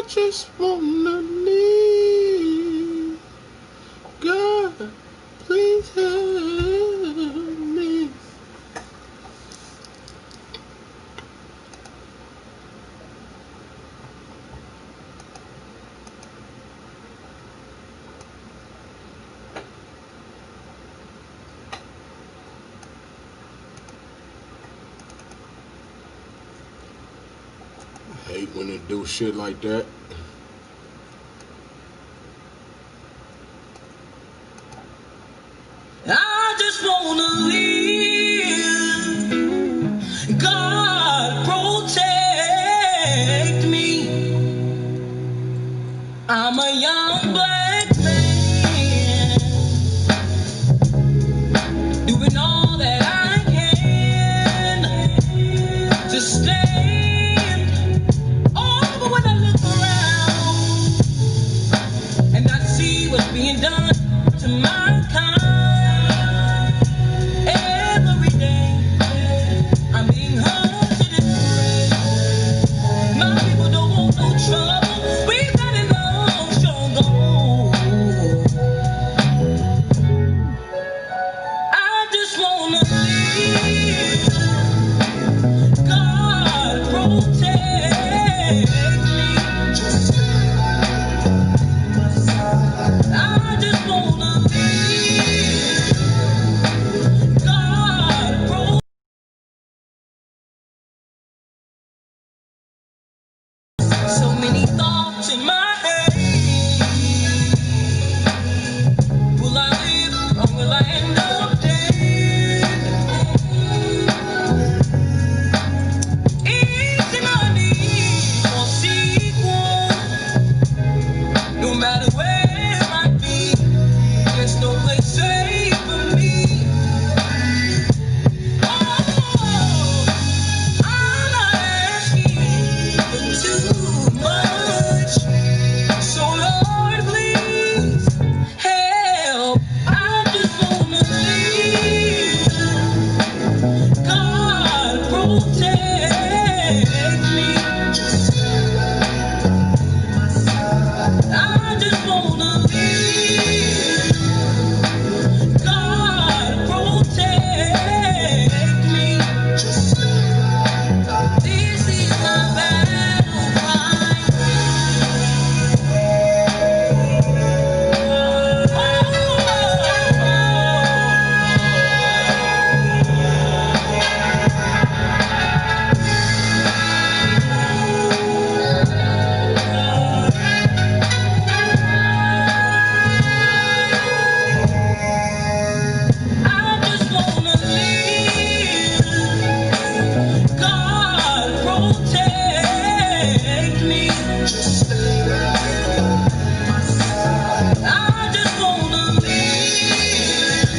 just wanna leave. God, please help me. I hate when they do shit like that. I just wanna live. God protect me. I'm a young black man doing all that I can to stand. Oh, but when I look around and I see what's being done to mankind. Every day I'm being hunted and prayed. My people don't want no trouble. We've got it long, sure gone. I just wanna live. God protect me. I just wanna live. God protect. So many thoughts in my head. Will I live or will I end up dead? Easy money or sequel. No matter where I might be, there's no place safe for me. Oh, I'm not asking for too much. So Lord, please help. I just wanna live. God protect me. I just wanna live. God protect me. This is my battle cry. I just wanna live. God protect me. I just wanna live.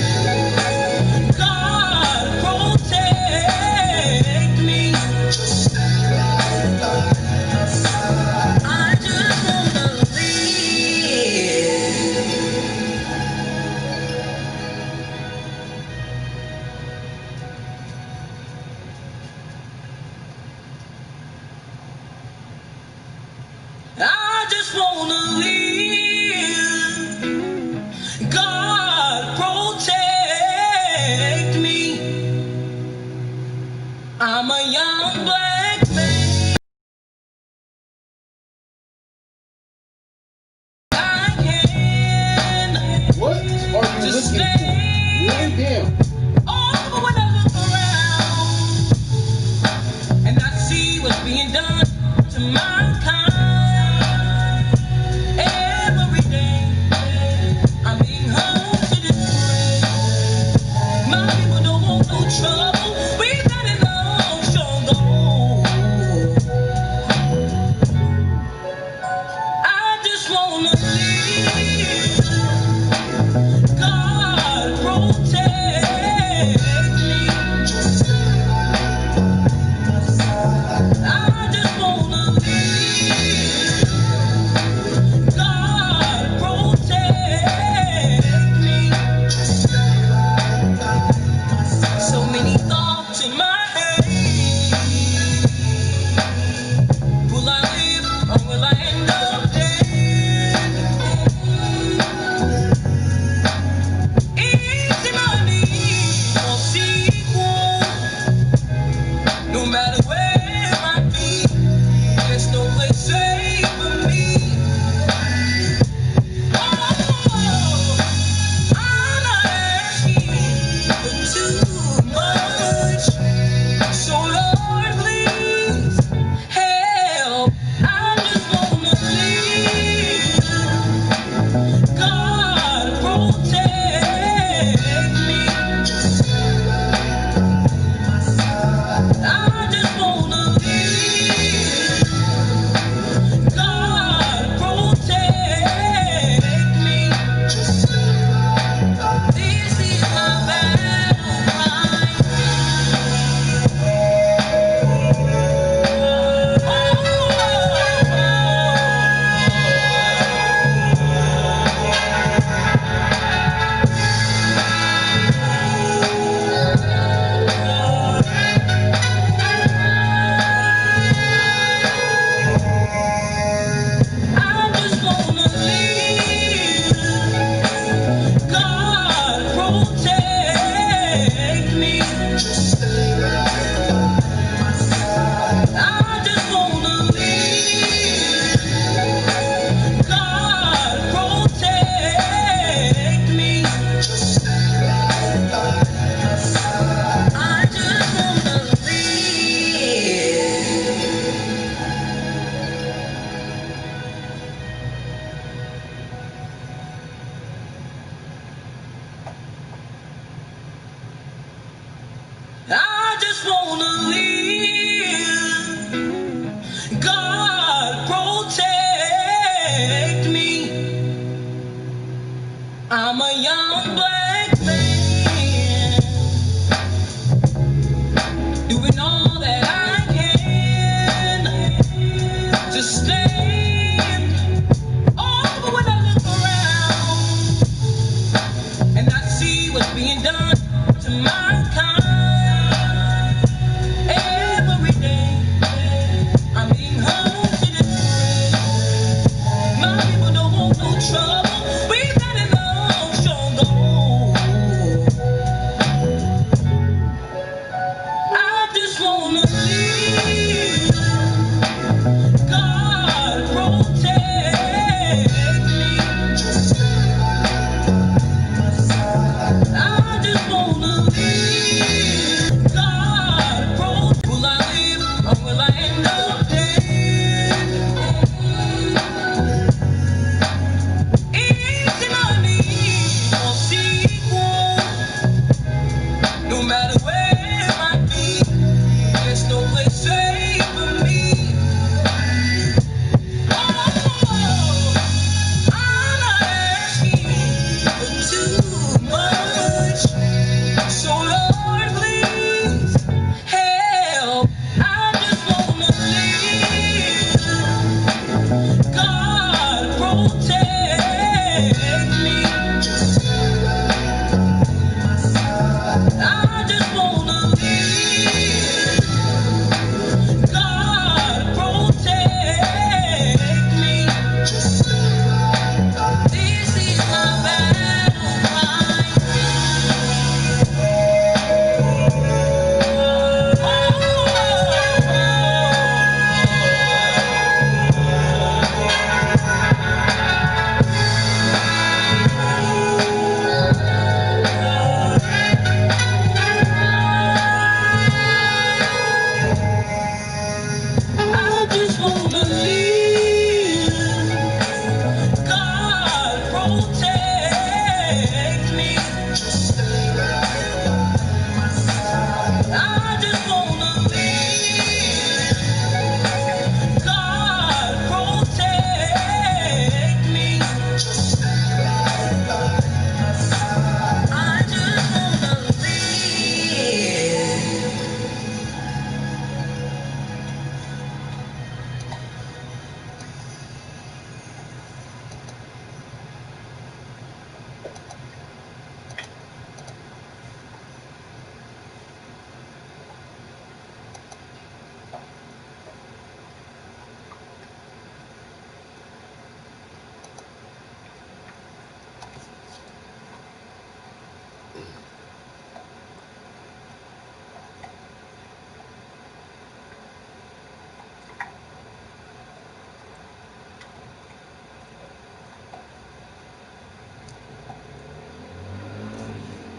God protect me. I just wanna live. I just wanna live. God protect me. I'm a young black man. I can What are you to looking for? stand. Lay down. Oh, but when I look around and I see what's being done to mankind. Every day I'm being hunted and prayed. My people don't want no trouble. We've got it long, sure gone. I just wanna live. God protect. just wanna live. God protect me. I'm a young black man, doing all that I can to stand. Oh, but when I look around and I see what's being done to my kind, every day I'm being hunted and prayed. My people don't want no trouble. We've had enough, sure go. I just wanna live. God protect me. I just wanna live. God protect. Will I live or will I end up dead? Anything I need or sequel, no matter where it might be, there's no place safe for me. Oh, I'm not asking for too much, so Lord, please help. I just wanna live. God protect me. I just wanna live. God protect me. This is my battle cry. I just wanna live. God protect me. I just wanna live. God protect me. I just wanna live.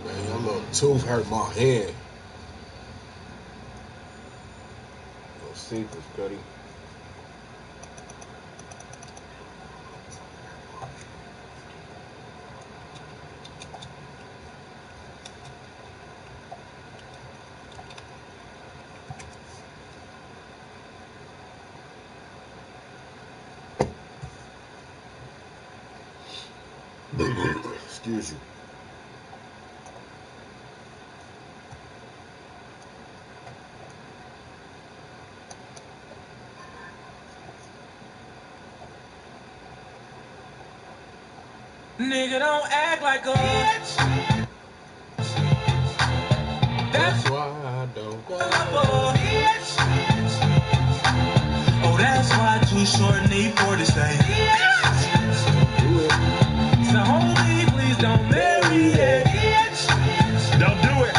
Man, that little tooth hurt my hand. Go see this, Cuddy. Excuse you. Nigga, don't act like a bitch. That's why I don't go. bitch. Oh, that's why Too Short need for to say Do it. so homie, please don't marry it. Don't do it.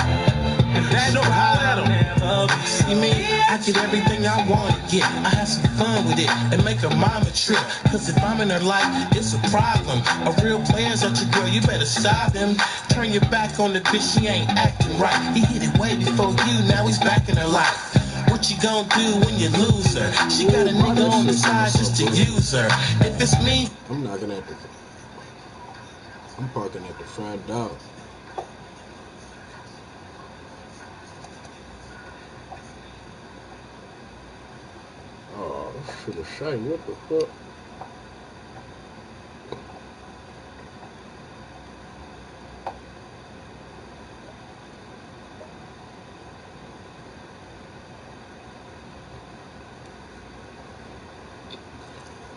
That's no how that'll never be. See me, I get everything I want to get. I have some fun with it and make her mama trip. Cause if I'm in her life, it's a problem. A real player's at your girl, you better stop him. Turn your back on the bitch, she ain't acting right. He hit it way before you, now he's back in her life. What you gonna do when you lose her? She got a nigga on the side just to use her. If it's me, I'm knocking at the. I'm parking at the front door. Shit is shiny. What the fuck?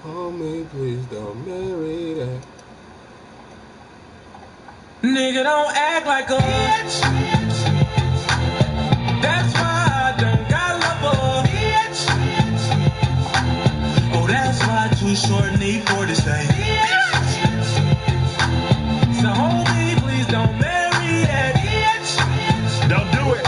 Homie, please don't marry that. Nigga, don't act like a bitch. That's why I don't got love for bitch. Oh, that's why Too Short need for this thing. So homie, please don't marry that bitch. Don't do it.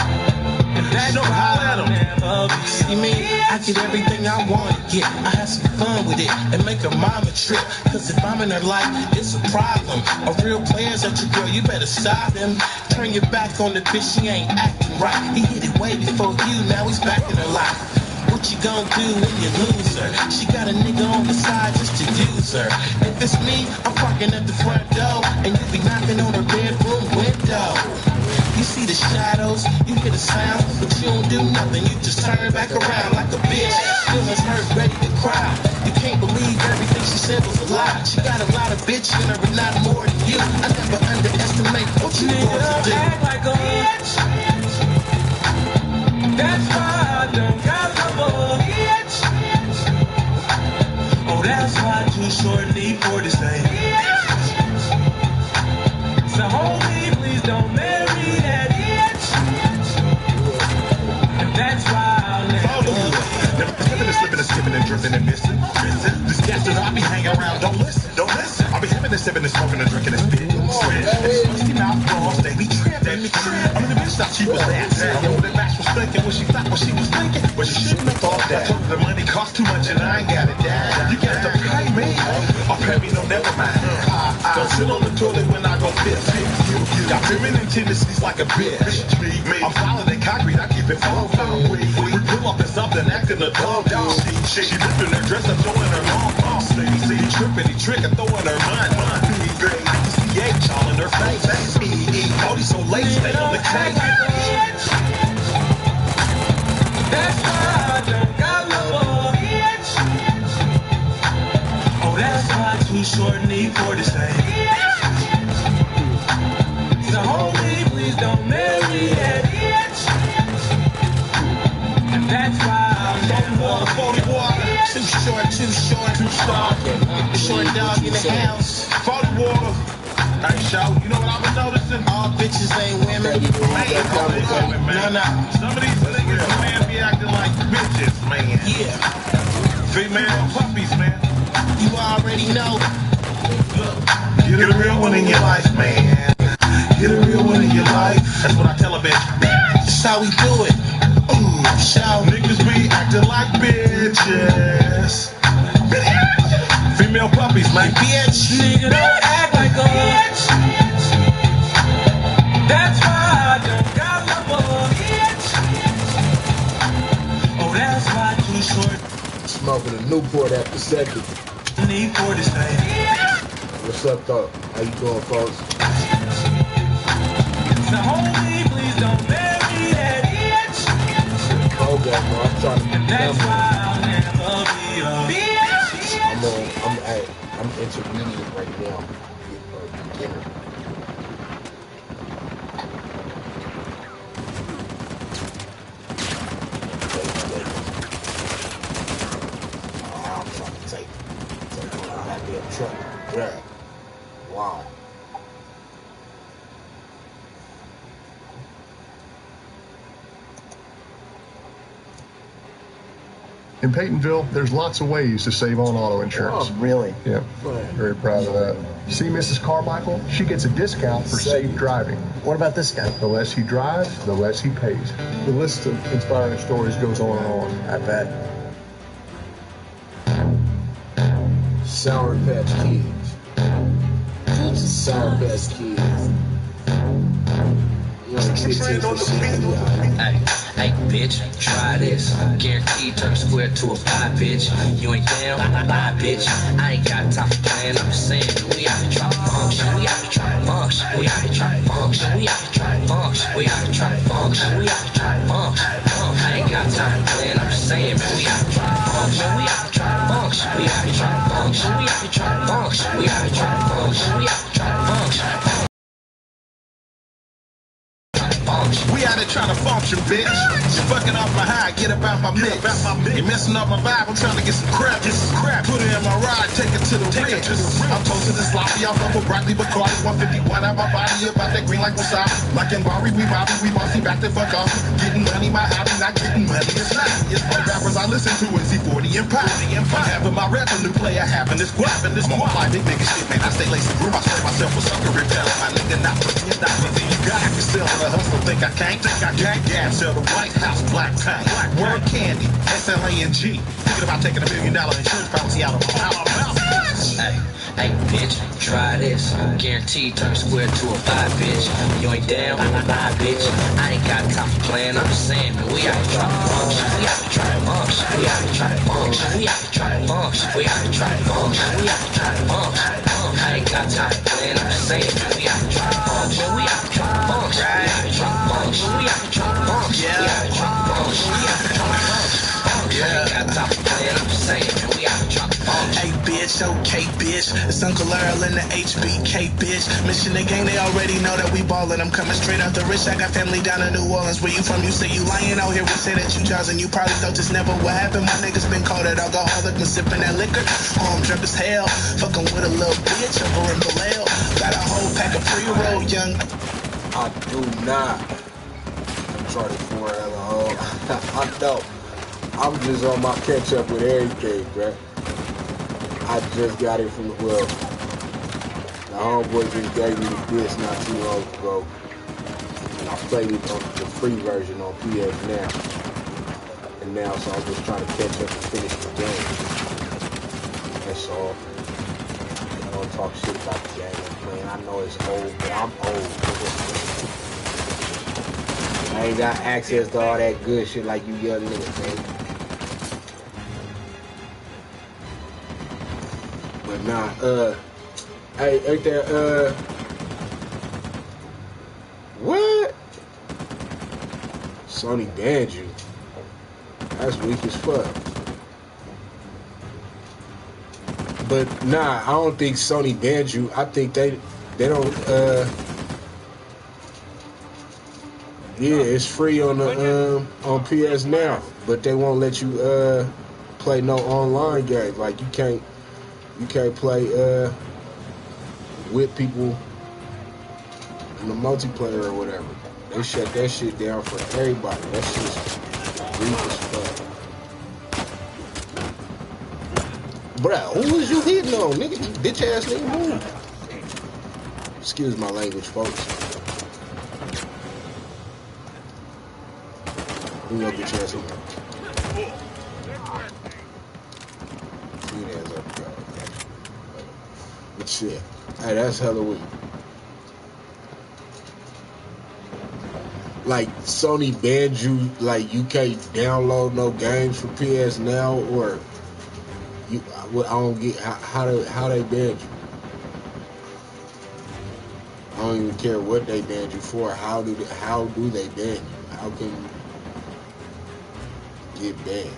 So holler at him. See me, I get everything I want to get. I have some fun with it and make her mama trip. Cause if I'm in her life, it's a problem. A real player's at your girl, you better stop him. Turn your back on the bitch, she ain't acting right. He hit it way before you, now he's back in her life. What you gonna do when you lose her? She got a nigga on the side just to use her. If it's me, I'm parking at the front door, and you be knocking on her bedroom window. You see the shadows, you hear the sound, but you don't do nothing, you just turn back around like a bitch. Feelings hurt, ready to cry. You can't believe everything she said was a lie. She got a lot of bitch in her, but not more than you. I never underestimate what you going to do. Act like a bitch. That's why I don't got love for bitch. Oh, that's why Too Short need for this thing. So homie, please don't marry that bitch. And that's why I'll never. Never slipping and skipping and drifting and missing. This cat that I be hanging around, don't listen. I be sipping and sipping and smoking and drinking and spitting. Musty mouth balls, they be tripping. I'm in the bitch thought she was that. I know that Max was thinking what she thought what she was thinking. But she shouldn't have thought that. I told her the money cost too much and I ain't got it down. You got to pay me. Or pay me, no, never mind. Don't sit on the toilet when I go piss. Got feminine tendencies like a bitch. I'm solid and concrete, I keep it full. We pull up in something, acting a dog. She lifting her dress up, showing her long sleeves. See, he tripping, he tricking, throwing her mind. PCH all in her face. E40 so late, stay on the cake. That's why I don't got love for bitch. Oh, that's why Too Short need for this thing. So homie, please don't marry that bitch. And that's why I'll never. 40 water, too short. Short dog in the house. 40 water. Hey, show, you know what I've been noticing? All bitches ain't women. Man, no. Some of these niggas, man, be acting like bitches, man. Yeah. Female puppies, man. You already know. Get a real one in your life, man. Get a real one in your life. That's what I tell a bitch. That's how we do it. Shout. Niggas be acting like bitches. Female puppies, man. Bitch. Nigga, don't act like a bitch. That's why I don't got love for bitch. Oh, that's why Too Short Smoking a Newport after second. need for this thing. What's up, though? How you doing, folks? So homie, please don't marry that bitch. Hold that, bro. I'm trying to And that's why I'll never be a bitch. I'm intermediate right now. Beginner. I'm trying to take on that damn truck. Grab. Wow. In Peytonville, there's lots of ways to save on auto insurance. Oh, Really? Yeah, very proud of that. See Mrs. Carmichael? She gets a discount for safe driving. What about this guy? The less he drives, the less he pays. The list of inspiring stories goes on and on. I bet. Sour Patch Kids. Sour Patch Kids. Hey, bitch, try this. Guaranteed turn square to a pie, bitch. You ain't down, bye, bitch. I ain't got time for playing. I'm just saying, we out to try to function. We out to try to function. We out to try to function. We out to try to function. We out to try to function. We out to try to function. I ain't got time for playing. I'm just saying, man, we out to try to function. function. We out here trying to function. We out here trying to function. We out here trying to function. We out here trying to function. We out here trying to function. We out here trying to function, bitch. You're fucking off my high, get about my mix. You're messing up my vibe, I'm trying to get some crap. Put it in my ride, take it to the rim. I'm toasting this sloppy, I'm up with broccoli, Bacardi, 151 out my body, about that green like wasabi. Like in Bari, we bossy, back the fuck off. Getting money, my hobby, not getting money, it's not. The rappers I listen to is C40 and Pop. I'm having my revenue player, having this guap. I'm on fly big nigga shit, man. I stay lazy, grew myself with sucker repellent. My nigga not for me, not for me. You got to sell the hustle, think I can't. Yeah, sell the White House black paint. Word candy, SLANG. Thinking about taking $1 million insurance policy out of my mouth. Hey, bitch, try this. Guaranteed turn square to a 5, bitch. You ain't down, bye, bitch. I ain't got time for playing, I'm just saying, man. We out here trying to function. We out here trying to function. We out here trying to function. We out here trying to function. We out here trying to function. We out here trying to function. I ain't got time for playing, I'm just saying, man. We out here trying to function. We out here trying to function. We out here trying to function. We out here trying to function. We out here trying to function. We out here trying to function. I ain't got time for playing, I'm just saying, man. We out here trying to function. Hey, bitch, okay, bitch. It's Uncle Earl in the HBK, bitch. Mission the gang, they already know that we ballin'. I'm coming straight out the rich. I got family down in New Orleans. Where you from? You say you lying out here. We say that you jazzing. You probably thought this never would happen. My niggas been called an alcoholic, been sipping that liquor. I'm drunk as hell. Fucking with a little bitch over in Vallejo. Got a whole pack of pre-roll, young. I do not. I'm trying to pour out a hole. I know. I'm just on my catch up with everything, bruh. I just got it from the the homeboy just gave me the disc not too long ago. And I played it on the free version on PS Now. And now, so I'm just trying to catch up and finish the game. That's all. I don't talk shit about the game I'm playing. I know it's old, but I'm old. I ain't got access to all that good shit like you young niggas, man. But nah, hey, ain't that, what? Sony banned you. That's weak as fuck. But nah, I don't think Sony banned you. I think they don't, yeah, it's free on the, on PS Now, but they won't let you, play no online games. Like, you can't play with people in the multiplayer or whatever. They shut that shit down for everybody. That shit's weak as fuck. Bruh, who was you hitting on, nigga? You bitch ass nigga, move. Excuse my language, folks. Who your bitch ass hitting? But shit, hey, that's hella weak. Like, Sony banned you, like, you can't download no games for PS Now, or you, I don't get how they banned you. I don't even care what they banned you for. How do they ban you? How can you get banned?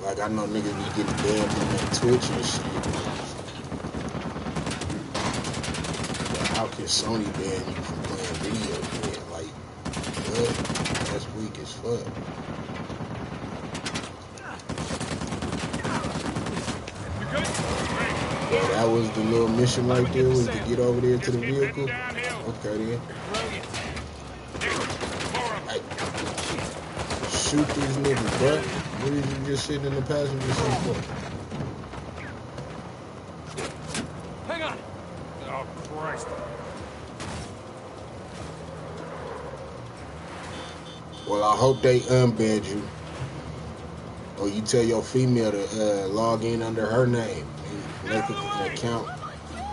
Like, I know niggas be getting banned from that Twitch and shit. But how can Sony ban you from playing video games? Like, what? That's weak as fuck. Well, that was the little mission right there, was to get over there to the vehicle. Okay, then. Hey. Shoot these niggas, bruh. What are you just sitting in the passenger seat for? Hang on! Oh, Christ. Well, I hope they unbanned you. Or you tell your female to log in under her name and make an account,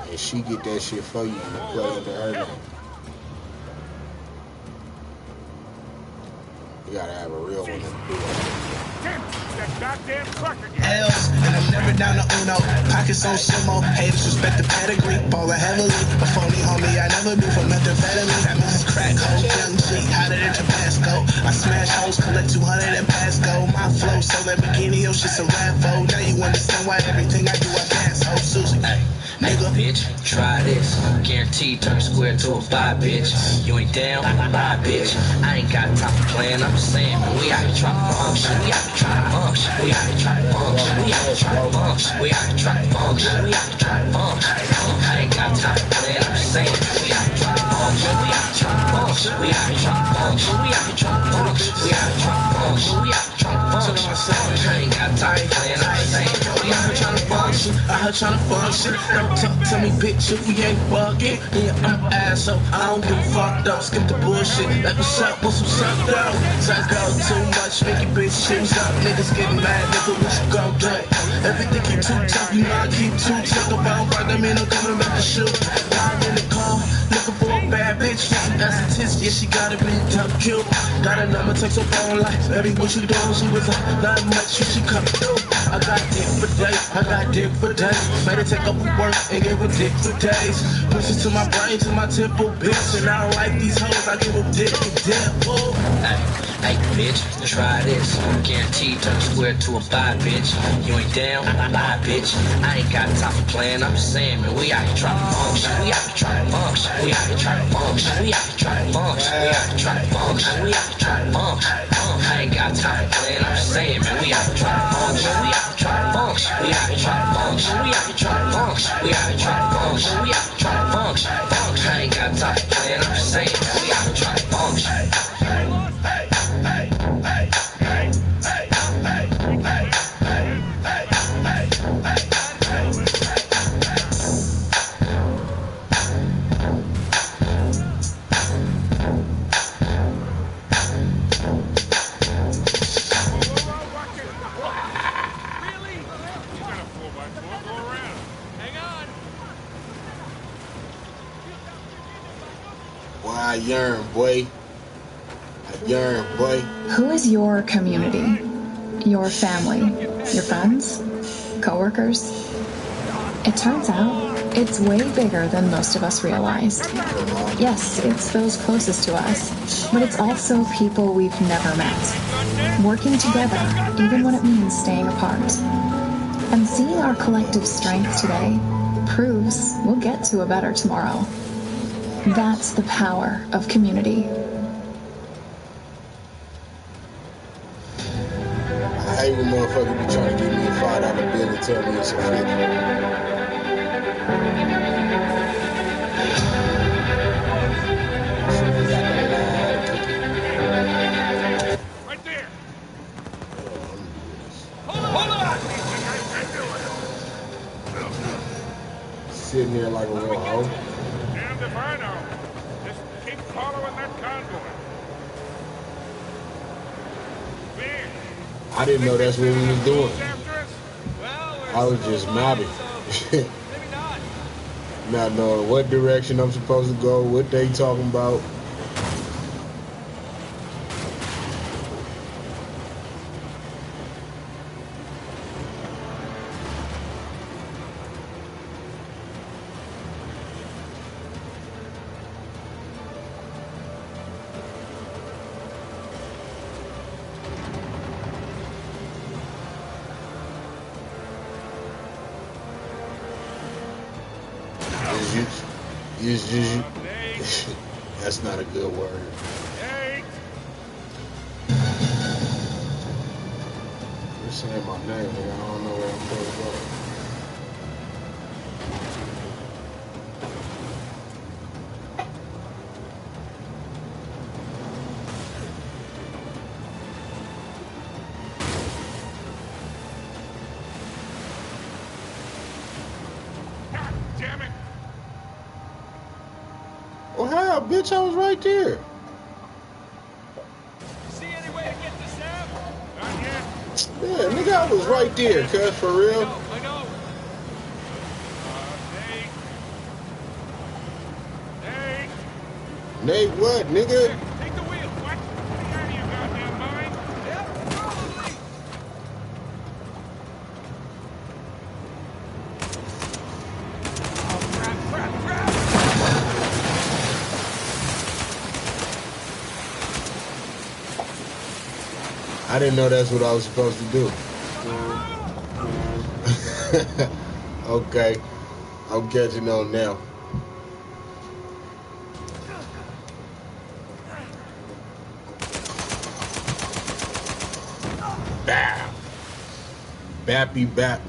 and she get that shit for you and play under her name. You gotta have a real one to do that. Damn, that goddamn truck again. L's, and I'm never down to Uno. Pockets on sumo, haters respect the pedigree. Ballin' heavily, a phony homie I never be for methamphetamine. That means crack hoe, young G, hotter than Tabasco. I smash hoes, collect 200 and pass go. My flow, so Lamborghini, oh shit's a ravo. Now you understand why everything I do I gas. Oh, Susie. Hey, bitch, try this. Guaranteed turn square to a five, bitch. You ain't down? Bye, bitch. I ain't got time for playing, I'm just saying, man, we out here trying to function. We out here trying to function. We out here trying to function. We out here trying to function. We out here trying to function. We out here trying to function. I ain't got time for playing, I'm just saying, man, we out here trying to function. We out here trying to function. We out here trying to function. We out here trying to function. We out here trying to function. We out here trying to function. I ain't got time for playing, I'm just saying, man, we out here trying to function. Out here trying to function. Don't talk to me, bitch, if we ain't bugging. Yeah, I'm an asshole. I don't give a fuck though. Skip the bullshit. Let me suck with some suck though. Suck out too much, make you bitch shoes up. Niggas getting mad, nigga, what you gon' do? Everything keep too tough, you know I keep too tough. If I don't fight, that mean I'm coming back to shoot. Lying in the car, looking for a bad bitch. That's a test, yeah, she gotta be tough, cute. Got a number, text her phone like, baby, what you doing? She was like, not much, she come through. I got dick for days, I got dick for days. Made her take up for work and give her dick for days. Push it to my brain, to my temple, bitch. And I don't like these hoes, I give them dick and dip. Hey, bitch, try this. Guaranteed turn square to a five, bitch. You ain't down? Bye, bitch. I ain't got time for playing, I'm just saying, man, we out here trying to function. We out here trying to function. We out here trying to function. We out here trying to function. We out here trying to function. We out here trying to function. I ain't got time for playing, I'm just saying, man, we out here trying to function. We out here trying to function. We out here trying to function. We out here trying to function. We out here trying to function. We out here trying to function. I ain't got time for playing, I'm just saying, man, we out here trying to function. I yearn, boy. I yearn, boy. Who is your community? Your family? Your friends? Coworkers? It turns out it's way bigger than most of us realized. Yes, it's those closest to us, but it's also people we've never met. Working together, even when it means staying apart. And seeing our collective strength today proves we'll get to a better tomorrow. That's the power of community. I hate when motherfuckers be trying to give me a $5 bill and tell me it's a 50. Right there. Hold on. Sitting there like a little hoe. Damned if I know. Just keep following that convoy. Man. I didn't know that's what we was doing. Well, I was just mobbing. maybe not. Not knowing what direction I'm supposed to go, what they talking about. That's not a good word. Hey. You're saying my name, but I don't know where I'm supposed to go. God damn it. Oh, hell, bitch, I was right there. See any way to get to Sam? Not yet. Yeah, nigga, I was right there, cuz, for real. I know. Nate. Nate, what, nigga? Take the wheel. What? Get out of your goddamn mind. Yeah, probably. I didn't know that's what I was supposed to do. Okay, I'm catching on now. Bam! Bappy bap.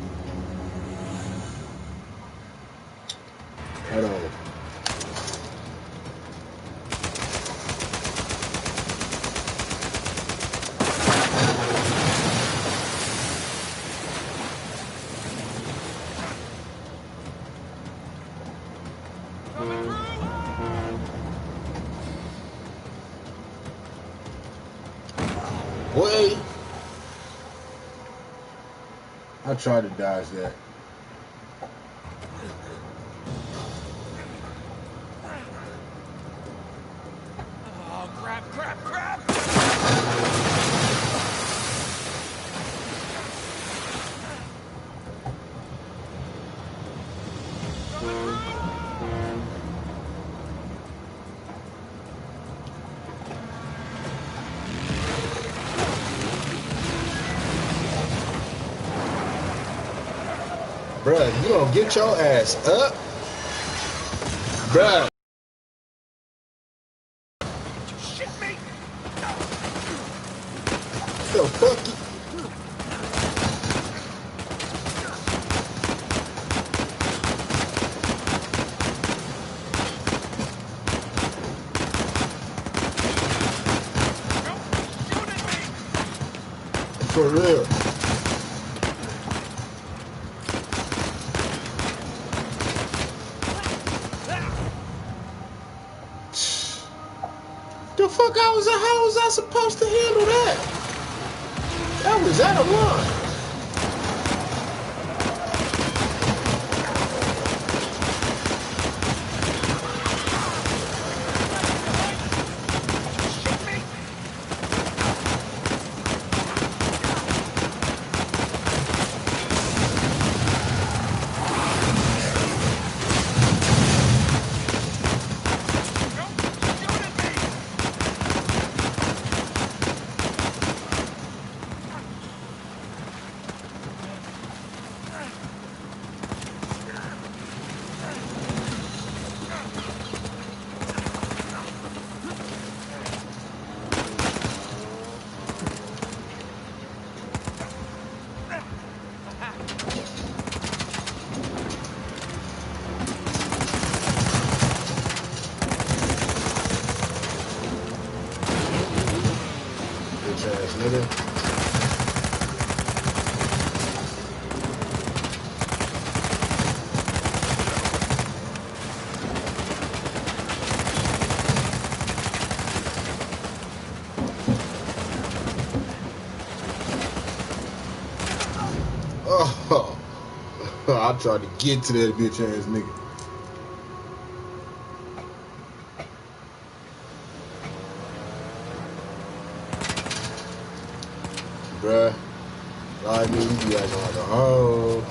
Hold on. Wait. I tried to dodge that. Oh, crap, crap, crap! Bruh, you don't get your ass up. Bruh. Shit me! The fuck you? For real. The fuck how was I supposed to handle that? That was out of line. Bitch ass nigga. Oh, I tried to get to that bitch ass nigga. Bruh, like me, you be acting like a hoe.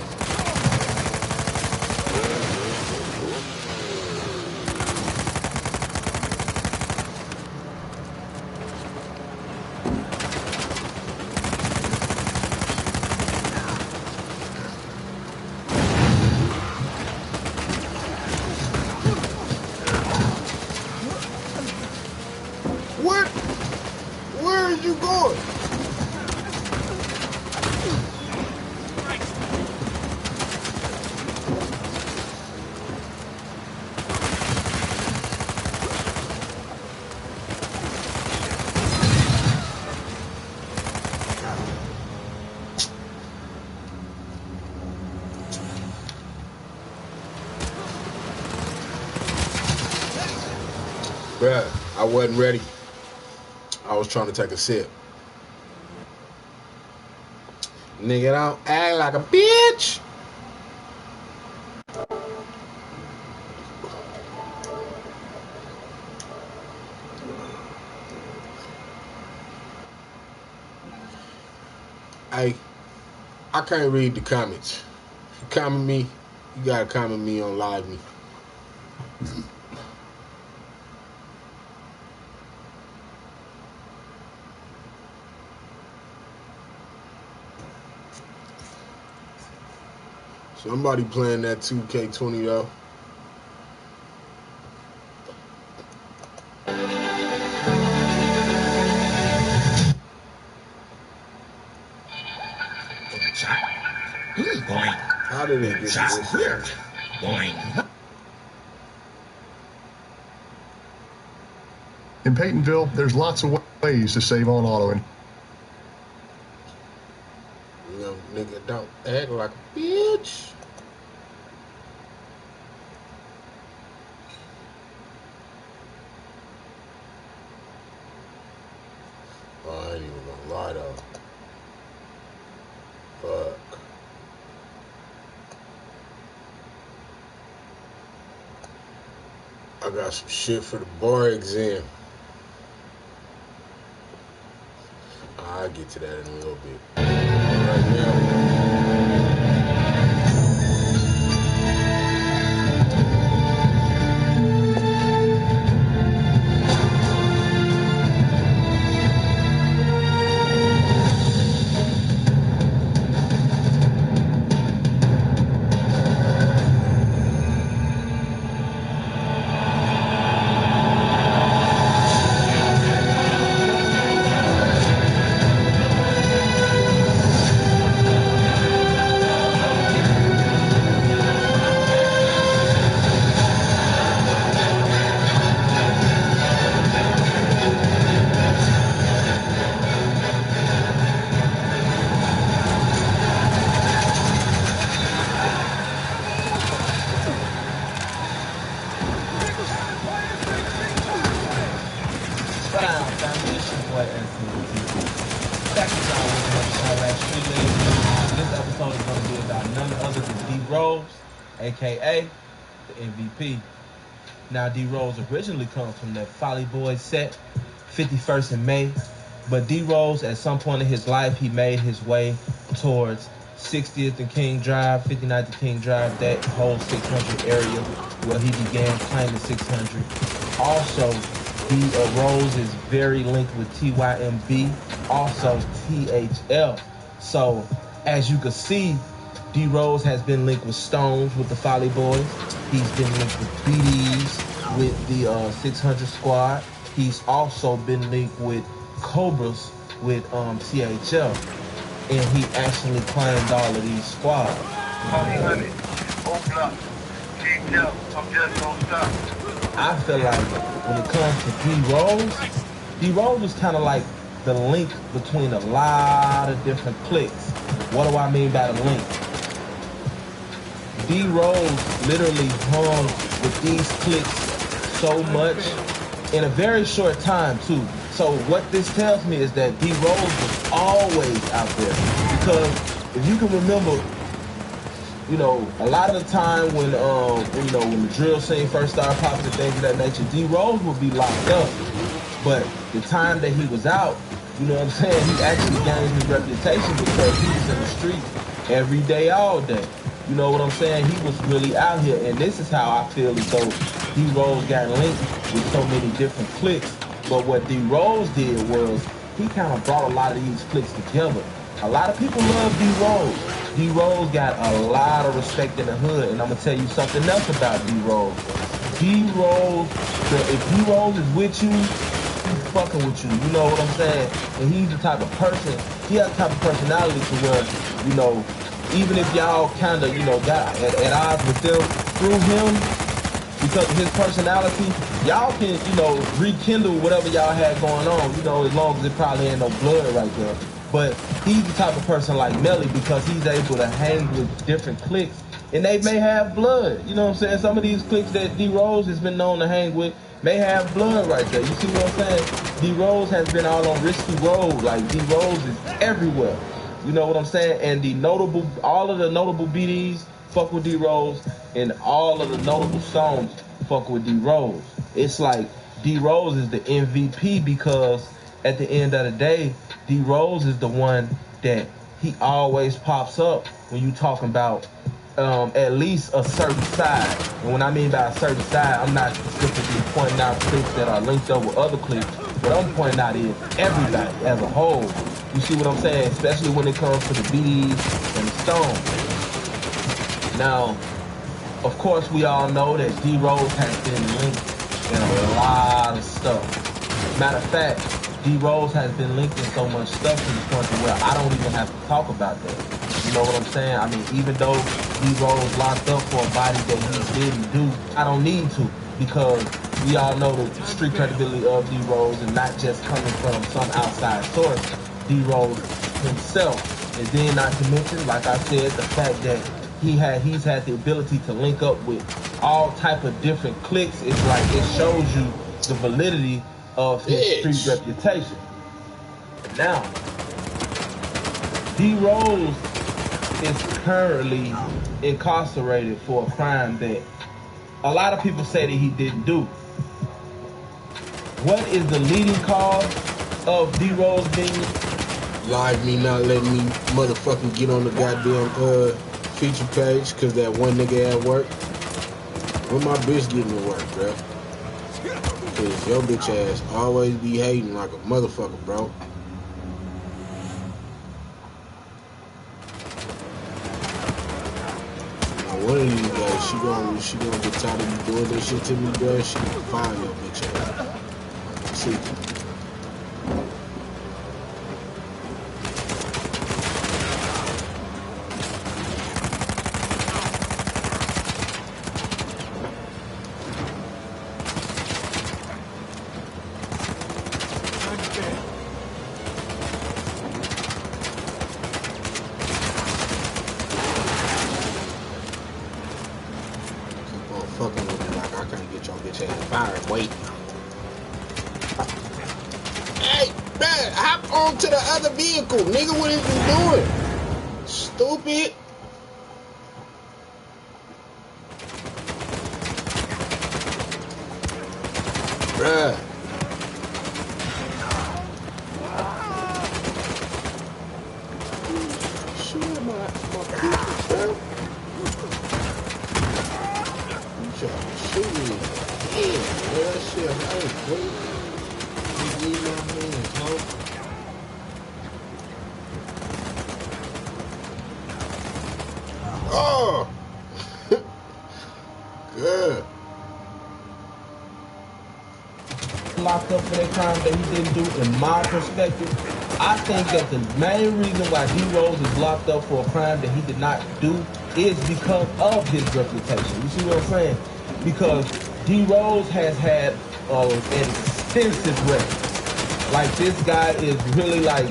Where are you going? Bruh, I wasn't ready. I was trying to take a sip. Nigga, don't act like a bitch. Hey, I can't read the comments. If you comment me, you gotta comment me on live me. Somebody playing that 2K20 though. How did it get this? In Peytonville, there's lots of ways to save on auto. You know, nigga, don't act like a bitch. Oh, I ain't even gonna lie though. Fuck. I got some shit for the bar exam. I'll get to that in a little bit. Right now. This episode is going to be about none other than D Rose, aka the MVP. Now D Rose originally comes from the Folly Boys set, 51st and May, but D Rose at some point in his life he made his way towards 60th and King Drive, 59th and King Drive, that whole 600 area where he began claiming 600. Also, D Rose is very linked with TYMB, also THL. So, as you can see, D Rose has been linked with Stones, with the Folly Boys. He's been linked with BDs, with the 600 Squad. He's also been linked with Cobras, with THL. And he actually claimed all of these squads. Honey, open up. Keep up. I'm just gonna stop. I feel like when it comes to D Rose was kind of like the link between a lot of different cliques. What do I mean by the link? D Rose literally hung with these cliques so much in a very short time too. So what this tells me is that D Rose was always out there. Because if you can remember, you know, a lot of the time when when the drill scene first started popping and things of that nature, D Rose would be locked up. But the time that he was out, you know what I'm saying, he actually gained his reputation because he was in the streets every day, all day. You know what I'm saying? He was really out here, and this is how I feel as though D Rose got linked with so many different cliques. But what D Rose did was he kind of brought a lot of these cliques together. A lot of people love D Rose. D Rose got a lot of respect in the hood, and I'm gonna tell you something else about D Rose. D Rose, if D Rose is with you, he's fucking with you. You know what I'm saying? And he's the type of person. He has the type of personality to where, you know, even if y'all kind of, you know, got at odds with them through him, because of his personality, y'all can, you know, rekindle whatever y'all had going on, you know, as long as it probably ain't no blood right there. But he's the type of person like Melly because he's able to hang with different cliques, and they may have blood. You know what I'm saying? Some of these cliques that D Rose has been known to hang with may have blood right there. You see what I'm saying? D Rose has been all on risky road. Like, D Rose is everywhere. You know what I'm saying? And all of the notable BDs fuck with D Rose, and all of the notable songs fuck with D Rose. It's like D Rose is the MVP because at the end of the day, D Rose is the one that he always pops up when you talking about at least a certain side. And when I mean by a certain side, I'm not specifically pointing out cliques that are linked up with other cliques. What I'm pointing out is everybody as a whole. You see what I'm saying? Especially when it comes to the BDs and the Stones. Now, of course, we all know that D-Rose has been linked in a lot of stuff. Matter of fact, D-Rose has been linked in so much stuff to the point where I don't even have to talk about that. You know what I'm saying? I mean, even though D-Rose locked up for a body that he didn't do, I don't need to, because we all know the street credibility of D-Rose, and not just coming from some outside source, D-Rose himself. And then not to mention, like I said, the fact that he's had the ability to link up with all type of different cliques. It's like it shows you the validity of his street reputation. Now, D-Rose is currently incarcerated for a crime that a lot of people say that he didn't do. What is the leading cause of D-Rose being live? Me not letting me motherfucking get on the goddamn feature page because that one nigga at work. When my bitch getting to work, bro? Cause your bitch ass always be hating like a motherfucker, bro. Now, one of these days, she gonna get tired of you doing this shit to me, bro. She gonna fire your bitch ass. See. Fucking with me like I can't get your bitch ass fired. Wait. Hey, man, hop on to the other vehicle. Nigga, what is you doing? Stupid. Bruh. Shoot my people, bruh. Shoot me. Yeah, that shit hurt, boy. You need my hands, ho. Oh! Good. Locked up for that crime that he didn't do, in my perspective, I think that the main reason why D-Rose is locked up for a crime that he did not do is because of his reputation. You see what I'm saying? Because D-Rose has had an extensive record. Like, this guy is really like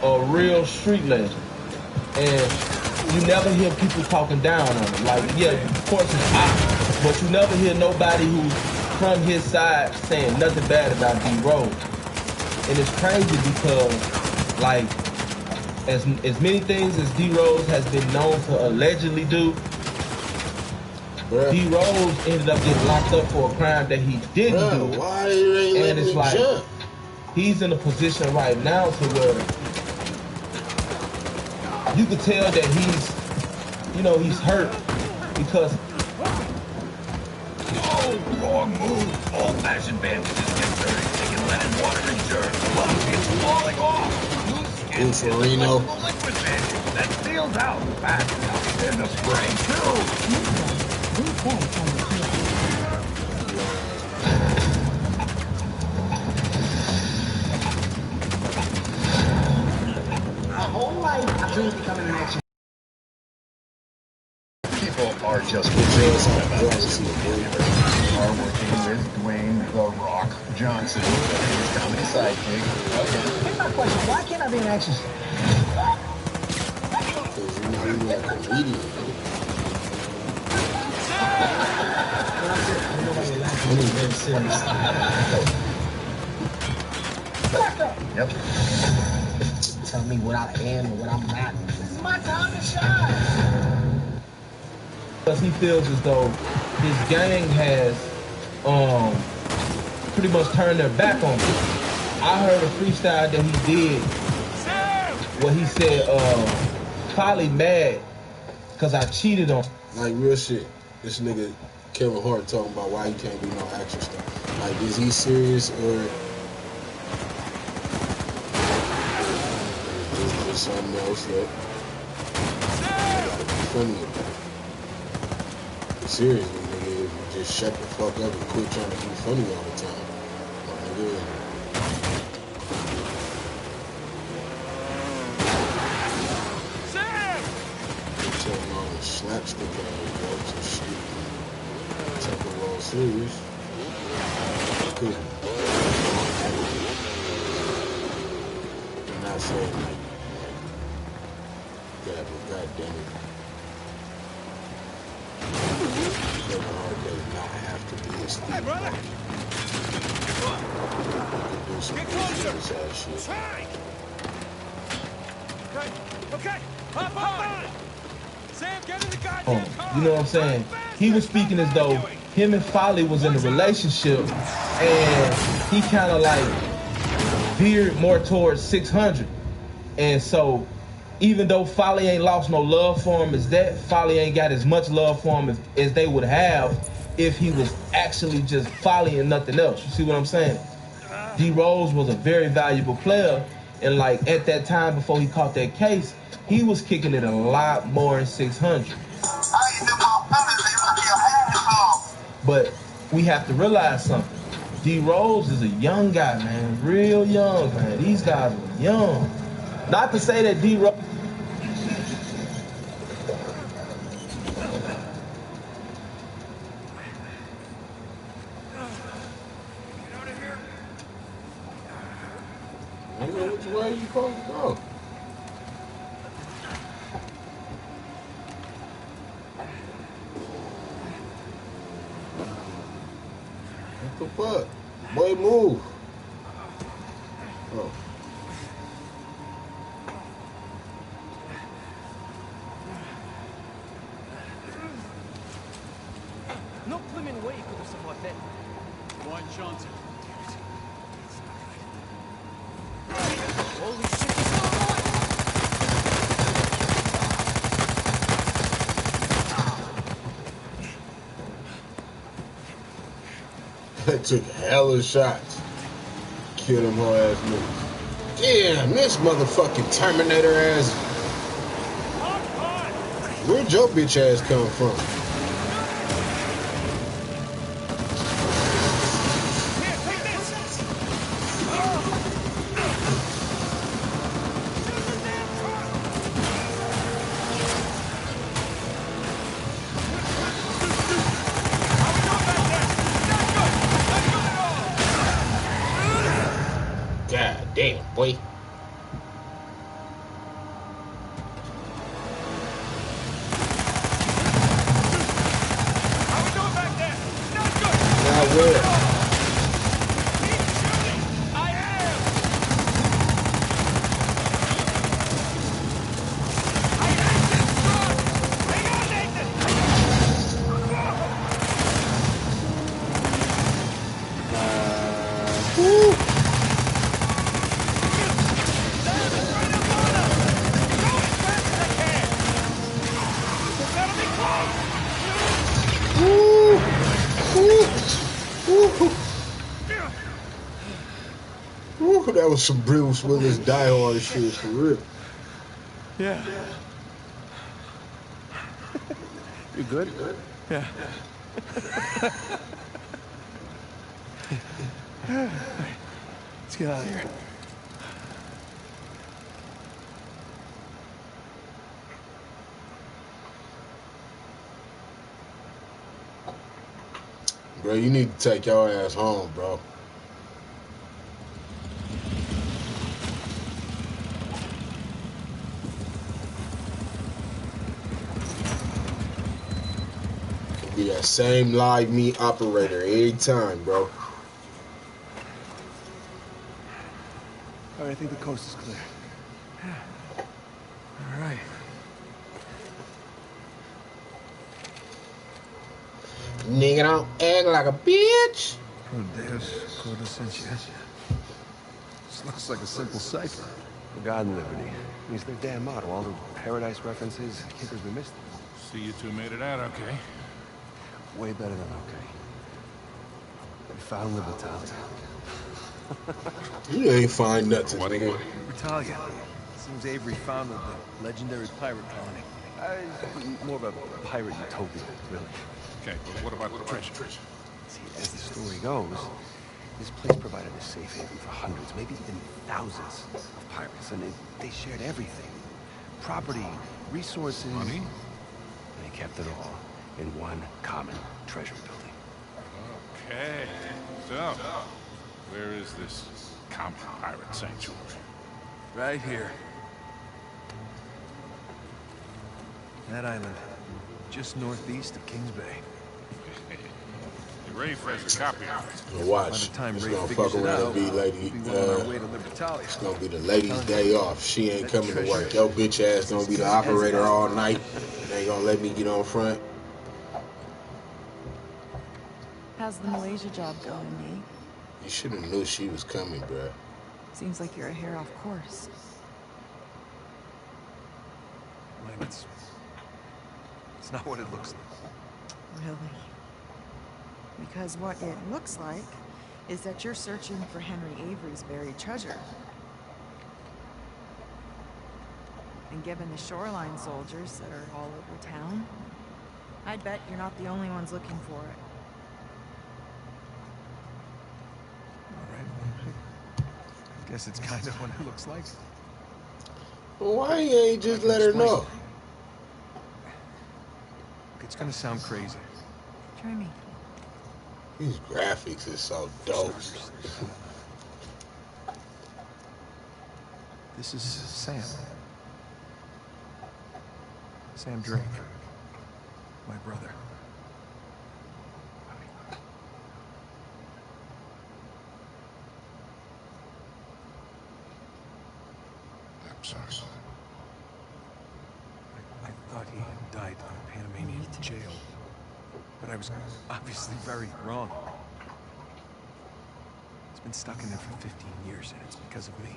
a real street legend. And you never hear people talking down on him. Like, yeah, of course it's hot, but you never hear nobody who's from his side saying nothing bad about D-Rose. And it's crazy because, like, as many things as D-Rose has been known to allegedly do, D-Rose ended up getting locked up for a crime that he didn't do. Why they ain't and it's like, jump? He's in a position right now to where you could tell that he's, you know, he's hurt because wrong move. Old-fashioned bandages get dirty. Taking lead water in dirt. Lungs gets falling off. Loose skin is a liquid bandage that seals out fast enough in the spray, too. My whole life, I've dreamed of becoming an action. People are just are working with Dwayne "The Rock" Johnson, his comedy sidekick. Okay. Here's my question: why can't I be an action star? Because you're not even a comedian. Very serious. Yep. Tell me what I am and what I'm not. This is my time to shine. because he feels as though his gang has pretty much turned their back on him. I heard a freestyle that he did where he said, probably mad because I cheated on him. Like real shit. This nigga Kevin Hart talking about why he can't do no action stuff. Like, is he serious or is this something else that I gotta be funny about? seriously, nigga, if you just shut the fuck up and quit trying to be funny all the time. Nigga. Sam! Taking all the slapstick jokes and shit. Take it all serious. Couldn't. I'm not saying like that, but goddamn it. Never hard does not have to be a Steve. Hey, brother! Do some Get closer! ass shit. Try! Okay, hop on! Sam, get in the goddamn car! You know what I'm saying? He was speaking as though him and Folly was in a relationship, and he kind of like veered more towards 600. And so, even though Folly ain't lost no love for him as that, Folly ain't got as much love for him as they would have if he was actually just Folly and nothing else. You see what I'm saying? D Rose was a very valuable player, and like at that time before he caught that case, he was kicking it a lot more in 600. But we have to realize something. D Rose is a young guy, man, real young, man. These guys were young. Not to say that D Rose. I don't know which way you supposed to go. What the fuck? Boy, move. Oh. No blooming way you could do something like that. One chance. Holy shit, he's still That took hella shots. Killed him whole ass niggas. Damn, this motherfucking Terminator ass. Where'd your bitch ass come from? God damn, boy. How we doing back there? Not good! Not good. Keep shooting! I am! I hate this truck! Hang on, Nathan! Woo. Sam is right up on us! Go as fast as I can! Gotta be close! Woo. Woo. Woo. Woo. That was some Bruce Willis Die Hard shit for real. Yeah. You good? Yeah. Let's get out of here. Bro, you need to take your ass home, bro. Be that same live meat operator every time, bro. All right, I think the coast is clear. All right. Nigga, don't act like a bitch. Oh, Deus, quintessential. This looks like a simple cipher. For God and liberty. Use their damn motto. All the paradise references, kickers we missed. See, you two made it out okay. Way better than okay. We found the battalion. You ain't find nothing, nigga. Battalion. Seems Avery founded the legendary pirate colony. More of a pirate utopia, really. Okay, but what about the treasure? See, as the story goes, this place provided a safe haven for hundreds, maybe even thousands of pirates, and they shared everything. Property, resources. Money? They kept it all in one common treasure building. Okay. So, where is this common pirate sanctuary? Right here. That island, just northeast of Kings Bay. Rafe has a copy of it. Now watch. By the time It's Rafe gonna figures fuck it around out, and be lady. we'll be well on our way to Libertalia. It's gonna be the lady's day off. She ain't That coming to work. treasure Your bitch ass gonna be the operator all night. And ain't gonna let me get on front. How's the Malaysia job going, Nate? You should have knew she was coming, bruh. Seems like you're a hair off course. Like it's not what it looks like. Really? Because what it looks like is that you're searching for Henry Avery's buried treasure. And given the shoreline soldiers that are all over town, I'd bet you're not the only ones looking for it. All right. I guess it's kind of what it looks like. Well, why you ain't just let her know? It's gonna sound crazy. Try me. These graphics is so dope. This is Sam. Sam Drake. My brother. I'm sorry. I thought he had died in a Panamanian jail. But I was obviously very wrong. He's been stuck in there for 15 years, and it's because of me.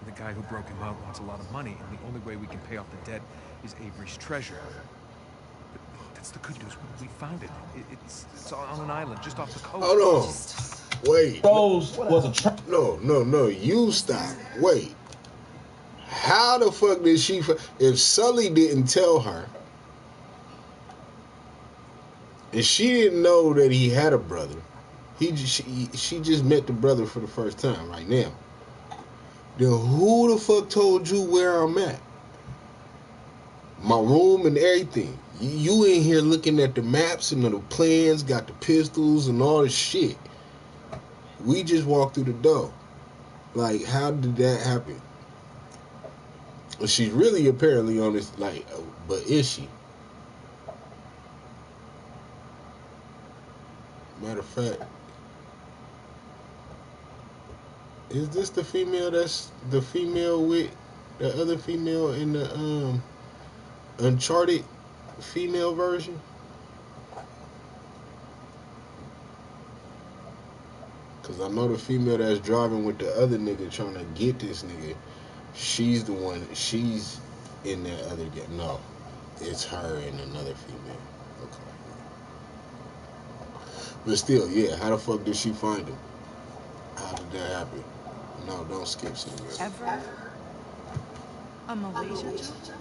The guy who broke him out wants a lot of money, and the only way we can pay off the debt is Avery's treasure. But that's the good news. We found it. It's on an island just off the coast. Hold on. Wait. Rose was a trap. No. You stop. Wait. How the fuck did she... If Sully didn't tell her... And she didn't know that he had a brother. She just met the brother for the first time right now. Then who the fuck told you where I'm at? My room and everything. You in here looking at the maps and the plans, got the pistols and all the shit. We just walked through the door. Like, how did that happen? She's really apparently on this, like, but is she? Matter of fact, is this the female that's the female with the other female in the Uncharted female version? Cause I know the female that's driving with the other nigga trying to get this nigga, she's the one, she's in that other guy. No, it's her and another female. Okay. But still, yeah, how the fuck did she find him? How did that happen? No, don't skip scenes. Ever? A Malaysia job?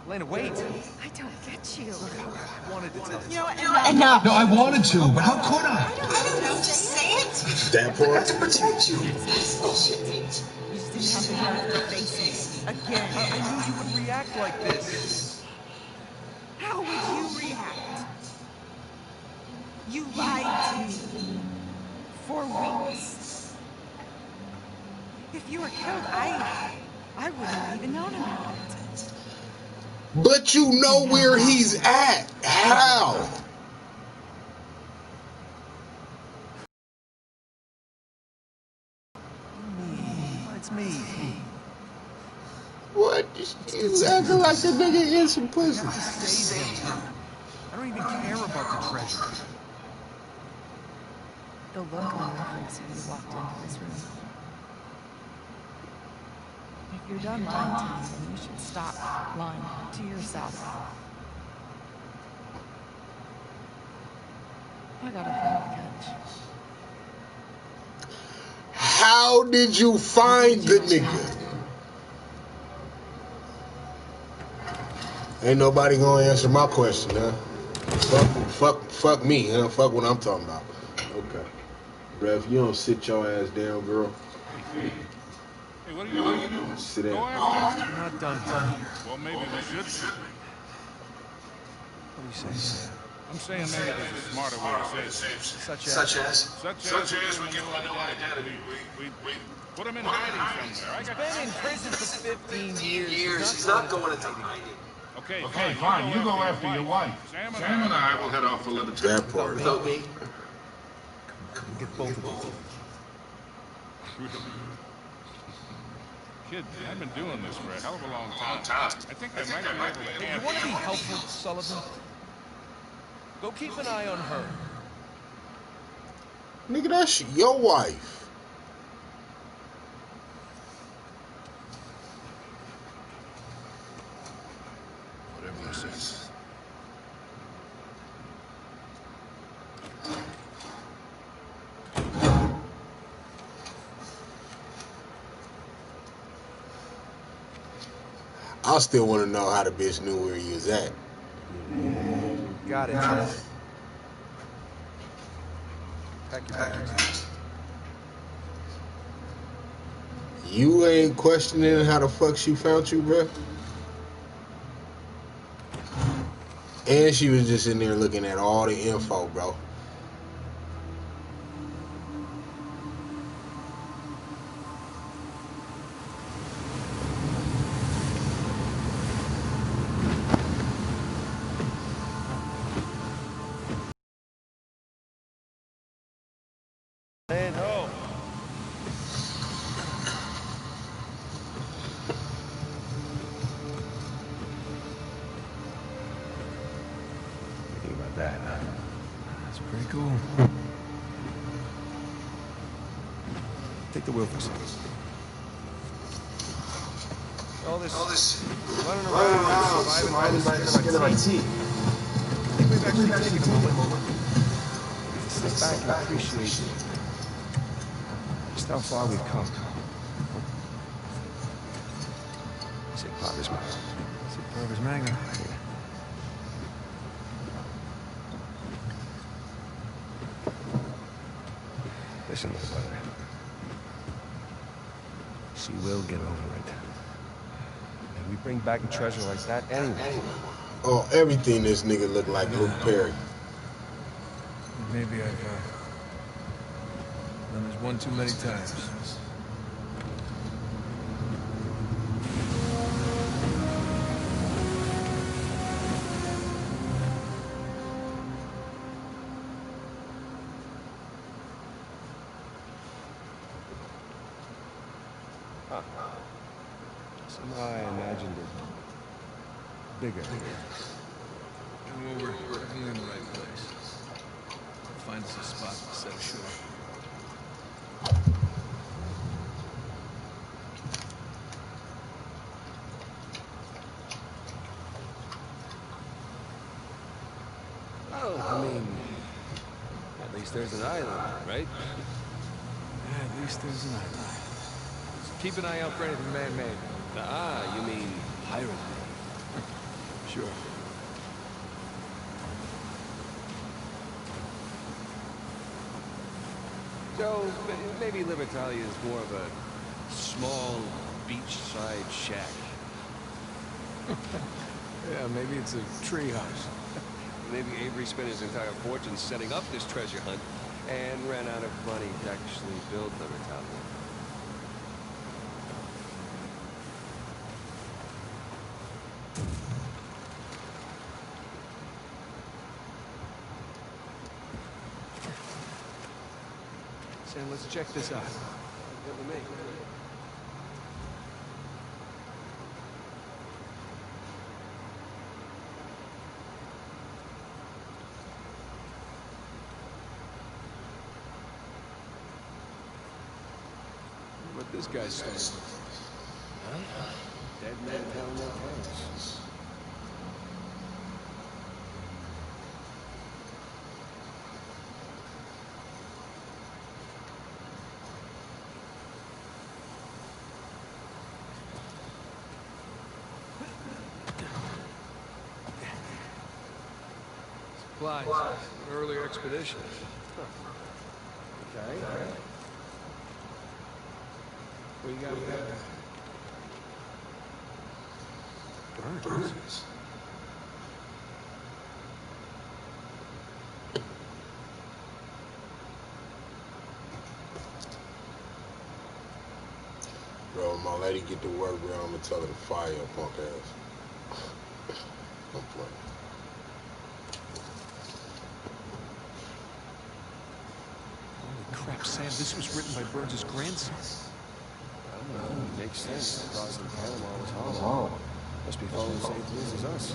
Elena, wait! I don't get you. I wanted to tell you. You know what? Enough. No, I wanted to, but how could I? I don't know. Just say it. That part? You just didn't have the nerve to face me again. I knew you would react like this. How would you react? You lied to me for weeks. If you were killed, I wouldn't have even known about it. But you know where he's at. How? It's me. What? He's acting like the nigga in some pussy. Save him. I don't even care about the treasure. The look on your face when you walked into this room. If you're done lying to me, then you should stop lying to yourself. I got a thing to catch. How did you find the nigga? Ain't nobody gonna answer my question, huh? Fuck me, huh? Fuck what I'm talking about. Okay. Bruh, if you don't sit your ass down, girl. Hey, what are you doing? Sit down. Go after We're not done here. him. Well, maybe we should be. What do you say? I'm saying maybe there's a smarter way to say it. Such as? Such as we give him a new identity. We put him in hiding somewhere. I got Been in prison for 15 years. He's not going into hiding. Okay, Okay, fine. You go after your wife. Sam Sam and I will head off a little trip. That part. Without me. Get both of these. Really? Kid, I've been doing this for a hell of a long time. I think I might be able to Hey, you want to be helpful, Sullivan? Go keep an eye on her. Nigga, that's your wife. Whatever you say. I still want to know how the bitch knew where he was at. Got it. Pack your bags. You ain't questioning how the fuck she found you, bruh? And she was just in there looking at all the info, bro. Think about that, huh? That's pretty cool. Take the wheel for a second. All this running around, surviving by the skin of my teeth. I think we've actually taken a moment to sit back and appreciate just how far we've come. Sit Father's Magnum. Sit Father's Magnum. Listen, little brother. She will get over it. And we bring back a treasure like that anyway. Oh, everything this nigga look like Luke Perry. Maybe I've done this one too many times. Huh. Somehow I imagined it bigger. Well, we're definitely in the right place. Find us a spot to set ashore. Oh, I mean, at least there's an island, right? Yeah, at least there's an island. Keep an eye out for anything man-made. Ah, you mean pirate? Sure. So, maybe Libertalia is more of a small beachside shack. Yeah, maybe it's a tree house. Maybe Avery spent his entire fortune setting up this treasure hunt and ran out of money to actually build Libertalia. Sam, let's check this out. Good with me. What this guy's stolen. Huh? Dead man telling no tales. Supplies. An earlier expedition. Huh. Okay. What you got there? Birds. Bro, my lady get to work, bro, I'm gonna tell her to fire your punk ass. I'm playing. Holy crap, Sam, this was written by Burns' grandson. I don't know. Makes sense. Crossing Panama was hollow. Must be following the same rules as us.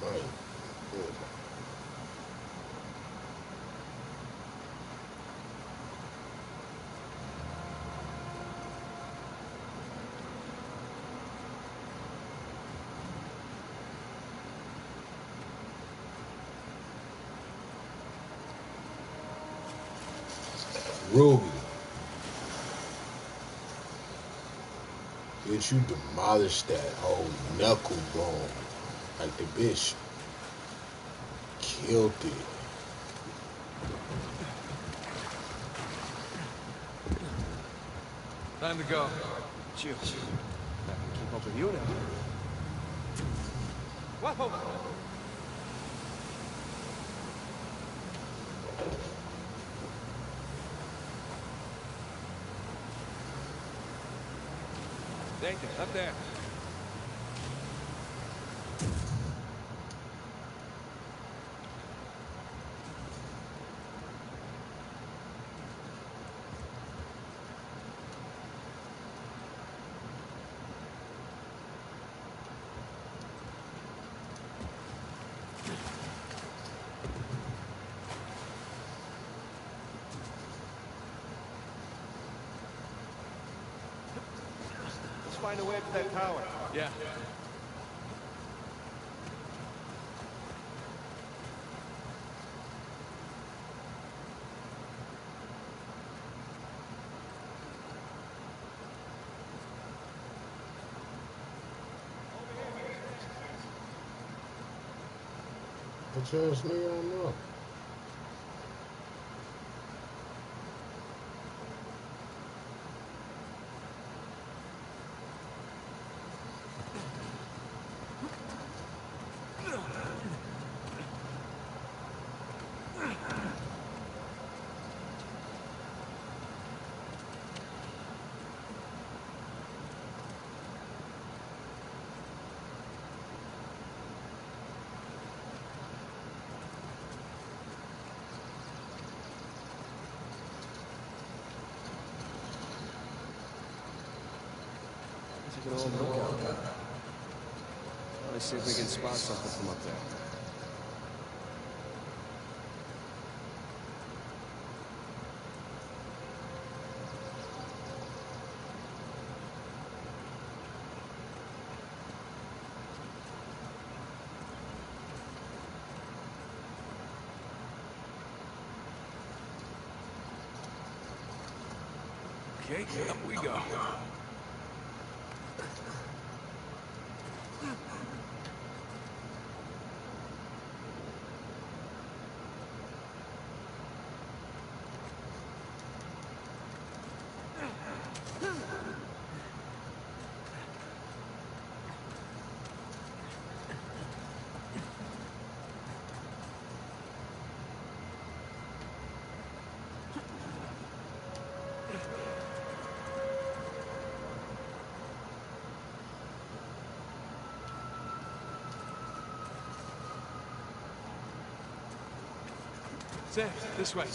Right. Good. Ruby. Bitch, you demolished that whole knuckle bone. Like the bitch killed it. Time to go. Chill. Not gonna keep up with you now. Whoa! Nathan, up there. Let's find a way to that tower. Yeah. What your ass nigga don't know? Take an old lookout. Let's see if we can spot something from up there. Okay, up we go. Sam, this way.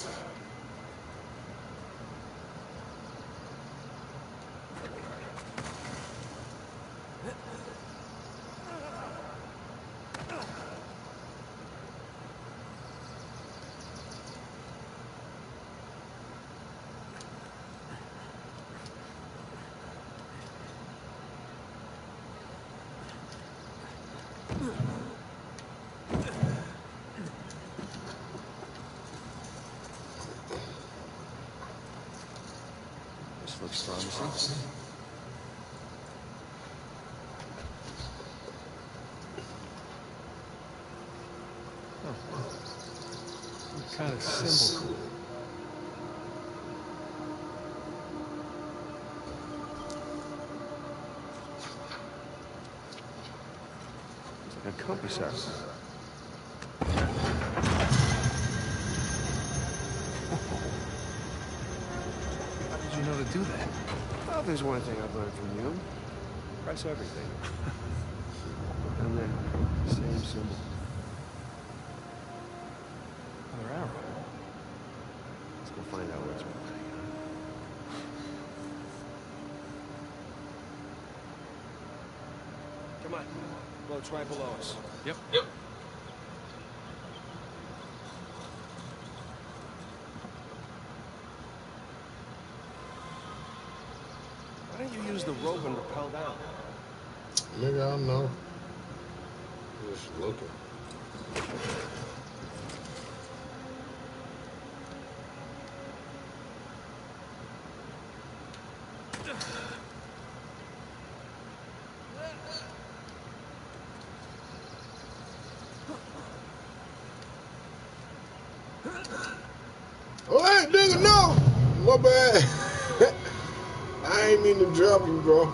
This looks promising. Some kind of symbol. It's like a compass arrow. How did you know to do that? Well, there's one thing I've learned from you. Press everything. And then, same symbol. Another arrow. Let's go find out what's behind it. Come on. Boat's right below us. Yep. Why don't you use the rope and rappel down? Nigga, I don't know. Just looking. Oh, hey, nigga, no! My bad. I ain't mean to drop you, bro.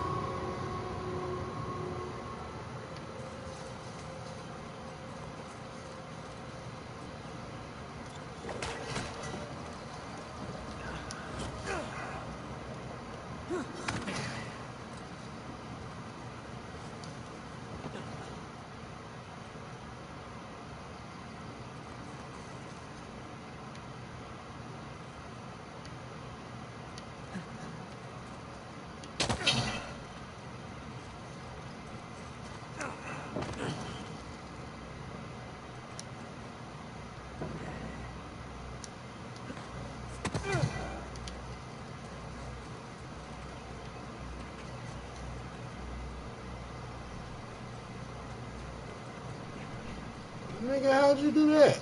Nigga, how'd you do that?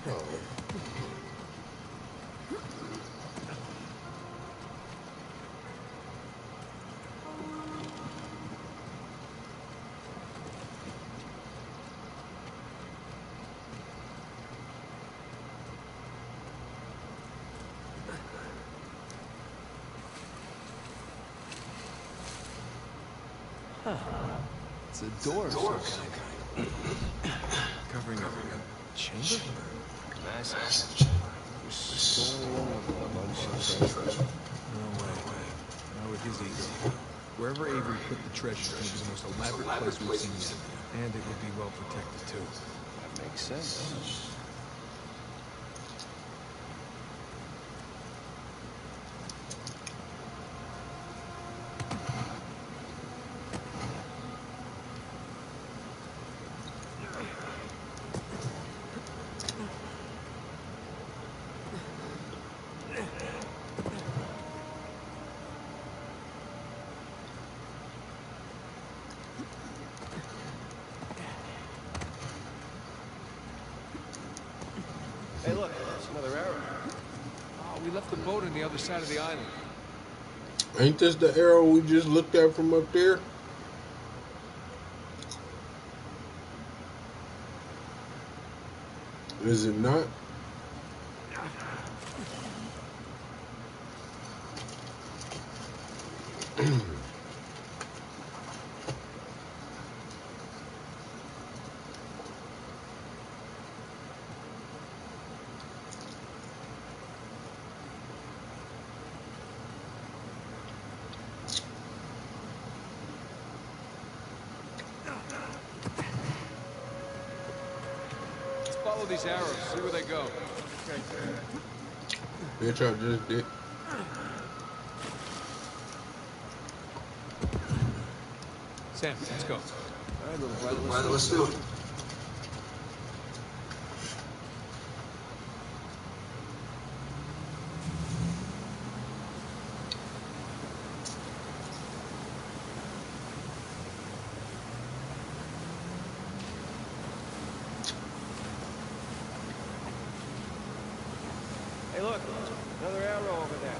Oh. It's a door of some kind. Covering a chamber? Massive. There's storing a bunch of treasure. No way. Not with his ego. Wherever Avery put the treasure is going to be the most elaborate place we've seen yet. And it would be well protected, too. That makes sense. Hey, look, it's another arrow. Oh, we left the boat on the other side of the island. Ain't this the arrow we just looked at from up there? Is it not? Follow these arrows, see where they go. Okay. Bitch, I just did. Sam, let's go. All right, little brother, let's do it. Hey, look, another arrow over there.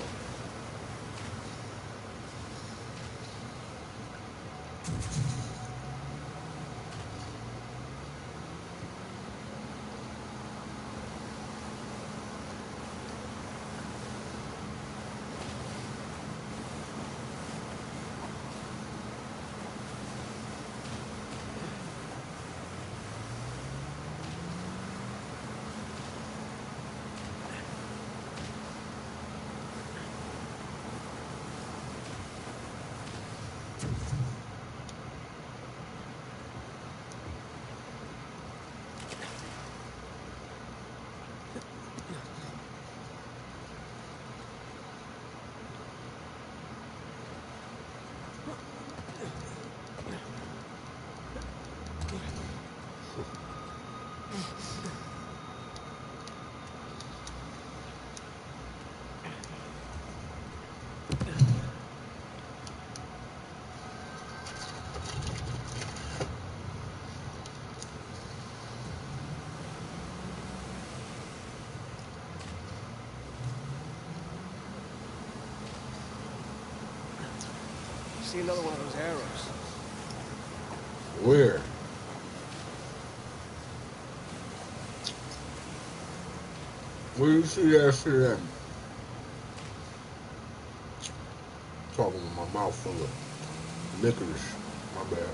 See another one of those arrows. Where? Where you see that shit at? Talking with my mouth full of licorice. My bad.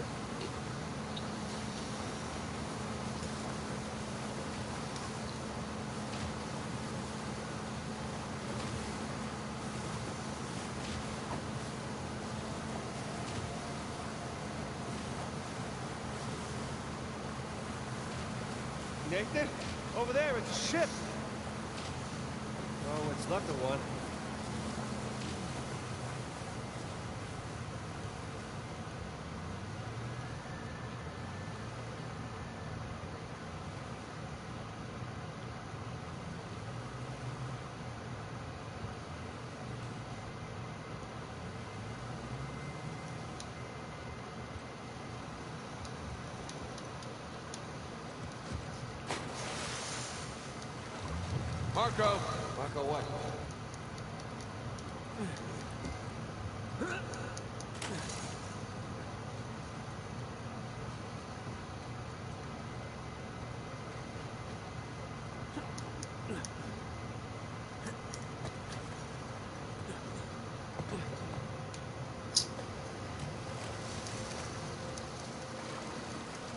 Nathan, over there, it's a ship. Oh, it's left of one. Marco! Marco, what?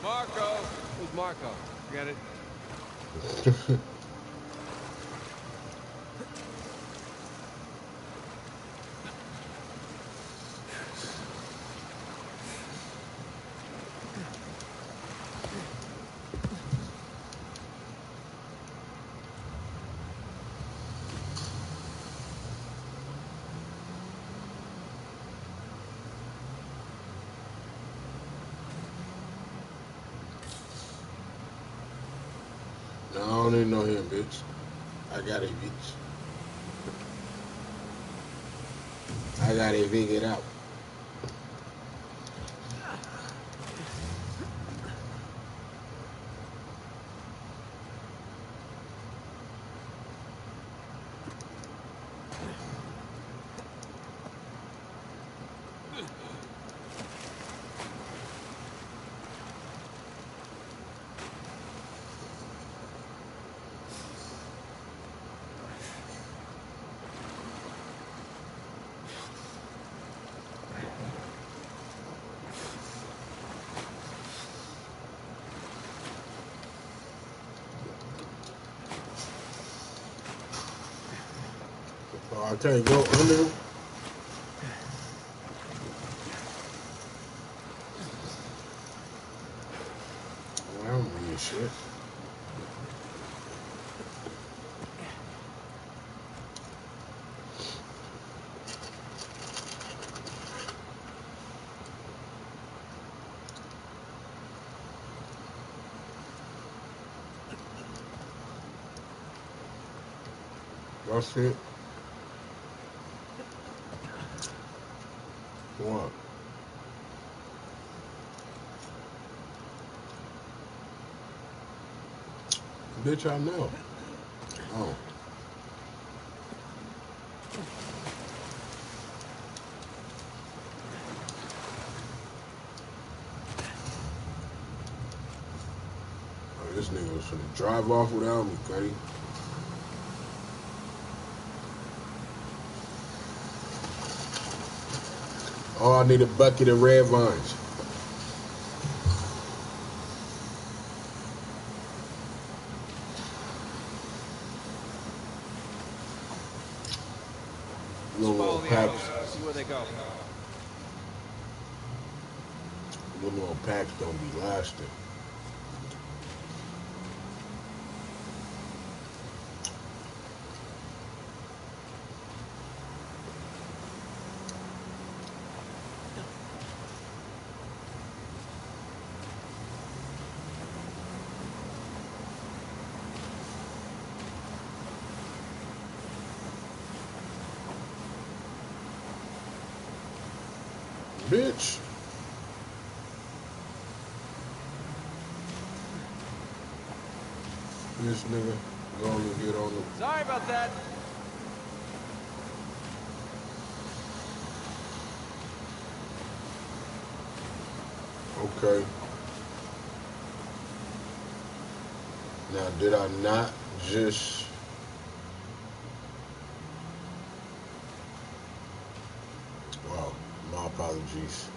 Marco! Who's Marco? Get it? No, I don't even know him, bitch. I got it, bitch. I got it figured out. Oh, I can't go under. Oh, I don't mean shit. That's it. What? Bitch, I know. Oh. nigga was finna drive off without me, Cuddy. Oh, I need a bucket of red vines. Follow the arrows. See where they go. Them little packs don't be lasting. Bitch. This nigga gonna get on the... Sorry about that. Okay. Now, did I not just... Wow, my apologies.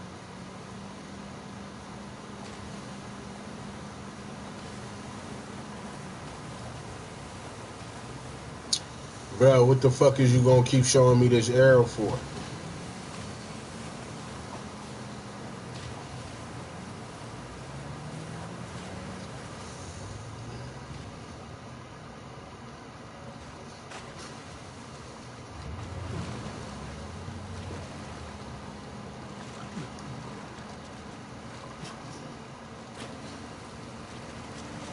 Bro, what the fuck is you gonna keep showing me this arrow for?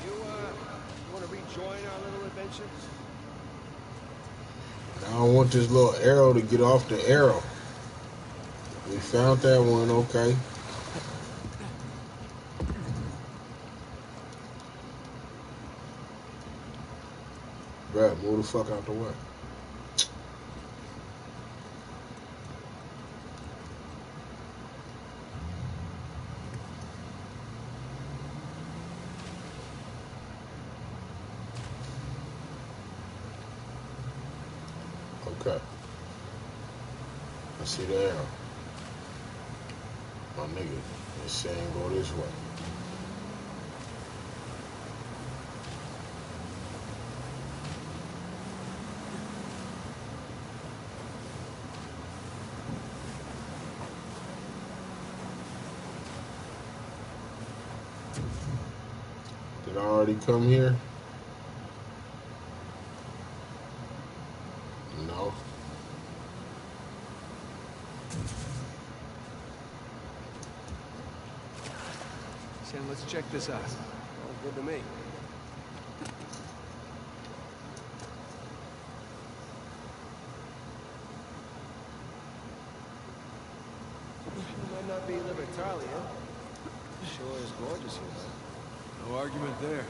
You want to rejoin our little adventure? I don't want this little arrow to get off the arrow. We found that one, okay. Bruh, move the fuck out the way. Okay. I see the arrow. My nigga is saying go this way. Did I already come here? No. Sam, let's check this out. Sounds good to me. You might not be libertarian. Sure is gorgeous here, though. No argument there.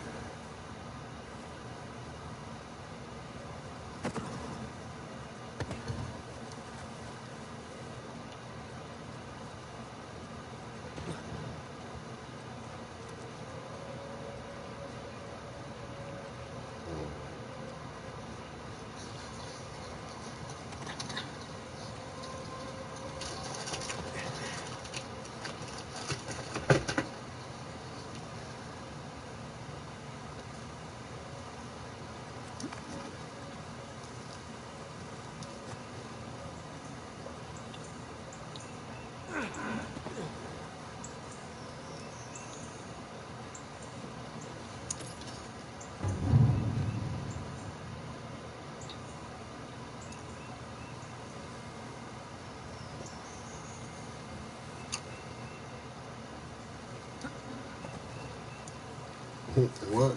What?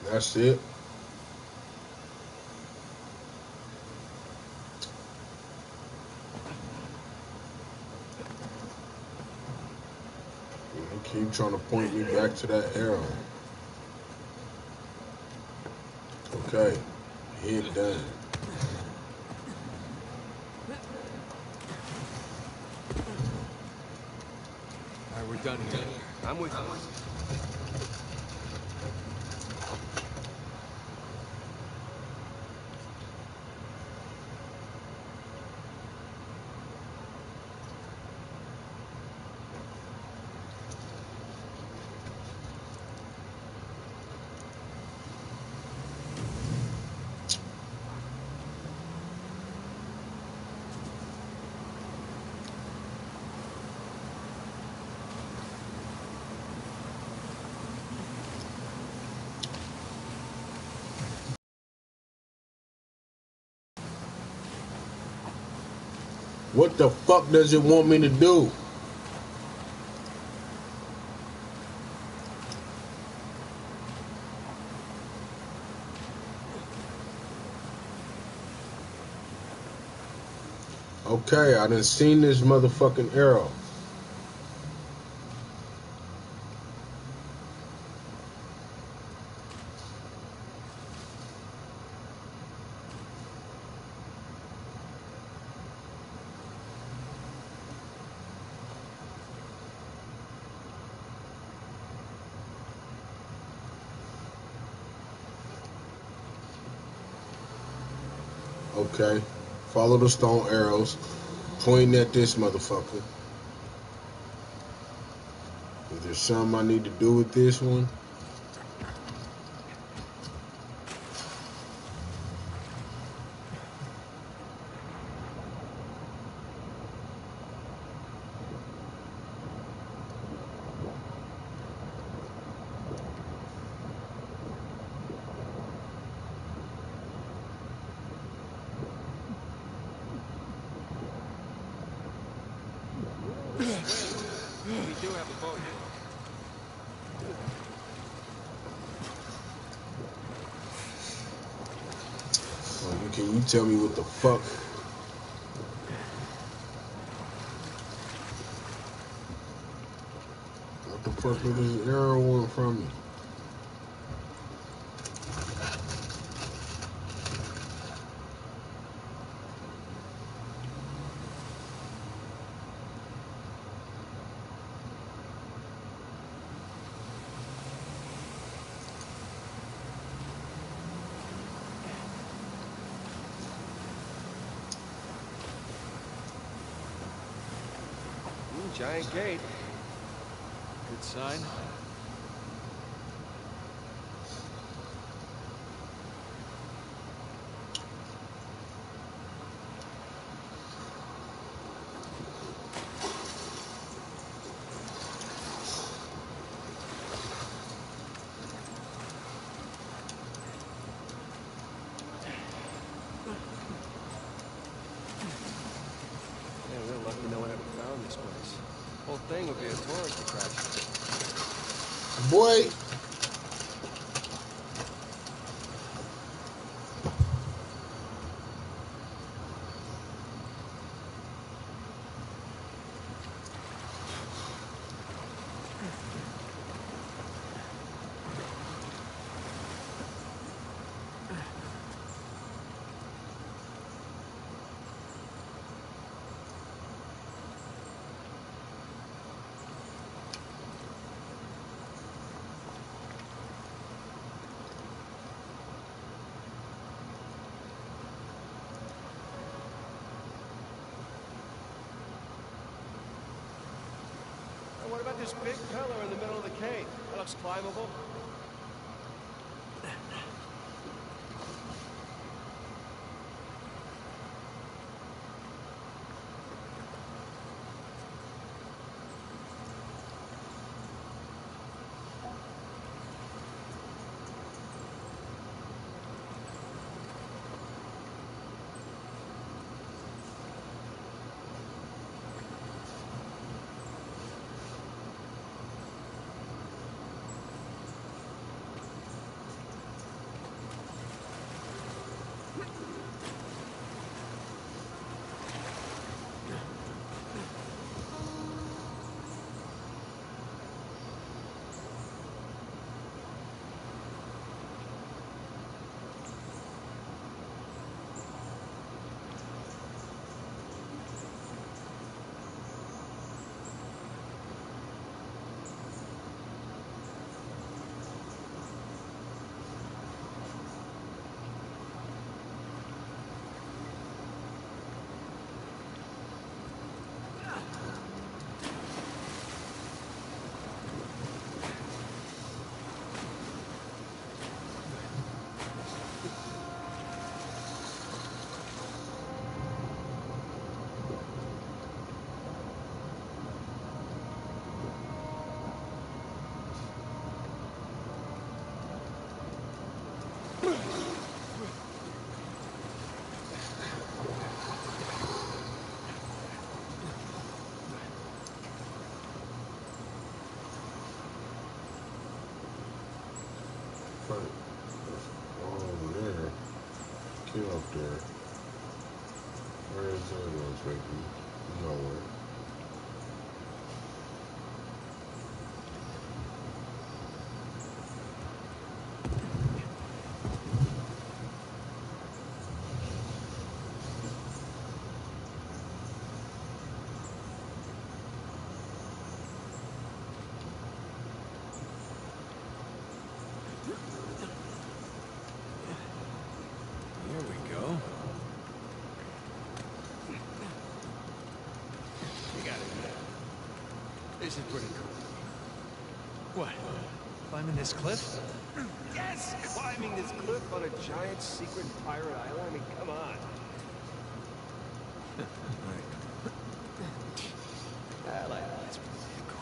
That's it. You keep trying to point me back to that arrow. Okay, hit done. we're done here. I'm with you. What the fuck does it want me to do? Okay, I done seen this motherfucking arrow. Okay, follow the stone arrows, pointing at this motherfucker. Is there something I need to do with this one? We do have a boat. Oh, can you tell me what the fuck? What the fuck did this arrow want from me? Giant gate. Good sign. Yeah, we're lucky no one ever found this place. Whole thing would be a tourist attraction. Boy. And what about this big pillar in the middle of the cave? That looks climbable. Oh, there. Get up there. Where is the other one taking? Nowhere. Here we go. You got it. This is pretty cool. What? Climbing this cliff? Yes! Climbing this cliff on a giant secret pirate island? I mean, come on. I like that. It's pretty cool.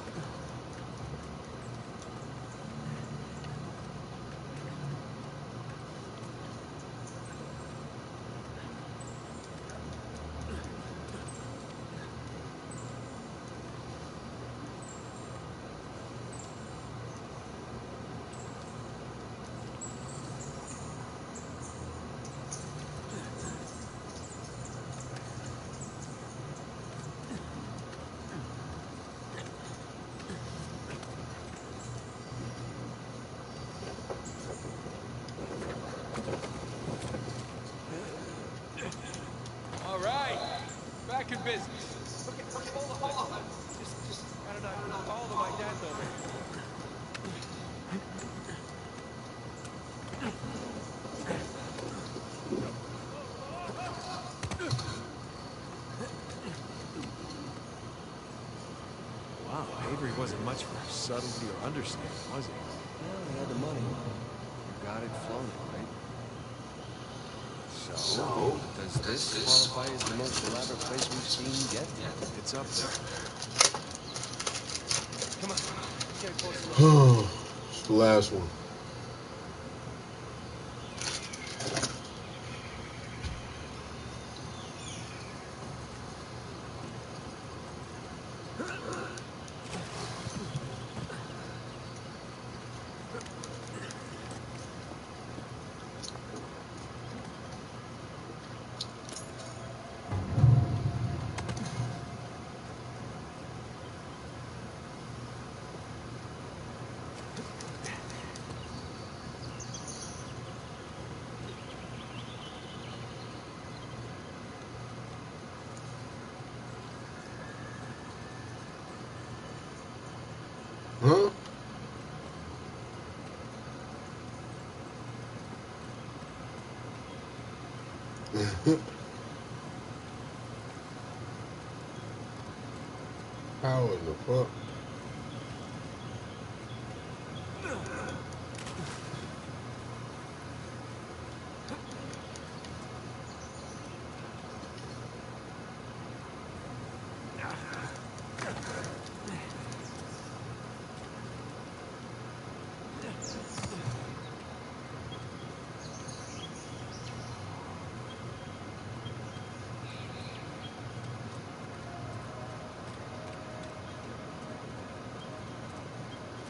All right, back in business. Okay, hold on. Just gotta follow the my dad's over here. Wow, Avery wasn't much for subtlety or understanding, was he? Well, he had the money. You got it, flown it, right? So, does this qualify as the most elaborate place we've seen yet? It's up there. Come on, let's get a closer look. It's the last one. Huh? How in the fuck?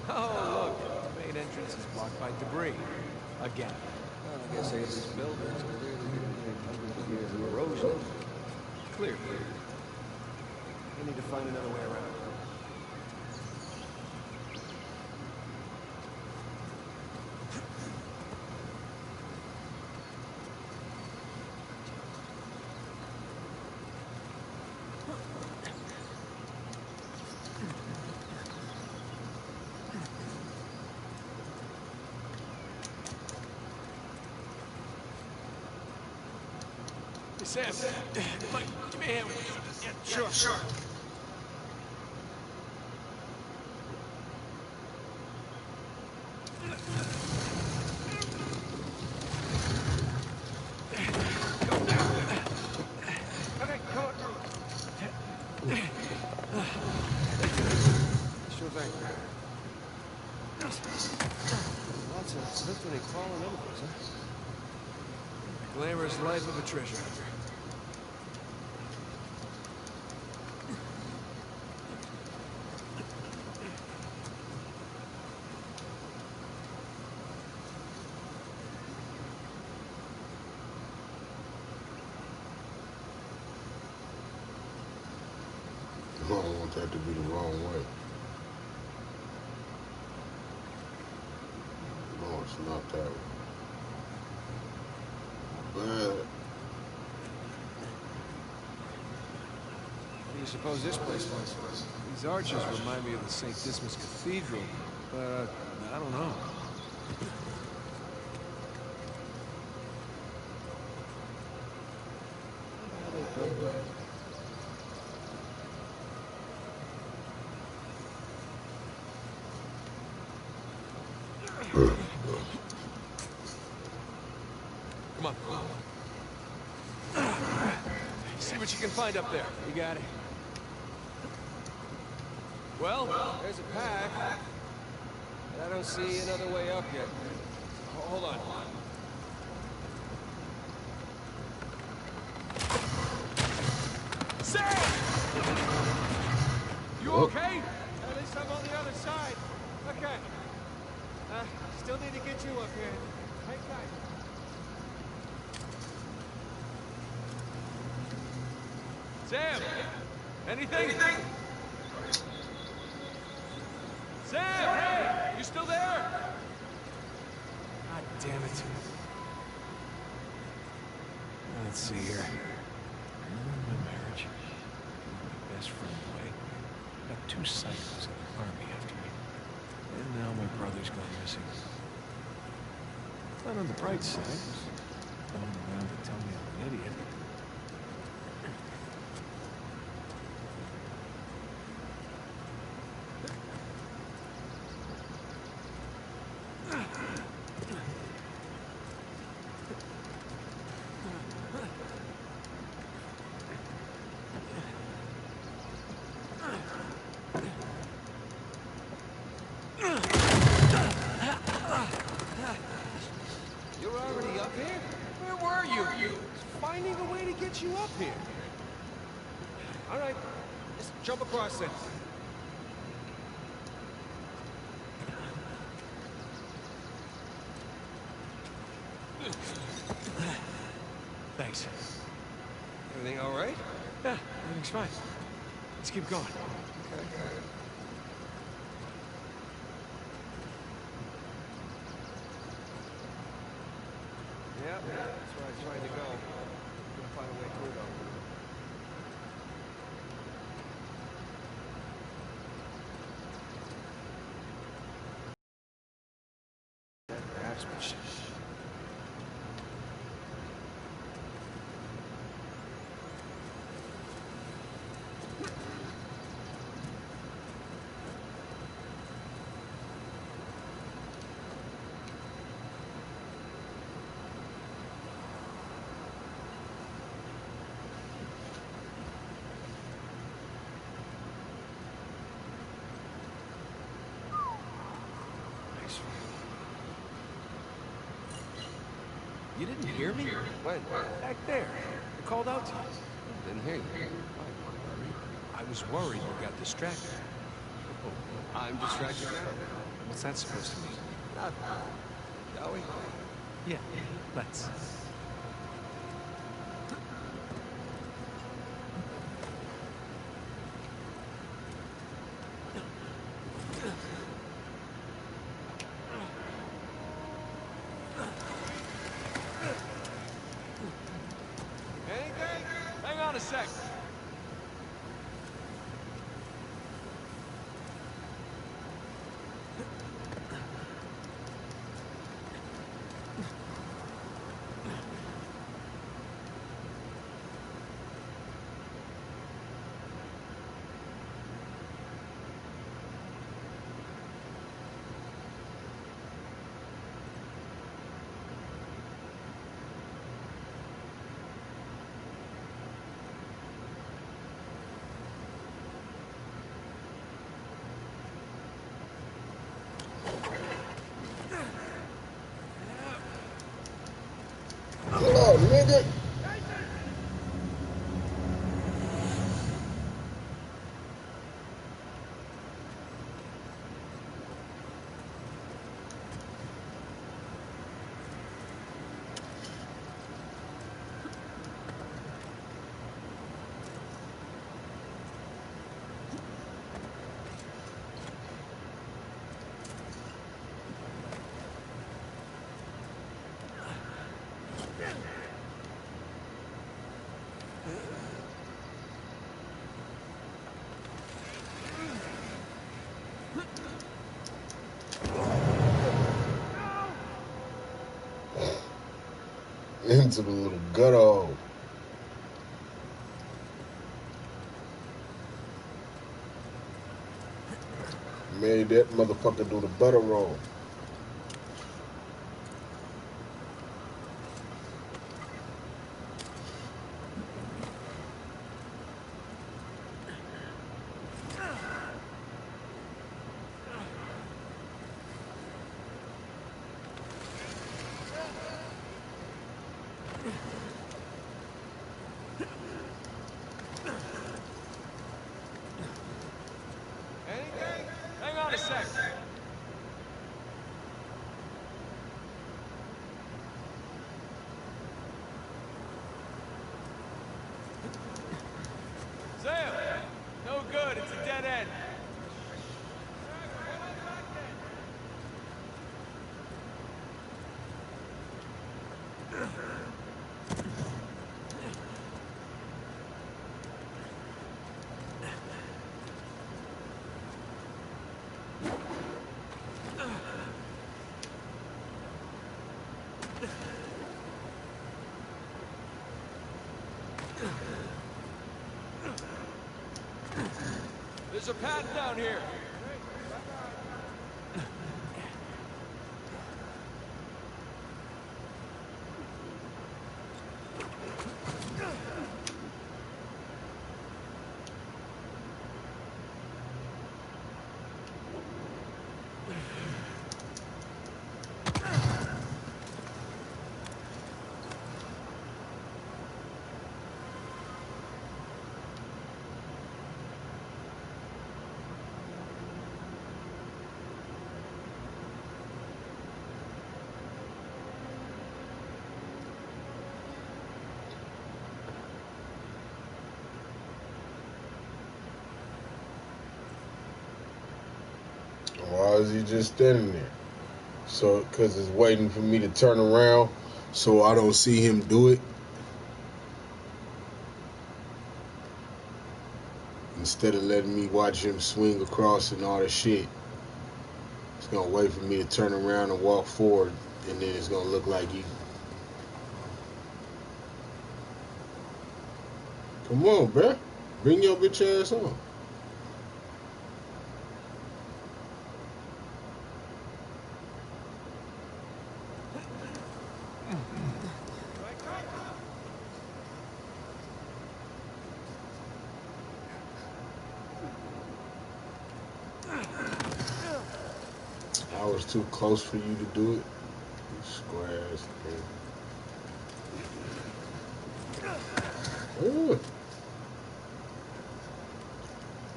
Oh, look, the main entrance is blocked by debris. Again. Well, I guess Avery's buildings clearly didn't take hundreds of years of erosion. Clearly. We need to find another way around. Sam, Mike, give me a hand with this. Yeah, sure. Okay, come on. Sure thing. Lots of lifting and crawling over this, huh? Glamorous life of a treasure hunter. I don't want that to be the wrong way. No, it's not that way. But What do you suppose this place was? These arches remind me of the St. Dismas Cathedral, but I don't know. Come on. See what you can find up there. You got it. Well, there's a path. But I don't see another way up yet. Hold on. Sam! You okay? At least I'm on the other side. Okay. Still need to get you up here. Hang tight. Sam! Anything? Sam! Hey! You still there? God damn it. Let's see here. My marriage. My best friend away. Got 2 psychos in the army after me. And now my brother's gone missing. Not on the bright side. No one around to tell me I'm an idiot. You're already up here? Where were you? Finding a way to get you up here. All right, let's jump across it. Thanks. Everything all right? Yeah, everything's fine. Let's keep going. Okay. Yep, that's where I tried to go. Couldn't find a way through though. Craftsmanship. You didn't hear me? When? Back there. I called out to you. Didn't hear you. I was worried you got distracted. Oh, I'm distracted now. What's that supposed to mean? Nothing. Shall we? Yeah, let's. Anything? Hang on a sec. nigga. Into the little gutter hole. Made that motherfucker do the butter roll. Anything? Hang on a sec. Sam! No good, it's a dead end. There's a path down here. Why is he just standing there? So, because it's waiting for me to turn around so I don't see him do it. Instead of letting me watch him swing across and all that shit. It's going to wait for me to turn around and walk forward, and then it's going to look like he... Come on, bruh. Bring your bitch ass on. I was too close for you to do it. You square ass thing. Ooh.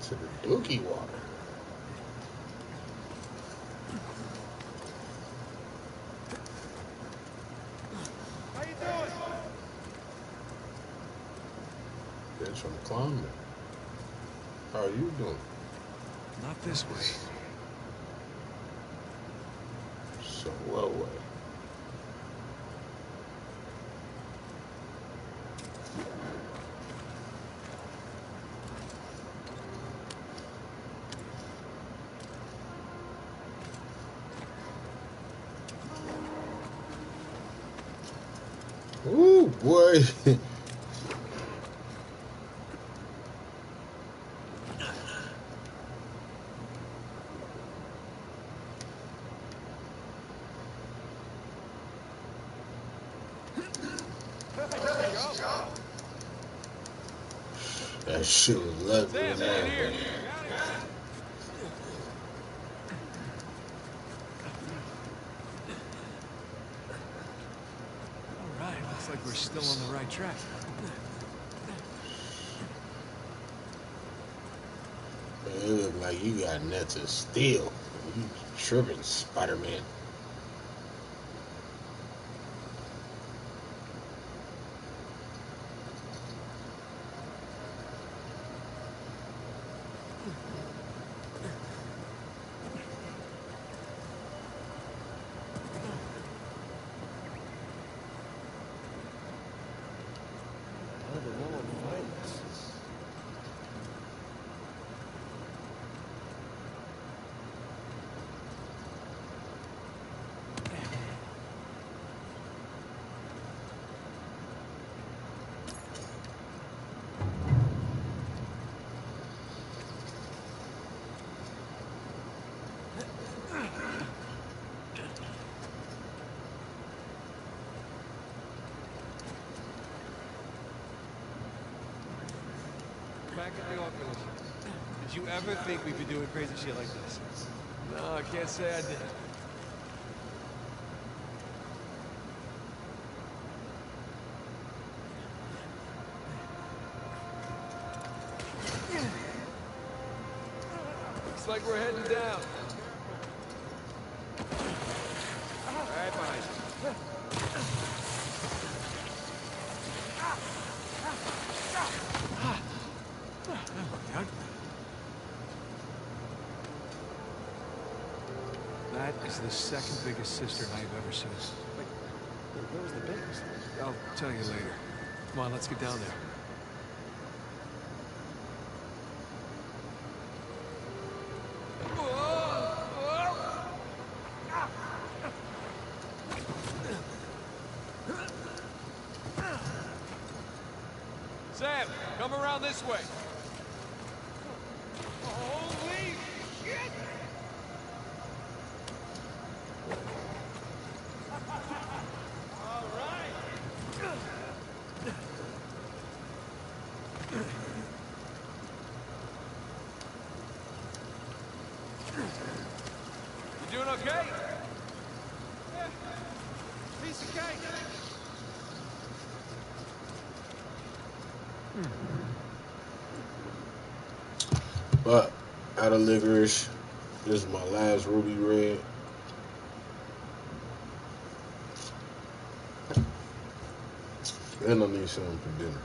To the dookie water. How you doing? Bitch, I'm climbing. How are you doing? Not this way. So well way. Ooh, boy. That shit was lovely. Sam, in here. All right, looks like like we're still on the right track. It look like you got nets of steel. You tripping, Spider-Man. Back at the orphanage. Did you ever think we'd be doing crazy shit like this? No, I can't say I did. Looks like we're heading down. Right behind you. That is the second biggest cistern I've ever seen. Wait, where was the biggest? I'll tell you later. Come on, let's get down there. Sam, come around this way. Holy shit! All right. You doing okay? Yeah. Piece of cake. But out of licorice, this is my last ruby red. And I need something for dinner.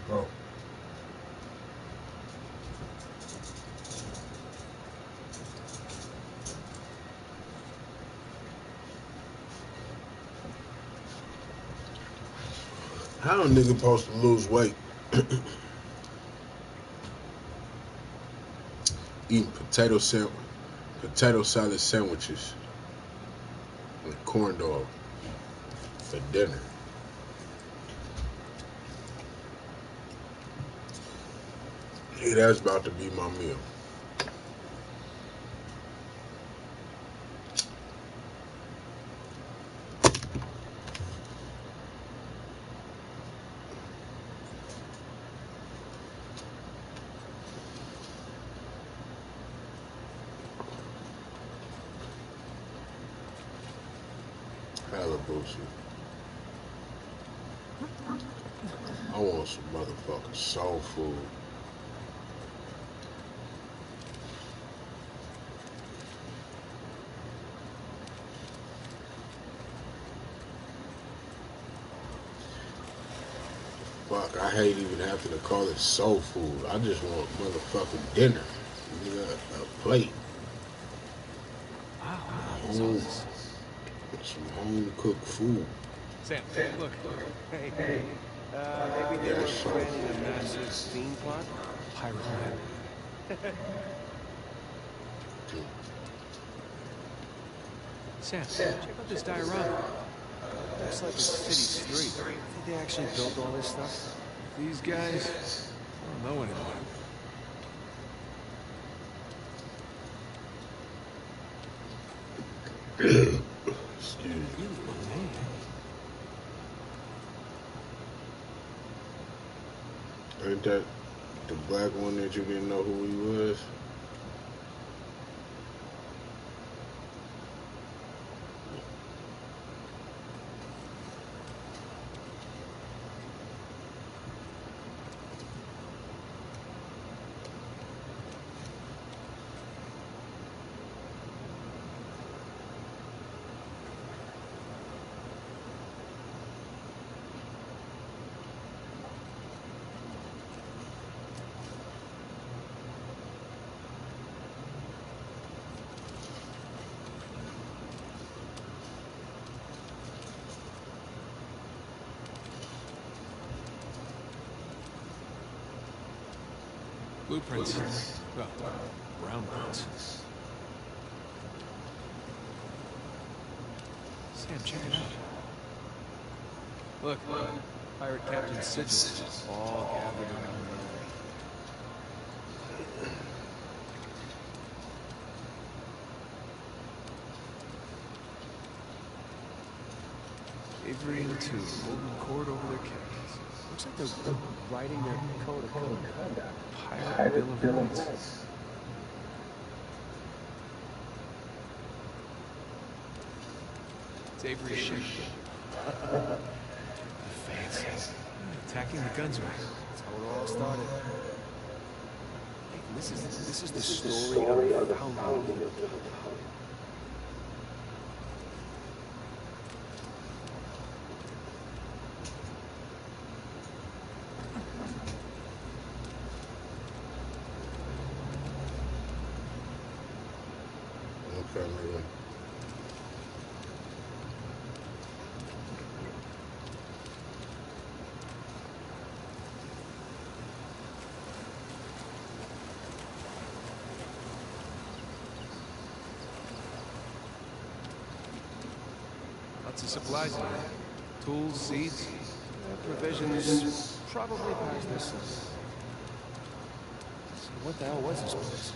Bro. How a nigga supposed to lose weight? eating potato salad sandwiches and corn dog for dinner. Yeah, that's about to be my meal. Hella bullshit. I want some motherfucking soul food. Fuck, I hate even having to call it soul food. I just want motherfucking dinner. A plate. Wow, some home cooked food. Sam, look. Hey. Maybe they were planning a massive theme park? Pirate lab. Sam, check out this diorama. Looks like a city street. Think they actually built all this stuff? These guys don't know anymore. Excuse me. Ain't that the black one that you didn't know who he was? Blueprints. Well, brown prints. Sam, check it out. Look, pirate captain's sigil, all gathered around there. Avery and two holding court over their captains. Looks like they're writing their code of conduct. Pirate Bill of Rights. It's Avery's ship. Fancy. Attacking the gunsway. That's how it all started. Hey, this is the story of the founding of the Okay, nigga. Lots of supplies in here. Tools, seeds. Provisions probably past this summer. So what the hell was this place?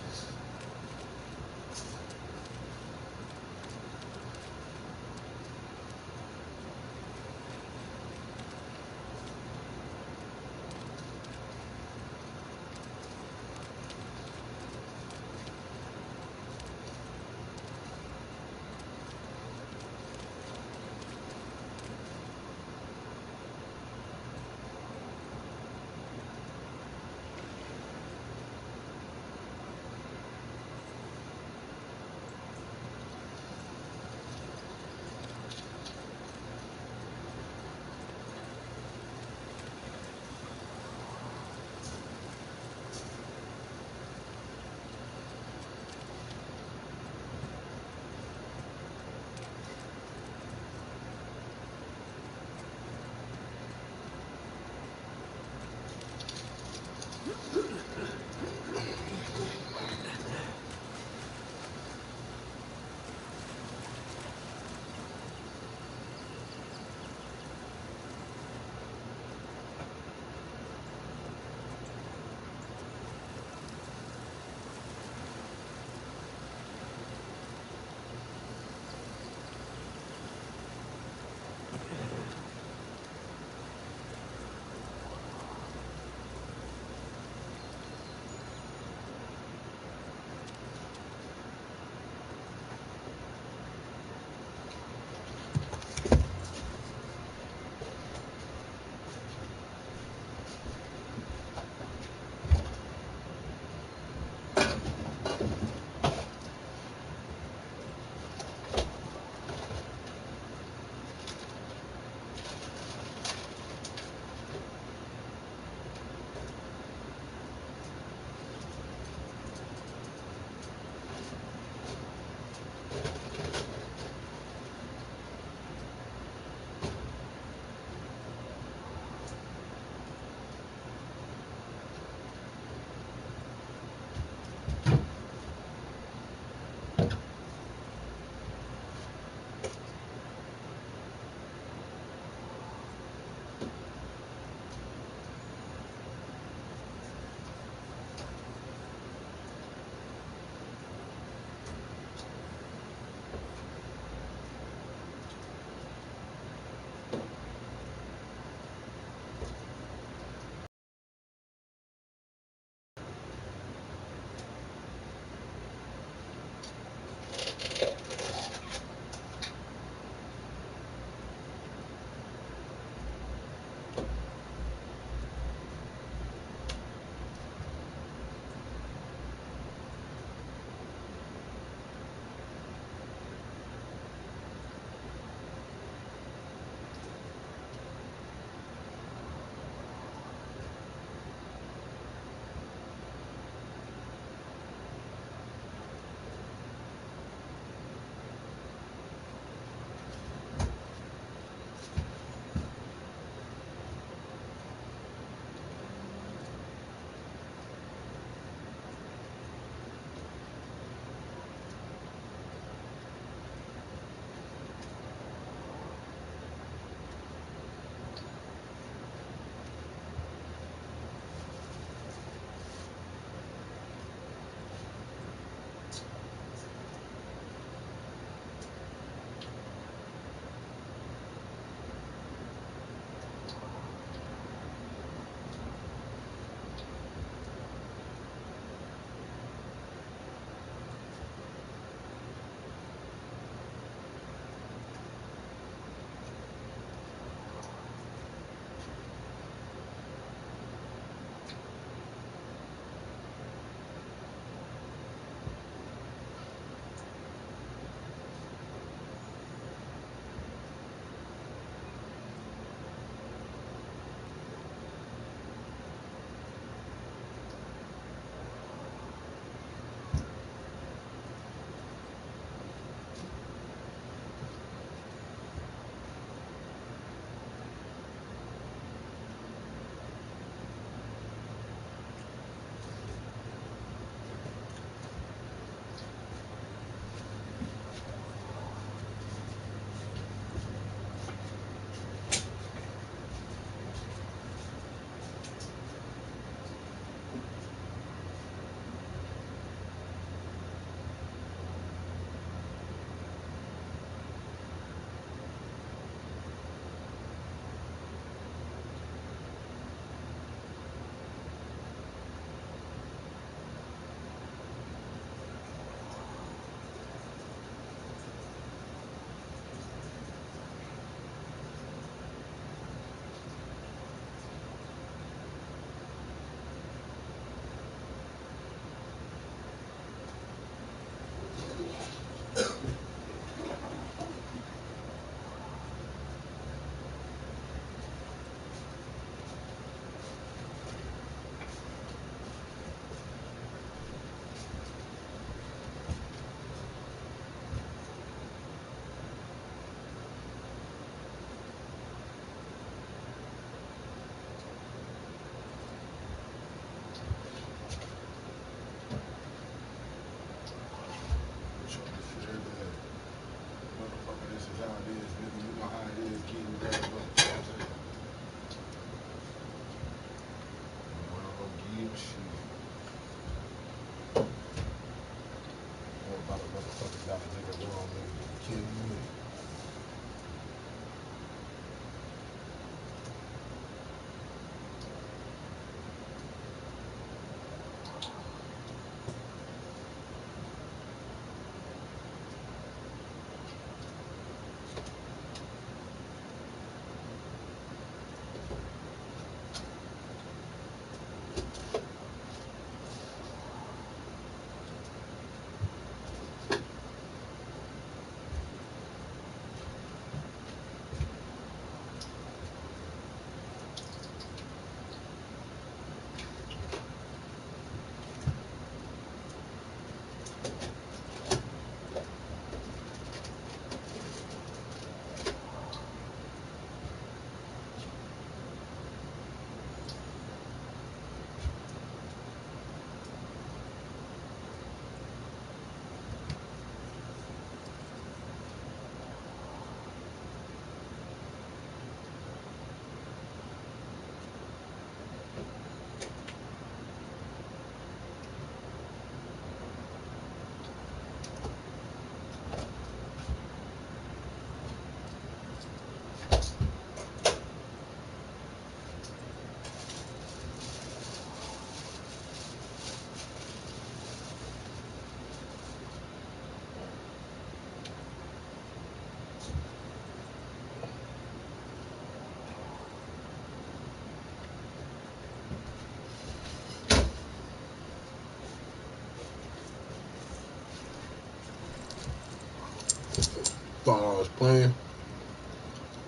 thought I was playing.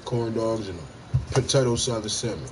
Corn dogs and a potato salad sandwich.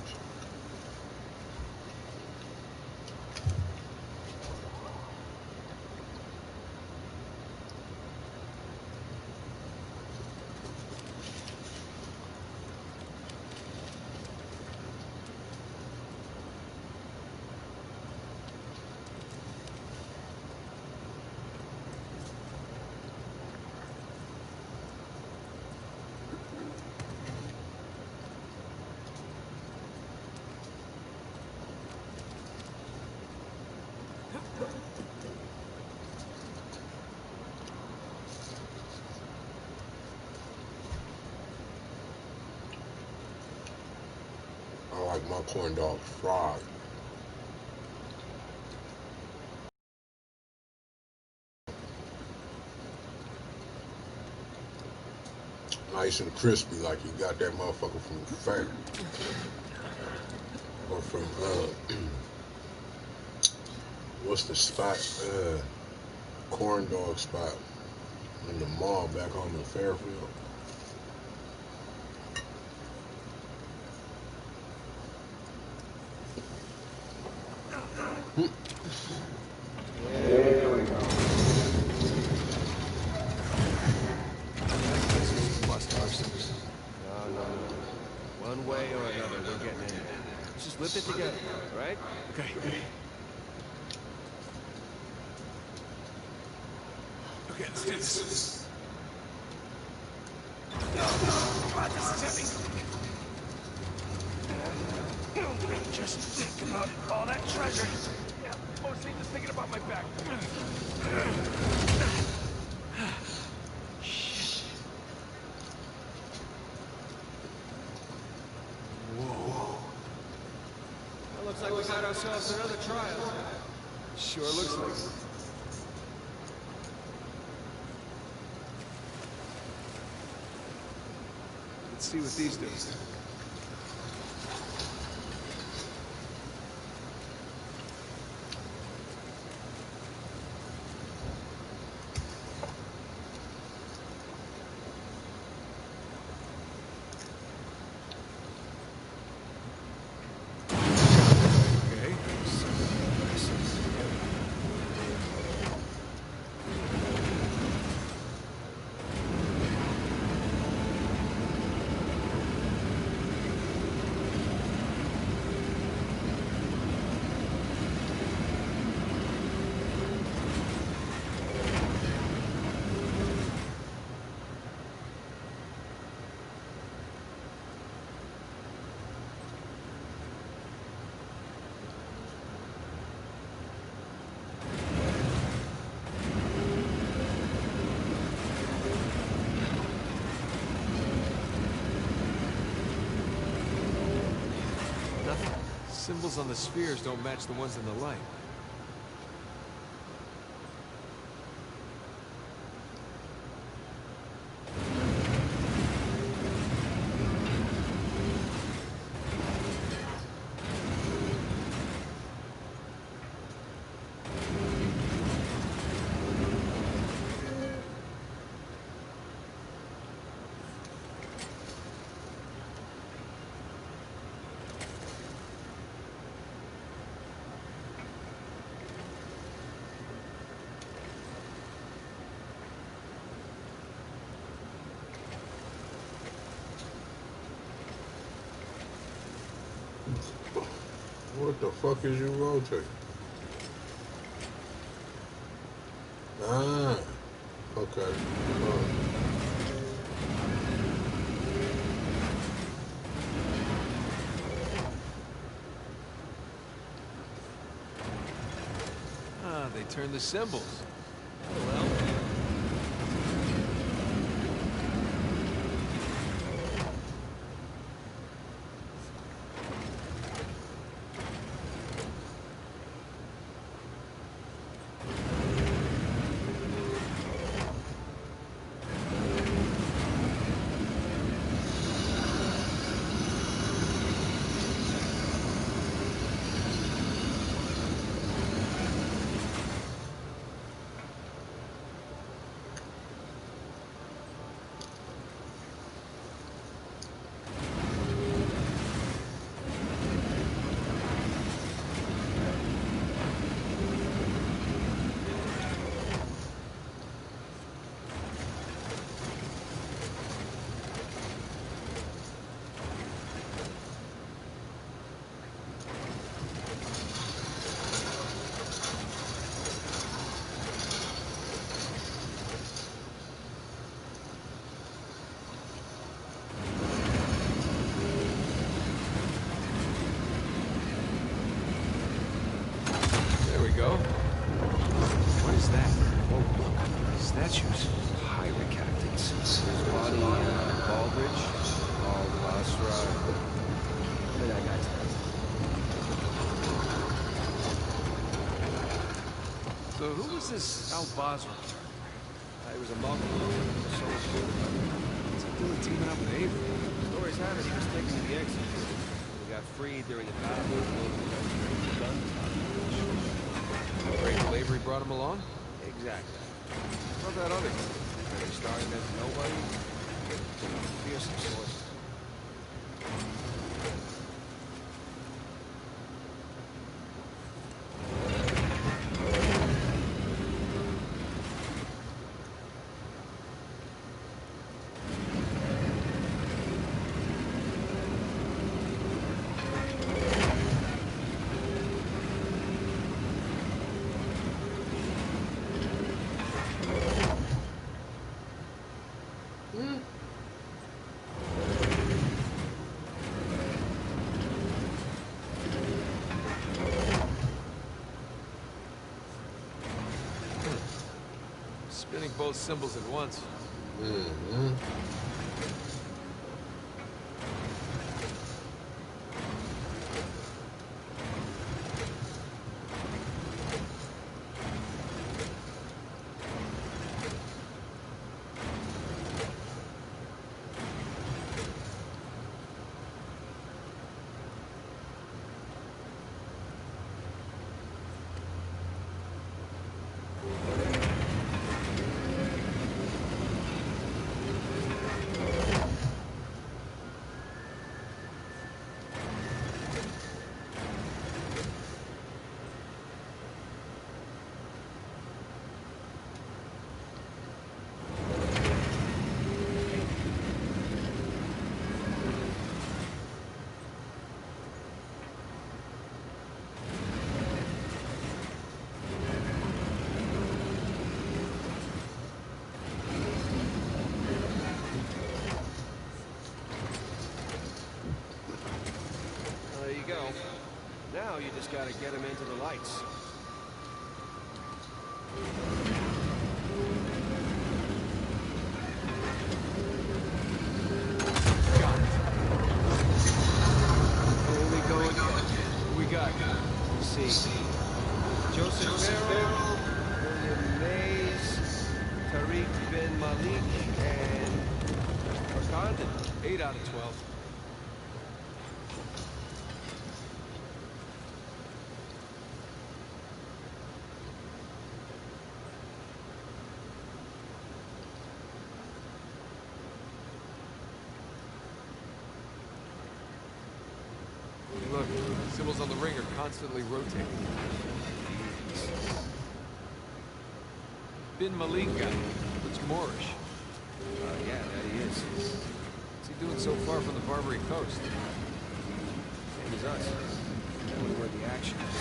I like my corn dogs fried. Nice and crispy, like you got that motherfucker from the fair. Or from, what's the spot? Corn dog spot in the mall back home in Fairfield. There we go. No. One way or another, we're getting in there. Let's just lift it together, all right? Okay. Okay, let's do this. God, this is heavy. Just think about all that treasure. Yeah, mostly just thinking about my back. Shit. Whoa. Well, looks like we got ourselves another trial. Sure looks like it. Let's see what these do. Symbols on the spheres don't match the ones in the light. What the fuck is you rotating? Ah, okay. Ah, they turned the symbols. Oh, well. go. What is that? Oh, look. Statues. Pirate captains. Bonnie Baldridge, Al-Basra. What did that guy's name? So who was this Al-Basra? He was a Mobb'n. So was good. What's he doing teaming up with Avery? Stories have it he was taken to the exit. He got freed during the battle. Guns. Great till Avery brought him along? Exactly. How about that other guy? He started as nobody. Fearsome sort. Spinning both symbols at once. Mm-hmm. There you go. Now you just gotta get him into the lights. Got it. Here we go again. We got it. Let's see. Joseph Farrell, William Mays, Tariq bin Malik, and Condon. 8 out of 12. Look, symbols on the ring are constantly rotating. Bin Malik guy. Looks Moorish. Yeah, that he is. What's he doing so far from the Barbary coast? Same as us. Knowing where the action is.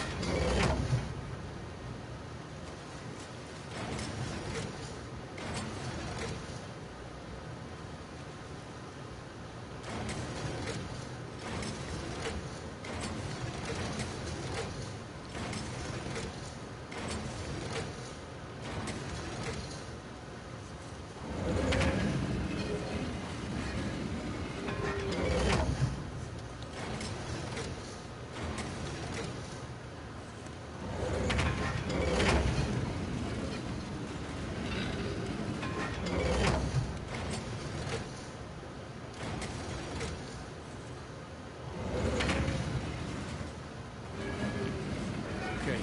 Okay.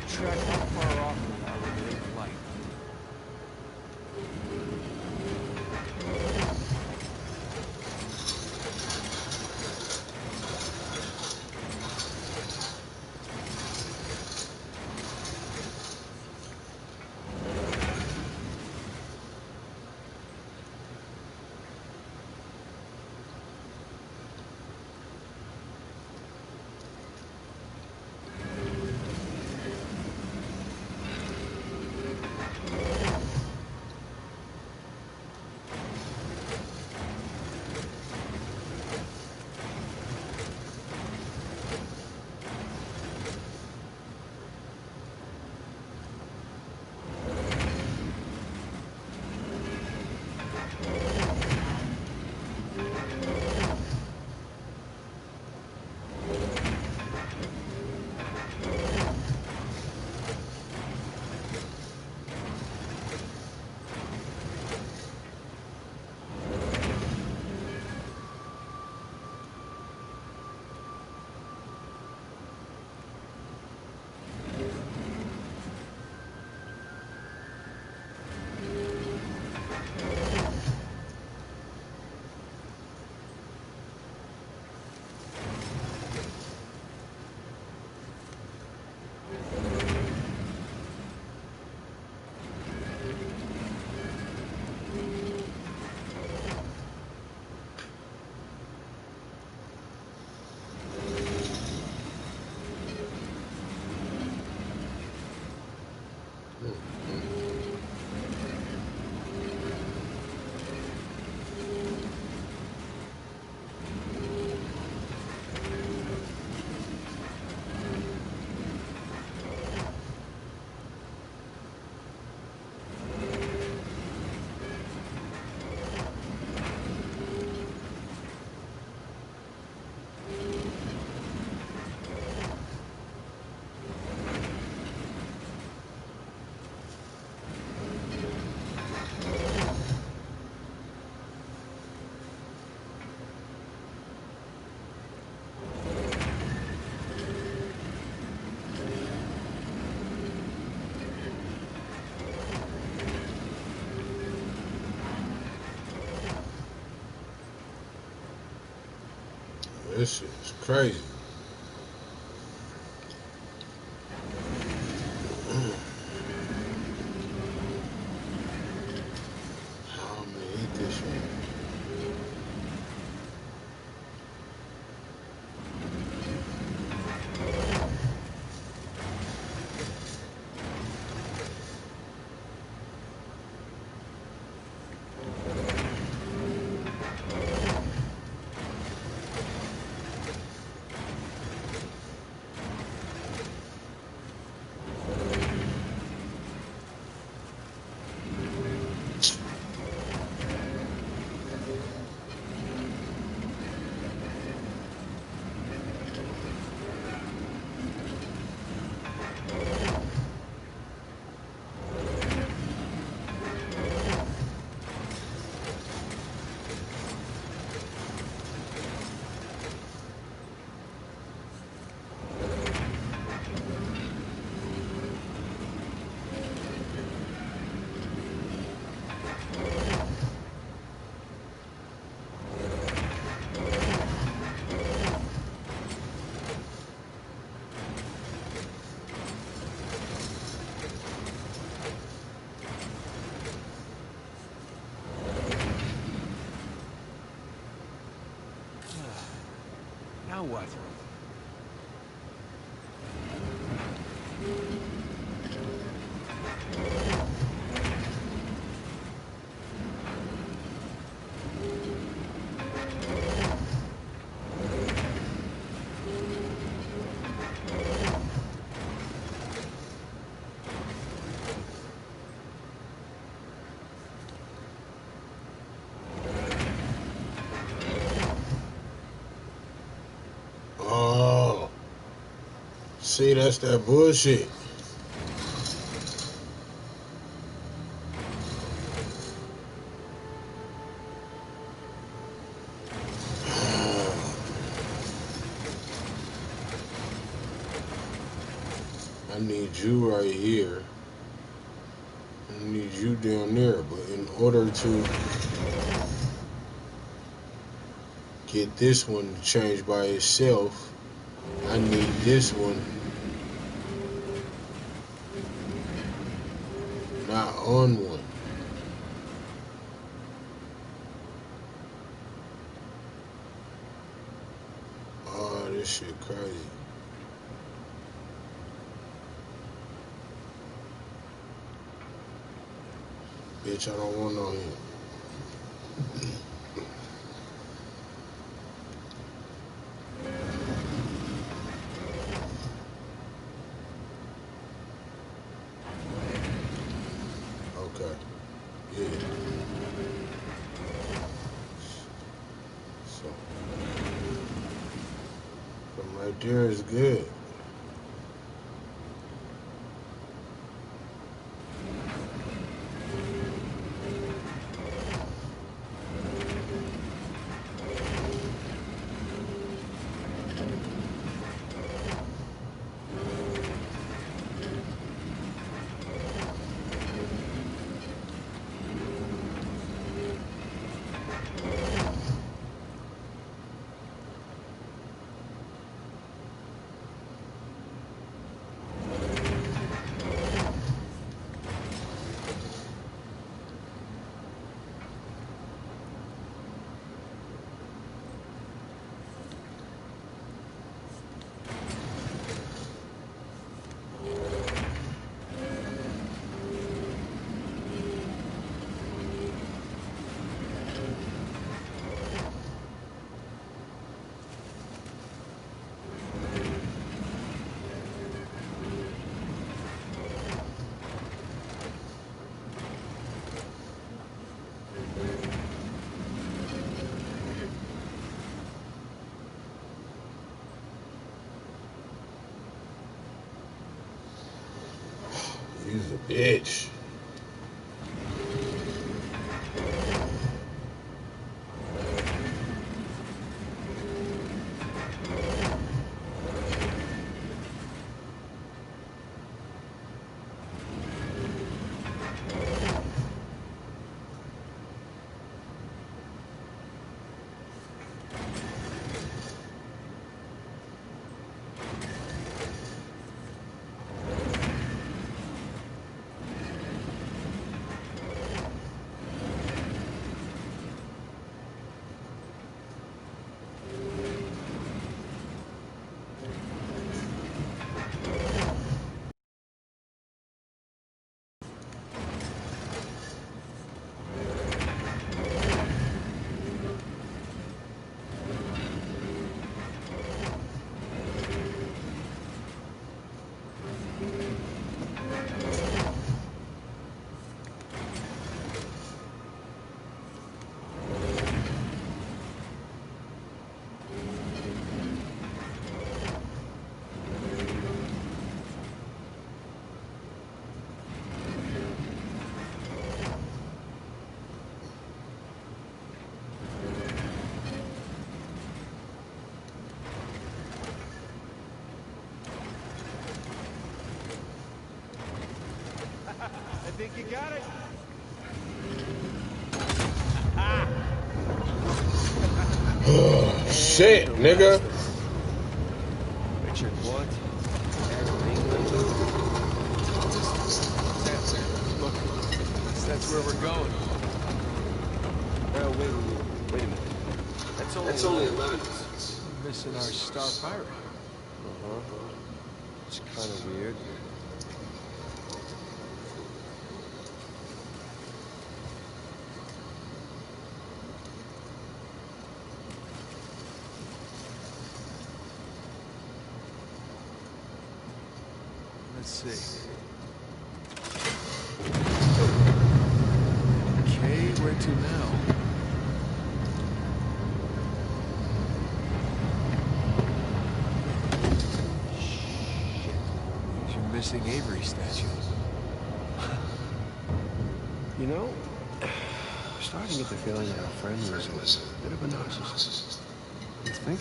Track how far off we are with the ring light. shit is crazy. I'm gonna eat this one. Now what? Oh, see, that's that bullshit. I need you right here. I need you down there, but in order to get this one to change by itself, I need this one not on one. Oh, this shit crazy. Bitch, I don't want no him. Okay. Yeah. So, from right there is good. You's a bitch. think you got it? Shit, nigga. Richard what? England? Look, that's where we're going. Wait a minute. That's only 11. We're missing our star pirate. It's kind of weird. Let's see. Okay, where to now? There's your missing Avery statue. You know, I'm starting to get the feeling that our friend was a bit of a narcissist. You think?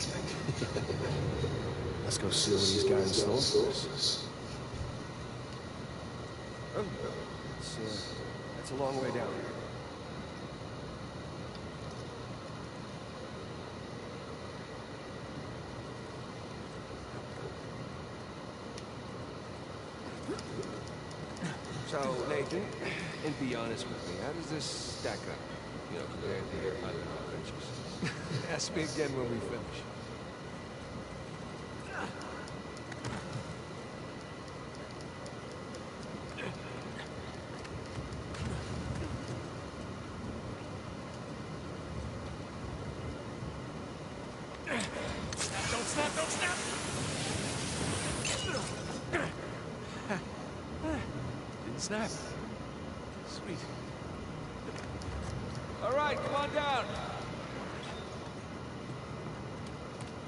Let's go see what he's got in store for us. Oh, that's a long way down. So, Nathan, and be honest with me, how does this stack up? You know, compared to your other adventures? Ask me again when we finish. Don't snap, don't snap! Didn't snap. Sweet. All right, come on down.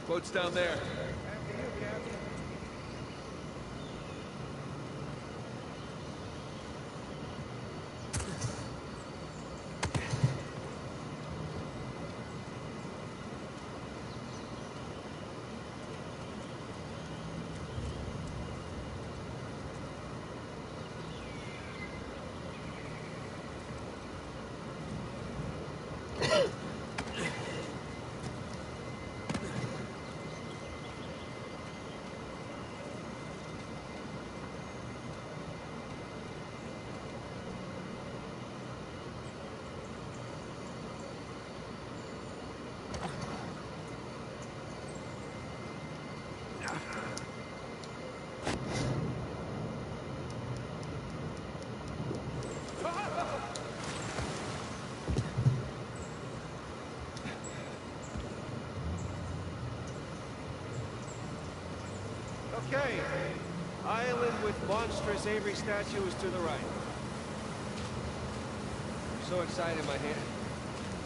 Boat's down there. Okay. Island with monstrous Avery statue is to the right. I'm so excited, my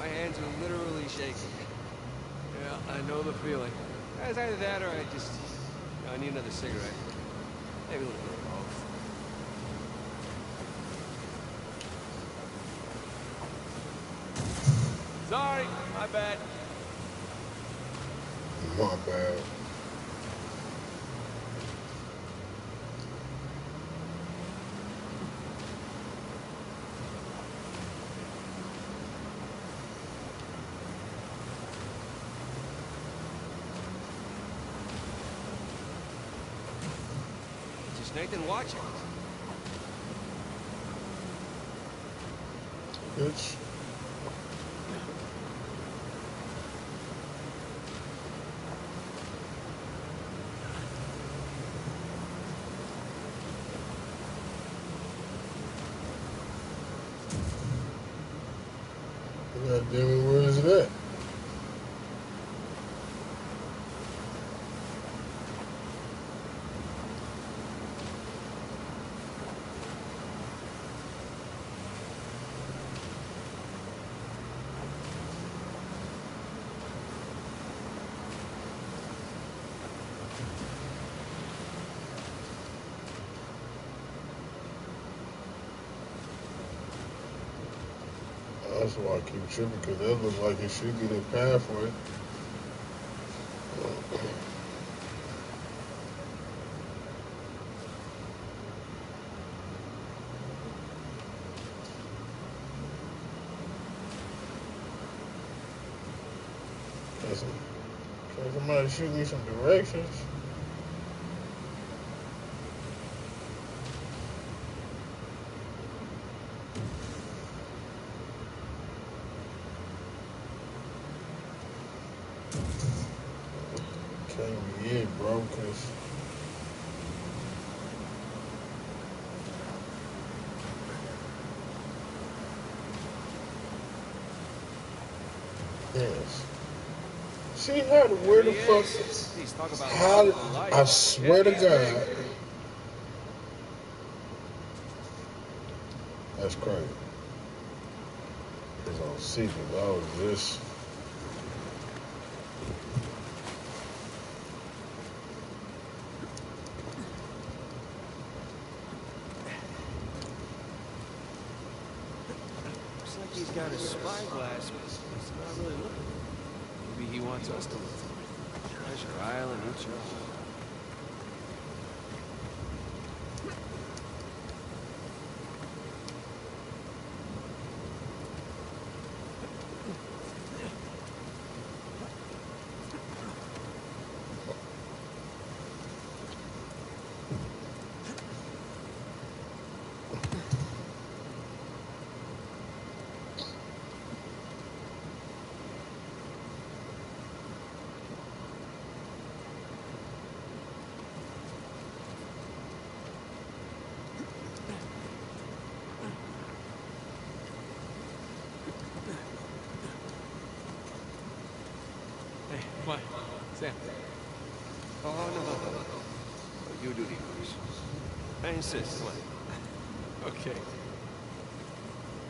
hands are literally shaking. Yeah, I know the feeling. It's either that or I just, I need another cigarette. Maybe a little bit of both. Sorry, my bad. My bad. Just Nathan watching. Bitch. God damn it, where is it at? That's why I keep tripping, because that looks like it should be the pathway. trying to shoot me some directions. Can't be it, bro, cause yes. See how the where the fuck? How? I swear to God, that's crazy. It's on secret. I was just. Looks like he's got a spyglass, but he's not really looking. Maybe he wants us to look for it. Treasure Island, each other. Come on, Sam. Oh, no. You do the honors. I insist. Come on. Okay.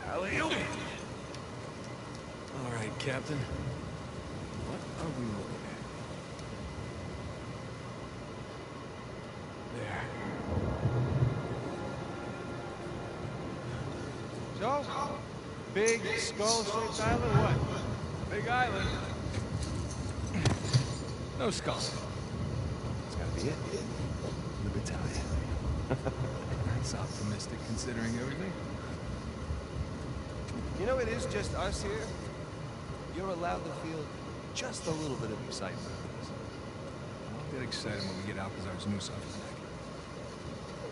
Alley-oop. All right, Captain. What are we looking at? There. So, big skull-shaped island, what? Big island. No skull. That's gotta be it. The battalion. That's optimistic considering everything. You know, it is just us here. You're allowed to feel just a little bit of excitement. I'll get excited when we get out because there's noose off the neck.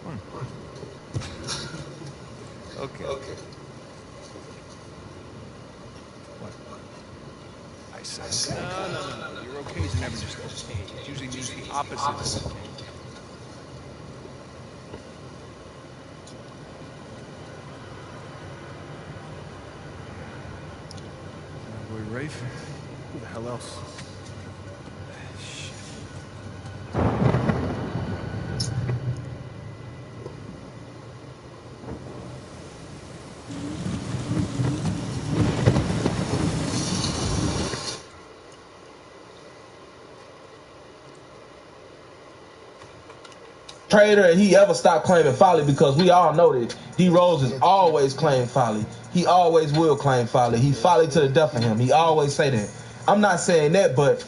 Come on. Okay. What? I said. No. Your okay's never just okay. It usually means the opposite of okay. Boy, Rafe? Who the hell else? Trader and he ever stop claiming folly, because we all know that D Rose has always claimed folly. He always will claim folly. He folly to the death of him. He always say that. I'm not saying that, but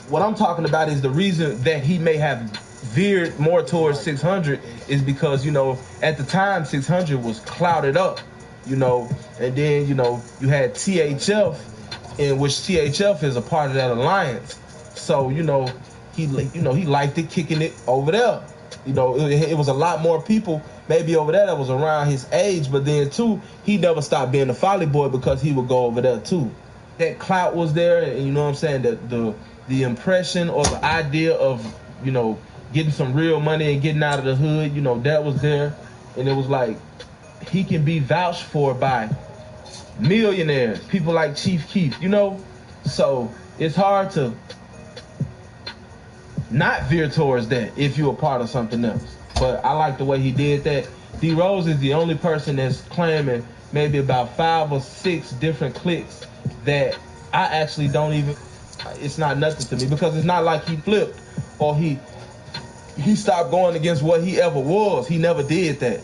what I'm talking about is the reason that he may have veered more towards 600 is because, you know, at the time 600 was clouded up, you know, and then, you know, you had THF, in which THF is a part of that alliance. So, you know, he liked it kicking it over there. You know, it was a lot more people maybe over there that was around his age, but then too, he never stopped being the folly boy because he would go over there too. That clout was there, and you know what I'm saying, that the impression or the idea of, you know, getting some real money and getting out of the hood, you know, that was there. And it was like, he can be vouched for by millionaires, people like Chief Keef, you know? So it's hard to not veer towards that if you're a part of something else. But I like the way he did that. D Rose is the only person that's claiming maybe about 5 or 6 different cliques that I actually don't even, it's not nothing to me, because it's not like he flipped or he stopped going against what he ever was. He never did that.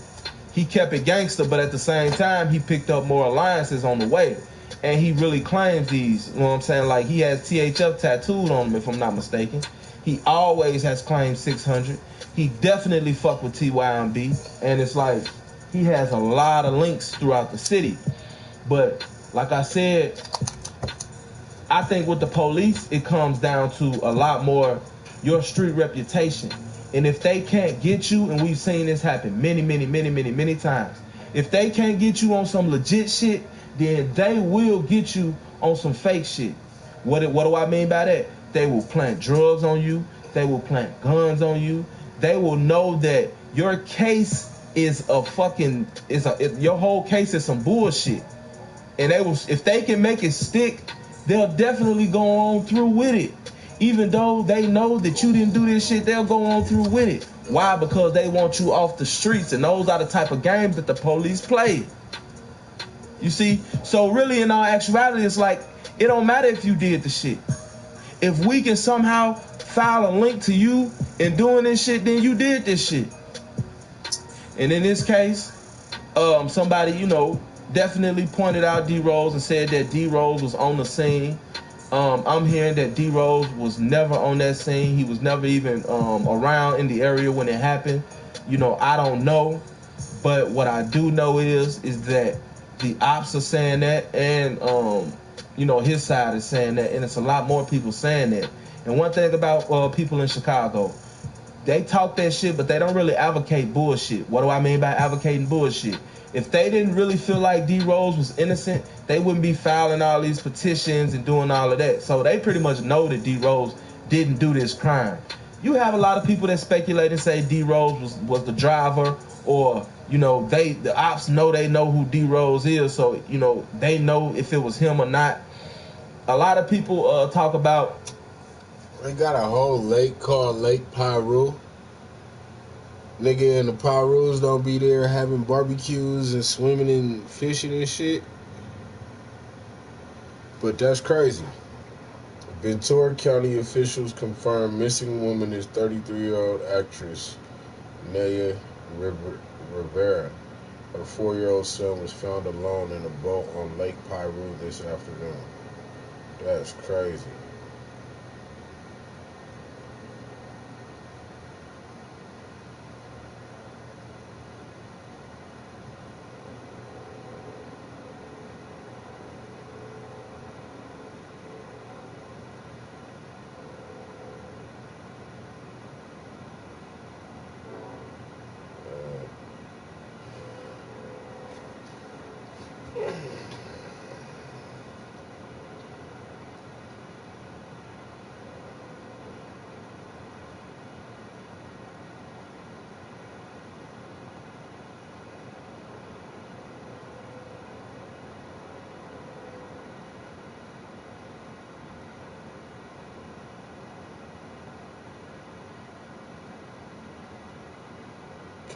He kept it gangster, but at the same time, he picked up more alliances on the way. And he really claims these, you know what I'm saying? Like, he has THF tattooed on him, if I'm not mistaken. He always has claimed 600. He definitely fucked with TYMB. And it's like, he has a lot of links throughout the city. But like I said, I think with the police, it comes down to a lot more your street reputation. And if they can't get you, and we've seen this happen many times, if they can't get you on some legit shit, then they will get you on some fake shit. What do I mean by that? They will plant drugs on you. They will plant guns on you. They will know that your case is your whole case is some bullshit. And they will, if they can make it stick, they'll definitely go on through with it. Even though they know that you didn't do this shit, they'll go on through with it. Why? Because they want you off the streets, and those are the type of games that the police play. You see? So really, in all actuality, it's like, it don't matter if you did the shit. If we can somehow file a link to you in doing this shit, then you did this shit. And in this case, somebody, definitely pointed out D Rose and said that D Rose was on the scene. I'm hearing that D Rose was never on that scene. He was never even around in the area when it happened. I don't know, but what I do know is that the ops are saying that, and his side is saying that, and it's a lot more people saying that. And one thing about people in Chicago, they talk that shit, but they don't really advocate bullshit. What do I mean by advocating bullshit? If they didn't really feel like D Rose was innocent, they wouldn't be filing all these petitions and doing all of that. So they pretty much know that D Rose didn't do this crime. You have a lot of people that speculate and say D Rose was the driver, or the ops know who D Rose is, so they know if it was him or not. A lot of people talk about, they got a whole lake called Lake Piru. Nigga, and the Pirus don't be there having barbecues and swimming and fishing and shit. But that's crazy. Ventura County officials confirm missing woman is 33-year-old actress Naya Rivera. Her 4-year-old son was found alone in a boat on Lake Piru this afternoon. That's crazy.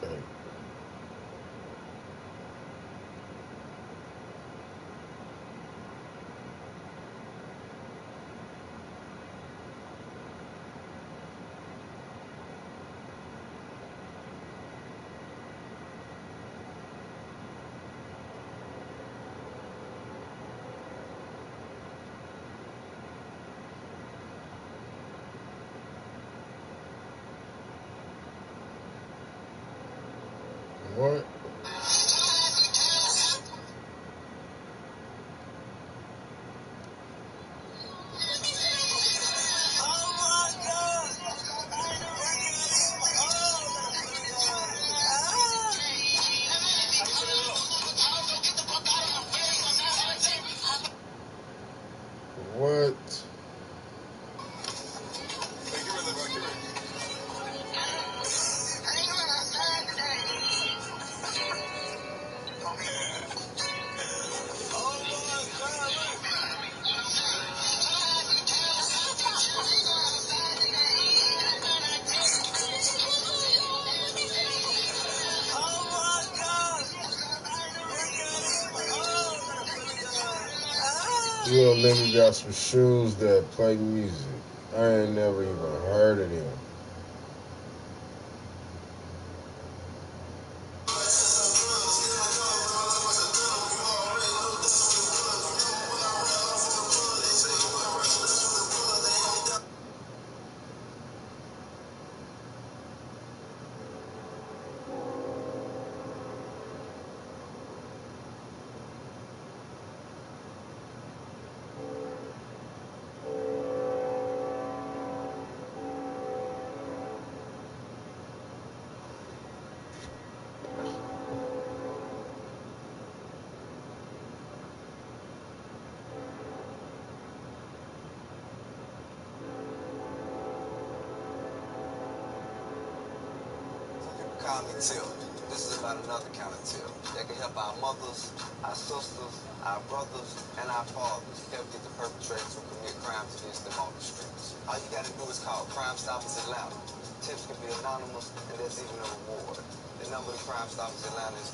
Okay. What? What? Little nigga got some shoes that play music. I ain't never even heard of them. call me Till. This is about another kind of Till that can help our mothers, our sisters, our brothers, and our fathers help get the perpetrators who commit crimes against them off the streets. All you gotta do is call Crime Stoppers Atlanta. Tips can be anonymous, and there's even a reward. The number of Crime Stoppers Atlanta is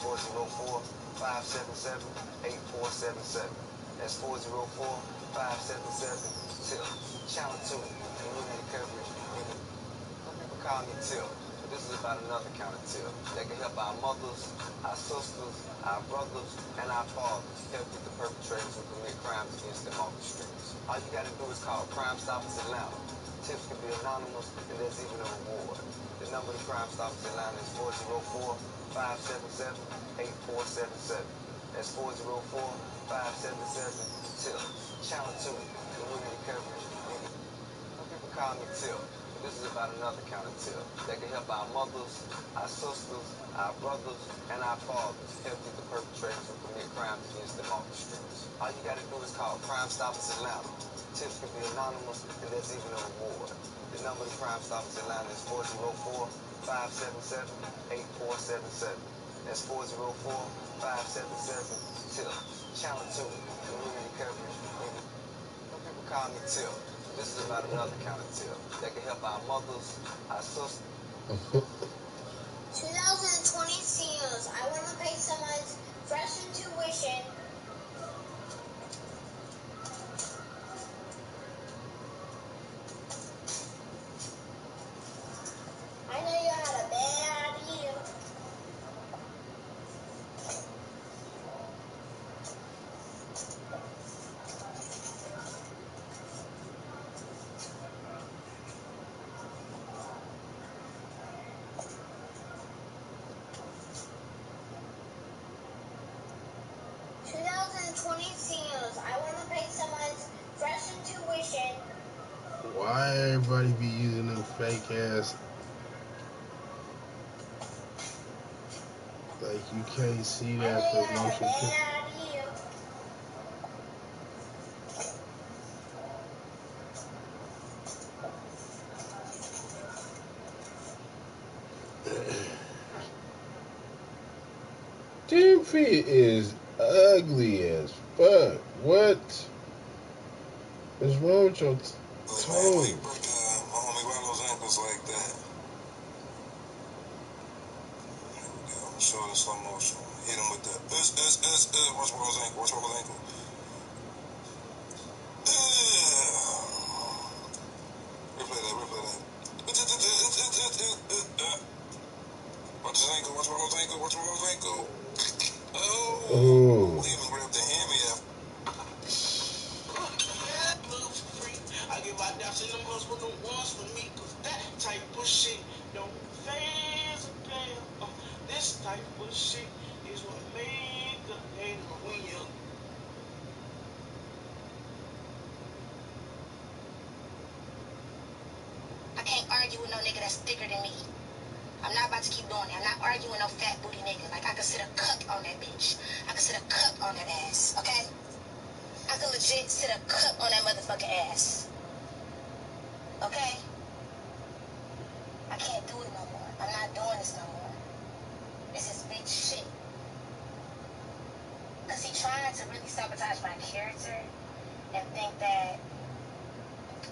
404-577-8477. That's 404-577-TIL. Channel 2, community coverage. Some people call me Till, but this is about another kind of Till that can help our mothers, our sisters, our brothers, and our fathers help get the perpetrators who commit crimes against them off the streets. All you gotta do is call Crime Stoppers Atlanta. Tips can be anonymous, and there's even a reward. The number to Crime Stoppers Atlanta is 404-577-8477. That's 404-577-TIL. Channel 2, community coverage. Some people call me Till. This is about another kind of Till that can help our mothers, our sisters, our brothers, and our fathers help get the perpetrators who commit crimes against them off the streets. All you gotta do is call Crime Stoppers Atlanta. Tips can be anonymous, and there's even a reward. The number to Crime Stoppers Atlanta is 404-577-8477. That's 404-577-TIL. Channel 2, community coverage. Some people call me Till. This is about another kind of Till that can help our mothers, our sisters. 2020 seniors, I want to pay someone's fresh intuition. I know you had a bad idea. I want to pay someone's fresh intuition. Why everybody be using them fake ass? Like you can't see that for motion picture. Them feet is ugly as fuck. What is wrong with your toes? My homie Rollo's ankles like that. Here we go. Show it in slow motion. Hit him with that. Watch Rollo's ankle. Watch Rollo's ankle. Replay that. Watch his ankle. Watch Rollo's ankle. Watch Rollo's ankle. Oh. We even grabbed the hammy after. I give my doubts in them hoes with them ones for me, cause that type of shit don't phase a player. This type of shit is what make a hater when you. I can't argue with no nigga that's thicker than me. I'm not about to keep doing it. I'm not arguing with no fat booty nigga. Like, I could sit a cup on that bitch. I could sit a cup on that ass, okay? I could legit sit a cup on that motherfucking ass. Okay? I can't do it no more. I'm not doing this no more. This is bitch shit. Cause he tried to really sabotage my character and think that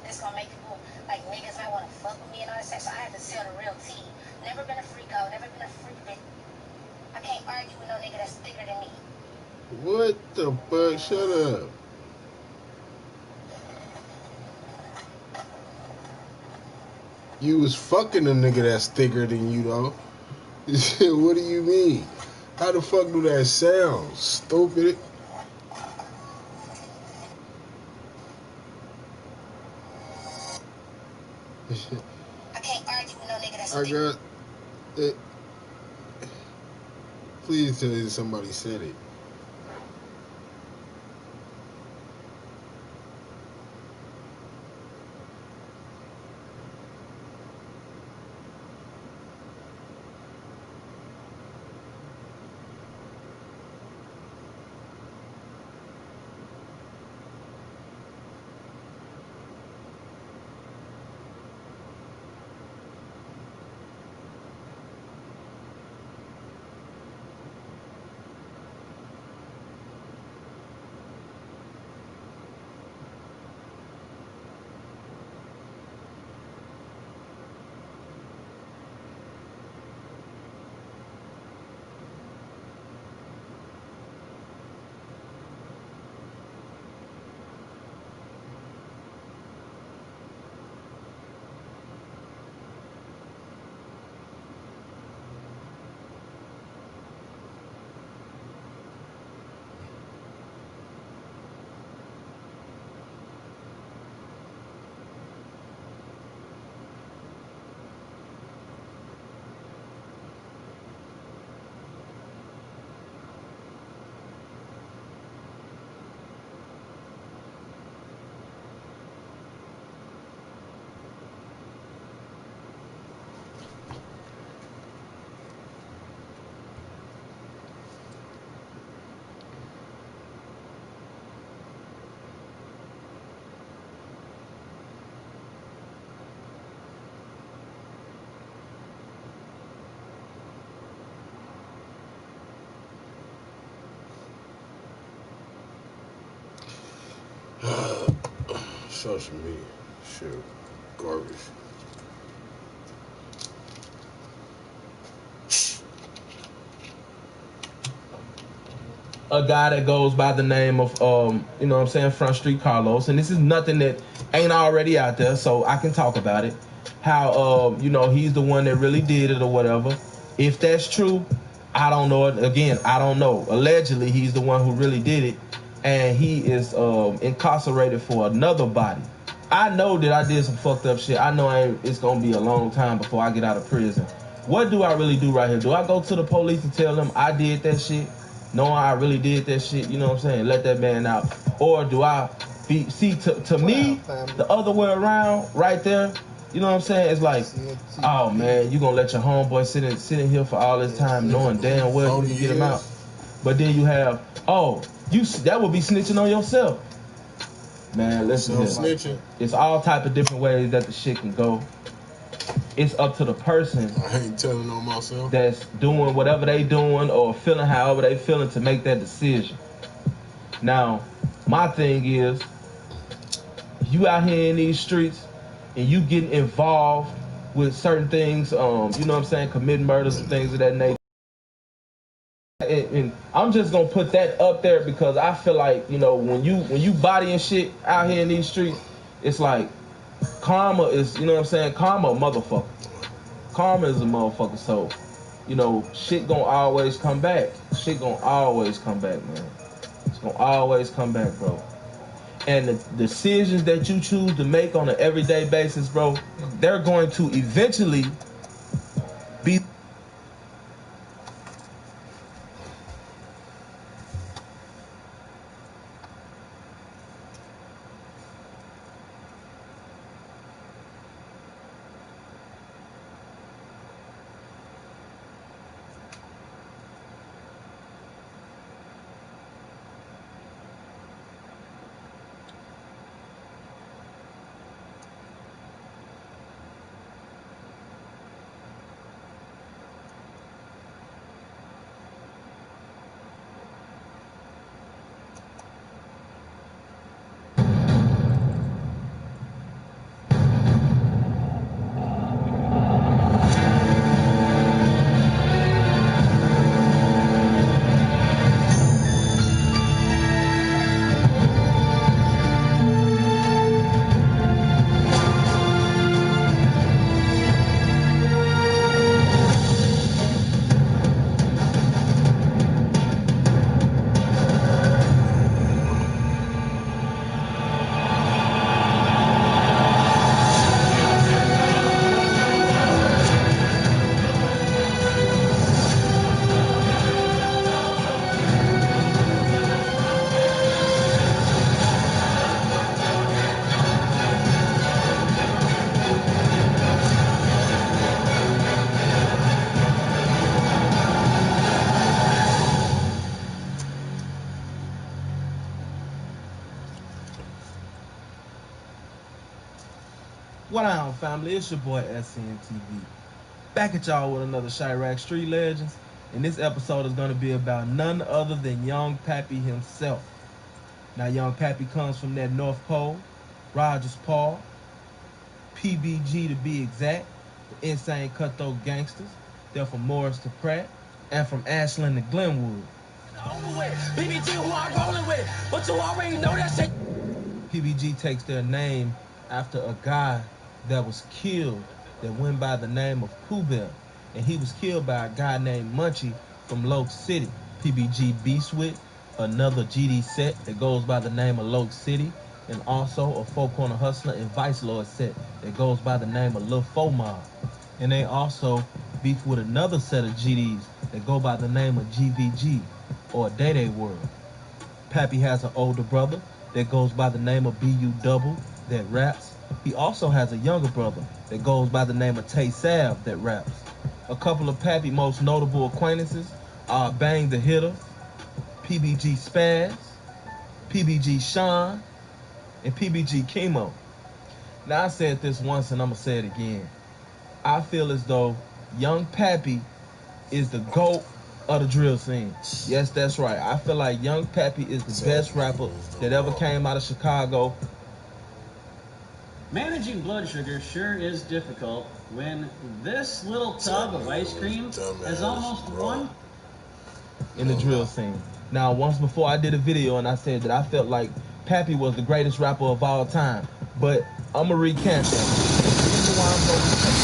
this gonna make people, like, niggas might wanna fuck with me and all that stuff. So I had to tell the real tea. Never been a freako, never been a freak bitch. I can't argue with no nigga that's thicker than me. What the fuck? Shut up. You was fucking a nigga that's thicker than you, though. What do you mean? How the fuck do that sound? Stupid. I can't argue with no nigga that's I got it. Please tell me somebody said it. social media. Shit, garbage. A guy that goes by the name of, you know what I'm saying, Front Street Carlos. And this is nothing that ain't already out there, so I can talk about it. How, you know, he's the one that really did it or whatever. If that's true, I don't know. Again, I don't know. Allegedly, he's the one who really did it. And he is incarcerated for another body. I know that I did some fucked up shit. I know it's going to be a long time before I get out of prison. What do I really do right here? Do I go to the police and tell them I did that shit? Knowing I really did that shit, you know what I'm saying? Let that man out. Or do I see to me, the other way around right there, you know what I'm saying? It's like, oh man, you gonna let your homeboy sit in here for all this time knowing damn well you can get him out. But then you have, that would be snitching on yourself. Man, listen to this. It's all type of different ways that the shit can go. It's up to the person. I ain't telling on myself. That's doing whatever they doing or feeling however they feeling to make that decision. Now, my thing is, you out here in these streets and you getting involved with certain things, you know what I'm saying, committing murders and things of that nature. And I'm just gonna put that up there because I feel like, you know, when you bodying shit out here in these streets, it's like karma is, you know what I'm saying, karma a motherfucker. Karma is a motherfucker, so, you know, shit gonna always come back. Shit gonna always come back, man. It's gonna always come back, bro. And the decisions that you choose to make on an everyday basis, bro, they're going to eventually be. What on, family? It's your boy SCNTV. Back at y'all with another Chirac Street Legends. And this episode is going to be about none other than Young Pappy himself. Now, Young Pappy comes from that North Pole, Rogers Paul, PBG to be exact, the Insane Cutthroat Gangsters. They're from Morris to Pratt, and from Ashland to Glenwood. BBG who I'm rolling with, but you already know that shit. PBG takes their name after a guy that was killed that went by the name of Pooh Bell, and he was killed by a guy named Munchie from Loke City. PBG beats with another GD set that goes by the name of Loke City, and also a Four Corner Hustler and Vice Lord set that goes by the name of Lil Fo Mob. And they also beef with another set of GDs that go by the name of GVG, or Day Day World. Pappy has an older brother that goes by the name of BU Double that raps. He also has a younger brother that goes by the name of Tay Sav that raps. A couple of Pappy most notable acquaintances are Bang the Hitter, PBG Spaz, PBG Sean, and PBG Chemo. Now, I said this once and I'm going to say it again. I feel as though Young Pappy is the GOAT of the drill scene. Yes, that's right. I feel like Young Pappy is the best rapper that ever came out of Chicago Managing blood sugar sure is difficult when this little tub of ice cream is almost one. In the drill scene. Now, once before I did a video and I said that I felt like Pappy was the greatest rapper of all time, but I'm gonna recant that. The reason why I'm gonna recant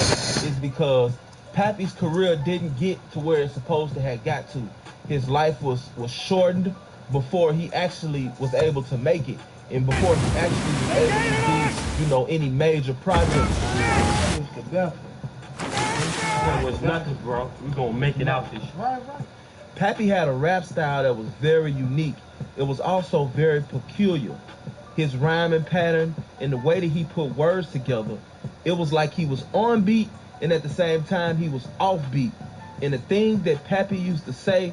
that is because Pappy's career didn't get to where it's supposed to have got to. His life was shortened before he actually was able to make it, and before he actually was able to do, you know, any major projects. Was nothing, bro. We gonna make it out this. Right. Pappy had a rap style that was very unique. It was also very peculiar. His rhyming pattern and the way that he put words together, it was like he was on beat and at the same time he was off beat. And the things that Pappy used to say,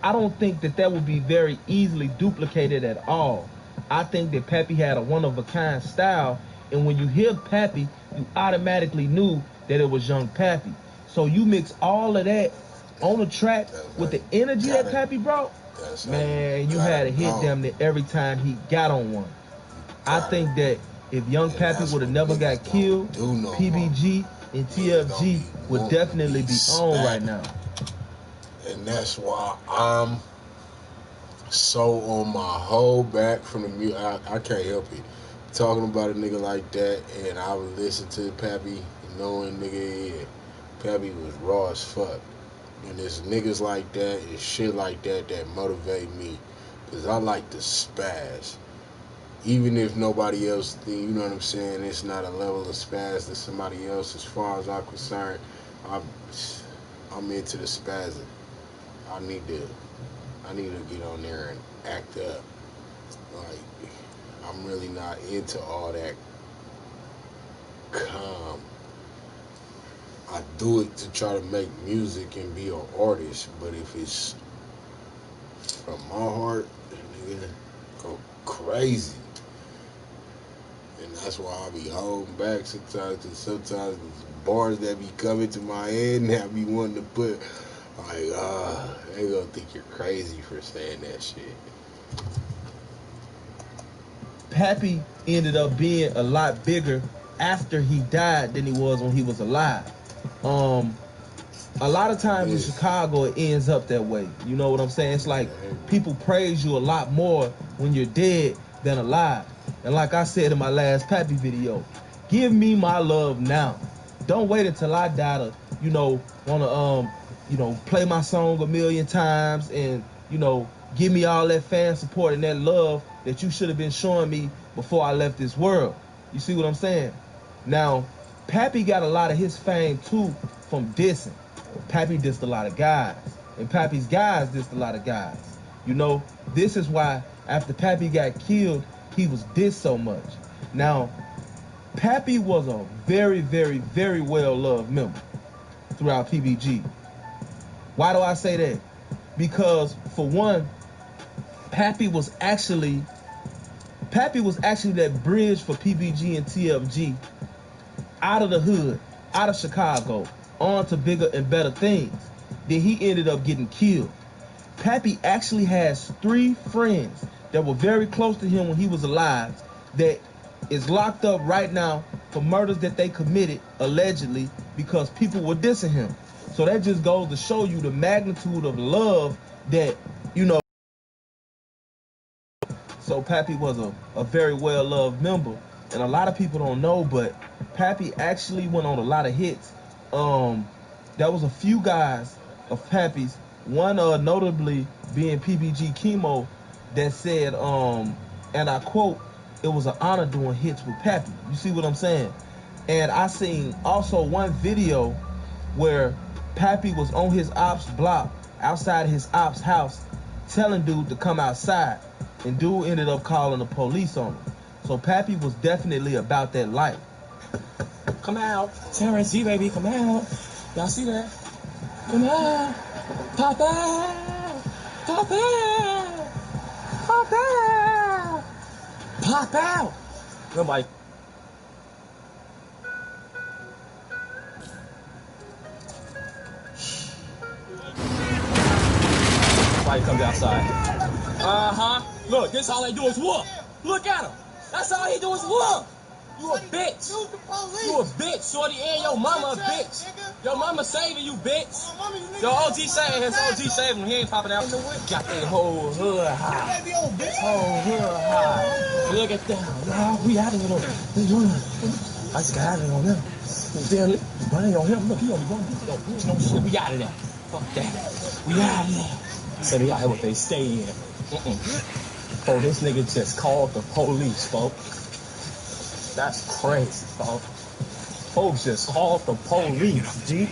I don't think that would be very easily duplicated at all. I think that Pappy had a one-of-a-kind style, and when you hear Pappy, you automatically knew that it was young Pappy. So you mix all of that on the track with the energy that Pappy brought, man, you had to hit damn near every time he got on one. I think that if young Pappy would have never got killed, PBG and TFG would definitely be on right now. And that's why I'm so on my whole back from the music. I can't help it. Talking about a nigga like that, and I would listen to Pappy, knowing nigga, Pappy was raw as fuck. And there's niggas like that and shit like that that motivate me. Because I like to spaz. Even if nobody else, you know what I'm saying, it's not a level of spaz to somebody else. As far as I'm concerned, I'm into the spazzing. I need to get on there and act up. Like, I'm really not into all that calm. I do it to try to make music and be an artist, but if it's from my heart, nigga, go crazy. And that's why I be holding back sometimes, because sometimes the bars that be coming to my head and I be wanting to put, like, they gonna think you're crazy for saying that shit. Pappy ended up being a lot bigger after he died than he was when he was alive. A lot of times in Chicago, it ends up that way. You know what I'm saying? It's like people praise you a lot more when you're dead than alive. And like I said in my last Pappy video, give me my love now. Don't wait until I die to, you know, wanna play my song a million times and, you know, give me all that fan support and that love that you should have been showing me before I left this world. You see what I'm saying? Now, Pappy got a lot of his fame too from dissing. Pappy dissed a lot of guys, and Pappy's guys dissed a lot of guys. You know, this is why after Pappy got killed, he was dissed so much. Now, Pappy was a very, very, very well-loved member throughout PBG. Why do I say that? Because, for one, Pappy was actually that bridge for PBG and TFG out of the hood, out of Chicago, on to bigger and better things. Then he ended up getting killed. Pappy actually has 3 friends that were very close to him when he was alive that is locked up right now for murders that they committed, allegedly, because people were dissing him. So that just goes to show you the magnitude of love that, you know. So Pappy was a very well-loved member. And a lot of people don't know, but Pappy actually went on a lot of hits. There was a few guys of Pappy's, one notably being PBG Chemo, that said, and I quote, "It was an honor doing hits with Pappy." You see what I'm saying? And I seen also one video where Pappy was on his ops block, outside his ops house, telling dude to come outside, and dude ended up calling the police on him. So Pappy was definitely about that life. Come out. Terrence G, baby, come out. Y'all see that? Come out. Pop out. Pop out. Pop out. Pop out. Nobody. Nobody comes outside. Uh-huh. Look, this all they do is whoop. Look at him. That's all he do is whoop. You a bitch. You a bitch, shorty, and your mama a bitch. Your mama saving you, bitch. Your OG saving his OG saving him. He ain't popping out. Got that whole hood high. Whole hood high. Look at that. Nah, we out of here though. I just got out of here on them. Damn, but ain't on him. Look, he only one bitch. No shit. We out of there. Fuck that. We out of there. So they out here what they stay in. Oh, this nigga just called the police, folks. That's crazy, folks. Folks just called the police, G.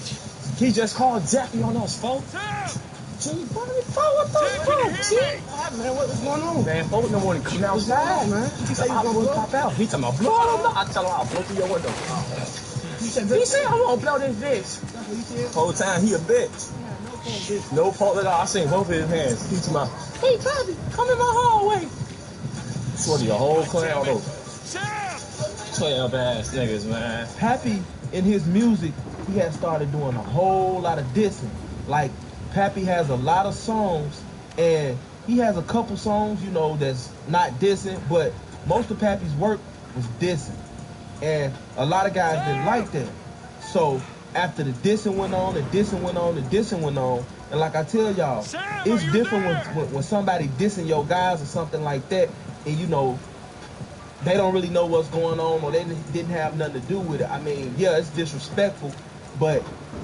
He just called Jackie on us, folks. G, what the fuck, G? Man, what's going on, man? Folks don't want to come outside, man. He said he was going to pop out. He talking about blow. I tell him I'll blow through your window. He said I'm going to blow this bitch. Whole time he a bitch. No fault at all. I seen both of his hands. He talking about, hey, Bobby, come in my hallway. Shorty a whole clown over. 12 ass niggas, man. Pappy, in his music, he has started doing a whole lot of dissing. Like, Pappy has a lot of songs, and he has a couple songs, you know, that's not dissing, but most of Pappy's work was dissing. And a lot of guys didn't like that. So, after the dissing went on, the dissing went on, the dissing went on, and like I tell y'all, it's different when somebody dissing your guys or something like that, and you know, they don't really know what's going on or they didn't have nothing to do with it. I mean, yeah, it's disrespectful, but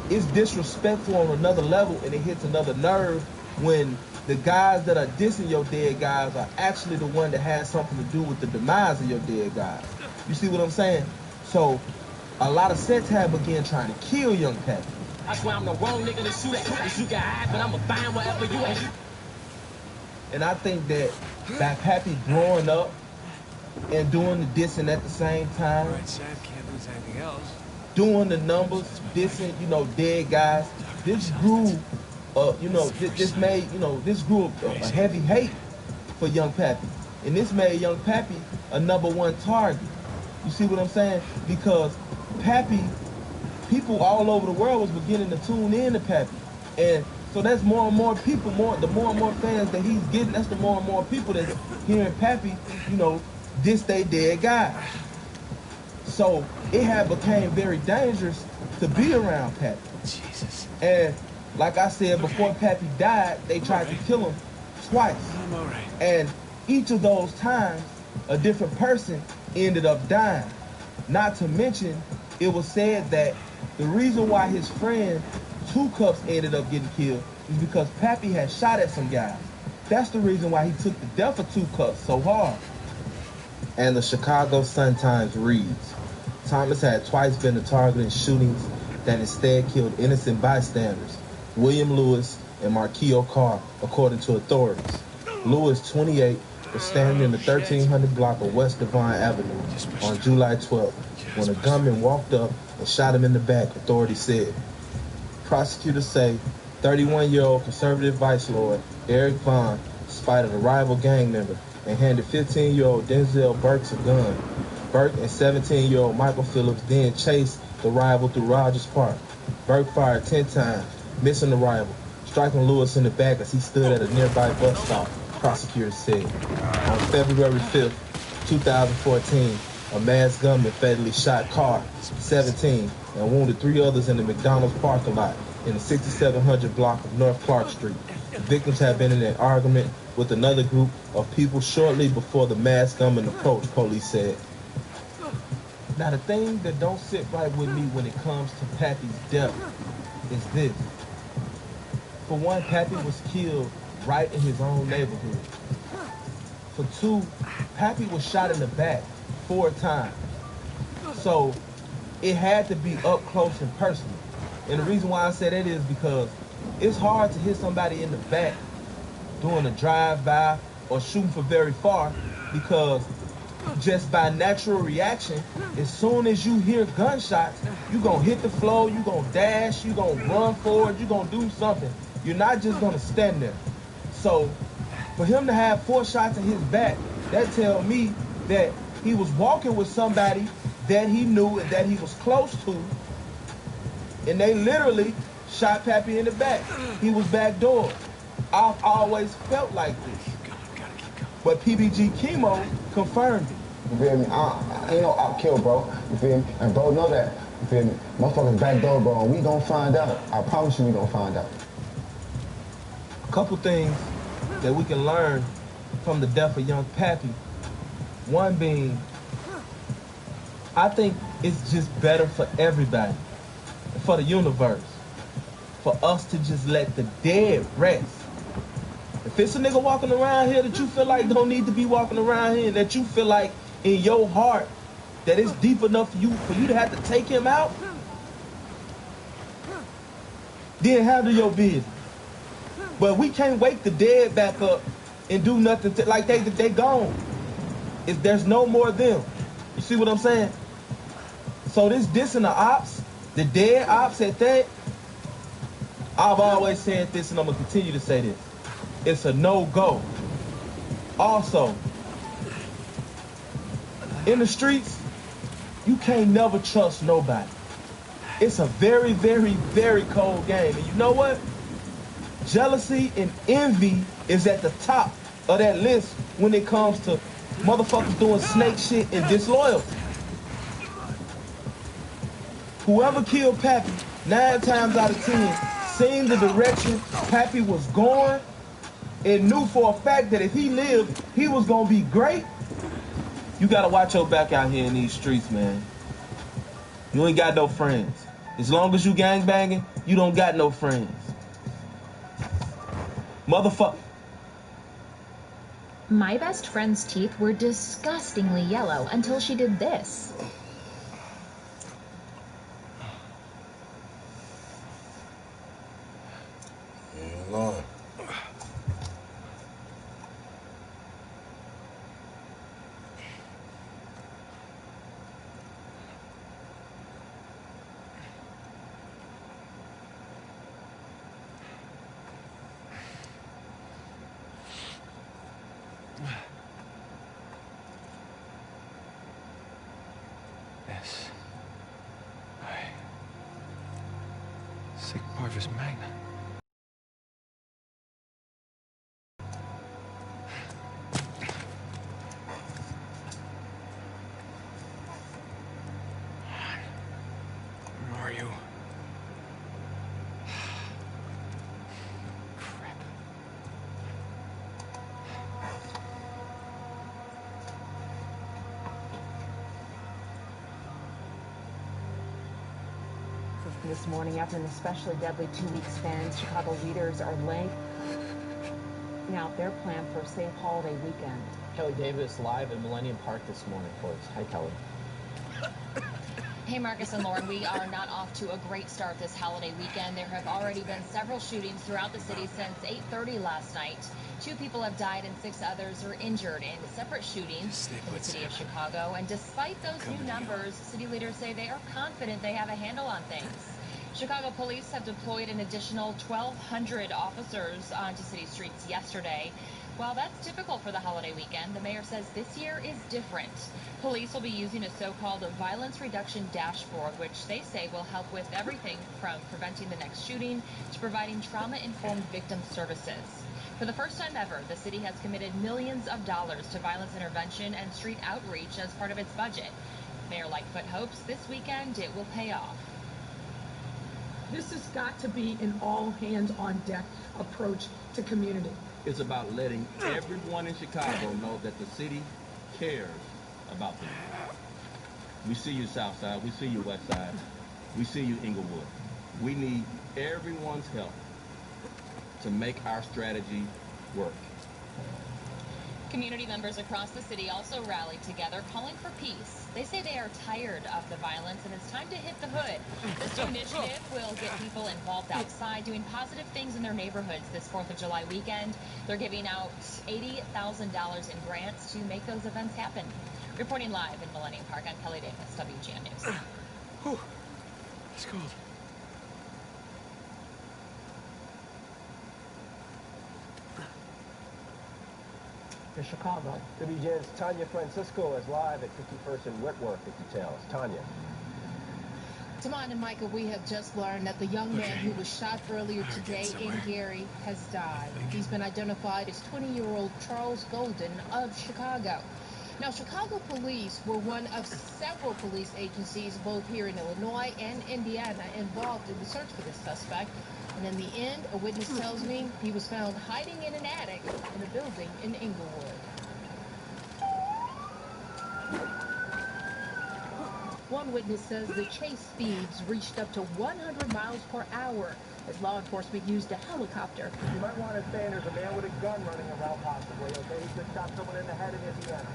it's disrespectful on another level and it hits another nerve when the guys that are dissing your dead guys are actually the one that has something to do with the demise of your dead guys. You see what I'm saying? So, a lot of sets have begun trying to kill Young Pappy. That's why I'm the wrong nigga to shoot at. You got high, but I'ma find whatever you at. And I think that by Pappy growing up and doing the dissing at the same time, Right side can't lose anything else. doing the numbers, dissing, you know, dead guys, this grew, this grew a heavy hate for Young Pappy. And this made Young Pappy a #1 target. You see what I'm saying? Because Pappy, people all over the world was beginning to tune in to Pappy. And so that's more and more people, the more and more fans that he's getting, that's the more and more people that's hearing Pappy, you know, diss they dead guy. So it had became very dangerous to be around Pappy. Jesus. And like I said, before Pappy died, they tried to kill him twice. I'm all right. And each of those times, a different person ended up dying. Not to mention, it was said that the reason why his friend Two Cups ended up getting killed is because Pappy had shot at some guys. That's the reason why he took the death of Two Cups so hard. And the Chicago Sun-Times reads, Thomas had twice been the target in shootings that instead killed innocent bystanders, William Lewis and Marquio Carr, according to authorities. Lewis, 28, was standing in the 1300 block of West Devon Avenue on July 12th when a gunman walked up and shot him in the back, authorities said. Prosecutors say 31-year-old conservative vice lord Eric Vaughn spotted a rival gang member and handed 15-year-old Denzel Burks a gun. Burke and 17-year-old Michael Phillips then chased the rival through Rogers Park. Burke fired 10 times, missing the rival, striking Lewis in the back as he stood at a nearby bus stop, prosecutors said. On February 5th, 2014, a masked gunman fatally shot Carr, 17, and wounded 3 others in the McDonald's parking lot in the 6700 block of North Clark Street. The victims had been in an argument with another group of people shortly before the masked gunman approached, police said. Now, the thing that don't sit right with me when it comes to Pappy's death is this. For one, Pappy was killed right in his own neighborhood. For two, Pappy was shot in the back 4 times. So it had to be up close and personal. And the reason why I say that is because it's hard to hit somebody in the back doing a drive-by or shooting from very far, because just by natural reaction, as soon as you hear gunshots, you're going to hit the floor, you're going to dash, you're going to run forward, you're going to do something. You're not just going to stand there. So for him to have 4 shots in his back, that tells me that he was walking with somebody that he knew and that he was close to, and they literally shot Pappy in the back. He was backdoored. I've always felt like this. But PBG Chemo confirmed it. You feel me? Ain't no op kill, bro. You feel me? And bro, know that. You feel me? Motherfuckers back door, bro. And we gonna find out. I promise you we gonna find out. A couple things that we can learn from the death of young Pappy. One being, I think it's just better for everybody, for the universe, for us to just let the dead rest. If it's a nigga walking around here that you feel like don't need to be walking around here, and that you feel like in your heart that it's deep enough for you to have to take him out, then handle your business. But we can't wake the dead back up and do nothing like they gone. There's no more of them. You see what I'm saying? So this and the ops, the dead ops at that, I've always said this and I'm gonna continue to say this. It's a no-go. Also, in the streets, you can't never trust nobody. It's a very, very, very cold game. And you know what? Jealousy and envy is at the top of that list when it comes to motherfuckers doing snake shit and disloyalty. Whoever killed Pappy, 9 times out of 10, seen the direction Pappy was going and knew for a fact that if he lived, he was gonna be great. You gotta watch your back out here in these streets, man. You ain't got no friends. As long as you gangbanging, you don't got no friends. Motherfucker. My best friend's teeth were disgustingly yellow until she did this. Lord. Yes. Sic parvis magna. Where are you? Crap. This morning, after an especially deadly 2-week span, Chicago leaders are laying out their plan for a safe holiday weekend. Kelly Davis live at Millennium Park this morning for us. Hi, Kelly. Hey, Marcus and Lauren, we are not off to a great start this holiday weekend. There have already been several shootings throughout the city since 8:30 last night. 2 people have died and 6 others are injured in separate shootings in the city of Chicago. And despite those new numbers, city leaders say they are confident they have a handle on things. Chicago police have deployed an additional 1,200 officers onto city streets yesterday. While that's typical for the holiday weekend, the mayor says this year is different. Police will be using a so-called violence reduction dashboard, which they say will help with everything from preventing the next shooting to providing trauma-informed victim services. For the first time ever, the city has committed millions of dollars to violence intervention and street outreach as part of its budget. Mayor Lightfoot hopes this weekend it will pay off. This has got to be an all-hands-on-deck approach to community. It's about letting everyone in Chicago know that the city cares about them. We see you, Southside. We see you, Westside. We see you, Inglewood. We need everyone's help to make our strategy work. Community members across the city also rallied together, calling for peace. They say they are tired of the violence and it's time to hit the hood. This new initiative will get people involved outside, doing positive things in their neighborhoods this 4th of July weekend. They're giving out $80,000 in grants to make those events happen. Reporting live in Millennium Park, I'm Kelly Davis, WGN News. Whew. It's cold. To Chicago. WGN's Tanya Francisco is live at 51st and Whitworth with details. Tanya. Tamon and Micah, we have just learned that the young man who was shot earlier today in Gary has died. He's been identified as 20-year-old Charles Golden of Chicago. Now, Chicago police were one of several police agencies, both here in Illinois and Indiana, involved in the search for this suspect. And in the end, a witness tells me he was found hiding in an attic in a building in Inglewood. One witness says the chase speeds reached up to 100 miles per hour as law enforcement used a helicopter. You might want to say there's a man with a gun running around possibly, okay? He just shot someone in the head in Indiana.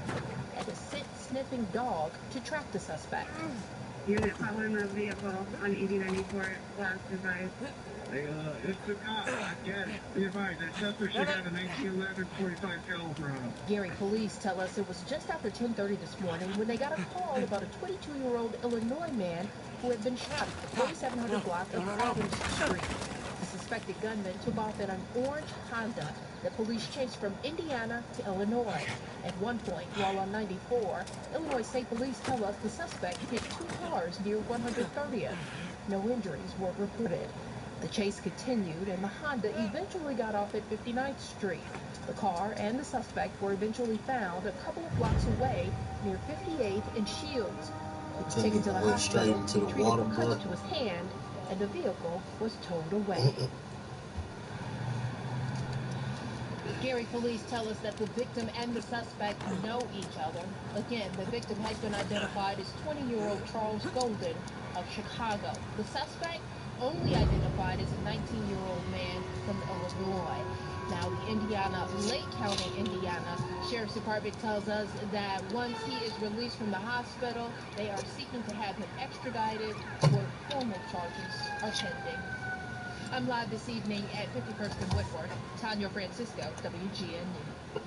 And a scent-sniffing dog to track the suspect. Unit following the vehicle on 8094 last advised. Hey, it's the cop. Yes, be advised, that suspect should have a 1911 45 caliber on him. Gary police tell us it was just after 10:30 this morning when they got a call about a 22-year-old Illinois man who had been shot at the 4700 block of Province Street. The suspected gunman took off in an orange Honda that police chased from Indiana to Illinois. At one point, while on 94, Illinois State Police tell us the suspect hit two cars near 130th. No injuries were reported. The chase continued, and the Honda eventually got off at 59th Street. The car and the suspect were eventually found a couple of blocks away near 58th and Shields. He was taken to the hospital, treated for cuts to his hand, and the vehicle was towed away. Gary police tell us that the victim and the suspect know each other. Again, the victim has been identified as 20-year-old Charles Golden of Chicago. The suspect only identified as a 19-year-old man from Illinois. Now, the Lake County, Indiana Sheriff's Department tells us that once he is released from the hospital, they are seeking to have him extradited where formal charges are pending. I'm live this evening at 51st and Whitworth. Tanya Francisco, WGN News.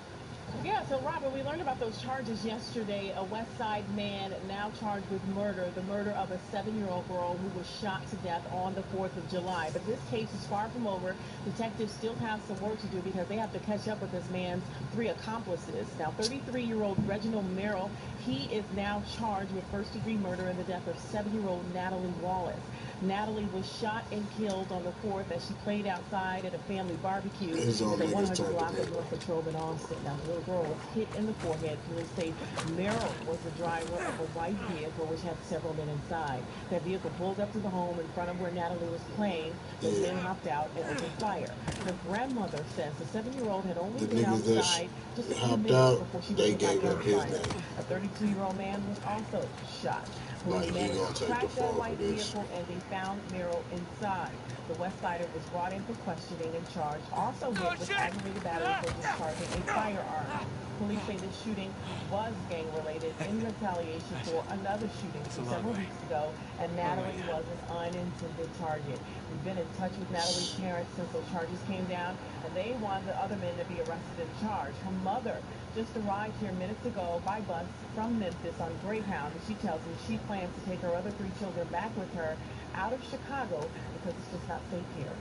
Yeah, so Robert, we learned about those charges yesterday. A West Side man now charged with murder, the murder of a 7-year-old girl who was shot to death on the 4th of July. But this case is far from over. Detectives still have some work to do because they have to catch up with this man's 3 accomplices. Now, 33-year-old Reginald Merrill, he is now charged with first-degree murder in the death of 7-year-old Natalie Wallace. Natalie was shot and killed on the 4th as she played outside at a family barbecue at the 100 block of North Latrobe in Austin. Now, the little girl was hit in the forehead. Police say Merrill was the driver of a white vehicle which had several men inside. That vehicle pulled up to the home in front of where Natalie was playing. The men hopped out and opened fire. Her grandmother says the 7-year-old had only been outside just a few minutes before she was hit by gunfire. A 32-year-old man was also shot. Police managed to track that white vehicle and they found Merrill inside. The West Sider was brought in for questioning and charged, also hit with aggravated battery for discharging a firearm. Police say the shooting was gang-related in retaliation for another shooting from several weeks ago, and Natalie was an unintended target. We've been in touch with Natalie's parents since those charges came down, and they want the other men to be arrested and charged. Her mother just arrived here minutes ago by bus from Memphis on Greyhound, and she tells me she plans to take her other 3 children back with her out of Chicago because it's just not safe here.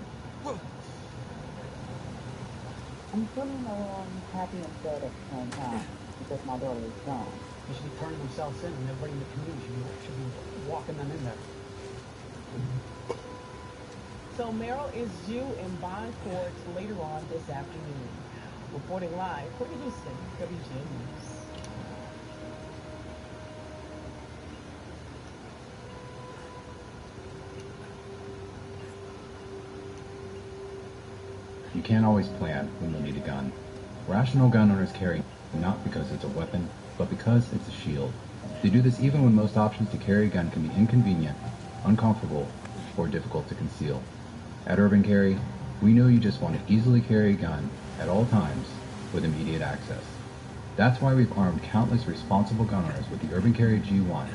I'm feeling a little happy and sad at the same time because my daughter is gone. They should be turning themselves in, and everybody in the community should be walking them in there. So Merrill is due in bond court later on this afternoon. Reporting live for Houston, WGN News. You can't always plan when you'll need a gun. Rational gun owners carry not because it's a weapon, but because it's a shield. They do this even when most options to carry a gun can be inconvenient, uncomfortable, or difficult to conceal. At Urban Carry, we know you just want to easily carry a gun at all times with immediate access. That's why we've armed countless responsible gun owners with the Urban Carry G1,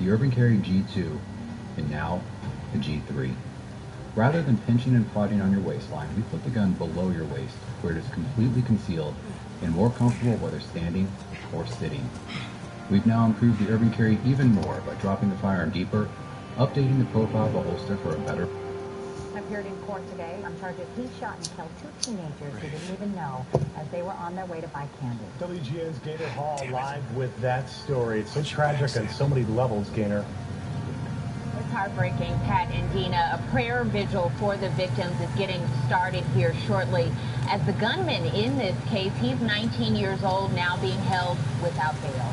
the Urban Carry G2, and now the G3. Rather than pinching and prodding on your waistline, we put the gun below your waist, where it is completely concealed and more comfortable whether standing or sitting. We've now improved the Urban Carry even more by dropping the firearm deeper, updating the profile of the holster for a better... Appeared in court today. I'm charged that he shot and killed 2 teenagers who didn't even know as they were on their way to buy candy. WGN's Gaynor Hall live with that story. It's so tragic on so many levels, Gaynor. It's heartbreaking, Pat and Dina. A prayer vigil for the victims is getting started here shortly As the gunman in this case, he's 19 years old, now being held without bail.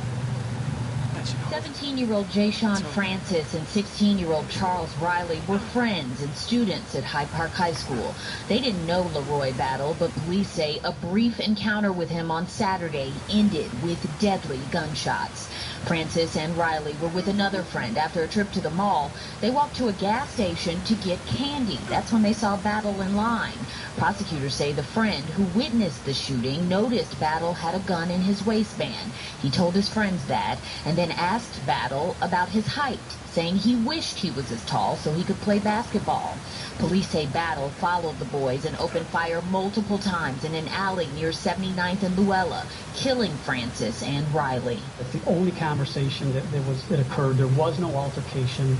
17-year-old Jayshawn Francis and 16-year-old Charles Riley were friends and students at Hyde Park High School. They didn't know Leroy Battle, but police say a brief encounter with him on Saturday ended with deadly gunshots. Francis and Riley were with another friend after a trip to the mall. They walked to a gas station to get candy. That's when they saw Battle in line. Prosecutors say the friend who witnessed the shooting noticed Battle had a gun in his waistband. He told his friends that and then asked Battle about his height, saying he wished he was as tall so he could play basketball. Police say Battle followed the boys and opened fire multiple times in an alley near 79th and Luella, killing Francis and Riley. It's the only conversation that occurred. There was no altercation.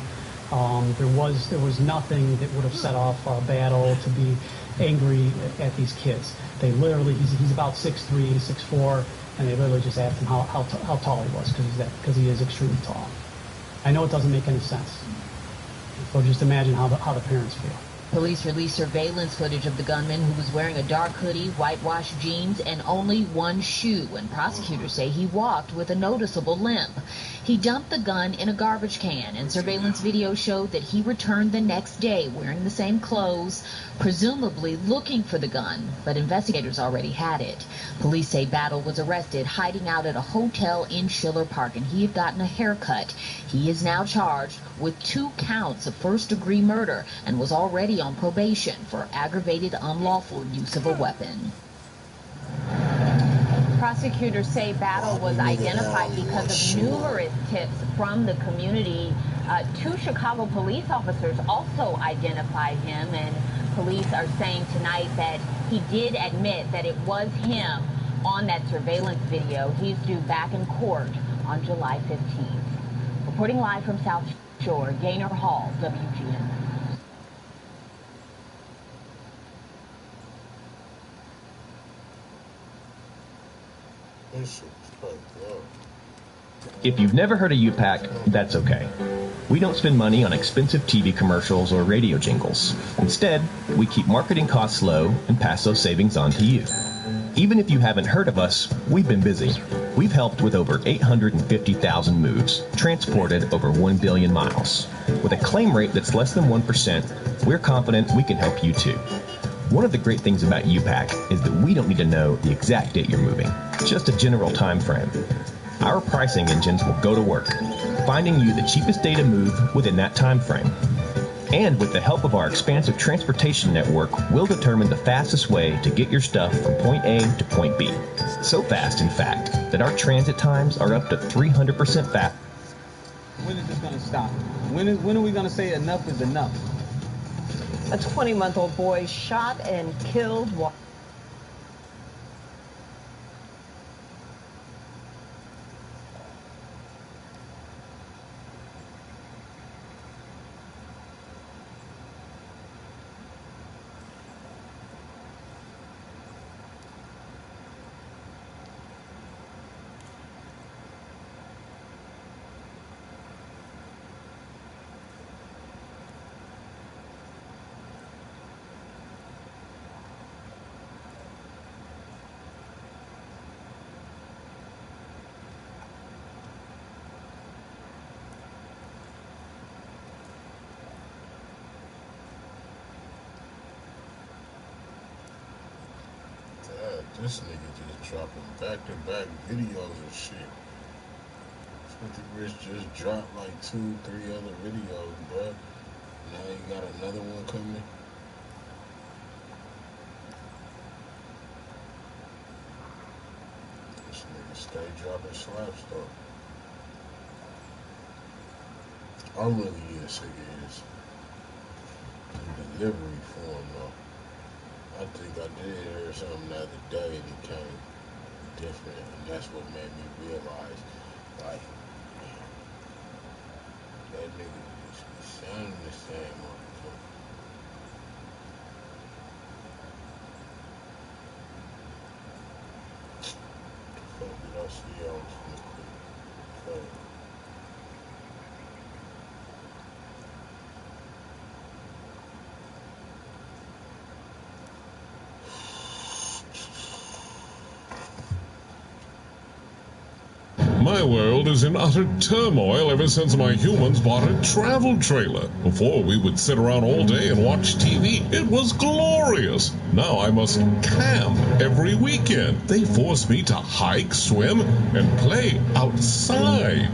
There was nothing that would have set off a Battle to be angry at these kids. They literally, he's about 6'3", 6'4", and they literally just asked him how tall he was because he is extremely tall. I know it doesn't make any sense. So just imagine how the parents feel. Police released surveillance footage of the gunman who was wearing a dark hoodie, whitewashed jeans, and only one shoe, and prosecutors say he walked with a noticeable limp. He dumped the gun in a garbage can, and surveillance video showed that he returned the next day wearing the same clothes, presumably looking for the gun, but investigators already had it. Police say Battle was arrested hiding out at a hotel in Schiller Park, and he had gotten a haircut. He is now charged with 2 counts of first-degree murder and was already on probation for aggravated unlawful use of a weapon. Prosecutors say Battle was identified because of numerous tips from the community. 2 Chicago police officers also identified him, and police are saying tonight that he did admit that it was him on that surveillance video. He's due back in court on July 15th. Reporting live from South Shore, Gaynor Hall, WGN. If you've never heard of UPAC, that's okay. We don't spend money on expensive TV commercials or radio jingles. Instead, we keep marketing costs low and pass those savings on to you. Even if you haven't heard of us, we've been busy. We've helped with over 850,000 moves, transported over 1 billion miles. With a claim rate that's less than 1%, we're confident we can help you too. One of the great things about UPAC is that we don't need to know the exact date you're moving, just a general time frame. Our pricing engines will go to work, finding you the cheapest day to move within that time frame. And with the help of our expansive transportation network, we'll determine the fastest way to get your stuff from point A to point B. So fast, in fact, that our transit times are up to 300% fast. When is this going to stop? When are we going to say enough is enough? A 20-month-old boy shot and killed while This nigga just dropping back-to-back videos and shit. 50 Rich just dropped like 2-3 other videos, bruh. Now you got another one coming. This nigga stay dropping slaps though. I'm really sick of his delivery form though. I think I did hear something the other day and it came different, and that's what made me realize, like, that nigga just be sounding the same motherfucker. The fuck did I see on this quick? My world is in utter turmoil ever since my humans bought a travel trailer. Before, we would sit around all day and watch TV. It was glorious. Now I must camp every weekend. They force me to hike, swim, and play outside.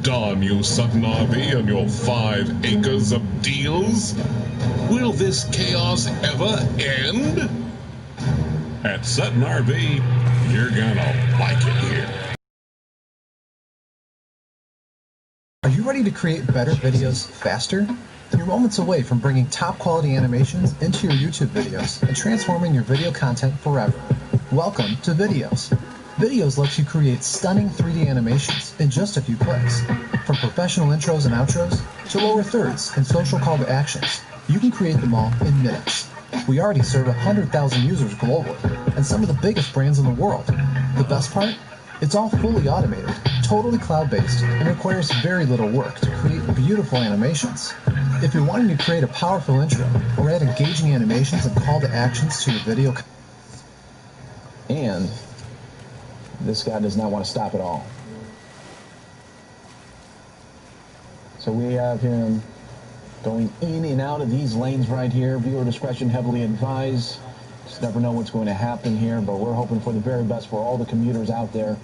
Darn you, Sutton RV, and your 5 acres of deals. Will this chaos ever end? At Sutton RV, you're gonna like it here. Are you ready to create better videos faster? Then you're moments away from bringing top quality animations into your YouTube videos and transforming your video content forever. Welcome to Videos. Videos lets you create stunning 3D animations in just a few clicks. From professional intros and outros to lower thirds and social call to actions, you can create them all in minutes. We already serve 100,000 users globally and some of the biggest brands in the world. The best part? It's all fully automated, totally cloud-based, and requires very little work to create beautiful animations. If you're wanting to create a powerful intro or add engaging animations and call to actions to your video, And this guy does not want to stop at all. So we have him going in and out of these lanes right here. Viewer discretion heavily advised. Just never know what's going to happen here, but we're hoping for the very best for all the commuters out there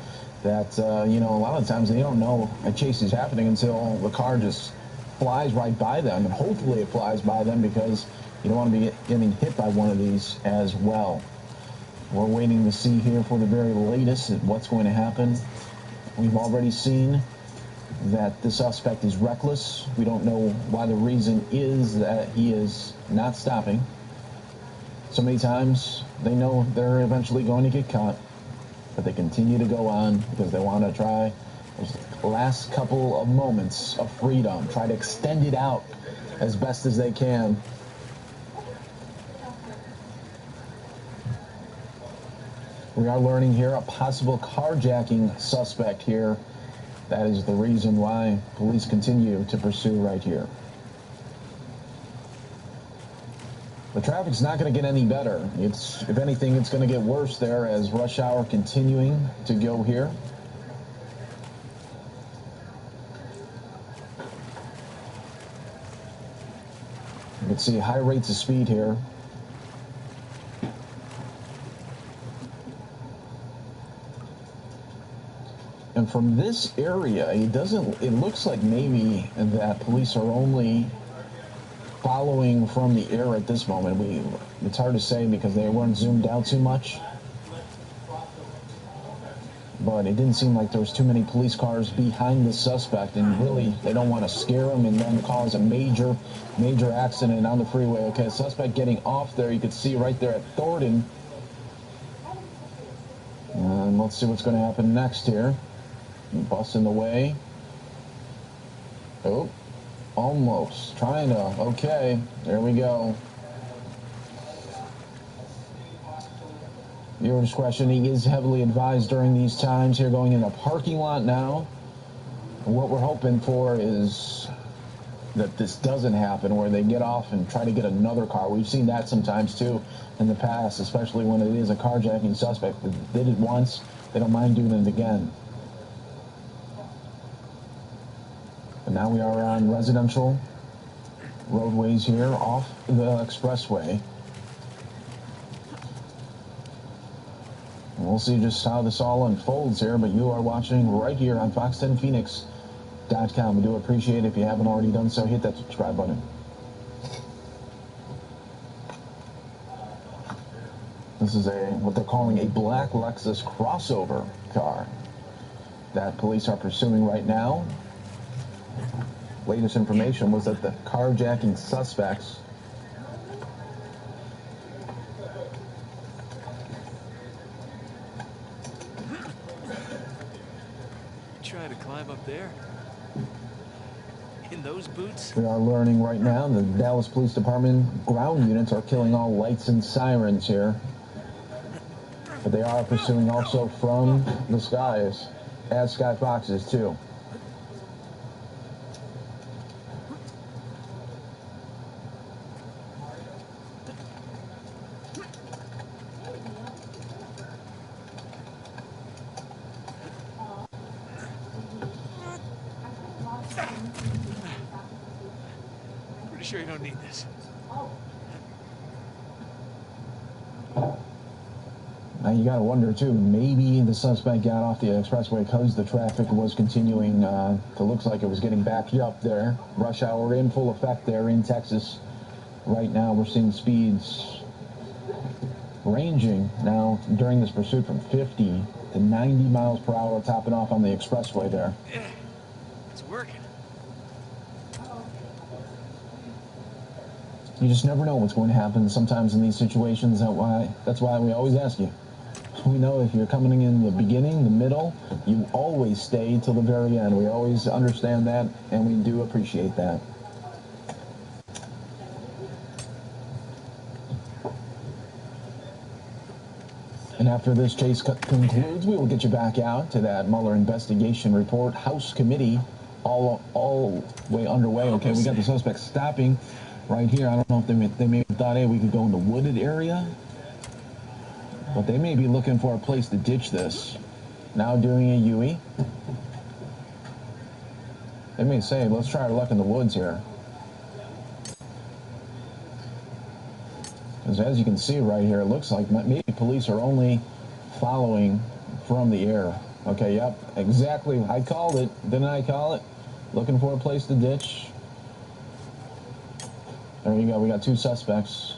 that, you know, a lot of times they don't know a chase is happening until the car just flies right by them, and hopefully it flies by them because you don't want to be getting hit by one of these as well. We're waiting to see here for the very latest at what's going to happen. We've already seen that the suspect is reckless. We don't know why the reason is that he is not stopping. So many times they know they're eventually going to get caught, but they continue to go on because they want to try those last couple of moments of freedom, try to extend it out as best as they can. We are learning here a possible carjacking suspect here. That is the reason why police continue to pursue right here. The traffic's not going to get any better. If anything, it's going to get worse there as rush hour continuing to go here. You can see high rates of speed here. And from this area, it looks like maybe that police are only following from the air at this moment. It's hard to say because they weren't zoomed out too much. But it didn't seem like there was too many police cars behind the suspect, and really they don't want to scare him and then cause a major accident on the freeway. Okay, suspect getting off there. You could see right there at Thornton. And let's see what's going to happen next here. Bus in the way. Oh, almost. Trying to. Okay, there we go. Viewer discretion is heavily advised during these times here, going in a parking lot now. And what we're hoping for is that this doesn't happen, where they get off and try to get another car. We've seen that sometimes too in the past, especially when it is a carjacking suspect. They did it once, they don't mind doing it again. But now we are on residential roadways here off the expressway. And we'll see just how this all unfolds here, but you are watching right here on Fox10Phoenix.com. We do appreciate it. If you haven't already done so, hit that subscribe button. This is what they're calling a black Lexus crossover car that police are pursuing right now. Latest information was that the carjacking suspects try to climb up there in those boots. We are learning right now the Dallas Police Department ground units are killing all lights and sirens here, but they are pursuing also from the skies as Sky Foxes too. sure you don't need this? Now you got to wonder too, maybe the suspect got off the expressway because the traffic was continuing to looks like it was getting backed up there. Rush hour in full effect there in Texas. Right now we're seeing speeds ranging now during this pursuit from 50 to 90 miles per hour, topping off on the expressway there. Yeah, it's working. You just never know what's going to happen sometimes in these situations. That's why we always ask you. We know if you're coming in the beginning, the middle, you always stay till the very end. We always understand that, and we do appreciate that. And after this chase concludes, we will get you back out to that Mueller investigation report. House committee all way underway. Okay, we got the suspect stopping right here. I don't know if they may have thought, hey, we could go in the wooded area. But they may be looking for a place to ditch this. Now doing a UE. They may say, let's try our luck in the woods here. Because as you can see right here, it looks like maybe police are only following from the air. Okay, yep, exactly. I called it. Didn't I call it? Looking for a place to ditch. There you go. We got two suspects.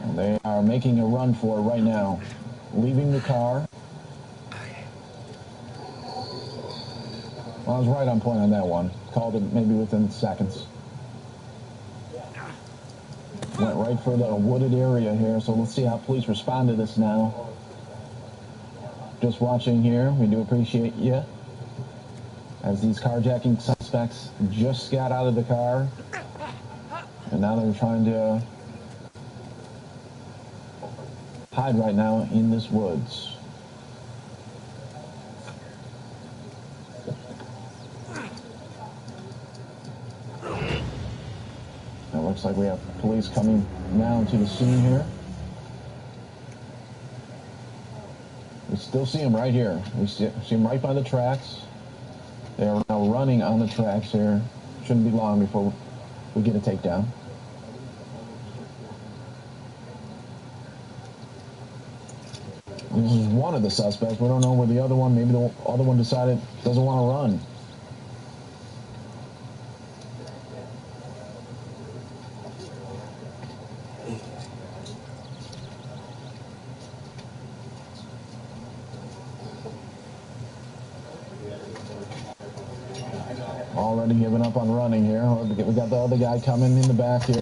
And they are making a run for it right now. Leaving the car. Well, I was right on point on that one. Called it maybe within seconds. Went right for the wooded area here, so let's see how police respond to this now. Just watching here, we do appreciate you. As these carjacking suspects just got out of the car, and now they're trying to hide right now in this woods. It looks like we have police coming now to the scene here. We still see them right here. We see them right by the tracks. They are now running on the tracks here. Shouldn't be long before we get a takedown. This is one of the suspects. We don't know where the other one, maybe the other one decided doesn't want to run. Already giving up on running here. We got the other guy coming in the back here.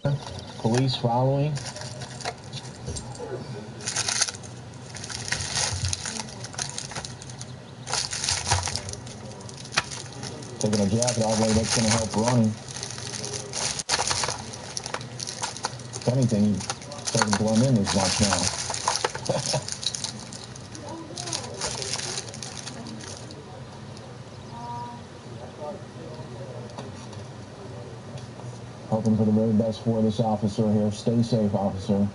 Police following. Taking a jacket off, like that's going to help running. If anything, he doesn't blend in as much now. Hoping for the very best for this officer here. Stay safe, officer.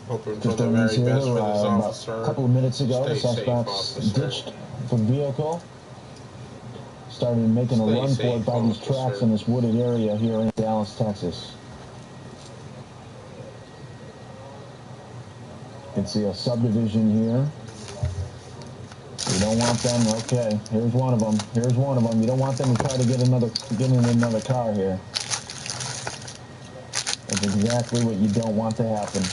Hoping for the very best for this officer. A couple of minutes ago, the suspects safe, ditched the vehicle, started making a run for it by these tracks in this wooded area here in Dallas, Texas. You can see a subdivision here. You don't want them. Okay, here's one of them. Here's one of them. You don't want them to try to get in another car here. That's exactly what you don't want to happen.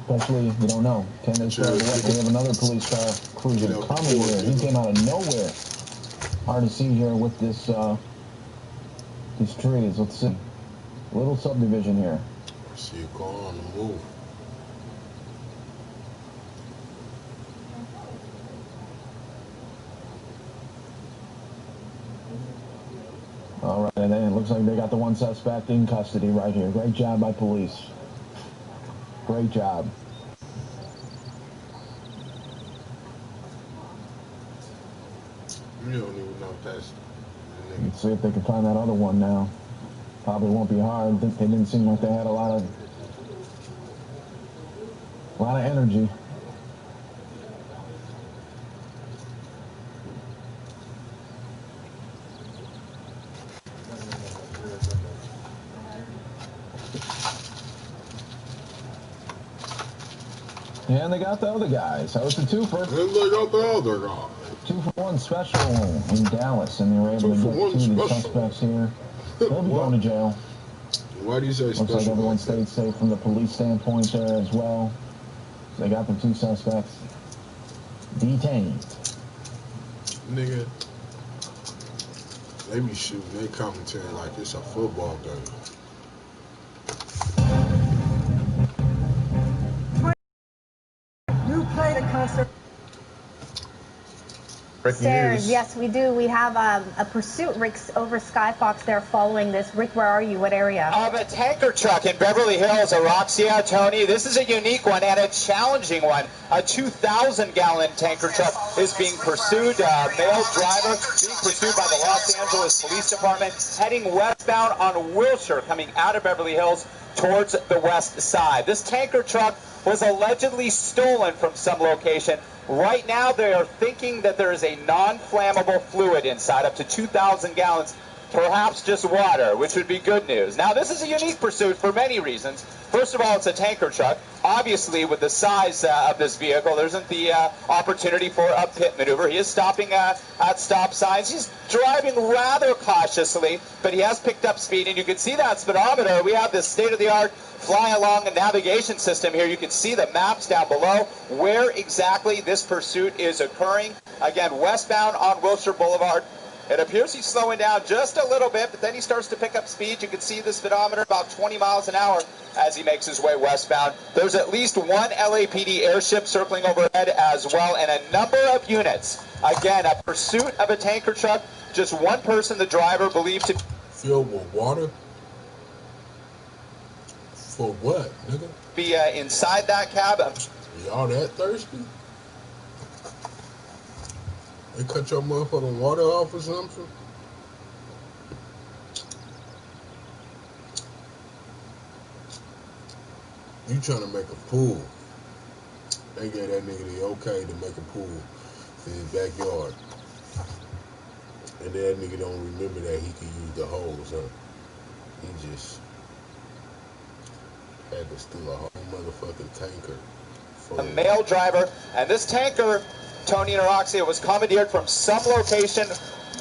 Especially, you don't know. 10 minutes away, we have another police car cruising coming here. He came out of nowhere. Hard to see here with this these trees. Let's see. Little subdivision here. See it going on the move. All right, and then it looks like they got the one suspect in custody right here. Great job by police. Great job. You don't even know if that's... Let's see if they can find that other one now. Probably won't be hard. They didn't seem like they had a lot of energy. And they got the other guys. So it's a twofer. And they got the other guy. 2-for-1 special in Dallas, and they were able to get 2 of these suspects here. They'll be going to jail. Why do you say special? Looks like everyone stayed safe from the police standpoint there as well. So they got the 2 suspects detained. Nigga, they be shooting their commentary like it's a football game. You played a concert. Stairs, yes, we do. We have a pursuit, Rick, over Skyfox there following this. Rick, where are you? What area? Of a tanker truck in Beverly Hills, Araxia, Tony. This is a unique one and a challenging one. A 2,000-gallon tanker truck is being pursued. Male driver being pursued by the Los Angeles Police Department, heading westbound on Wilshire, coming out of Beverly Hills towards the west side. This tanker truck was allegedly stolen from some location. Right now, they are thinking that there is a non-flammable fluid inside, up to 2,000 gallons, perhaps just water, which would be good news. Now, this is a unique pursuit for many reasons. First of all, it's a tanker truck. Obviously, with the size of this vehicle, there isn't the opportunity for a pit maneuver. He is stopping at stop signs. He's driving rather cautiously, but he has picked up speed, and you can see that speedometer. We have this state-of-the-art fly along a navigation system here. You can see the maps down below where exactly this pursuit is occurring. Again, westbound on Wilshire Boulevard. It appears he's slowing down just a little bit, but then he starts to pick up speed. You can see the speedometer about 20 miles an hour as he makes his way westbound. There's at least 1 LAPD airship circling overhead as well, and a number of units. Again, a pursuit of a tanker truck. Just one person, the driver, believed to... Filled with water? For what, nigga? Be inside that cab. Y'all that thirsty? They cut your motherfucking water off or something? You trying to make a pool. They gave that nigga the okay to make a pool in his backyard. And that nigga don't remember that he could use the hose, huh? He just had to steal a whole motherfucking tanker. A male driver, and this tanker, Tony and Araxia, was commandeered from some location.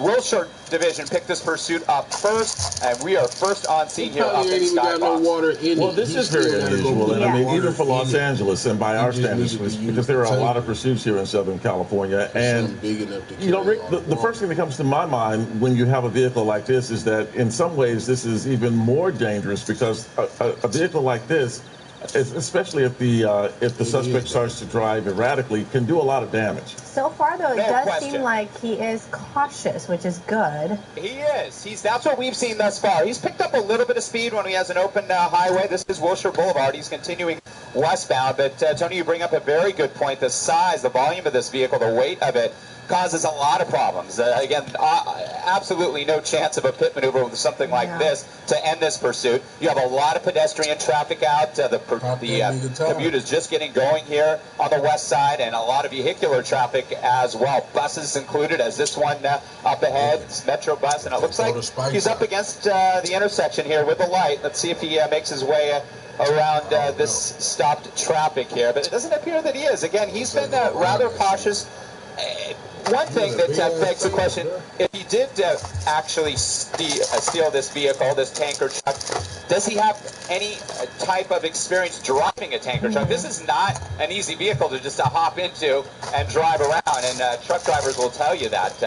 Wilshire Division picked this pursuit up first, and we are first on scene here up in Skybox. Well, this is very unusual, and I mean, even for Los Angeles, and by our standards, because there are a lot of pursuits here in Southern California, and you know, Rick, the first thing that comes to my mind when you have a vehicle like this is that in some ways this is even more dangerous because a vehicle like this, especially if the suspect starts to drive erratically, can do a lot of damage. So far, though, it does seem like he is cautious, which is good. He is. That's what we've seen thus far. He's picked up a little bit of speed when he has an open highway. This is Wilshire Boulevard. He's continuing westbound. But, Tony, you bring up a very good point. The size, the volume of this vehicle, the weight of it, causes a lot of problems. Again, absolutely no chance of a pit maneuver with something like this to end this pursuit. You have a lot of pedestrian traffic out. The commute is just getting going here on the west side, and a lot of vehicular traffic as well. Buses included, as this one up ahead, Metro bus, and it looks like he's up against the intersection here with the light. Let's see if he makes his way around this stopped traffic here, but it doesn't appear that he is. Again, he's been rather cautious. One thing that begs the question, if he did actually steal this vehicle, this tanker truck, does he have any type of experience driving a tanker truck? This is not an easy vehicle to just hop into and drive around, and truck drivers will tell you that.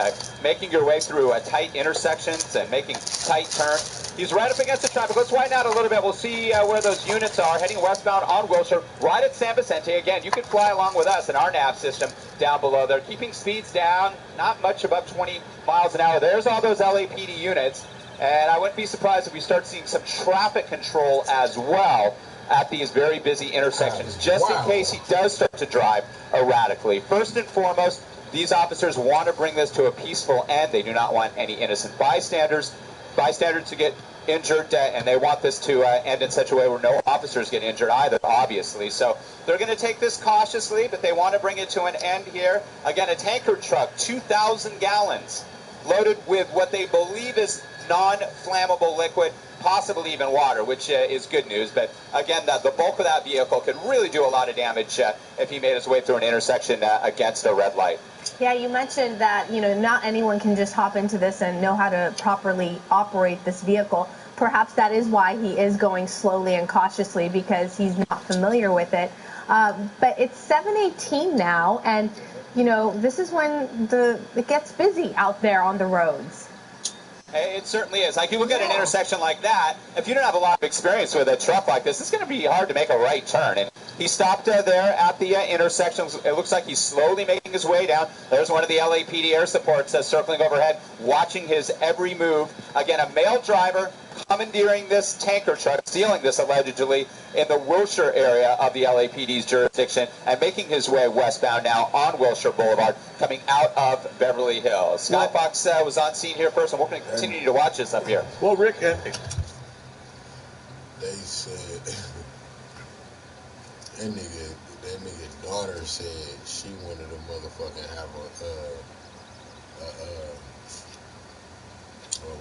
Making your way through tight intersections and making tight turns. He's right up against the traffic. Let's widen out a little bit. We'll see where those units are, heading westbound on Wilshire, right at San Vicente. Again, you can fly along with us in our nav system down below. They're keeping speeds down, not much above 20 miles an hour. There's all those LAPD units, and I wouldn't be surprised if we start seeing some traffic control as well at these very busy intersections, just in case he does start to drive erratically. First and foremost, These officers want to bring this to a peaceful end. They do not want any innocent bystanders to get injured, and they want this to end in such a way where no officers get injured either, obviously. So they're going to take this cautiously, but they want to bring it to an end here. Again, a tanker truck, 2,000 gallons, loaded with what they believe is non-flammable liquid, possibly even water, which is good news. But again, the bulk of that vehicle could really do a lot of damage if he made his way through an intersection against a red light. Yeah, you mentioned that, not anyone can just hop into this and know how to properly operate this vehicle. Perhaps that is why he is going slowly and cautiously, because he's not familiar with it. But it's 7:18 now, and, this is when it gets busy out there on the roads. It certainly is. Like, you look at an intersection like that, if you don't have a lot of experience with a truck like this, it's going to be hard to make a right turn. And he stopped there at the intersection. It looks like he's slowly making his way down. There's one of the LAPD air supports circling overhead, watching his every move. Again, a male driver commandeering this tanker truck, stealing this allegedly in the Wilshire area of the LAPD's jurisdiction, and making his way westbound now on Wilshire Boulevard, coming out of Beverly Hills. Skyfox was on scene here first, and we're going to continue to watch this up here. Well, Rick, they said that nigga daughter said she wanted to motherfucking have a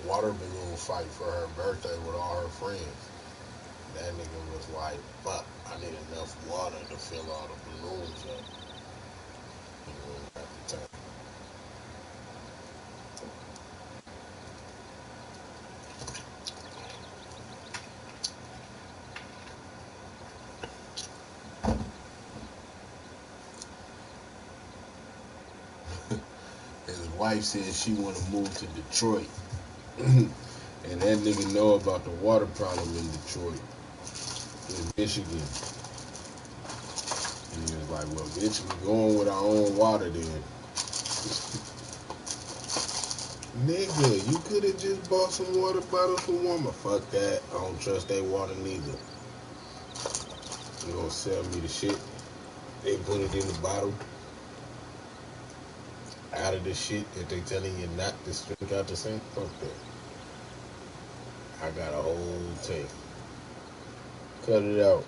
water balloon fight for her birthday with all her friends. That nigga was like, fuck, I need enough water to fill all the balloons up. At the time. His wife said she want to move to Detroit. And that nigga know about the water problem in Detroit, in Michigan. And he was like, well, bitch, we going with our own water then. Nigga, you could have just bought some water bottles from Walmart. Fuck that. I don't trust that water neither. You gonna sell me the shit? They put it in the bottle. Out of the shit that they telling you not to drink out the sink. Fuck that. I got a whole tank. Cut it out.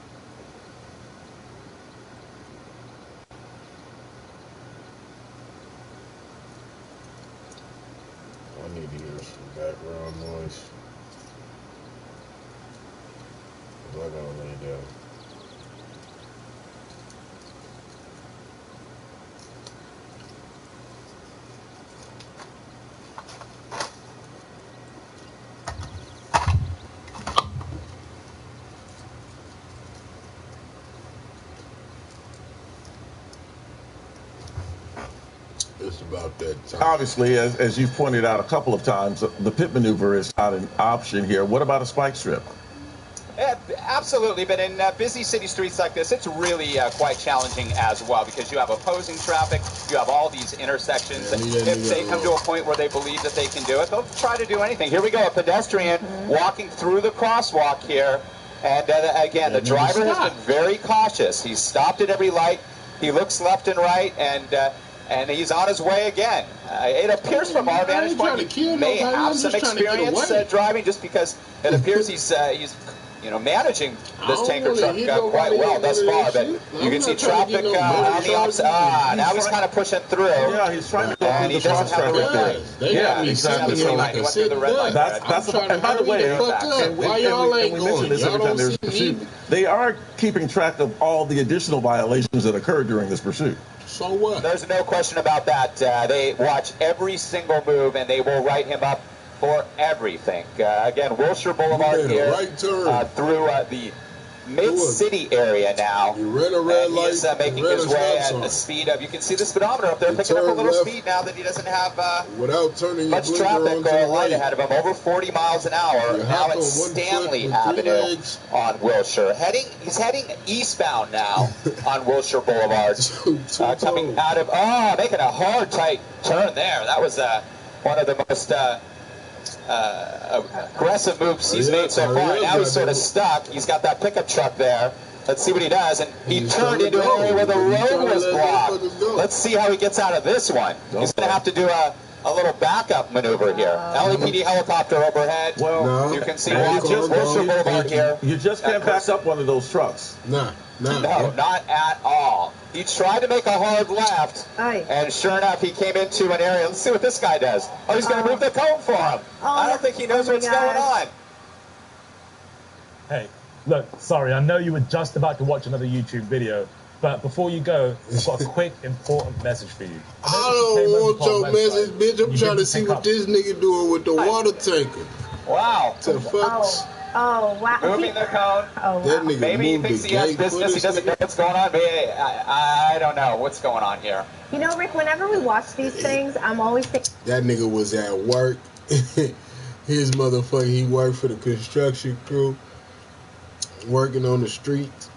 I need to hear some background noise. I gotta lay down. It's about that time. Obviously, as you've pointed out a couple of times, the pit maneuver is not an option here. What about a spike strip? Absolutely, but in busy city streets like this, it's really quite challenging as well, because you have opposing traffic, you have all these intersections. If they come to a point where they believe that they can do it, they'll try to do anything. Here we go, a pedestrian walking through the crosswalk here, and again, the driver has been very cautious. He's stopped at every light, he looks left and right, and he's on his way again. It appears from our vantage point he may have some experience driving, just because it appears he's managing this tanker truck quite well thus far, but you can see traffic on the opposite. Now he's kind of pushing through. Yeah, he's trying to go through the cross traffic there. Yeah, exactly. He went through the red light. And by the way, and we mention this every time there's a pursuit, they are keeping track of all the additional violations that occurred during this pursuit. So what? There's no question about that. They watch every single move, and they will write him up for everything. Again, Wilshire Boulevard here through the mid-city area now. You ran a red light. He's making his way at the speed of, you can see the speedometer up there, picking up a little speed now that he doesn't have without turning much traffic or light ahead of him, over 40 miles an hour. Now it's Stanley Avenue on Wilshire. He's heading eastbound now on Wilshire Boulevard. Coming out of, making a hard, tight turn there. That was one of the most aggressive moves he's made so far. Now he's sort of stuck. He's got that pickup truck there Let's see what he does. And he turned into an area where the road was blocked. Let's see how he gets out of this one. He's going to have to do a little backup maneuver here. LAPD helicopter overhead. Well, you can see Wilshire Boulevard here. You just can't back up one of those trucks. No, not at all. He tried to make a hard left, and sure enough, he came into an area. Let's see what this guy does. Oh, he's going to move the cone for him. I don't think he knows what's going on. Hey, look, sorry, I know you were just about to watch another YouTube video, but before you go, I've got a quick, important message for you. I don't want your message, bitch. I'm trying to see what this nigga doing with the water tanker. Wow. The fuck? Oh, wow. Moving the cone. Oh, wow. That nigga Maybe he thinks he has business. He doesn't know what's going on. But I don't know what's going on here. You know, Rick, whenever we watch these things, I'm always thinking... That nigga was at work. His motherfucker, he worked for the construction crew, working on the streets.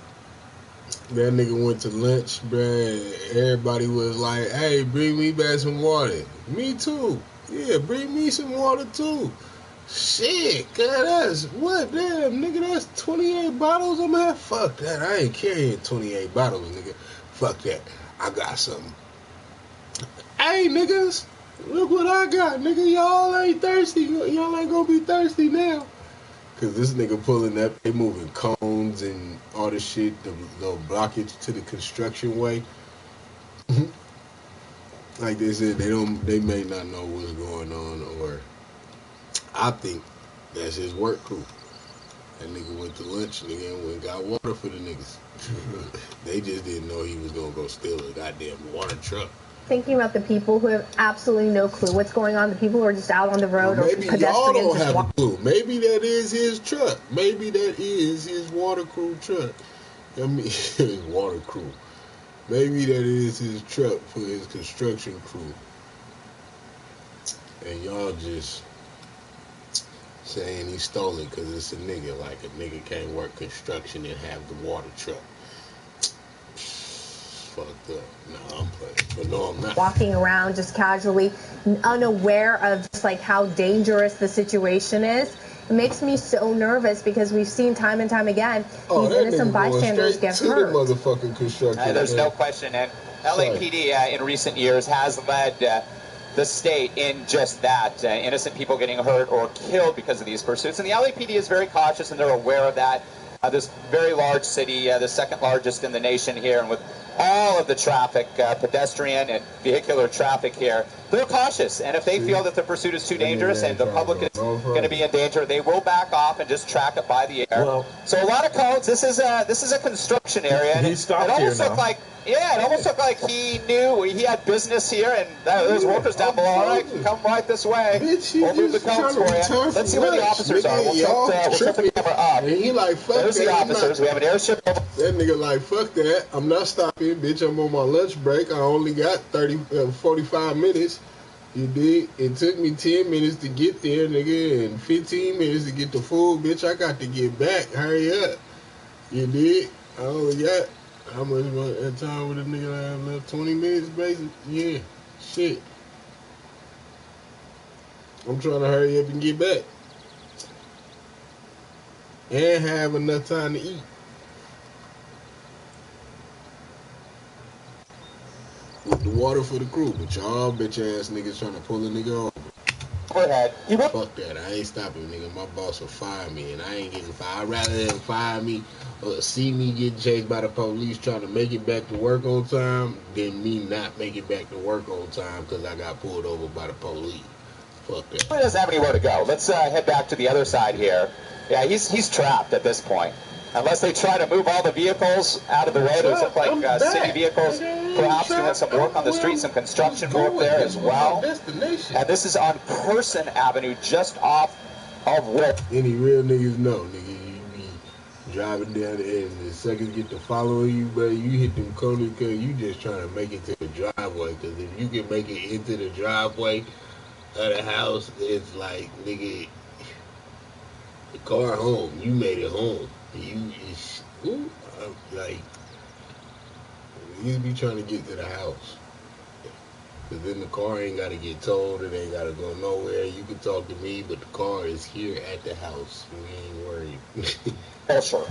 That nigga went to lunch, bruh. Everybody was like, hey, bring me back some water. Me too. Yeah, bring me some water too. Shit, God, that's what? Damn, nigga, that's 28 bottles. I'm at. Fuck that. I ain't carrying 28 bottles, nigga. Fuck that. I got something. Hey, niggas, look what I got, nigga. Y'all ain't thirsty. Y'all ain't gonna be thirsty now. Cause this nigga pulling up, they moving cones and all this shit, the little blockage to the construction way. Like they said, they may not know what's going on, or I think that's his work crew. That nigga went to lunch, nigga, and went and got water for the niggas. They just didn't know he was gonna go steal a goddamn water truck. Thinking about the people who have absolutely no clue what's going on, the people who are just out on the road, or maybe pedestrians y'all don't just have a clue. Maybe that is his truck. Maybe that is his water crew truck. I mean, his water crew. Maybe that is his truck for his construction crew. And y'all just saying he stole it because it's a nigga. Like a nigga can't work construction and have the water truck. Fucked up. No, I'm playing. But no, I'm not. Walking around just casually, unaware of just like how dangerous the situation is. It makes me so nervous because we've seen time and time again these innocent bystanders get hurt. The motherfucking construction. There's no question. And LAPD in recent years has led the state in just that. Innocent people getting hurt or killed because of these pursuits. And the LAPD is very cautious and they're aware of that. This very large city, the second largest in the nation here, and with all of the traffic, pedestrian and vehicular traffic here, they're cautious. And if they feel that the pursuit is too dangerous and the public is going to be in danger, they will back off and just track it by the air. Well, so a lot of codes. This is a construction area. And he stopped here almost now. looked like, yeah, it almost looked like he knew he had business here, and those workers down below. All right, come right this way. We'll move the cones for you. Let's see where the officers are. We'll tilt the camera up. And he like, fuck There's that. the officers. We have an airship. That nigga like, fuck that. I'm not stopping, bitch. I'm on my lunch break. I only got 45 minutes. You dig? It took me 10 minutes to get there, nigga, and 15 minutes to get the food, bitch. I got to get back. Hurry up. You dig? I only got, how much time with a nigga I have left? 20 minutes, basically? Yeah. Shit. I'm trying to hurry up and get back. And have enough time to eat. With the water for the crew, but y'all bitch ass niggas trying to pull a nigga off. Fuck that, I ain't stopping, nigga. My boss will fire me, and I ain't getting fired. I'd rather them fire me or see me get chased by the police trying to make it back to work on time than me not make it back to work on time because I got pulled over by the police. Fuck that. He doesn't have anywhere to go. Let's head back to the other side here. Yeah, he's trapped at this point. Unless they try to move all the vehicles out of the road, those look like city vehicles, perhaps doing some work on the street, some construction work there as well. And this is on Person Avenue, just off of Will. Any real niggas know, nigga, you be driving down there and the seconds get to following you, but you hit them corners because you just trying to make it to the driveway. Because if you can make it into the driveway of the house, it's like, nigga, the car home. You made it home. Like, you be trying to get to the house. Because then the car ain't got to get towed. It ain't got to go nowhere. You can talk to me, but the car is here at the house. We ain't worried. Oh, sure.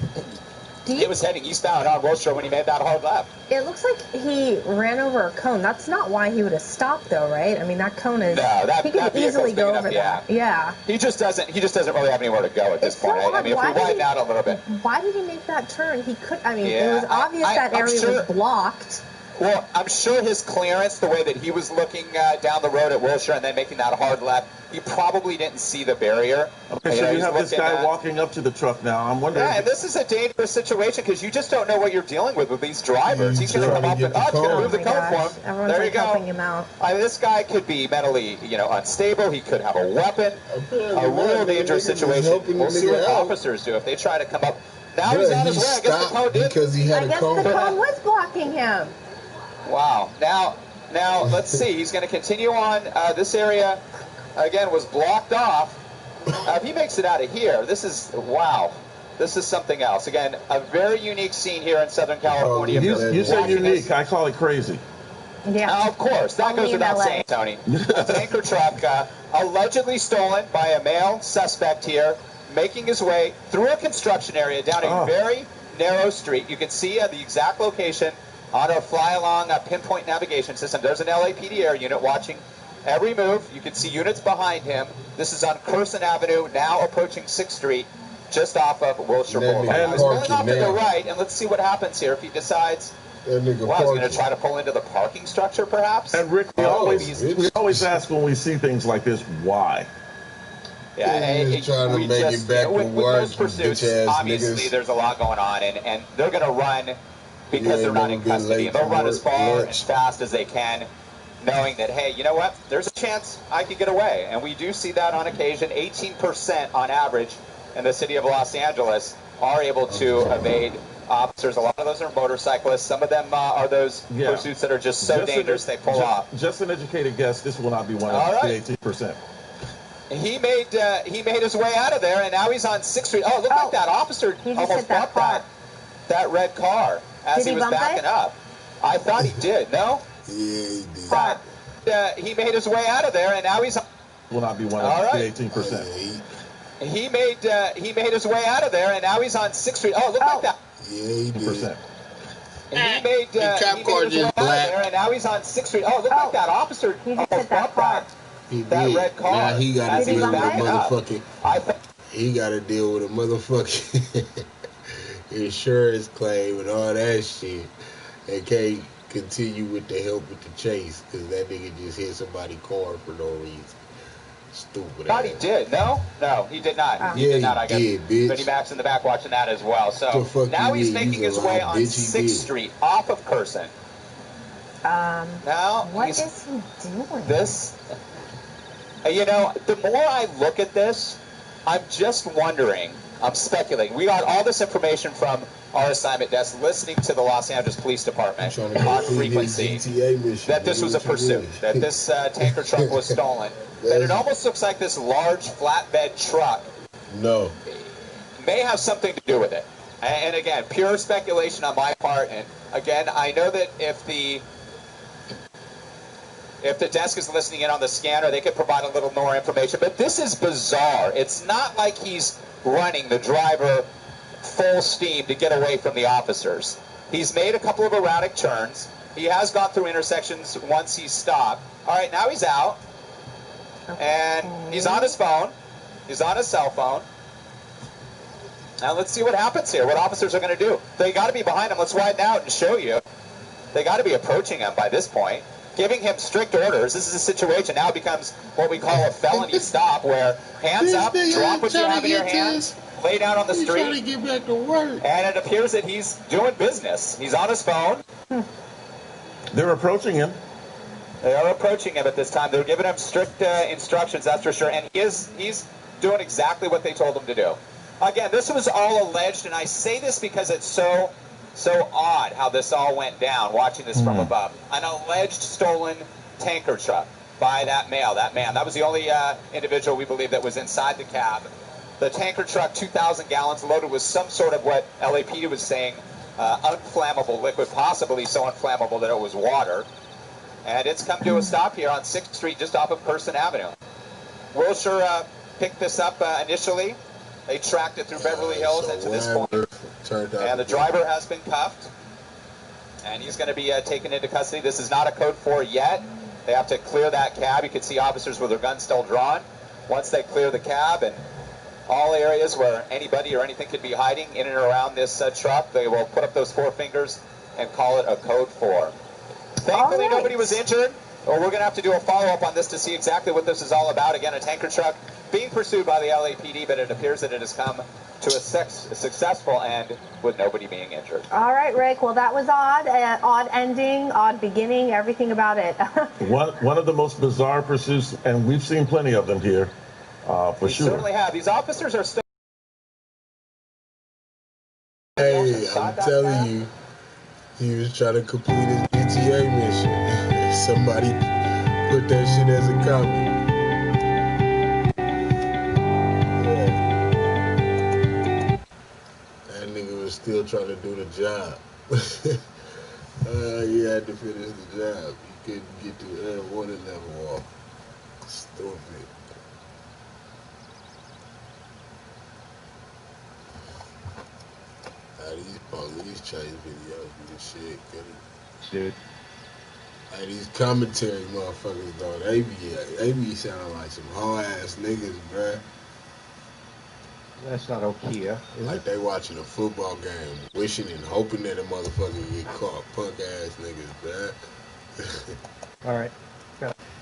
He was heading eastbound on Wilshire when he made that hard left. It looks like he ran over a cone. That's not why he would have stopped, though, right? I mean, that cone is. No, he could easily go over that. Yeah. He just doesn't really have anywhere to go at this point. I mean, if we widen out a little bit. Why did he make that turn? He could. I mean, it was obvious that area was blocked. Well, I'm sure his clearance, the way that he was looking down the road at Wilshire and then making that hard left, he probably didn't see the barrier. Okay, so you have this guy walking up to the truck now. I'm wondering. Yeah, and this is a dangerous situation because you just don't know what you're dealing with these drivers. He's going to come up and it's going to move the cone for him. Everyone's there you go. Helping him out. I mean, this guy could be mentally, unstable. He could have a weapon. A real dangerous situation. We'll see what officers do if they try to come up. Now he's on his way. I guess the cone did. Because he had I guess the cone was blocking him. Wow. Now, let's see. He's going to continue on. This area, again, was blocked off. If he makes it out of here, this is, wow. This is something else. Again, a very unique scene here in Southern California. You say unique. I call it crazy. Yeah. Of course. That goes without saying, Tony. A tanker truck allegedly stolen by a male suspect here, making his way through a construction area down a very narrow street. You can see the exact location on our fly-along pinpoint navigation system. There's an LAPD air unit watching every move. You can see units behind him. This is on Carson Avenue, now approaching 6th Street, just off of Wilshire Boulevard. He's going off to the right, and let's see what happens here if he decides. He's going to try to pull into the parking structure, perhaps. And Rick, we always ask when we see things like this, why? Yeah, he's trying to make it back to with work. those pursuits, obviously, there's a lot going on, and they're going to run because they're not in custody. They'll run as far as fast as they can, knowing that, hey, you know what? There's a chance I could get away. And we do see that on occasion. 18% on average in the city of Los Angeles are able to evade officers. A lot of those are motorcyclists. Some of them are those pursuits that are just so dangerous they pull off. Just an educated guess, this will not be one of the 18%. He made his way out of there, and now he's on 6th Street. Oh, it looked like that officer almost bumped that red car as he was backing up. I thought he did. No? Yeah, he did. He made his way out of there, and now he's on. Will not be one of the 18%. He made his way out of there, and now he's on 6th Street. Oh, it looked like that. Yeah, he did. He made his way out of there, and now he's on 6th Street. Oh, it looked like that officer almost bumped that red car. Now he got to deal with a motherfucking. He got to deal with a motherfucking insurance claim and all that shit, and can't continue with the help with the chase because that nigga just hit somebody's car for no reason. Stupid. Thought he did. No, he did not. He did not. I guess. Bitch. Benny Mac's in the back watching that as well. So now he's making his way on 6th Street off of Carson. Now what is he doing? This. The more I look at this, I'm just wondering, I'm speculating. We got all this information from our assignment desk, listening to the Los Angeles Police Department on frequency, that this was a pursuit, that this tanker truck was stolen, that it almost looks like this large flatbed truck may have something to do with it. And again, pure speculation on my part. And again, I know that if the desk is listening in on the scanner, they could provide a little more information. But this is bizarre. It's not like he's running the driver full steam to get away from the officers. He's made a couple of erratic turns. He has gone through intersections once he's stopped. All right, now he's out. And he's on his phone. He's on his cell phone. Now let's see what happens here, what officers are going to do. They got to be behind him. Let's widen out and show you. They got to be approaching him by this point, giving him strict orders. This is a situation now becomes what we call a felony stop, where hands up, drop what you have in your hands, lay down on the street. Trying to get back to work. And it appears that he's doing business. He's on his phone. They're approaching him. They are approaching him at this time. They're giving him strict instructions, that's for sure. And he's doing exactly what they told him to do. Again, this was all alleged, and I say this because it's so odd how this all went down, watching this from above. An alleged stolen tanker truck by that male, that man. That was the only individual we believe that was inside the cab. The tanker truck, 2,000 gallons, loaded with some sort of what LAPD was saying, unflammable liquid, possibly so inflammable that it was water. And it's come to a stop here on 6th Street, just off of Carson Avenue. Wilshire picked this up initially. They tracked it through Beverly Hills into this point. And the driver has been cuffed. And he's going to be taken into custody. This is not a code 4 yet. They have to clear that cab. You can see officers with their guns still drawn. Once they clear the cab and all areas where anybody or anything could be hiding in and around this truck, they will put up those 4 fingers and call it a code 4. Thankfully, nobody was injured. Well, we're going to have to do a follow-up on this to see exactly what this is all about. Again, a tanker truck being pursued by the LAPD, but it appears that it has come to a successful end with nobody being injured. All right, Rick. Well, that was odd. Odd ending, odd beginning, everything about it. One of the most bizarre pursuits, and we've seen plenty of them here, for We sure. certainly have. These officers are still... Hey, I'm telling you, he was trying to complete his GTA mission. Somebody put that shit as a comment. Yeah. That nigga was still trying to do the job. He had to finish the job. He couldn't get to water level off. Stupid. These police chase videos and shit, dude. These commentary motherfuckers though, they be sounding like some hard ass niggas, bruh. That's not Okia, is Like it? they watching a football game, wishing and hoping that a motherfucker get caught. Punk ass niggas, bruh. All right.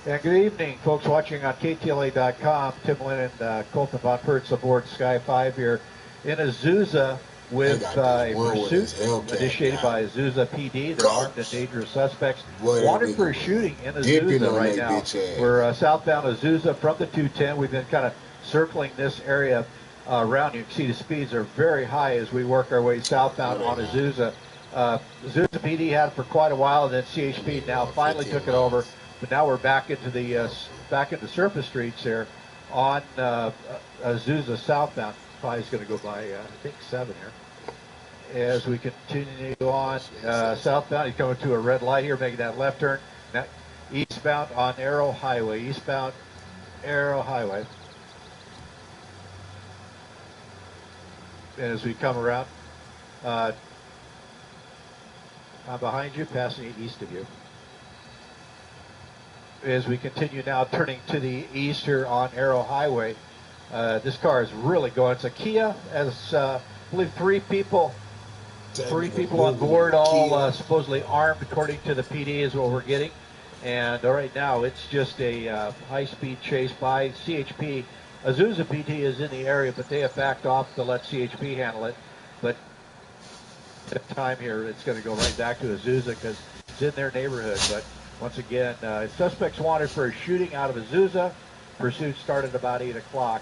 And good evening, folks watching on KTLA.com. Tim Lynn and Colton Von Pertz aboard Sky 5 here in Azusa with a pursuit initiated by Azusa PD. They're armed and dangerous suspects wanted for a shooting in Azusa right now. We're southbound Azusa from the 210. We've been kind of circling this area around. You can see the speeds are very high as we work our way southbound on Azusa. Azusa PD had it for quite a while, and then CHP now finally took it over. But now we're back into the surface streets here on Azusa southbound. Probably is going to go by I think 7 here. As we continue on southbound, he's coming to a red light here, making that left turn. Now, eastbound on Arrow Highway. Eastbound Arrow Highway. And as we come around, I'm behind you, passing east of you. As we continue now turning to the east here on Arrow Highway, this car is really going. It's a Kia, as I believe 3 people on board, all supposedly armed according to the PD is what we're getting. And right now it's just a high-speed chase by CHP. Azusa PD is in the area, but they have backed off to let CHP handle it. But at the time here, it's going to go right back to Azusa because it's in their neighborhood. But once again, suspects wanted for a shooting out of Azusa. Pursuit started about 8 o'clock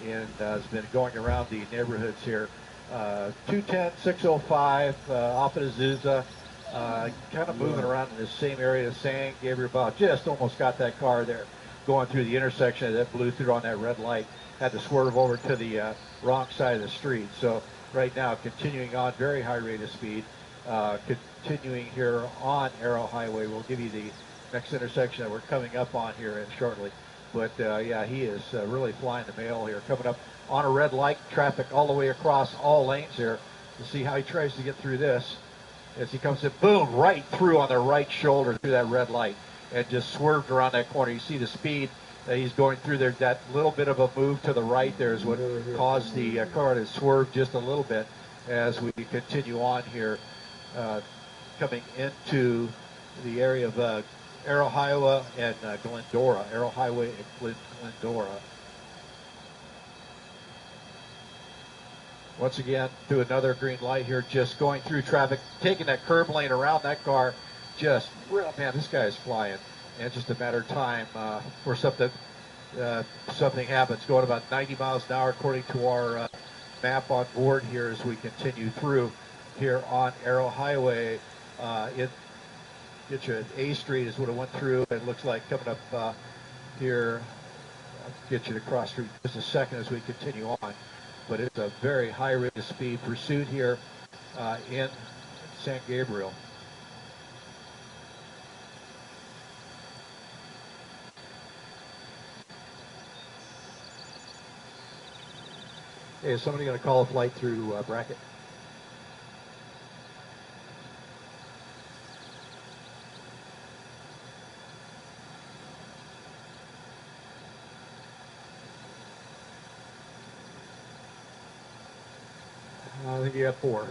and has been going around the neighborhoods here. 210, 605, off at Azusa, kind of moving around in the same area as San Gabriel. Just almost got that car there going through the intersection that blew through on that red light. Had to swerve over to the wrong side of the street. So right now, continuing on, very high rate of speed. Continuing here on Arrow Highway. We'll give you the next intersection that we're coming up on here shortly. But yeah, he is really flying the mail here. Coming up on a red light, traffic all the way across all lanes here. We'll see how he tries to get through this. As he comes in, boom, right through on the right shoulder through that red light. And just swerved around that corner. You see the speed that he's going through there. That little bit of a move to the right there is what caused the car to swerve just a little bit as we continue on here, coming into the area of Arrow Highway and Glendora. Arrow Highway and Glendora. Once again, through another green light here, just going through traffic, taking that curb lane around that car. Just, real man, this guy is flying. And it's just a matter of time for something happens. Going about 90 miles an hour according to our map on board here as we continue through here on Arrow Highway. Get you at A Street is what it went through. It looks like coming up here. I'll get you to cross street in just a second as we continue on. But it's a very high rate of speed pursuit here in San Gabriel. Hey, is somebody going to call a flight through Brackett? I think you got 4.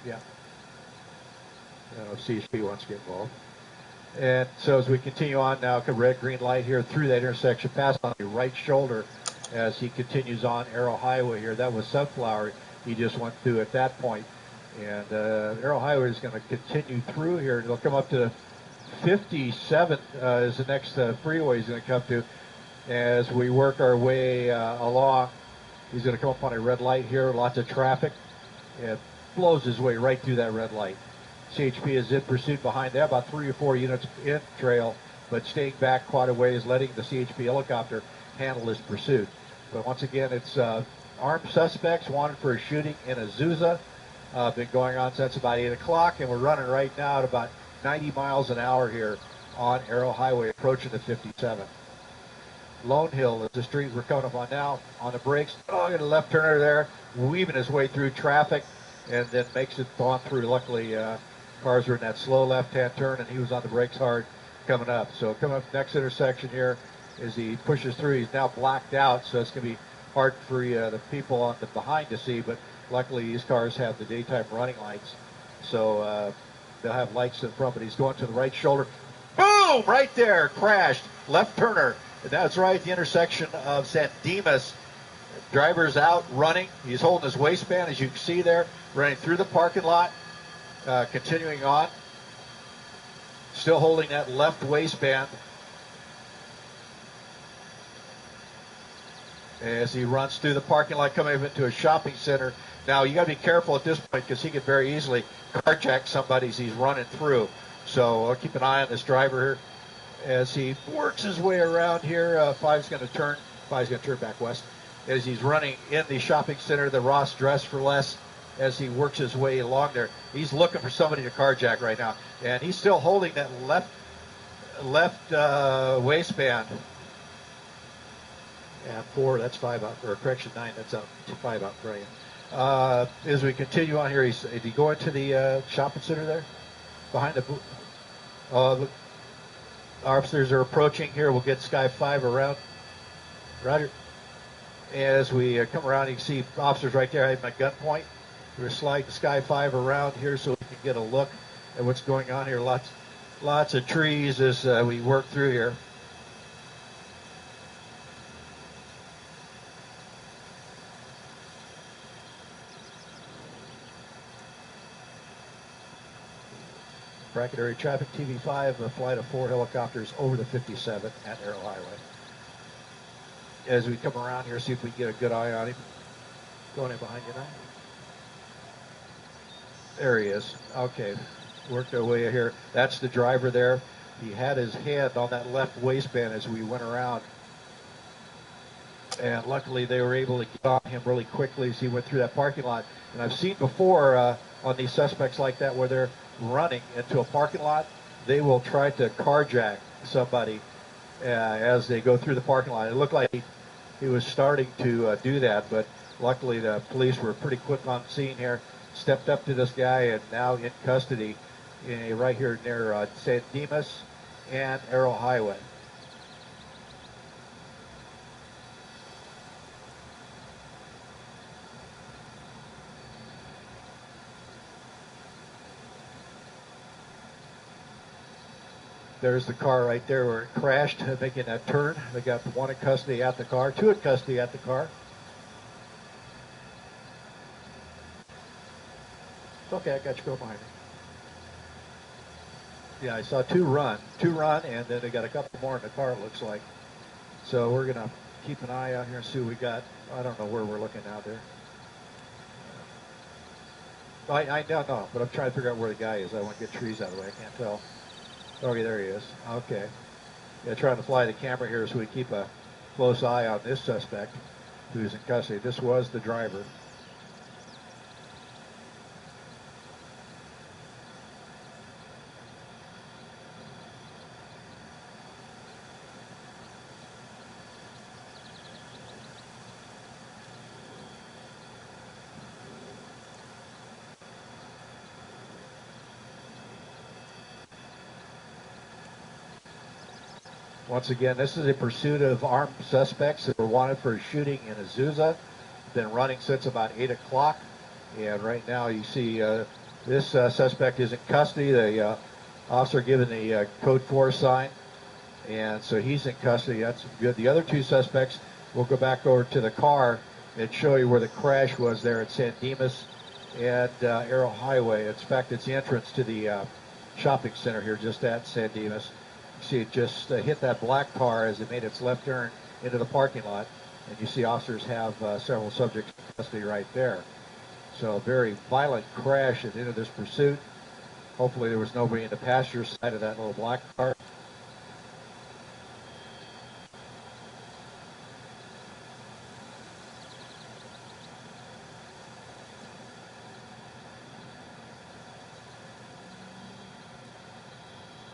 Yeah. I don't know if CHP wants to get involved. And so as we continue on now, red, green light here through that intersection, past on the right shoulder as he continues on Arrow Highway here. That was Sunflower he just went through at that point. And Arrow Highway is going to continue through here. It'll come up to 57 is the next freeway he's going to come to. As we work our way along, he's going to come up on a red light here, lots of traffic, and blows his way right through that red light. CHP is in pursuit behind that, about 3 or 4 units in trail, but staying back quite a ways, letting the CHP helicopter handle his pursuit. But once again, it's armed suspects wanted for a shooting in Azusa. Been going on since about 8 o'clock, and we're running right now at about 90 miles an hour here on Arrow Highway, approaching the 57. Lone Hill is the street we're coming up on now. On the brakes, got a left turner there, weaving his way through traffic, and then makes it on through. Luckily, cars are in that slow left-hand turn, and he was on the brakes hard coming up. So coming up next intersection here, as he pushes through, he's now blacked out, so it's going to be hard for the people on the behind to see, but luckily these cars have the daytime running lights, so they'll have lights in front, but he's going to the right shoulder. Boom! Right there, crashed, left turner. And that's right at the intersection of San Dimas. Driver's out running. He's holding his waistband, as you can see there, running through the parking lot, continuing on. Still holding that left waistband as he runs through the parking lot, coming into a shopping center. Now, you got to be careful at this point because he could very easily carjack somebody as he's running through. So I'll keep an eye on this driver here as he works his way around here. Five's going to turn back west as he's running in the shopping center, the Ross Dress for Less, as he works his way along there. He's looking for somebody to carjack right now, and he's still holding that left waistband. And 4, that's 5 out, or correction, 9, that's out, 5 out for you. As we continue on here, is he going to the shopping center there? Behind the booth? The officers are approaching here. We'll get Sky 5 around. Roger. As we come around, you can see officers right there having a gunpoint. We're sliding Sky 5 around here so we can get a look at what's going on here. Lots of trees as we work through here. Brackett area traffic, TV5, a flight of 4 helicopters over the 57 at Arrow Highway. As we come around here, see if we can get a good eye on him. Going in behind you now. There he is. Okay, worked our way here. That's the driver there. He had his hand on that left waistband as we went around. And luckily they were able to get on him really quickly as he went through that parking lot. And I've seen before on these suspects like that where they're running into a parking lot, they will try to carjack somebody as they go through the parking lot. It looked like he was starting to do that, but luckily the police were pretty quick on scene here, stepped up to this guy, and now in custody right here near San Dimas and Arrow Highway. There's the car right there where it crashed, making that turn. They got 1 in custody at the car, 2 in custody at the car. It's okay, I got you, go behind me. Yeah, I saw 2 run, and then they got a couple more in the car, it looks like. So we're going to keep an eye out here and see what we got. I don't know where we're looking out there. I don't know, but I'm trying to figure out where the guy is. I want to get trees out of the way, I can't tell. Okay, there he is. Okay. Yeah, trying to fly the camera here so we keep a close eye on this suspect who's in custody. This was the driver. Once again, this is a pursuit of armed suspects that were wanted for a shooting in Azusa. Been running since about 8 o'clock. And right now you see this suspect is in custody. The officer given the code 4 sign. And so he's in custody. That's good. The other two suspects, we'll go back over to the car and show you where the crash was there at San Dimas and Arrow Highway. In fact, it's the entrance to the shopping center here just at San Dimas. You see it just hit that black car as it made its left turn into the parking lot. And you see officers have several subjects in custody right there. So a very violent crash at the end of this pursuit. Hopefully there was nobody in the passenger side of that little black car.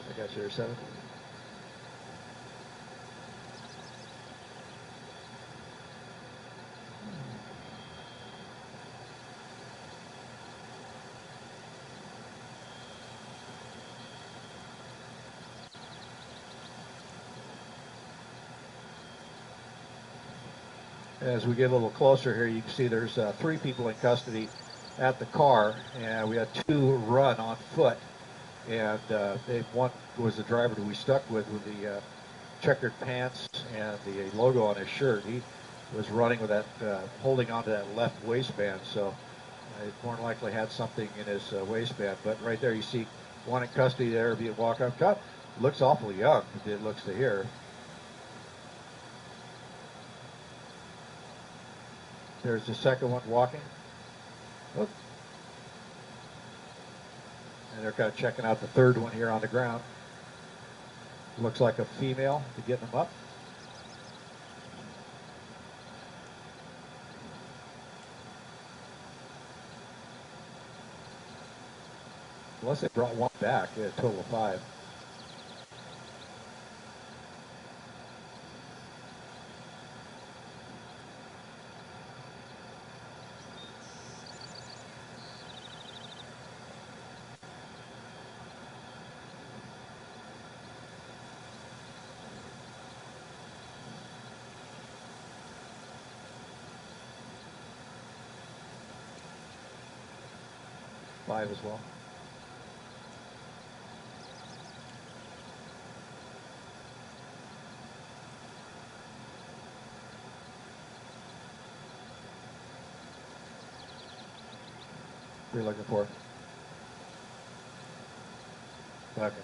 I got you there, 7. As we get a little closer here, you can see there's 3 people in custody at the car, and we had 2 run on foot. And one was the driver that we stuck with the checkered pants and the logo on his shirt. He was running with that, holding onto that left waistband, so it more than likely had something in his waistband. But right there you see one in custody there being walked up. God, looks awfully young, it looks to here. There's the second one walking. Oop. And they're kind of checking out the third one here on the ground. Looks like a female to get them up. Unless they brought one back, yeah, a total of 5. Five as well. What are you looking for? Okay.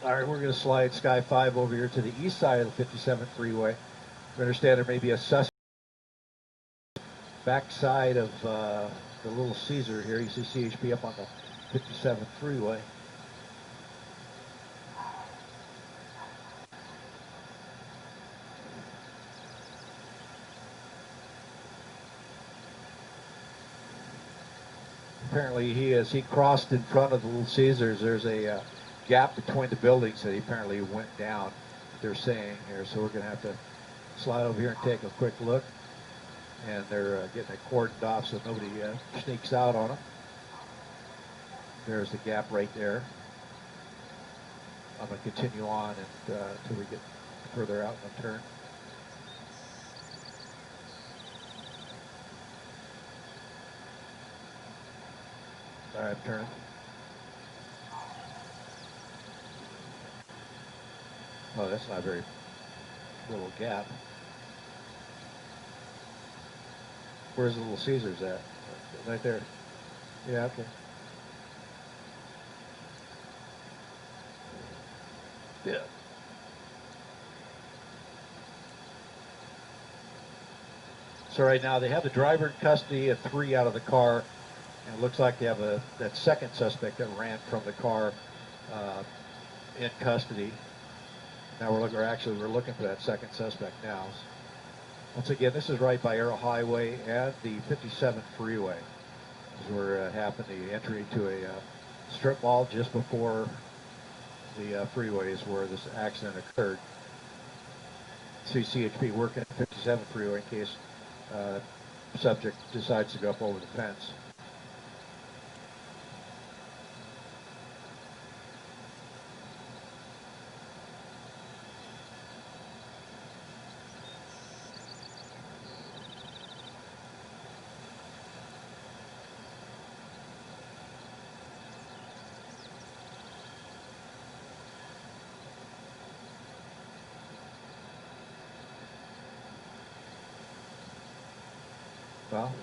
All right, we're going to slide Sky 5 over here to the east side of the 57th freeway. We understand there may be a suspect backside of the Little Caesar here. You see CHP up on the 57th freeway. Apparently as he crossed in front of the Little Caesars, there's a gap between the buildings that he apparently went down, they're saying here. So we're going to have to slide over here and take a quick look. And they're getting it cordoned off so nobody sneaks out on them. There's the gap right there. I'm going to continue on until we get further out in the turn. All right, I'm turning. Oh, that's not a very little gap. Where's the Little Caesars at? Right there. Yeah, okay. Yeah. So right now they have the driver in custody of 3 out of the car, and it looks like they have that second suspect that ran from the car in custody. Now we're looking for that second suspect now. Once again, this is right by Arrow Highway and the 57 freeway. This is where it happened, the entry to a strip mall just before the freeway is where this accident occurred. See CHP working at 57 freeway in case subject decides to go up over the fence. Well,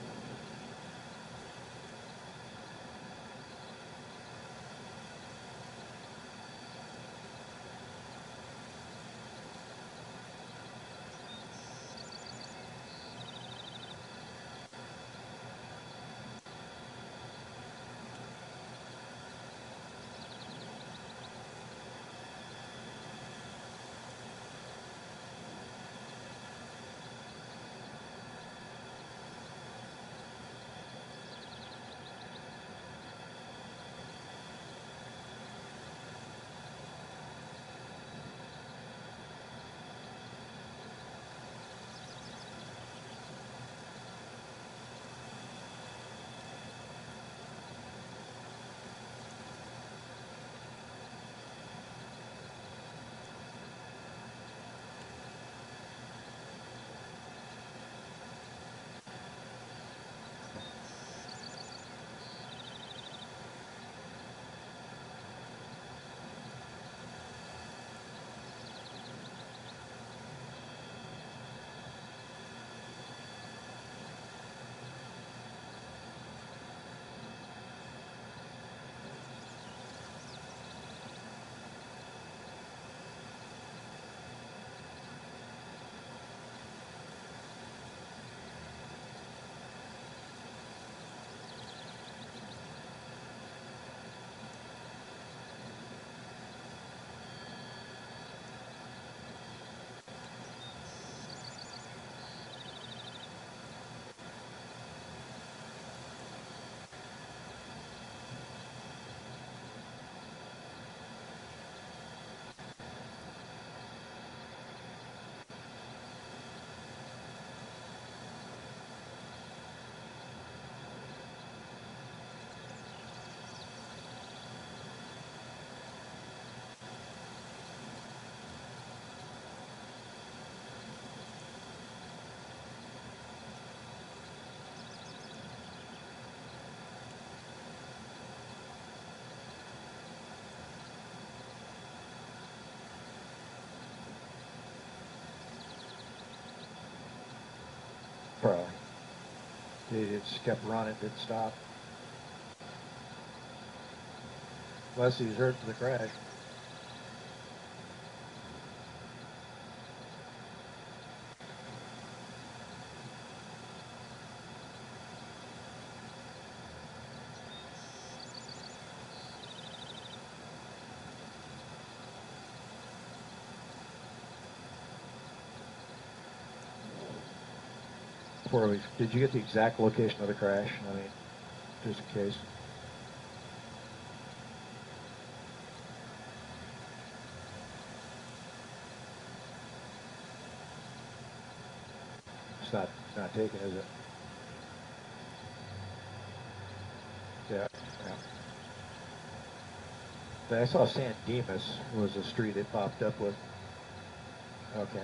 probably. They just kept running, didn't stop. Unless he was hurt to the crash. Did you get the exact location of the crash? I mean, just in case. It's not taken, is it? Yeah. But I saw San Dimas was a street it popped up with. Okay.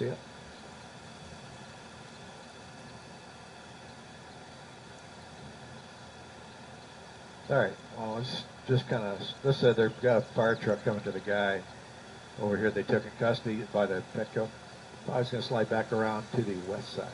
see it. All right. Well, let's just kind of. Let's say they've got a fire truck coming to the guy over here. They took in custody by the Petco. I was going to slide back around to the west side.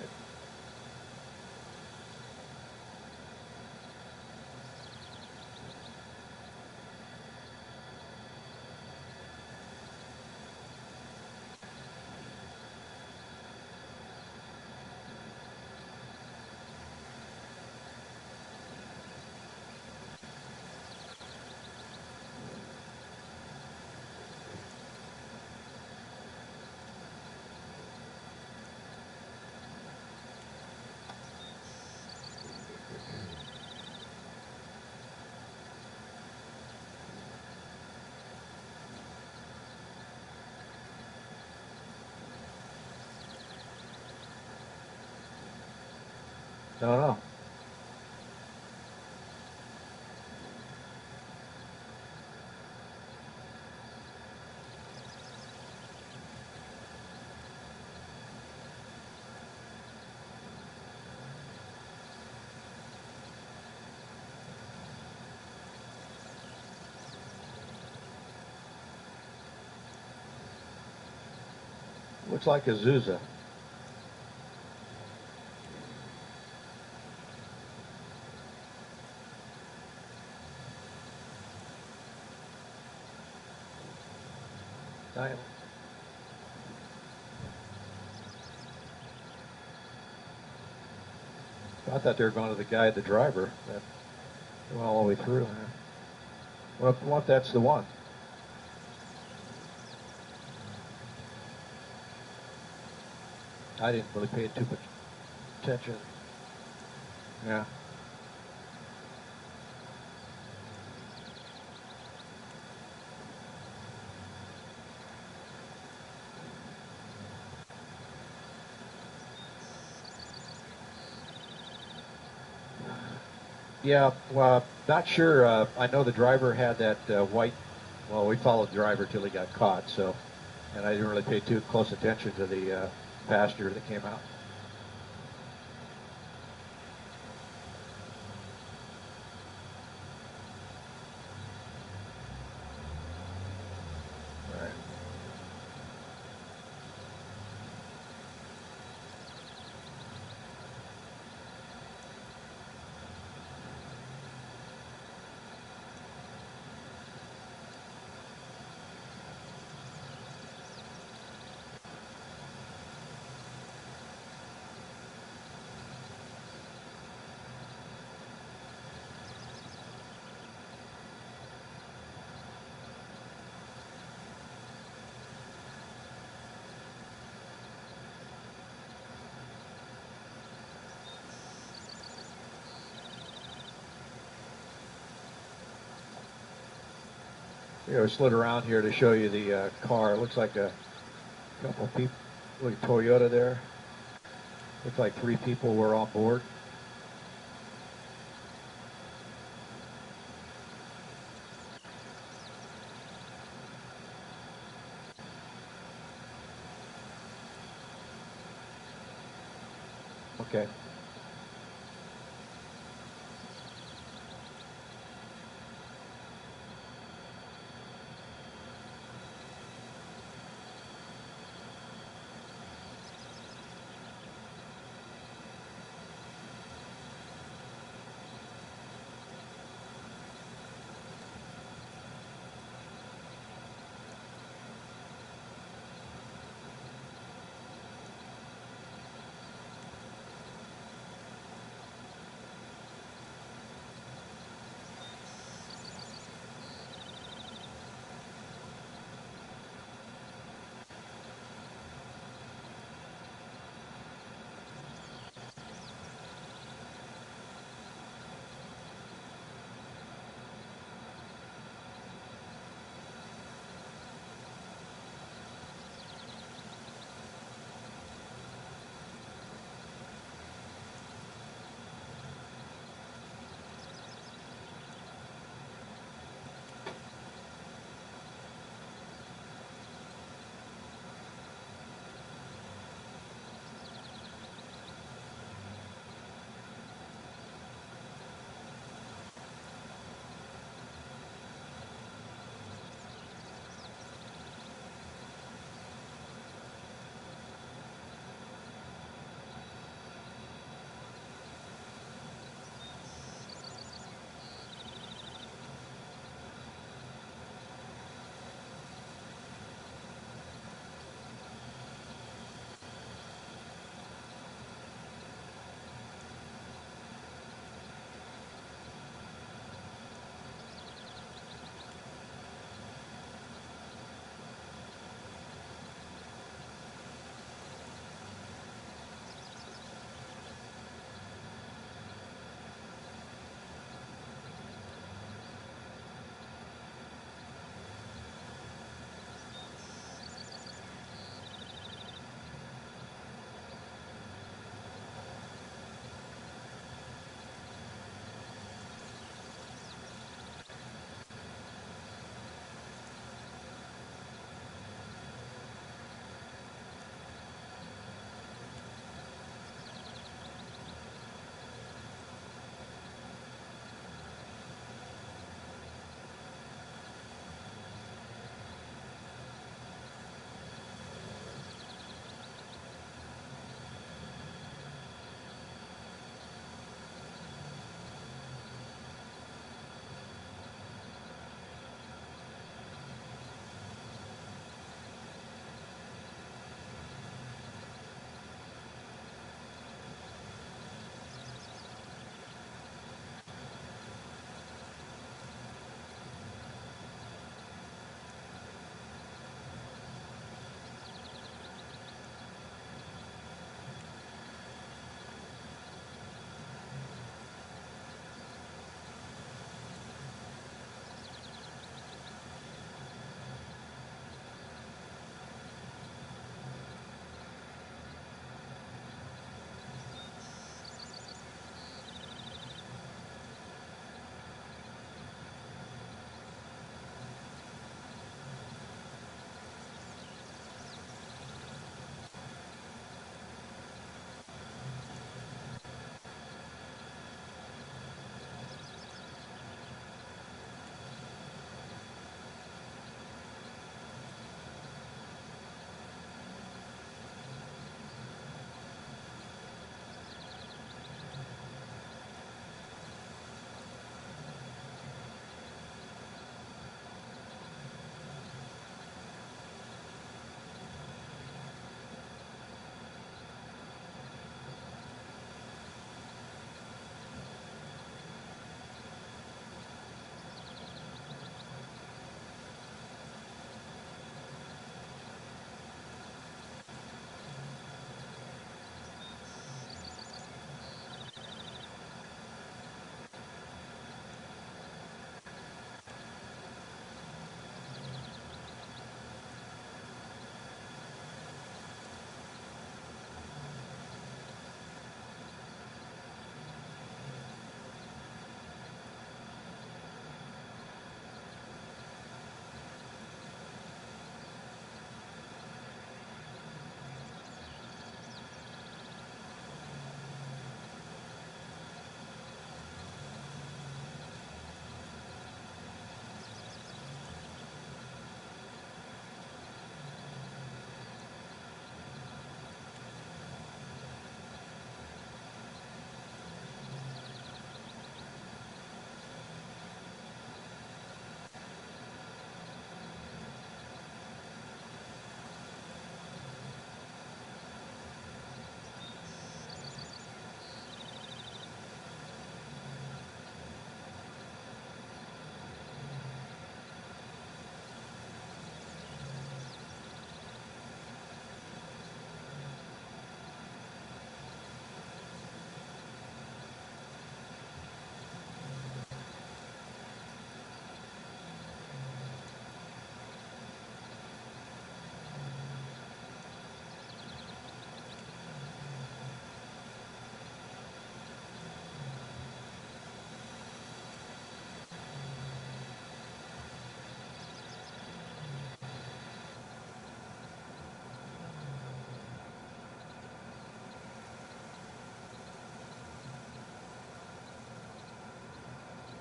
No. Looks like a Azusa. I thought they were going to the guy, the driver. That went all the way through. What if that's the one? I didn't really pay too much attention. Yeah. Yeah, well, not sure. I know the driver had that white. Well, we followed the driver till he got caught. So, and I didn't really pay too close attention to the passenger that came out. Yeah, we slid around here to show you the car. It looks like a couple of people. Look at Toyota there. Looks like 3 people were on board. Okay.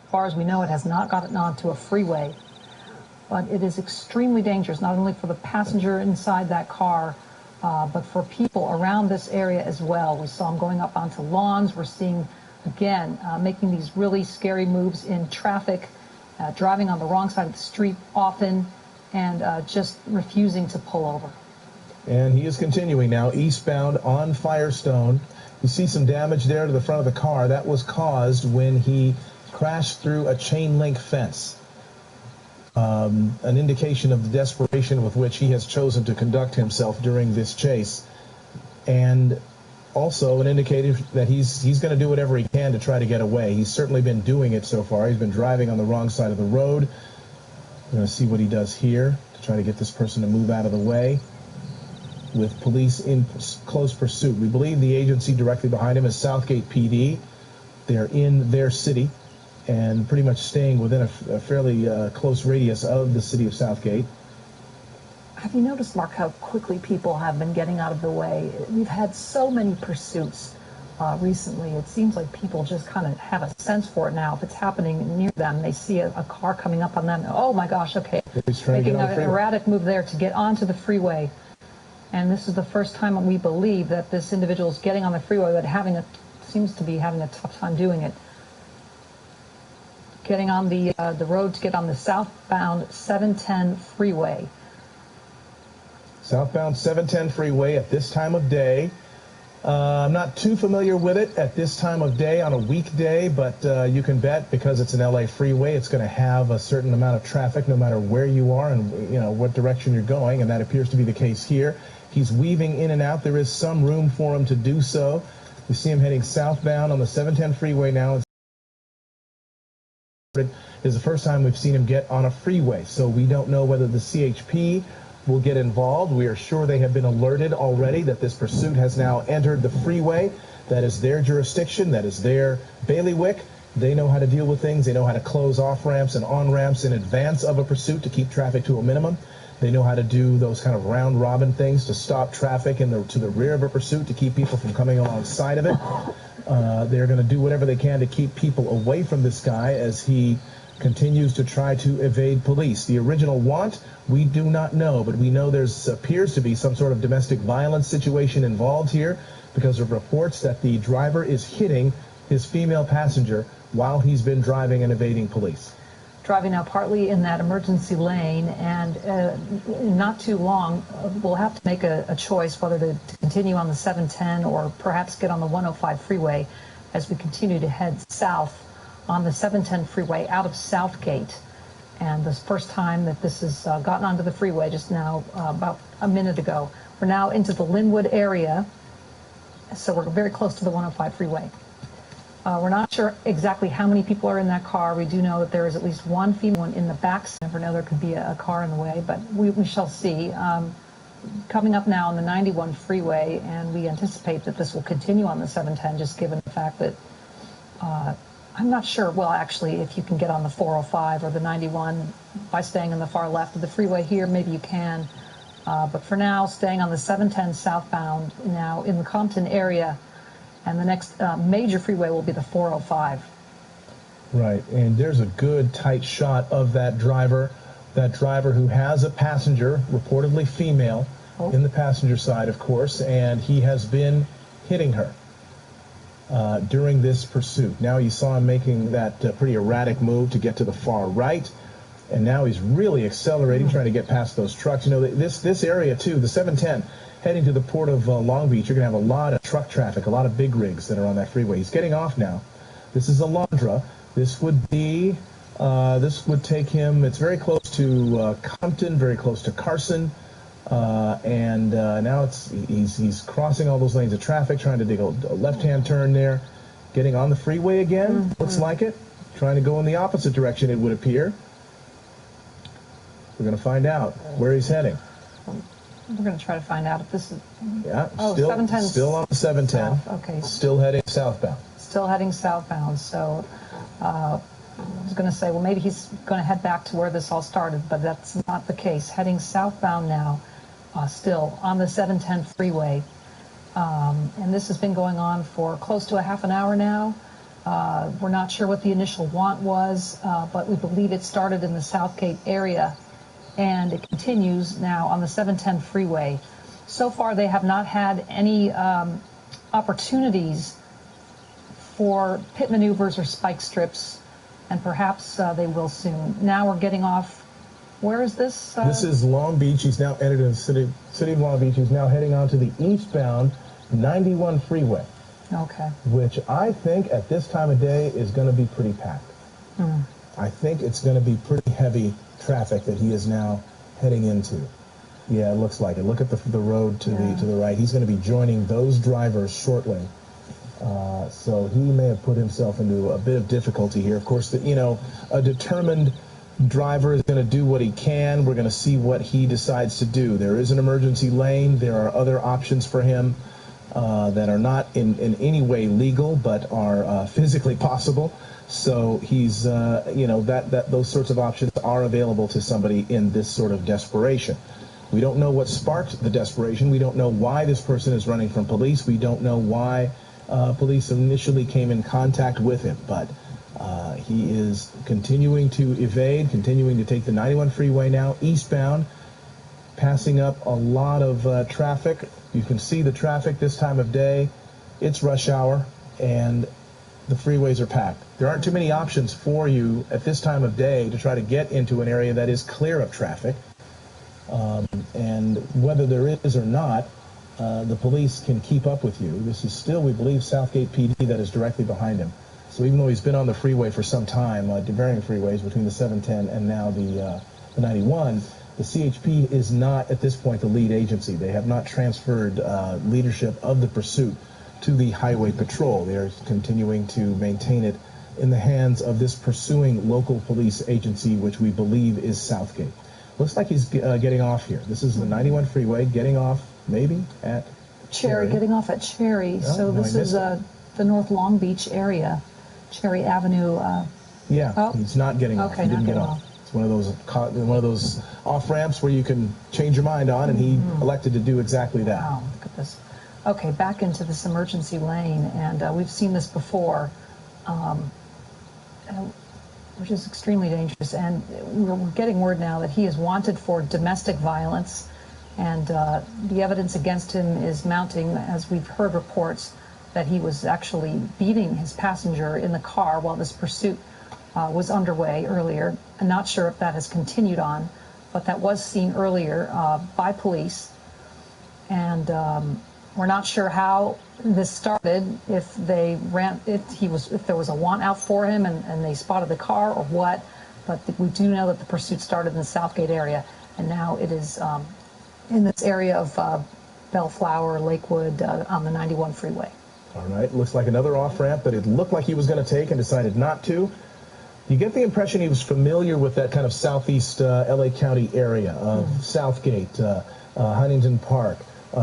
As far as we know, it has not gotten onto a freeway. But it is extremely dangerous, not only for the passenger inside that car, but for people around this area as well. We saw them going up onto lawns. We're seeing, again, making these really scary moves in traffic, driving on the wrong side of the street often, and just refusing to pull over. And he is continuing now eastbound on Firestone. You see some damage there to the front of the car. That was caused when he crashed through a chain link fence. An indication of the desperation with which he has chosen to conduct himself during this chase. And also an indicator that he's going to do whatever he can to try to get away. He's certainly been doing it so far. He's been driving on the wrong side of the road. We're going to see what he does here to try to get this person to move out of the way with police in close pursuit. We believe the agency directly behind him is Southgate PD. They're in their city and pretty much staying within a fairly close radius of the city of Southgate. Have you noticed, Mark, how quickly people have been getting out of the way? We've had so many pursuits recently. It seems like people just kind of have a sense for it now. If it's happening near them, they see a car coming up on them. Oh, my gosh, okay. Making an erratic move there to get onto the freeway. And this is the first time we believe that this individual is getting on the freeway, but seems to be having a tough time doing it. Getting on the road to get on the southbound 710 freeway. Southbound 710 freeway at this time of day. I'm not too familiar with it at this time of day on a weekday, but you can bet because it's an LA freeway, it's going to have a certain amount of traffic no matter where you are and what direction you're going, and that appears to be the case here. He's weaving in and out. There is some room for him to do so. You see him heading southbound on the 710 freeway now. It is the first time we've seen him get on a freeway, so we don't know whether the CHP will get involved. We are sure they have been alerted already that this pursuit has now entered the freeway. That is their jurisdiction. That is their bailiwick. They know how to deal with things. They know how to close off-ramps and on-ramps in advance of a pursuit to keep traffic to a minimum. They know how to do those kind of round-robin things to stop traffic to the rear of a pursuit to keep people from coming alongside of it. They're going to do whatever they can to keep people away from this guy as he continues to try to evade police. The original want, we do not know, but we know appears to be some sort of domestic violence situation involved here because of reports that the driver is hitting his female passenger while he's been driving and evading police. Driving now partly in that emergency lane, and not too long, we'll have to make a choice whether to continue on the 710 or perhaps get on the 105 freeway as we continue to head south on the 710 freeway out of Southgate. And this first time that this has gotten onto the freeway just now, about a minute ago. We're now into the Linwood area, so we're very close to the 105 freeway. We're not sure exactly how many people are in that car. We do know that there is at least one female in the back. Never know, there could be a car in the way, but we shall see. Coming up now on the 91 freeway, and we anticipate that this will continue on the 710, just given the fact that I'm not sure, well, actually, if you can get on the 405 or the 91 by staying on the far left of the freeway here, maybe you can. But for now, staying on the 710 southbound now in the Compton area. And the next major freeway will be the 405. Right, and there's a good tight shot of that driver who has a passenger, reportedly female, in the passenger side, of course, and he has been hitting her during this pursuit. Now you saw him making that pretty erratic move to get to the far right, and now he's really accelerating, trying to get past those trucks. You know, this area, too, the 710, heading to the port of Long Beach, you're going to have a lot of truck traffic, a lot of big rigs that are on that freeway. He's getting off now. This is Alondra. This would take him, it's very close to Compton, very close to Carson, and now he's crossing all those lanes of traffic, trying to dig a left-hand turn there, getting on the freeway again, looks like it, trying to go in the opposite direction, it would appear. We're going to find out where he's heading. We're going to try to find out if this is... Yeah, still on the 710. South. Okay. Still heading southbound. Still heading southbound. So I was going to say, well, maybe he's going to head back to where this all started, but that's not the case. Heading southbound now, still on the 710 freeway. And this has been going on for close to a half an hour now. We're not sure what the initial want was, but we believe it started in the Southgate area, and it continues now on the 710 freeway. So far, they have not had any opportunities for pit maneuvers or spike strips, and perhaps they will soon. Now we're getting off. Where is this? This is Long Beach. He's now entered in the city of Long Beach. He's now heading on to the eastbound 91 freeway. Okay. Which I think at this time of day is going to be pretty packed. I think it's going to be pretty heavy traffic that he is now heading into. Yeah, it looks like it. Look at the road to the right. He's going to be joining those drivers shortly. So he may have put himself into a bit of difficulty here. Of course, a determined driver is going to do what he can. We're going to see what he decides to do. There is an emergency lane. There are other options for him that are not in any way legal, but are physically possible. So he's, those sorts of options are available to somebody in this sort of desperation. We don't know what sparked the desperation. We don't know why this person is running from police. We don't know why police initially came in contact with him, but he is continuing to evade, continuing to take the 91 freeway now eastbound, passing up a lot of traffic. You can see the traffic this time of day. It's rush hour, and the freeways are packed. There aren't too many options for you at this time of day to try to get into an area that is clear of traffic. And whether there is or not, the police can keep up with you. This is still, we believe, Southgate PD that is directly behind him. So even though he's been on the freeway for some time, varying freeways between the 710 and now the 91, the CHP is not, at this point, the lead agency. They have not transferred leadership of the pursuit to the Highway Patrol. They are continuing to maintain it in the hands of this pursuing local police agency, which we believe is Southgate. Looks like he's getting off here. This is the 91 freeway, getting off maybe at Cherry. Getting off at Cherry. Oh, so this is the North Long Beach area, Cherry Avenue. He's not getting off. Okay, He didn't get off. It's one of those off ramps where you can change your mind on, and he elected to do exactly that. Wow, look at this. Okay, back into this emergency lane, and we've seen this before, which is extremely dangerous. And we're getting word now that he is wanted for domestic violence, and the evidence against him is mounting, as we've heard reports that he was actually beating his passenger in the car while this pursuit was underway earlier. I'm not sure if that has continued on, but that was seen earlier by police. And we're not sure how this started, if there was a want out for him and they spotted the car or what. But we do know that the pursuit started in the Southgate area, and now it is in this area of Bellflower, Lakewood, on the 91 freeway. All right, looks like another off-ramp that it looked like he was going to take and decided not to. You get the impression he was familiar with that kind of southeast L.A. County area of Southgate, Huntington Park,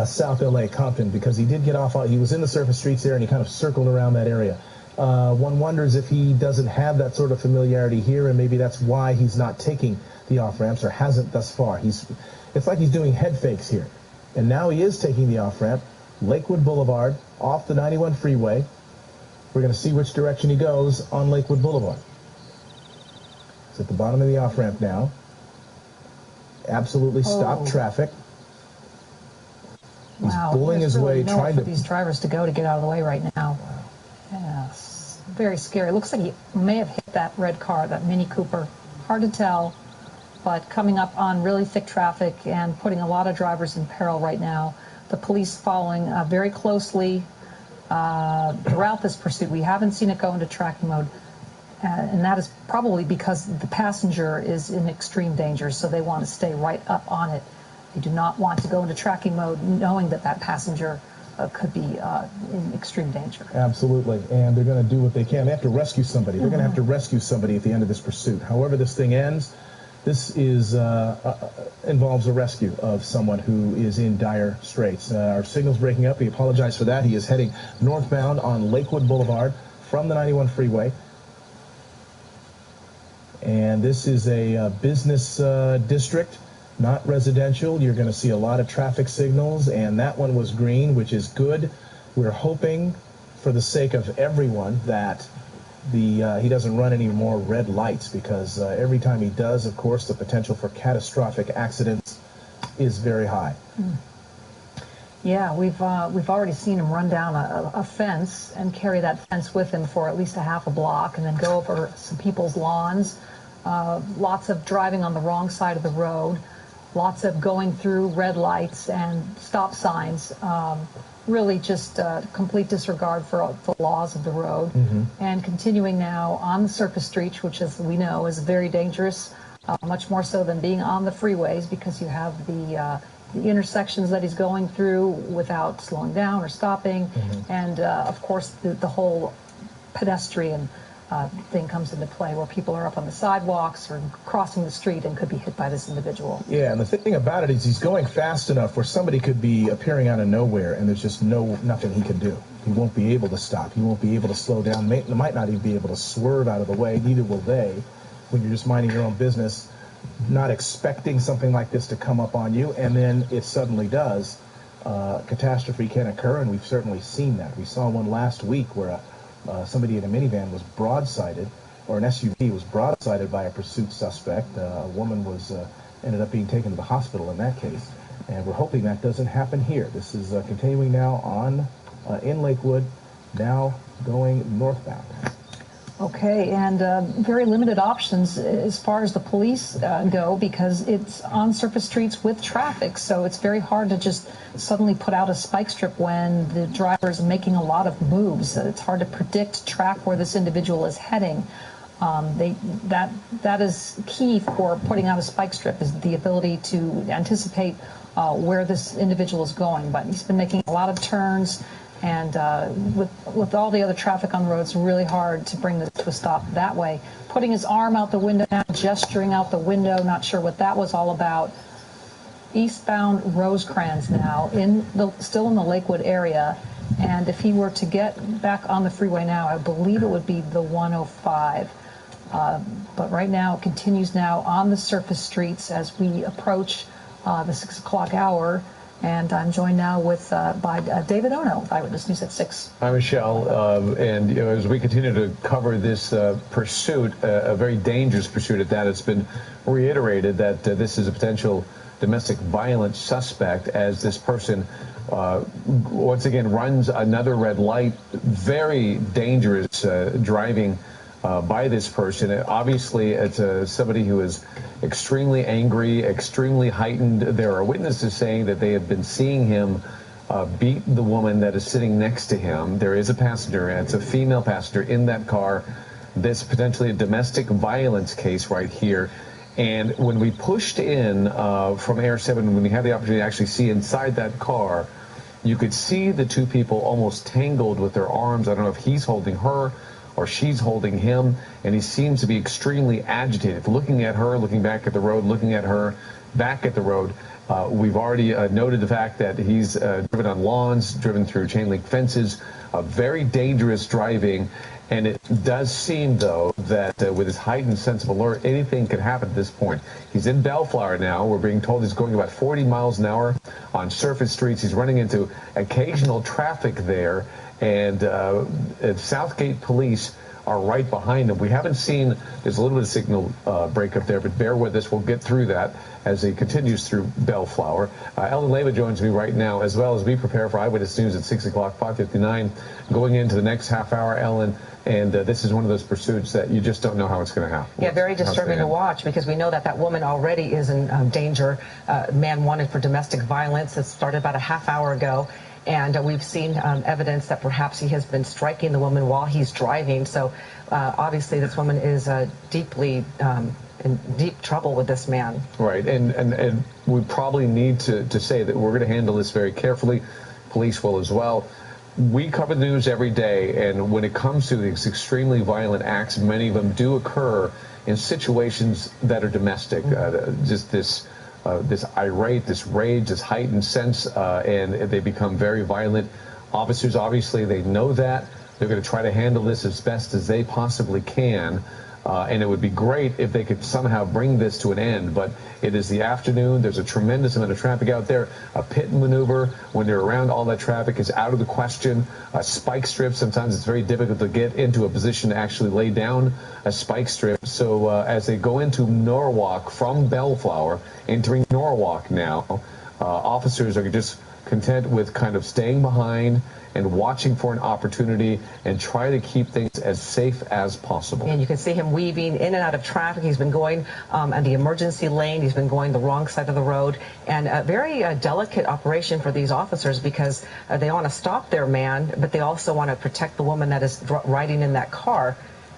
South L.A., Compton, because he did get off on, he was in the surface streets there and he kind of circled around that area. One wonders if he doesn't have that sort of familiarity here, and maybe that's why he's not taking the off-ramps, or hasn't thus far. It's like he's doing head fakes here. And now he is taking the off-ramp, Lakewood Boulevard, off the 91 freeway. We're going to see which direction he goes on Lakewood Boulevard. He's at the bottom of the off-ramp now. Absolutely stopped traffic. He's pulling his way, trying to... for these drivers to go to get out of the way right now. Wow. Yes, very scary. It looks like he may have hit that red car, that Mini Cooper. Hard to tell, but coming up on really thick traffic and putting a lot of drivers in peril right now. The police following very closely throughout this pursuit. We haven't seen it go into tracking mode. And that is probably because the passenger is in extreme danger, so they want to stay right up on it. They do not want to go into tracking mode knowing that that passenger could be in extreme danger. Absolutely, and they're going to do what they can. They have to rescue somebody. They're going to have to rescue somebody at the end of this pursuit. However this thing ends, this is involves a rescue of someone who is in dire straits. Our signal's breaking up. We apologize for that. He is heading northbound on Lakewood Boulevard from the 91 freeway. And this is a business district, not residential. You're going to see a lot of traffic signals, and that one was green, which is good. We're hoping, for the sake of everyone, that he doesn't run any more red lights, because every time he does, of course, the potential for catastrophic accidents is very high. Yeah, we've already seen him run down a fence and carry that fence with him for at least a half a block, and then go over some people's lawns. Lots of driving on the wrong side of the road. Lots of going through red lights and stop signs. Really just complete disregard for the laws of the road. And continuing now on the surface streets, which, as we know, is very dangerous, much more so than being on the freeways, because you have the intersections that he's going through without slowing down or stopping. And, of course, the whole pedestrian thing comes into play, where people are up on the sidewalks or crossing the street and could be hit by this individual. Yeah, and the thing about it is he's going fast enough where somebody could be appearing out of nowhere, and there's just nothing he can do. He won't be able to stop. He won't be able to slow down. Might not even be able to swerve out of the way. Neither will they, when you're just minding your own business, not expecting something like this to come up on you, and then it suddenly does. Catastrophe can occur, and we've certainly seen that. We saw one last week where somebody in a minivan was broadsided, or an SUV was broadsided by a pursuit suspect. A woman was ended up being taken to the hospital in that case, and we're hoping that doesn't happen here. This is continuing now on in Lakewood, now going northbound. Okay, and very limited options as far as the police go, because it's on surface streets with traffic, so it's very hard to just suddenly put out a spike strip when the driver is making a lot of moves. It's hard to predict, track where this individual is heading. That is key for putting out a spike strip, is the ability to anticipate where this individual is going. But he's been making a lot of turns, and with all the other traffic on the road, it's really hard to bring this to a stop that way. Putting his arm out the window now, gesturing out the window, not sure what that was all about. Eastbound Rosecrans now, still in the Lakewood area. And if he were to get back on the freeway now, I believe it would be the 105. But right now, it continues now on the surface streets as we approach the 6 o'clock hour. And I'm joined now by David Ono, Eyewitness News at 6. Hi, Michelle. And as we continue to cover this pursuit, a very dangerous pursuit at that, it's been reiterated that this is a potential domestic violence suspect, as this person once again runs another red light. Very dangerous driving by this person. Obviously, it's somebody who is extremely angry, extremely heightened. There are witnesses saying that they have been seeing him beat the woman that is sitting next to him. There is a passenger, and it's a female passenger in that car. This potentially a domestic violence case right here. And when we pushed in from Air 7, when we had the opportunity to actually see inside that car, you could see the two people almost tangled with their arms. I don't know if he's holding her or she's holding him, and he seems to be extremely agitated, looking at her, looking back at the road, looking at her, back at the road. We've already noted the fact that he's driven on lawns, driven through chain link fences, very dangerous driving. And it does seem, though, that with his heightened sense of alert, anything could happen at this point. He's in Bellflower now. We're being told he's going about 40 miles an hour on surface streets. He's running into occasional traffic there. And Southgate police are right behind him. We haven't seen, there's a little bit of signal breakup there, but bear with us. We'll get through that as he continues through Bellflower. Ellen Leva joins me right now, as well as we prepare for Eyewitness News at 6 o'clock, 5:59. Going into the next half hour, Ellen, and this is one of those pursuits that you just don't know how it's going to happen. Yeah, very disturbing to watch, because we know that woman already is in danger. Man wanted for domestic violence. It started about a half hour ago. And we've seen evidence that perhaps he has been striking the woman while he's driving. So obviously this woman is deeply in deep trouble with this man. Right. And we probably need to say that we're going to handle this very carefully. Police will as well. We cover the news every day, and when it comes to these extremely violent acts, many of them do occur in situations that are domestic. Just this irate, this rage, this heightened sense, and they become very violent. Officers, obviously, they know that. They're going to try to handle this as best as they possibly can. And it would be great if they could somehow bring this to an end. But it is the afternoon. There's a tremendous amount of traffic out there. A pit maneuver when they're around all that traffic is out of the question. A spike strip, sometimes it's very difficult to get into a position to actually lay down a spike strip. So as they go into Norwalk from Bellflower, entering Norwalk now, officers are just content with kind of staying behind and watching for an opportunity and try to keep things as safe as possible. And you can see him weaving in and out of traffic. He's been going on the emergency lane. He's been going the wrong side of the road. And a very delicate operation for these officers because they want to stop their man, but they also want to protect the woman that is riding in that car.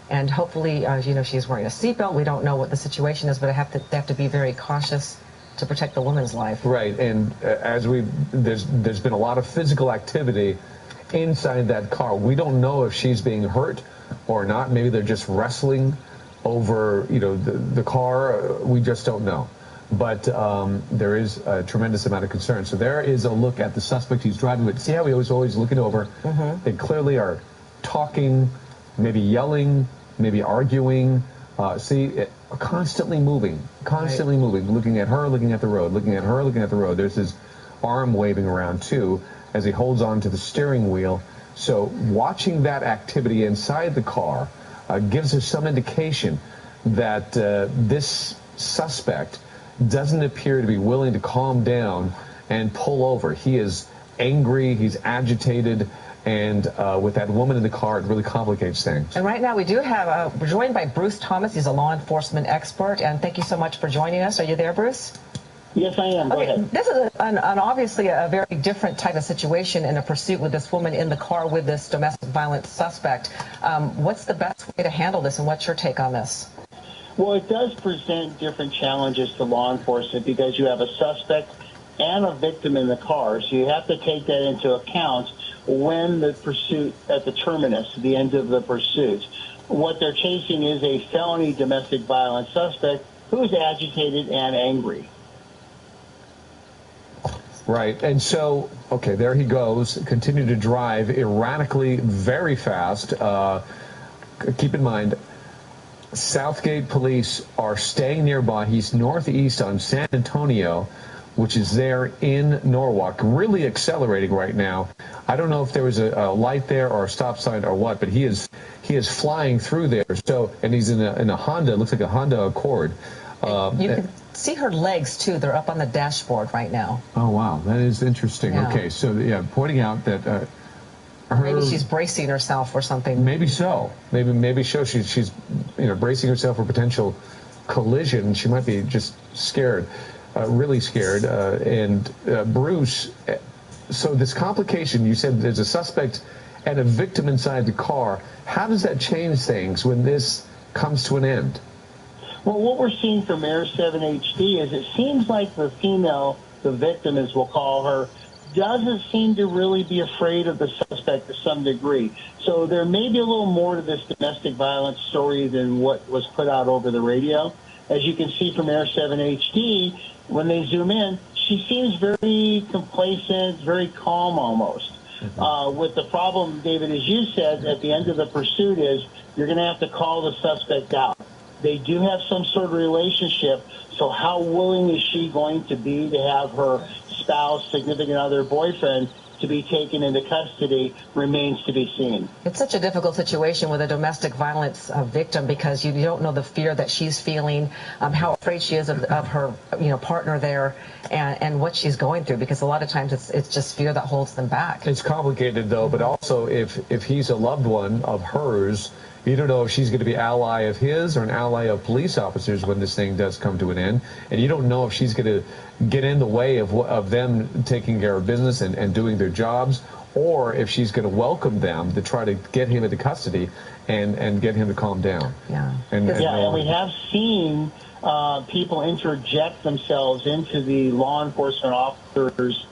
And hopefully, you know, she's wearing a seatbelt. We don't know what the situation is, but they have to be very cautious to protect the woman's life. Right, and there's been a lot of physical activity inside that car. We don't know if she's being hurt or not. Maybe they're just wrestling over, you know, the car. We just don't know. But there is a tremendous amount of concern. So there is a look at the suspect he's driving with. See how he was always looking over? They clearly are talking, maybe yelling, maybe arguing. Constantly moving, moving, looking at her, looking at the road, looking at her, looking at the road. There's his arm waving around, too, as he holds on to the steering wheel. So watching that activity inside the car gives us some indication that this suspect doesn't appear to be willing to calm down and pull over. He is angry, he's agitated, and with that woman in the car, it really complicates things. And right now we do have, we're joined by Bruce Thomas. He's a law enforcement expert. And thank you so much for joining us. Are you there, Bruce? Yes, I am. Go ahead. This is an obviously a very different type of situation in a pursuit with this woman in the car with this domestic violence suspect. What's the best way to handle this, and what's your take on this? Well, it does present different challenges to law enforcement because you have a suspect and a victim in the car. So you have to take that into account when the pursuit at the terminus, the end of the pursuit. What they're chasing is a felony domestic violence suspect who is agitated and angry. Right, and so, okay, there he goes, continue to drive erratically, very fast. Keep in mind, Southgate police are staying nearby. He's northeast on San Antonio, which is there in Norwalk, really accelerating right now. I don't know if there was a light there or a stop sign or what, but he is flying through there. So, and he's in a Honda, it looks like a Honda Accord. You can see her legs, too. They're up on the dashboard right now. Oh, wow. That is interesting. Yeah. Okay, so, yeah, pointing out that maybe she's bracing herself or something. Maybe so. Maybe so. She's bracing herself for potential collision. She might be just scared, really scared. Bruce, so this complication, you said there's a suspect and a victim inside the car. How does that change things when this comes to an end? Well, what we're seeing from Air 7 HD is it seems like the female, the victim as we'll call her, doesn't seem to really be afraid of the suspect to some degree. So there may be a little more to this domestic violence story than what was put out over the radio. As you can see from Air 7 HD, when they zoom in, she seems very complacent, very calm almost. With the problem, David, as you said, at the end of the pursuit is you're going to have to call the suspect out. They do have some sort of relationship, so how willing is she going to be to have her spouse, significant other, boyfriend to be taken into custody remains to be seen. It's such a difficult situation with a domestic violence victim because you don't know the fear that she's feeling, how afraid she is of her partner there, and what she's going through, because a lot of times it's just fear that holds them back. It's complicated, though, but also if he's a loved one of hers, you don't know if she's going to be an ally of his or an ally of police officers when this thing does come to an end. And you don't know if she's going to get in the way of them taking care of business and doing their jobs, or if she's going to welcome them to try to get him into custody and get him to calm down. Yeah. And we have seen people interject themselves into the law enforcement officers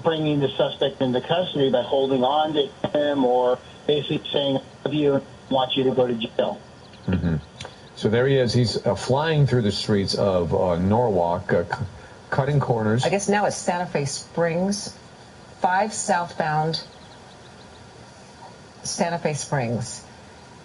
bringing the suspect into custody by holding on to him or basically saying, I love you, want you to go to jail. So there he is. He's flying through the streets of Norwalk, cutting corners. I guess now it's Santa Fe Springs, 5 southbound Santa Fe Springs.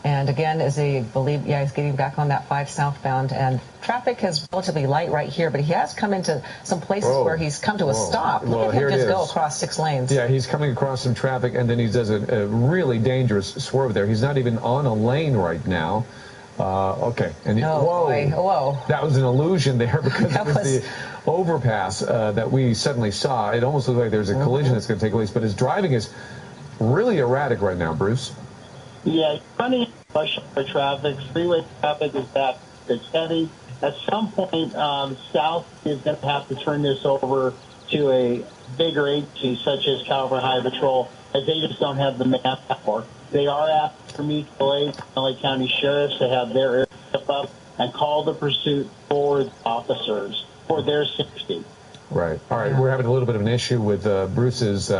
And again, as he believe, he's getting back on that 5 southbound, and traffic is relatively light right here, but he has come into some places where he's come to a stop. Look at him just go across 6 lanes. Yeah, he's coming across some traffic, and then he does a really dangerous swerve there. He's not even on a lane right now. Okay. And whoa. That was an illusion there because it was the overpass that we suddenly saw. It almost looked like there's a collision that's going to take place, but his driving is really erratic right now, Bruce. Yeah, running rush hour traffic, freeway traffic is back. It's heavy. At some point, South is going to have to turn this over to a bigger agency such as California Highway Patrol, as they just don't have the manpower. They are asking for mutual aid from LA County Sheriffs to have their area step up and call the pursuit for the officers for their safety. Right. All right. We're having a little bit of an issue with Bruce's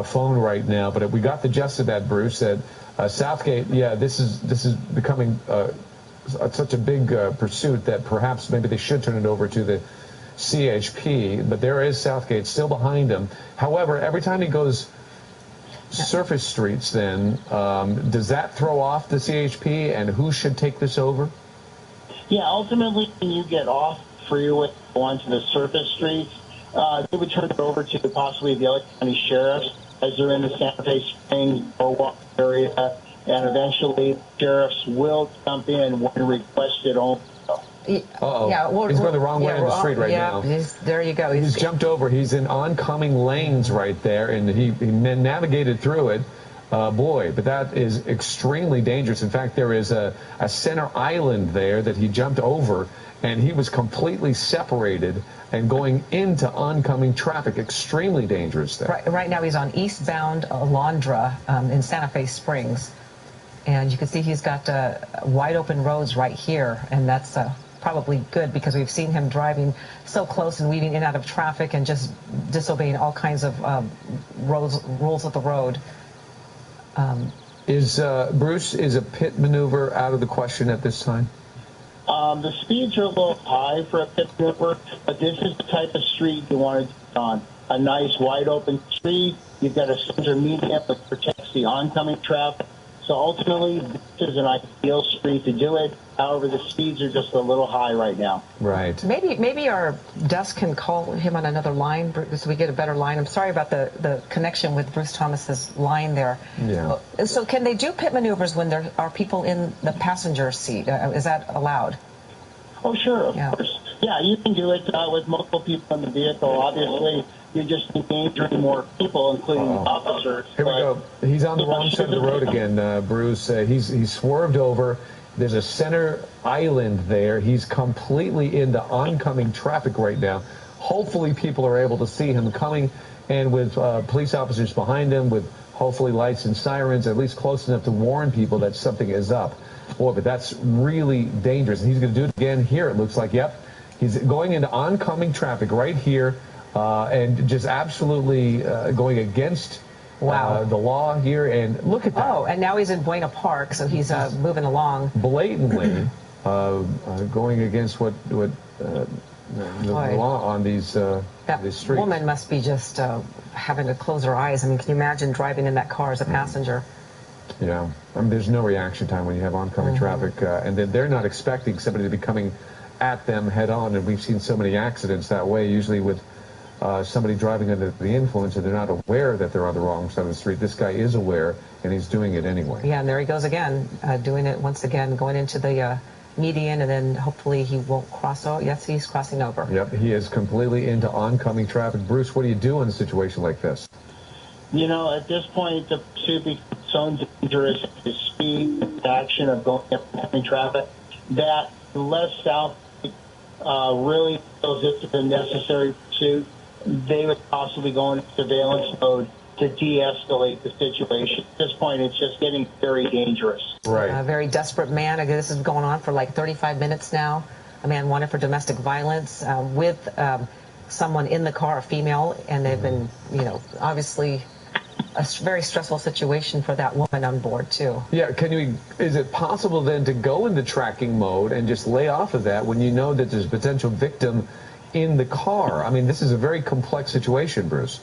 phone right now, but we got the gist of that, Bruce. That Southgate, this is becoming such a big pursuit that perhaps maybe they should turn it over to the CHP. But there is Southgate still behind him. However, every time he goes surface streets, then does that throw off the CHP, and who should take this over? Yeah, ultimately, when you get off freeway onto the surface streets, they would turn it over to possibly the LA County Sheriffs as they're in the Santa Fe Springs or Walk area, and eventually sheriffs will jump in when requested only. Uh-oh. Yeah, he's going the wrong way on the street right now. There you go. He's jumped over. He's in oncoming lanes right there, and he navigated through it. Boy, but that is extremely dangerous. In fact, there is a center island there that he jumped over, and he was completely separated and going into oncoming traffic. Extremely dangerous there. Right now he's on eastbound Alondra in Santa Fe Springs. And you can see he's got wide open roads right here, and that's probably good because we've seen him driving so close and weaving in and out of traffic and just disobeying all kinds of rules of the road. Bruce, is a pit maneuver out of the question at this time? The speeds are a little high for a pit maneuver, but this is the type of street you want to be on. A nice wide open street. You've got a center median that protects the oncoming traffic. So ultimately, this is an ideal street to do it. However, the speeds are just a little high right now. Right. Maybe our desk can call him on another line so we get a better line. I'm sorry about the connection with Bruce Thomas's line there. Yeah. So can they do pit maneuvers when there are people in the passenger seat? Is that allowed? Oh, sure, of course. Yeah, you can do it with multiple people in the vehicle. Obviously, you're just endangering more people, including officers. Here we go. He's on the wrong side of the road again, Bruce. He's swerved over. There's a center island there. He's completely into oncoming traffic right now. Hopefully people are able to see him coming, and with police officers behind him with hopefully lights and sirens, at least close enough to warn people that something is up. Boy, but that's really dangerous. And he's going to do it again here, it looks like. Yep. He's going into oncoming traffic right here and just absolutely going against the law here. And look at that. Oh, and now he's in Buena Park, so he's moving along. Blatantly going against what the law on these streets. That woman must be just having to close her eyes. I mean, can you imagine driving in that car as a passenger? Yeah. I mean, there's no reaction time when you have oncoming traffic. And then they're not expecting somebody to be coming at them head on. And we've seen so many accidents that way, usually with somebody driving under the influence and they're not aware that they're on the wrong side of the street. This guy is aware, and he's doing it anyway. Yeah, and there he goes again, doing it once again, going into the median, and then hopefully he won't cross over. Yes, he's crossing over. Yep, he is completely into oncoming traffic. Bruce, what do you do in a situation like this? You know, at this point, the pursuit becomes so dangerous, the speed, the action of going up in traffic, that unless South really feels it's a necessary pursuit, they would possibly go into surveillance mode to de-escalate the situation. At this point, it's just getting very dangerous. Right. A very desperate man. This is going on for like 35 minutes now. A man wanted for domestic violence with someone in the car, a female, and they've been, obviously a very stressful situation for that woman on board too. Yeah, is it possible then to go into tracking mode and just lay off of that when you know that there's a potential victim in the car? I mean, this is a very complex situation, Bruce.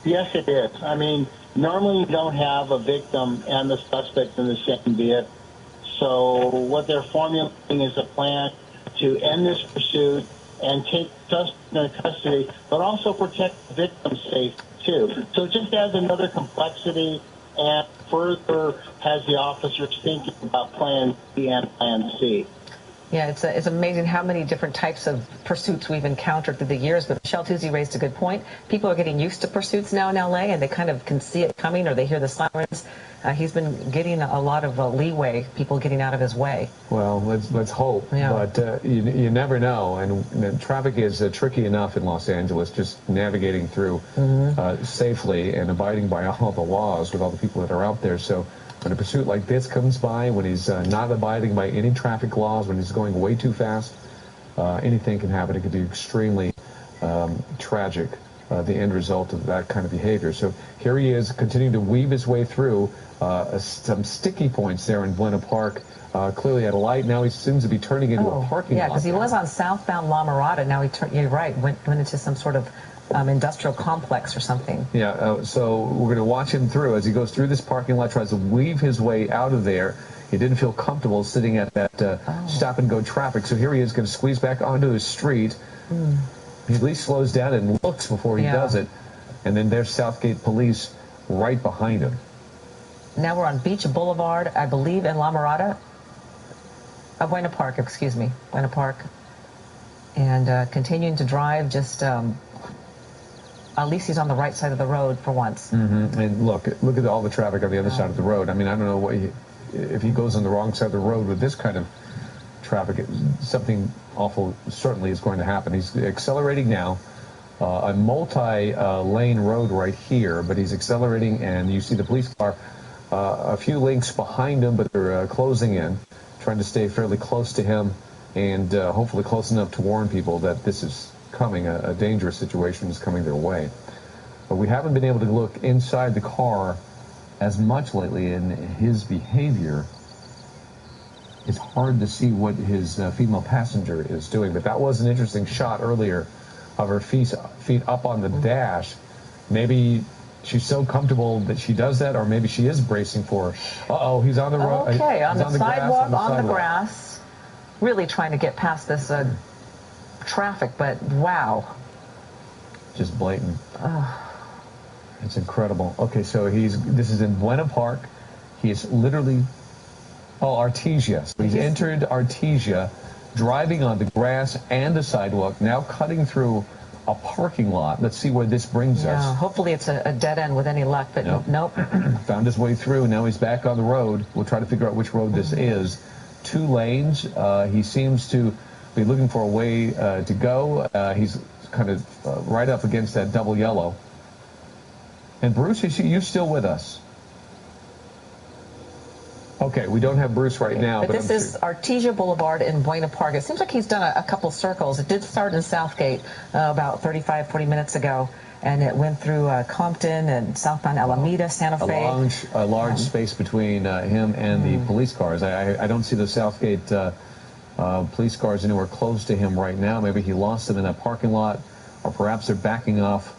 Yes, it is. I mean, normally you don't have a victim and the suspect in the same vehicle. So what they're formulating is a plan to end this pursuit and take the suspect into custody, but also protect the victim's safety, too. So it just adds another complexity and further has the officers thinking about Plan B and Plan C. Yeah, it's amazing how many different types of pursuits we've encountered through the years. But Michelle Tuzzi raised a good point. People are getting used to pursuits now in L.A., and they kind of can see it coming or they hear the sirens. He's been getting a lot of leeway, people getting out of his way. Well, let's hope. Yeah. But you never know. And traffic is tricky enough in Los Angeles, just navigating through safely and abiding by all the laws with all the people that are out there. So when a pursuit like this comes by, when he's not abiding by any traffic laws, when he's going way too fast, anything can happen. It could be extremely tragic, the end result of that kind of behavior. So here he is continuing to weave his way through some sticky points there in Buena Park. Clearly at a light. Now he seems to be turning into a parking lot. Yeah, because he was on southbound La Mirada. Now he you're right, went into some sort of industrial complex or something. Yeah, so we're going to watch him through as he goes through this parking lot, tries to weave his way out of there. He didn't feel comfortable sitting at that stop-and-go traffic, so here he is going to squeeze back onto his street. He at least slows down and looks before he does it, and then there's Southgate police right behind him. Now we're on Beach Boulevard, I believe, in La Mirada. Buena Park, excuse me, Buena Park. And continuing to drive, just at least he's on the right side of the road for once. And look at all the traffic on the other side of the road. I mean, I don't know if he goes on the wrong side of the road with this kind of traffic, something awful certainly is going to happen. He's accelerating now, a multi-lane road right here, but he's accelerating, and you see the police car a few lengths behind him, but they're closing in, trying to stay fairly close to him, and hopefully close enough to warn people that this is coming, a dangerous situation is coming their way. But we haven't been able to look inside the car as much lately in his behavior. It's hard to see what his female passenger is doing, but that was an interesting shot earlier of her feet up on the dash. Maybe she's so comfortable that she does that, or maybe she is bracing for it. Uh-oh, he's on the road. Okay, on the sidewalk, on the grass, really trying to get past this traffic, but wow. Just blatant. It's incredible. Okay, so this is in Buena Park. He's literally, Artesia. So he's entered Artesia, driving on the grass and the sidewalk, now cutting through a parking lot. Let's see where this brings us. Hopefully it's a dead end with any luck, but nope. Found his way through. Now he's back on the road. We'll try to figure out which road this is. 2 lanes. He seems to be looking for a way to go. He's kind of right up against that double yellow. And Bruce, are you still with us? Okay, we don't have Bruce right now. But this is Artesia Boulevard in Buena Park. It seems like he's done a couple circles. It did start in Southgate about 35, 40 minutes ago, and it went through Compton and southbound Alameda, Santa Fe. A large space between him and the police cars. I don't see the Southgate police cars anywhere close to him right now. Maybe he lost them in that parking lot, or perhaps they're backing off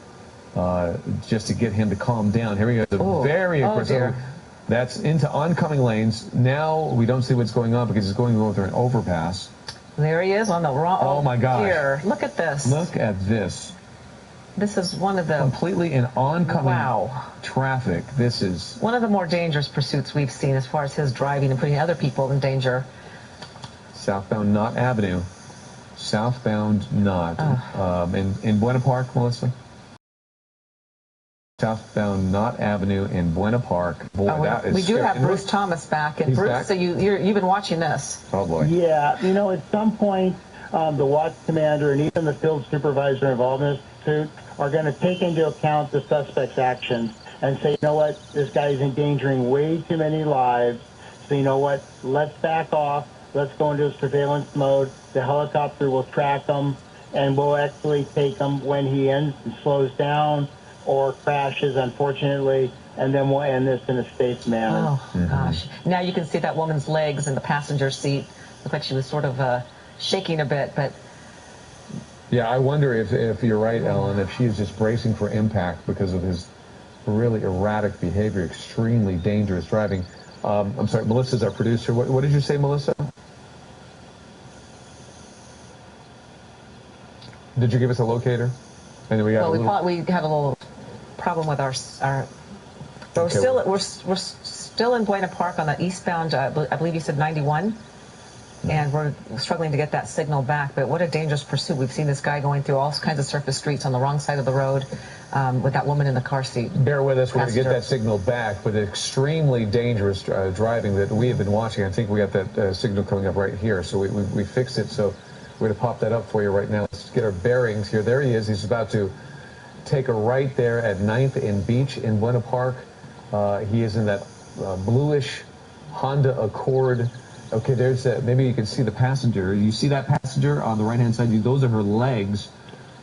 just to get him to calm down. Here we go. Very aggressive. That's into oncoming lanes. Now we don't see what's going on because he's going over an overpass. There he is on the wrong. Oh my gosh! Here, look at this. Look at this. This is one of the completely in oncoming traffic. This is one of the more dangerous pursuits we've seen as far as his driving and putting other people in danger. Southbound Knott Avenue. Southbound Knott. In Buena Park, Melissa? Southbound Knott Avenue in Buena Park. Boy, that is we do have Bruce Thomas back. And Bruce, back? So you've been watching this. Oh, boy. Yeah, at some point, the watch commander and even the field supervisor involved in this pursuit are going to take into account the suspect's actions and say, you know what, this guy is endangering way too many lives. So you know what, let's back off. Let's go into surveillance mode. The helicopter will track him, and we'll actually take him when he slows down or crashes, unfortunately, and then we'll end this in a safe manner. Oh, gosh. Now you can see that woman's legs in the passenger seat. Looked like she was sort of shaking a bit, but... Yeah, I wonder if you're right, Ellen, if she's just bracing for impact because of his really erratic behavior, extremely dangerous driving. I'm sorry, Melissa's our producer. What did you say, Melissa? Did you give us a locator? And we got we have a little problem with our but we're still in Buena Park on the eastbound. I believe you said 91. And we're struggling to get that signal back. But what a dangerous pursuit. We've seen this guy going through all kinds of surface streets on the wrong side of the road with that woman in the car seat. Bear with us. We're going to get that signal back. But extremely dangerous driving that we have been watching. I think we got that signal coming up right here. So we fixed it. So we're going to pop that up for you right now. Let's get our bearings here. There he is. He's about to take a right there at 9th and Beach in Buena Park. He is in that bluish Honda Accord. Okay, there's that. Maybe you can see the passenger. You see that passenger on the right-hand side? Those are her legs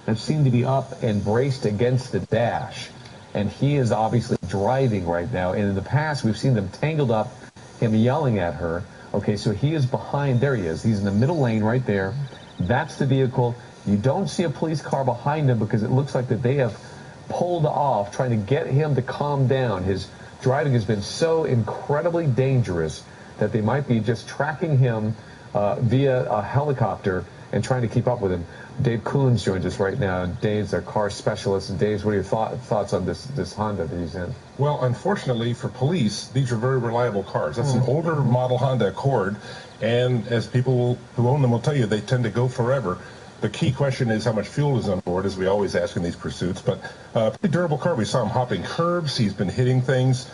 that seem to be up and braced against the dash. And he is obviously driving right now. And in the past, we've seen them tangled up, him yelling at her. Okay, so he is behind. There he is. He's in the middle lane right there. That's the vehicle. You don't see a police car behind him because it looks like that they have pulled off, trying to get him to calm down. His driving has been so incredibly dangerous that they might be just tracking him via a helicopter and trying to keep up with him. Dave Coons joins us right now. Dave's our car specialist. And Dave, what are your thoughts on this Honda that he's in? Well, unfortunately for police, these are very reliable cars. That's an older model Honda Accord, and as people who own them will tell you, they tend to go forever. The key question is how much fuel is on board, as we always ask in these pursuits. But pretty durable car. We saw him hopping curbs. He's been hitting things.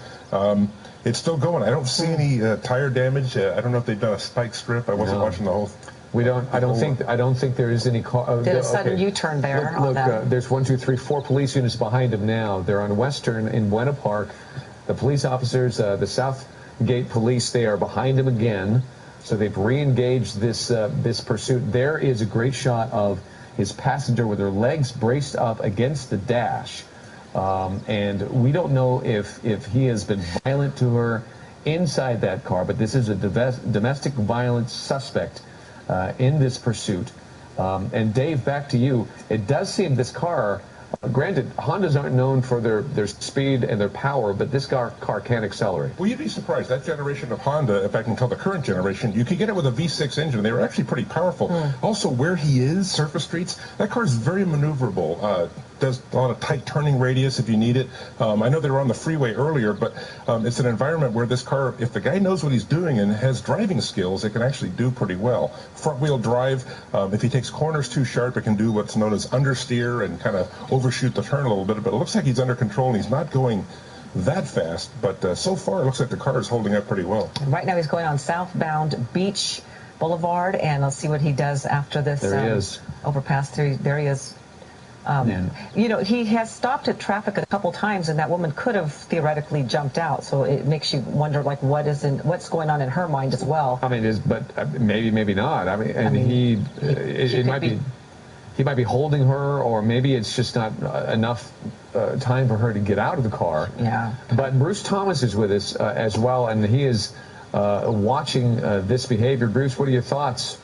It's still going. I don't see any tire damage. I don't know if they've done a spike strip. I wasn't watching the whole. We don't. I don't think there is any car. Did a sudden U-turn there. Look, there's 1, 2, 3, 4 police units behind him now. They're on Western in Buena Park. The police officers, the Southgate Police, they are behind him again. So they've re-engaged this pursuit. There is a great shot of his passenger with her legs braced up against the dash. And we don't know if he has been violent to her inside that car, but this is a domestic violence suspect in this pursuit. And Dave, back to you. It does seem this car, granted, Hondas aren't known for their speed and their power, but this car can accelerate. Well, you'd be surprised. That generation of Honda, if I can call the current generation, you could get it with a V6 engine. They were actually pretty powerful. Also, where he is, surface streets, that car is very maneuverable. Does a lot of tight turning radius if you need it. I know they were on the freeway earlier, but it's an environment where this car, if the guy knows what he's doing and has driving skills, it can actually do pretty well. Front-wheel drive, if he takes corners too sharp, it can do what's known as understeer and kind of overshoot the turn a little bit. But it looks like he's under control and he's not going that fast. But so far, it looks like the car is holding up pretty well. And right now, he's going on southbound Beach Boulevard, and let's see what he does after this there he is. Overpass. There he is. You know, he has stopped at traffic a couple times, and that woman could have theoretically jumped out. So it makes you wonder, like, what's going on in her mind as well. I mean, but maybe not. It might be. He might be holding her, or maybe it's just not enough time for her to get out of the car. Yeah. But Bruce Thomas is with us as well, and he is watching this behavior. Bruce, what are your thoughts?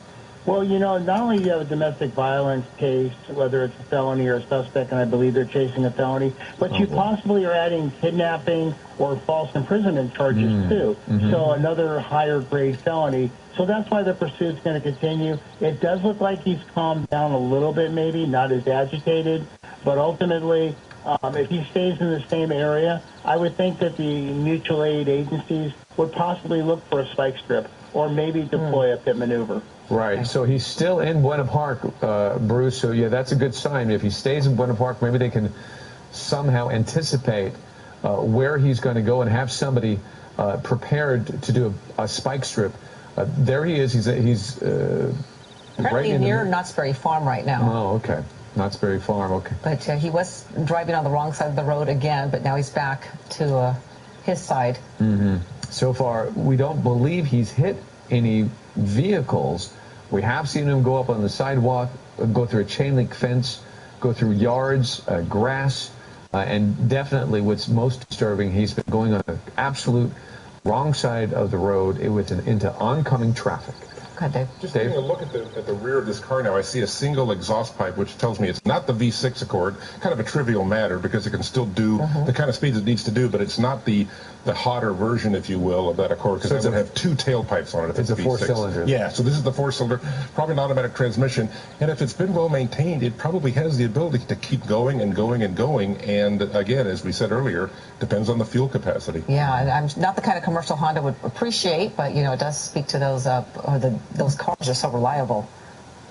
Well, you know, not only do you have a domestic violence case, whether it's a felony or a suspect, and I believe they're chasing a felony, but you possibly are adding kidnapping or false imprisonment charges, too. So another higher grade felony. So that's why the pursuit's going to continue. It does look like he's calmed down a little bit, maybe, not as agitated, but ultimately, if he stays in the same area, I would think that the mutual aid agencies would possibly look for a spike strip or maybe deploy a pit maneuver. Right. So he's still in Buena Park, Bruce. So, yeah, that's a good sign. If he stays in Buena Park, maybe they can somehow anticipate where he's going to go and have somebody prepared to do a spike strip. There he is. He's apparently right near Knott's Berry Farm right now. Oh, okay. Knott's Berry Farm, okay. But he was driving on the wrong side of the road again, but now he's back to his side. So far, we don't believe he's hit any vehicles. We have seen him go up on the sidewalk, go through a chain link fence, go through yards, grass, and definitely what's most disturbing, he's been going on the absolute wrong side of the road into oncoming traffic. ahead, Dave. Just taking a look at the rear of this car now, I see a single exhaust pipe, which tells me it's not the V6 Accord. Kind of a trivial matter because it can still do the kind of speeds it needs to do, but it's not the hotter version, if you will, of that Accord, because it would have 2 tailpipes on it if it's a V6. 4-cylinder. Yeah, so this is the 4-cylinder, probably an automatic transmission, and if it's been well maintained, it probably has the ability to keep going and going and going, and again, as we said earlier, depends on the fuel capacity. Yeah, and I'm not the kind of commercial Honda would appreciate, but, you know, it does speak to those, those cars are so reliable.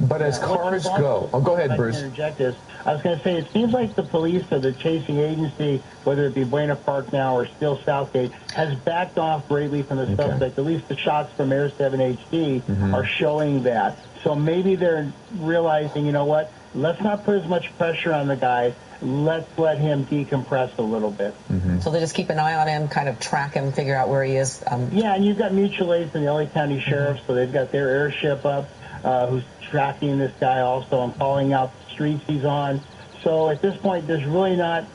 But as cars go, go ahead, Bruce. I can interject this. I was going to say, it seems like the police or the chasing agency, whether it be Buena Park now or still Southgate, has backed off greatly from the suspect. At least the shots from Air 7 HD are showing that. So maybe they're realizing, you know what, let's not put as much pressure on the guy. Let's let him decompress a little bit. So they just keep an eye on him, kind of track him, figure out where he is. Yeah, and you've got mutual aids in the LA County Sheriff, so they've got their airship up, who's tracking this guy also and calling out the streets he's on. So at this point, there's really not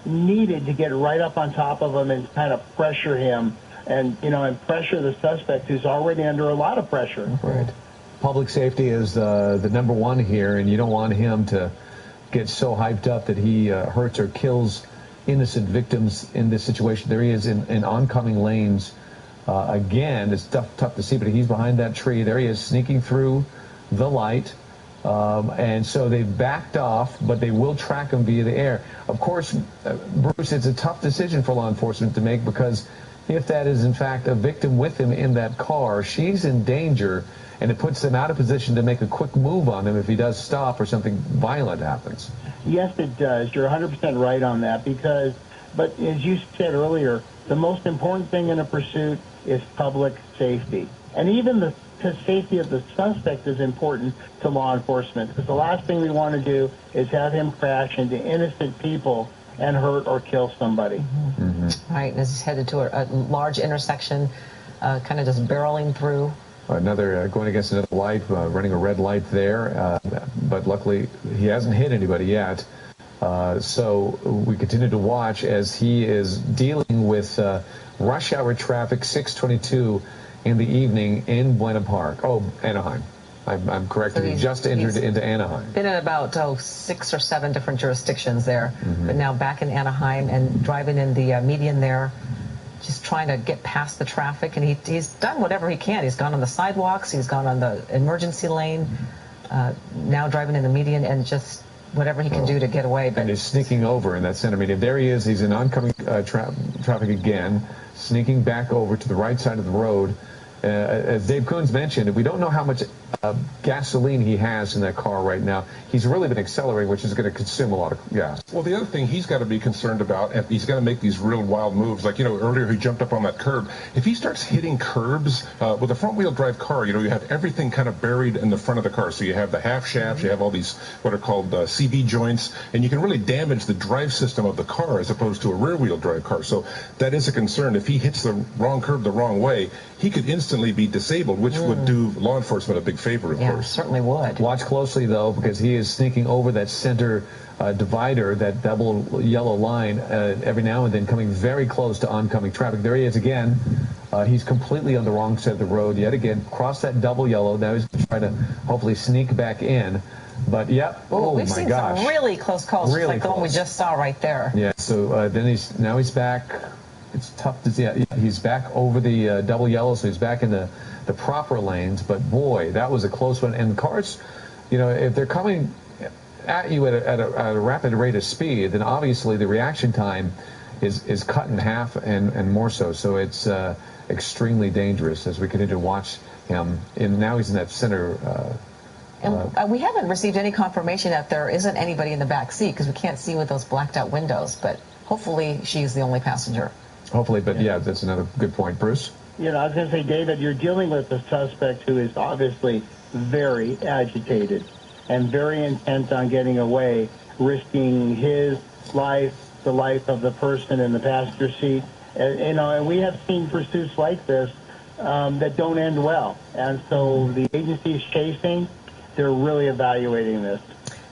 needed to get right up on top of him and kind of pressure him and, you know, and pressure the suspect who's already under a lot of pressure. Right. Public safety is the number one here, and you don't want him to get so hyped up that he hurts or kills innocent victims in this situation. There he is in oncoming lanes. Again, it's tough to see, but he's behind that tree. There he is, sneaking through the light. And so they've backed off, but they will track him via the air. Of course, Bruce, it's a tough decision for law enforcement to make, because if that is, in fact, a victim with him in that car, she's in danger, and it puts them out of position to make a quick move on him if he does stop or something violent happens. Yes, it does. You're 100% right on that, because, but as you said earlier, the most important thing in a pursuit is public safety. And even the safety of the suspect is important to law enforcement, because the last thing we want to do is have him crash into innocent people and hurt or kill somebody. Right, as he's headed to a large intersection, kind of just barreling through. Another going against another light, running a red light there, but luckily he hasn't hit anybody yet. So we continue to watch as he is dealing with rush hour traffic, 6:22 in the evening in Buena Park. Oh, Anaheim. I'm correct. So he just entered into Anaheim. Been in about 6 or 7 different jurisdictions there, but now back in Anaheim and driving in the median there, just trying to get past the traffic. And he's done whatever he can. He's gone on the sidewalks. He's gone on the emergency lane. Now driving in the median and just whatever he can do to get away. But and he's sneaking over in that center median. There he is. He's in oncoming traffic again, sneaking back over to the right side of the road. As Dave Coons mentioned, we don't know how much gasoline he has in that car right now. He's really been accelerating, which is going to consume a lot of gas. Well, the other thing he's got to be concerned about, and he's got to make these real wild moves. Like, you know, earlier he jumped up on that curb. If he starts hitting curbs with a front-wheel drive car, you know, you have everything kind of buried in the front of the car. So you have the half shafts, you have all these what are called CV joints, and you can really damage the drive system of the car as opposed to a rear-wheel drive car. So that is a concern. If he hits the wrong curb the wrong way, he could instantly be disabled, which would do law enforcement a big favor, of course. Certainly would. Watch closely, though, because he is sneaking over that center divider, that double yellow line, every now and then coming very close to oncoming traffic. There he is again. He's completely on the wrong side of the road yet again. Cross that double yellow. Now he's going to try to hopefully sneak back in. But, yep. Oh, we've my seen gosh. some really close calls, really like the one we just saw right there. Yeah, so then he's back. It's tough to see. He's back over the double yellow, so he's back in the proper lanes. But, boy, that was a close one. And cars, you know, if they're coming at you at a rapid rate of speed, then obviously the reaction time is cut in half and more so. So it's extremely dangerous as we continue to watch him. And now he's in that center. And we haven't received any confirmation that there isn't anybody in the back seat, because we can't see with those blacked out windows. But hopefully she's the only passenger. Hopefully, but yeah, that's another good point. Bruce? You know, I was going to say, David, you're dealing with a suspect who is obviously very agitated and very intent on getting away, risking his life, the life of the person in the passenger seat. And, you know, and we have seen pursuits like this that don't end well. And so the agency's chasing, they're really evaluating this.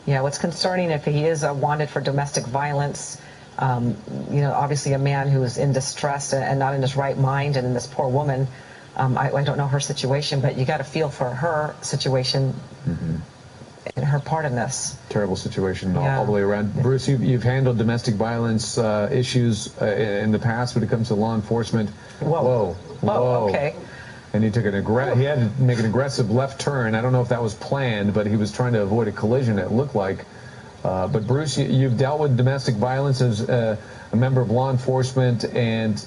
Yeah, what's concerning, if he is wanted for domestic violence, you know, obviously a man who is in distress and not in his right mind, and this poor woman I don't know her situation, but you got to feel for her situation and her part in this. Terrible situation all the way around. Bruce, you've handled domestic violence issues in the past when it comes to law enforcement. Whoa. Okay. And he took he had to make an aggressive left turn. I don't know if that was planned, but he was trying to avoid a collision, it looked like. But Bruce, you've dealt with domestic violence as a member of law enforcement, and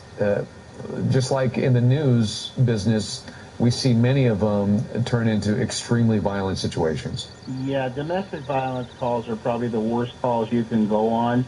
just like in the news business, we see many of them turn into extremely violent situations. Yeah, domestic violence calls are probably the worst calls you can go on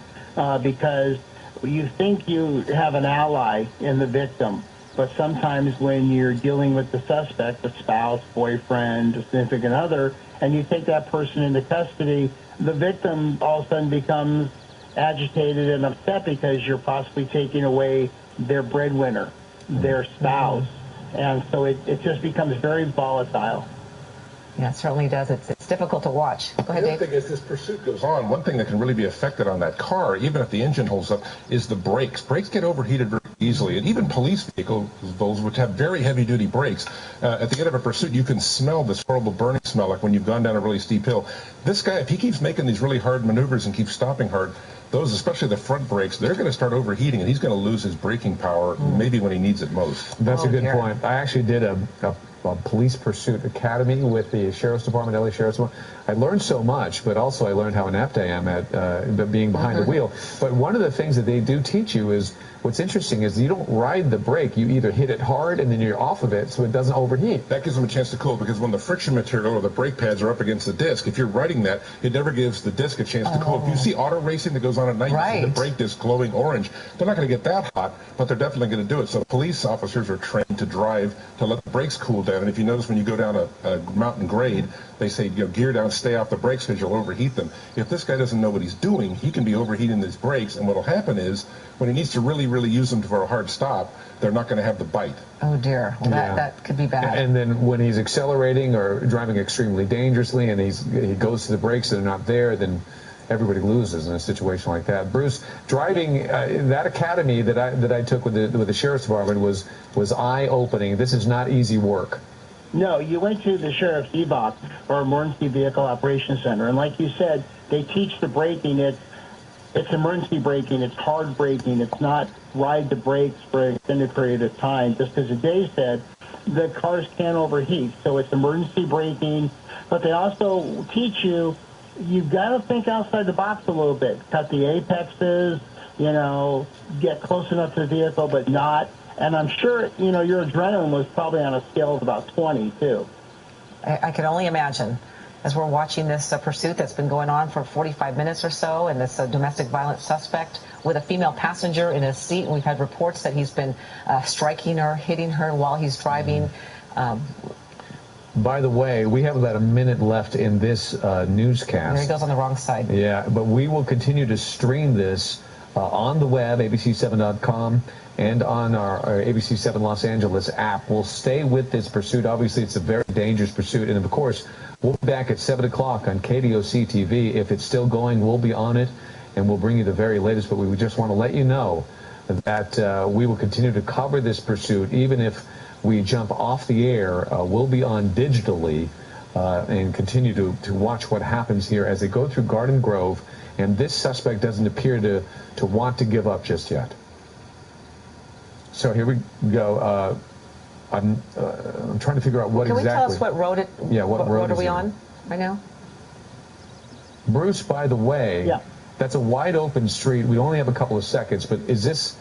because you think you have an ally in the victim, but sometimes when you're dealing with the suspect, the spouse, boyfriend, significant other, and you take that person into custody, the victim all of a sudden becomes agitated and upset because you're possibly taking away their breadwinner, their spouse. And so it just becomes very volatile. Yeah, it certainly does. It's difficult to watch. Go ahead, The Dave. other thing is, this pursuit goes on. One thing that can really be affected on that car, even if the engine holds up, is the brakes. Brakes get overheated very easily, and even police vehicles, those which have very heavy-duty brakes, at the end of a pursuit, you can smell this horrible burning smell, like when you've gone down a really steep hill. This guy, if he keeps making these really hard maneuvers and keeps stopping hard, those, especially the front brakes, they're going to start overheating, and he's going to lose his braking power maybe when he needs it most. That's a good point. I actually did a police pursuit academy with the Sheriff's Department, LA Sheriff's Department. I learned so much, but also I learned how inept I am at being behind the wheel. But one of the things that they do teach you is, what's interesting is you don't ride the brake. You either hit it hard and then you're off of it so it doesn't overheat. That gives them a chance to cool, because when the friction material or the brake pads are up against the disc, if you're riding that, it never gives the disc a chance to cool. If you see auto racing that goes on at night, you see the brake disc glowing orange. They're not going to get that hot, but they're definitely going to do it. So police officers are trained to drive to let the brakes cool down. And if you notice, when you go down a mountain grade, they say, gear down, stay off the brakes because you'll overheat them. If this guy doesn't know what he's doing, he can be overheating his brakes, and what will happen is, when he needs to really, really use them for a hard stop, they're not going to have the bite. Oh, dear. Well, that could be bad. And then when he's accelerating or driving extremely dangerously and he goes to the brakes and they're not there, then everybody loses in a situation like that. Bruce, driving that academy that I took with the Sheriff's Department was eye-opening. This is not easy work. No, you went to the Sheriff's EVOC, or Emergency Vehicle Operations Center, and like you said, they teach the braking. It's emergency braking, it's hard braking, it's not ride the brakes for an extended period of time. Just as Dave said, the cars can overheat, so it's emergency braking, but they also teach you've got to think outside the box a little bit. Cut the apexes, get close enough to the vehicle, but not. And I'm sure, your adrenaline was probably on a scale of about 20, too. I can only imagine. As we're watching this pursuit that's been going on for 45 minutes or so, and this domestic violence suspect with a female passenger in his seat, and we've had reports that he's been striking her, hitting her while he's driving. By the way, we have about a minute left in this newscast. There he goes on the wrong side. Yeah, but we will continue to stream this on the web, abc7.com, and on our ABC7 Los Angeles app. We'll stay with this pursuit. Obviously, it's a very dangerous pursuit. And, of course, we'll be back at 7 o'clock on KDOC TV. If it's still going, we'll be on it, and we'll bring you the very latest. But we just want to let you know that we will continue to cover this pursuit. Even if we jump off the air, we'll be on digitally and continue to watch what happens here as they go through Garden Grove. And this suspect doesn't appear to want to give up just yet. So here we go. I'm trying to figure out what exactly. Can we tell us what road it? Yeah, what road are we on right now? Bruce, by the way, that's a wide open street. We only have a couple of seconds, but is this,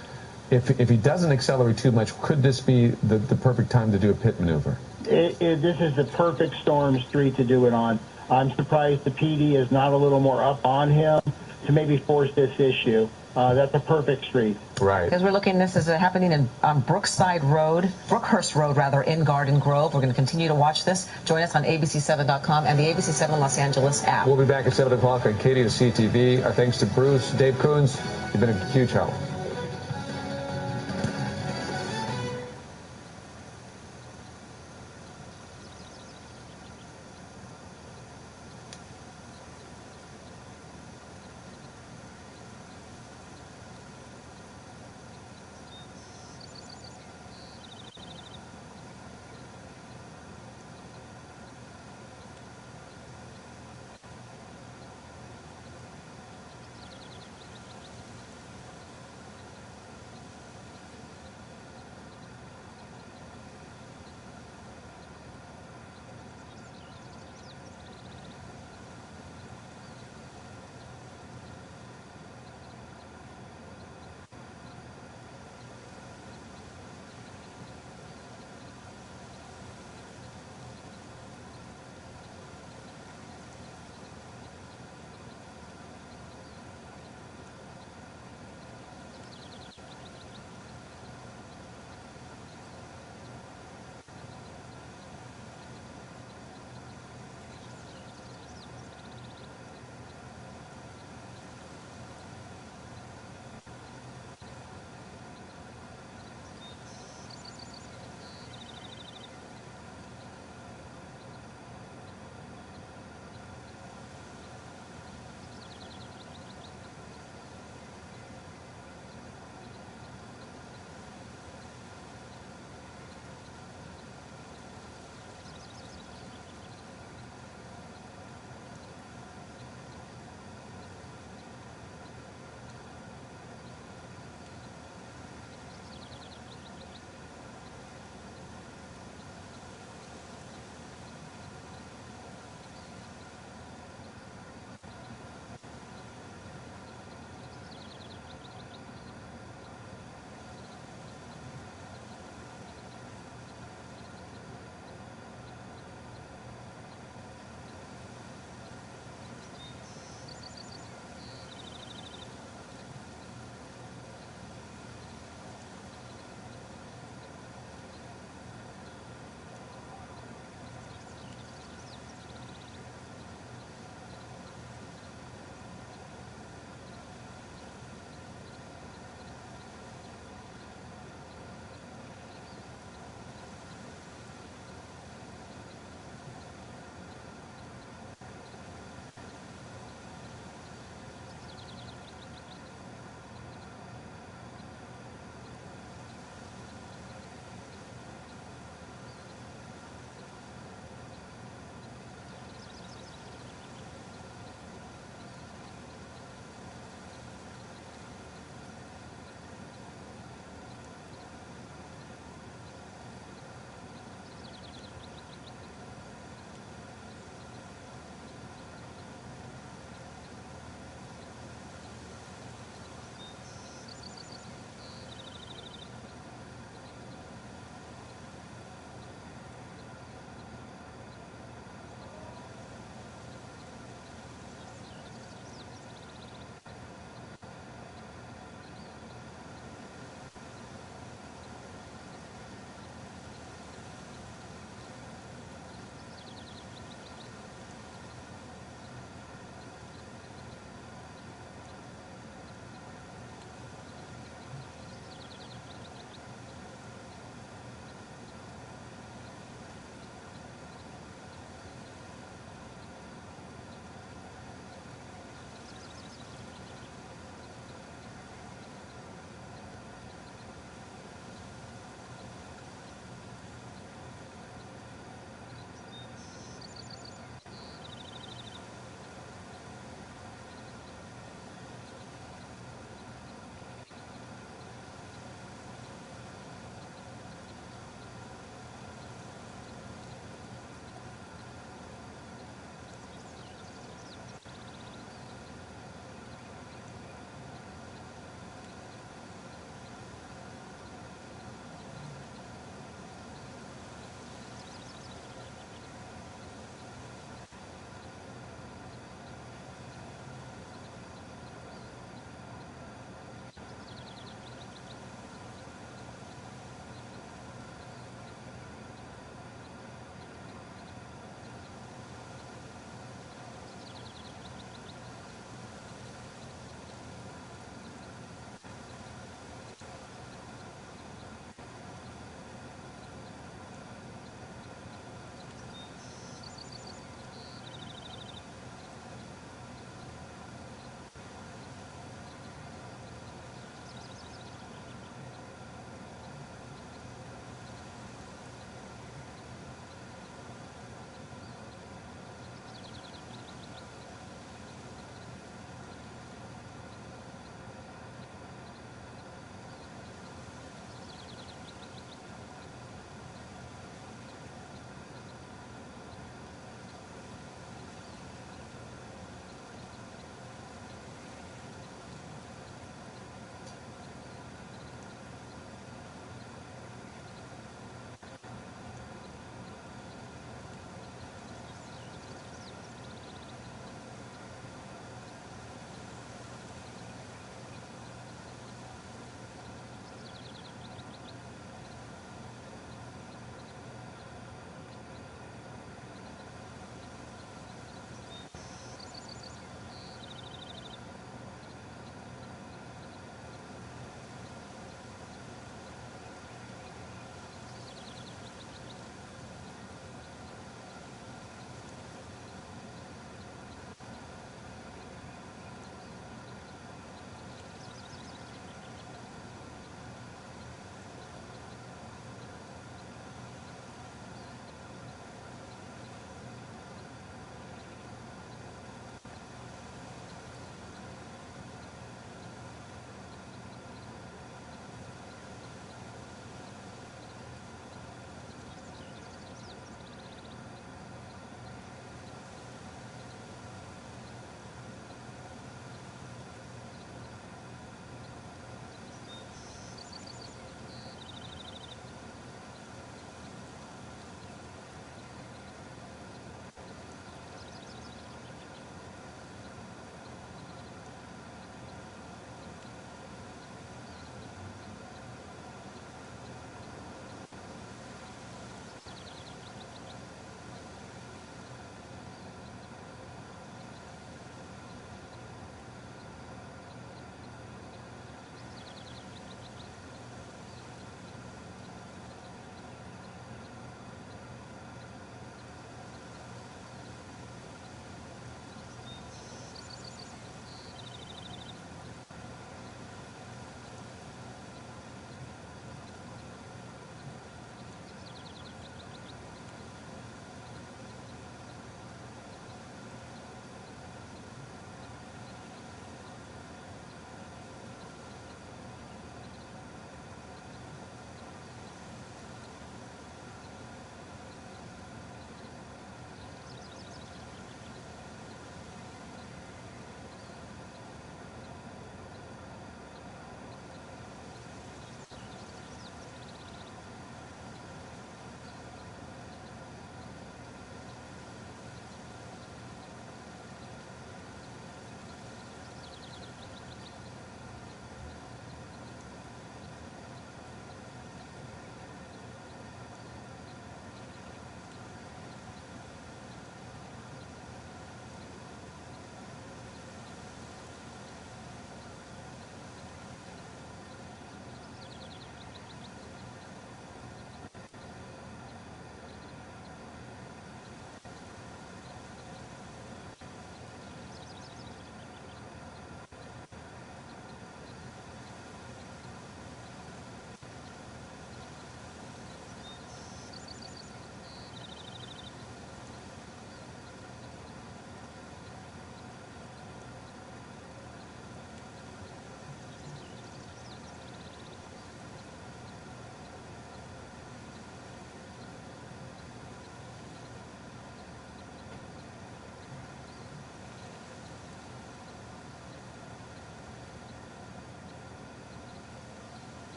if he doesn't accelerate too much, could this be the perfect time to do a pit maneuver? This is the perfect storm street to do it on. I'm surprised the PD is not a little more up on him to maybe force this issue. That's a perfect street. Right. Because we're looking, this is happening on Brookhurst Road, rather, in Garden Grove. We're going to continue to watch this. Join us on ABC7.com and the ABC7 Los Angeles app. We'll be back at 7 o'clock on KDOC TV. Our thanks to Bruce, Dave Coons. You've been a huge help.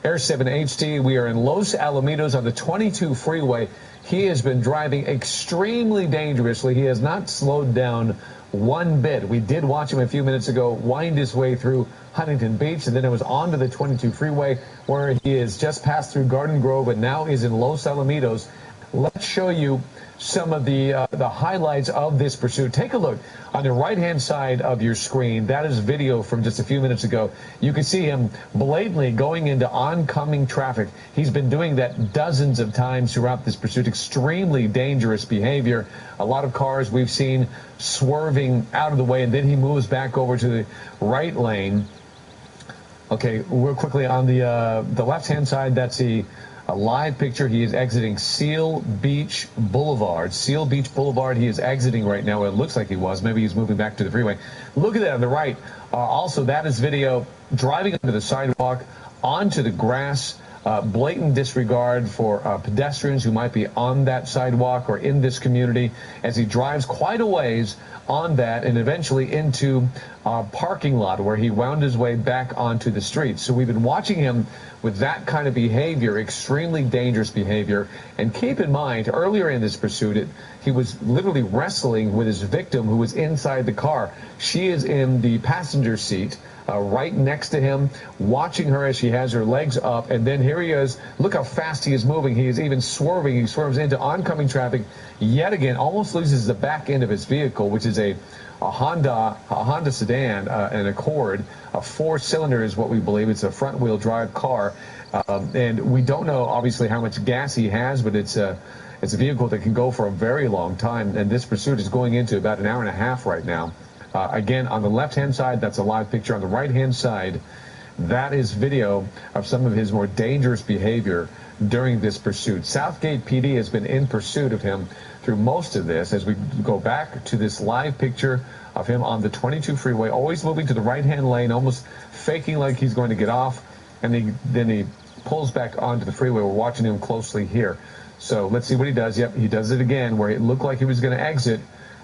Air 7 HD. We are in Los Alamitos on the 22 freeway. He has been driving extremely dangerously. He has not slowed down one bit. We did watch him a few minutes ago wind his way through Huntington Beach, and then it was onto the 22 freeway where he has just passed through Garden Grove and now is in Los Alamitos. Let's show you some of the highlights of this pursuit. Take a look on the right-hand side of your screen. That is video from just a few minutes ago. You can see him blatantly going into oncoming traffic. He's been doing that dozens of times throughout this pursuit. Extremely dangerous behavior. A lot of cars we've seen swerving out of the way, and then he moves back over to the right lane. Okay, real quickly on the left-hand side, that's a live picture. He is exiting Seal Beach Boulevard. Seal Beach Boulevard, he is exiting right now. It looks like he was. Maybe he's moving back to the freeway. Look at that on the right. Also, that is video driving onto the sidewalk, onto the grass. Blatant disregard for pedestrians who might be on that sidewalk or in this community as he drives quite a ways on that and eventually into a parking lot where he wound his way back onto the street. So we've been watching him with that kind of behavior, extremely dangerous behavior. And keep in mind, earlier in this pursuit, he was literally wrestling with his victim who was inside the car. She is in the passenger seat. Right next to him, watching her as she has her legs up, and then here he is. Look how fast he is moving. He is even swerving. He swerves into oncoming traffic yet again, almost loses the back end of his vehicle, which is a Honda sedan, an Accord. A 4-cylinder is what we believe. It's a front-wheel drive car, and we don't know obviously how much gas he has, but it's a vehicle that can go for a very long time, and this pursuit is going into about an hour and a half right now. Again, on the left-hand side, that's a live picture. On the right-hand side, that is video of some of his more dangerous behavior during this pursuit. Southgate PD has been in pursuit of him through most of this. As we go back to this live picture of him on the 22 freeway, always moving to the right-hand lane, almost faking like he's going to get off, and then he pulls back onto the freeway. We're watching him closely here. So let's see what he does. Yep, he does it again, where it looked like he was going to exit,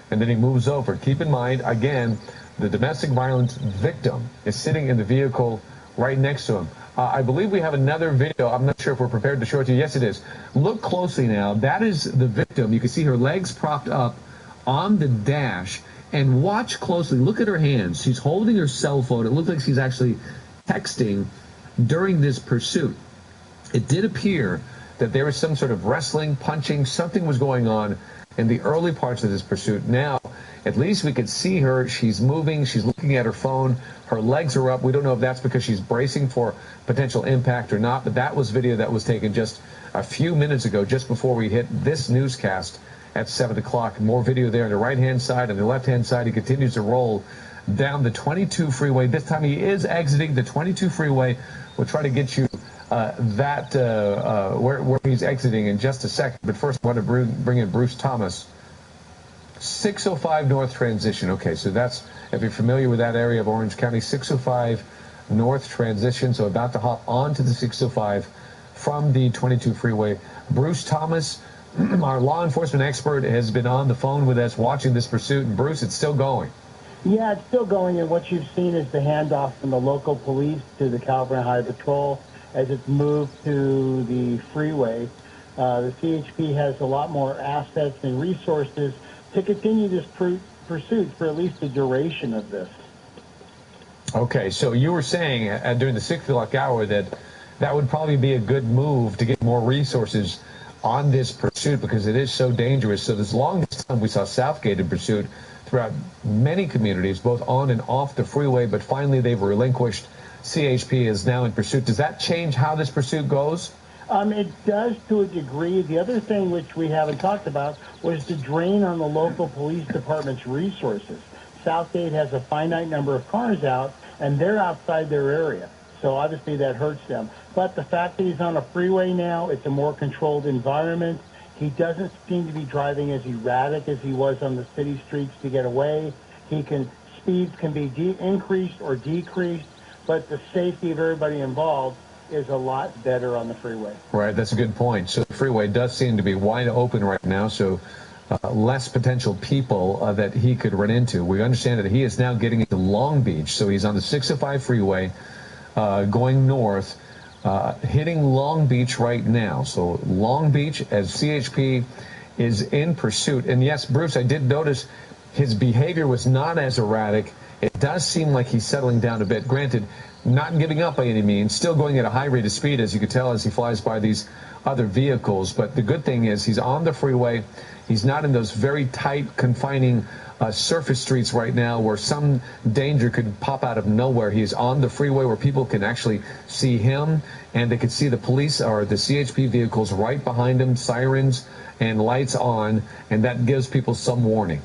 and then he moves over. Keep in mind, again, the domestic violence victim is sitting in the vehicle right next to him. I believe we have another video. I'm not sure if we're prepared to show it to you. Yes, it is. Look closely now. That is the victim. You can see her legs propped up on the dash. And watch closely. Look at her hands. She's holding her cell phone. It looks like she's actually texting during this pursuit. It did appear that there was some sort of wrestling, punching, something was going on in the early parts of this pursuit. Now, at least we could see her. She's moving. She's looking at her phone. Her legs are up. We don't know if that's because she's bracing for potential impact or not, but that was video that was taken just a few minutes ago, just before we hit this newscast at 7 o'clock. More video there on the right-hand side. On the left-hand side, he continues to roll down the 22 freeway. This time he is exiting the 22 freeway. We'll try to get you where he's exiting in just a second. But first, I want to bring in Bruce Thomas. 605 North Transition. Okay, so that's, if you're familiar with that area of Orange County, 605 North Transition. So about to hop onto the 605 from the 22 freeway. Bruce Thomas, our law enforcement expert, has been on the phone with us watching this pursuit. And Bruce, it's still going. Yeah, it's still going, and what you've seen is the handoff from the local police to the California Highway Patrol as it's moved to the freeway. The CHP has a lot more assets and resources to continue this pursuit for at least the duration of this. Okay, so you were saying during the 6 o'clock hour that would probably be a good move to get more resources on this pursuit because it is so dangerous. So this longest time we saw Southgate in pursuit throughout many communities, both on and off the freeway, but finally they've relinquished. CHP is now in pursuit. Does that change how this pursuit goes? It does to a degree. The other thing which we haven't talked about was the drain on the local police department's resources. Southgate has a finite number of cars out, and they're outside their area. So obviously that hurts them. But the fact that he's on a freeway now, it's a more controlled environment. He doesn't seem to be driving as erratic as he was on the city streets to get away. Speeds can be increased or decreased, but the safety of everybody involved is a lot better on the freeway. Right, that's a good point. So the freeway does seem to be wide open right now, so less potential people that he could run into. We understand that he is now getting into Long Beach, so he's on the 605 freeway going north. hitting Long Beach right now. So Long Beach, as CHP is in pursuit. And yes, Bruce, I did notice his behavior was not as erratic. It does seem like he's settling down a bit. Granted, not giving up by any means, still going at a high rate of speed, as you can tell, as he flies by these other vehicles. But the good thing is he's on the freeway. He's not in those very tight, confining surface streets right now where some danger could pop out of nowhere. He is on the freeway where people can actually see him, and they can see the police or the CHP vehicles right behind him, sirens and lights on, and that gives people some warning.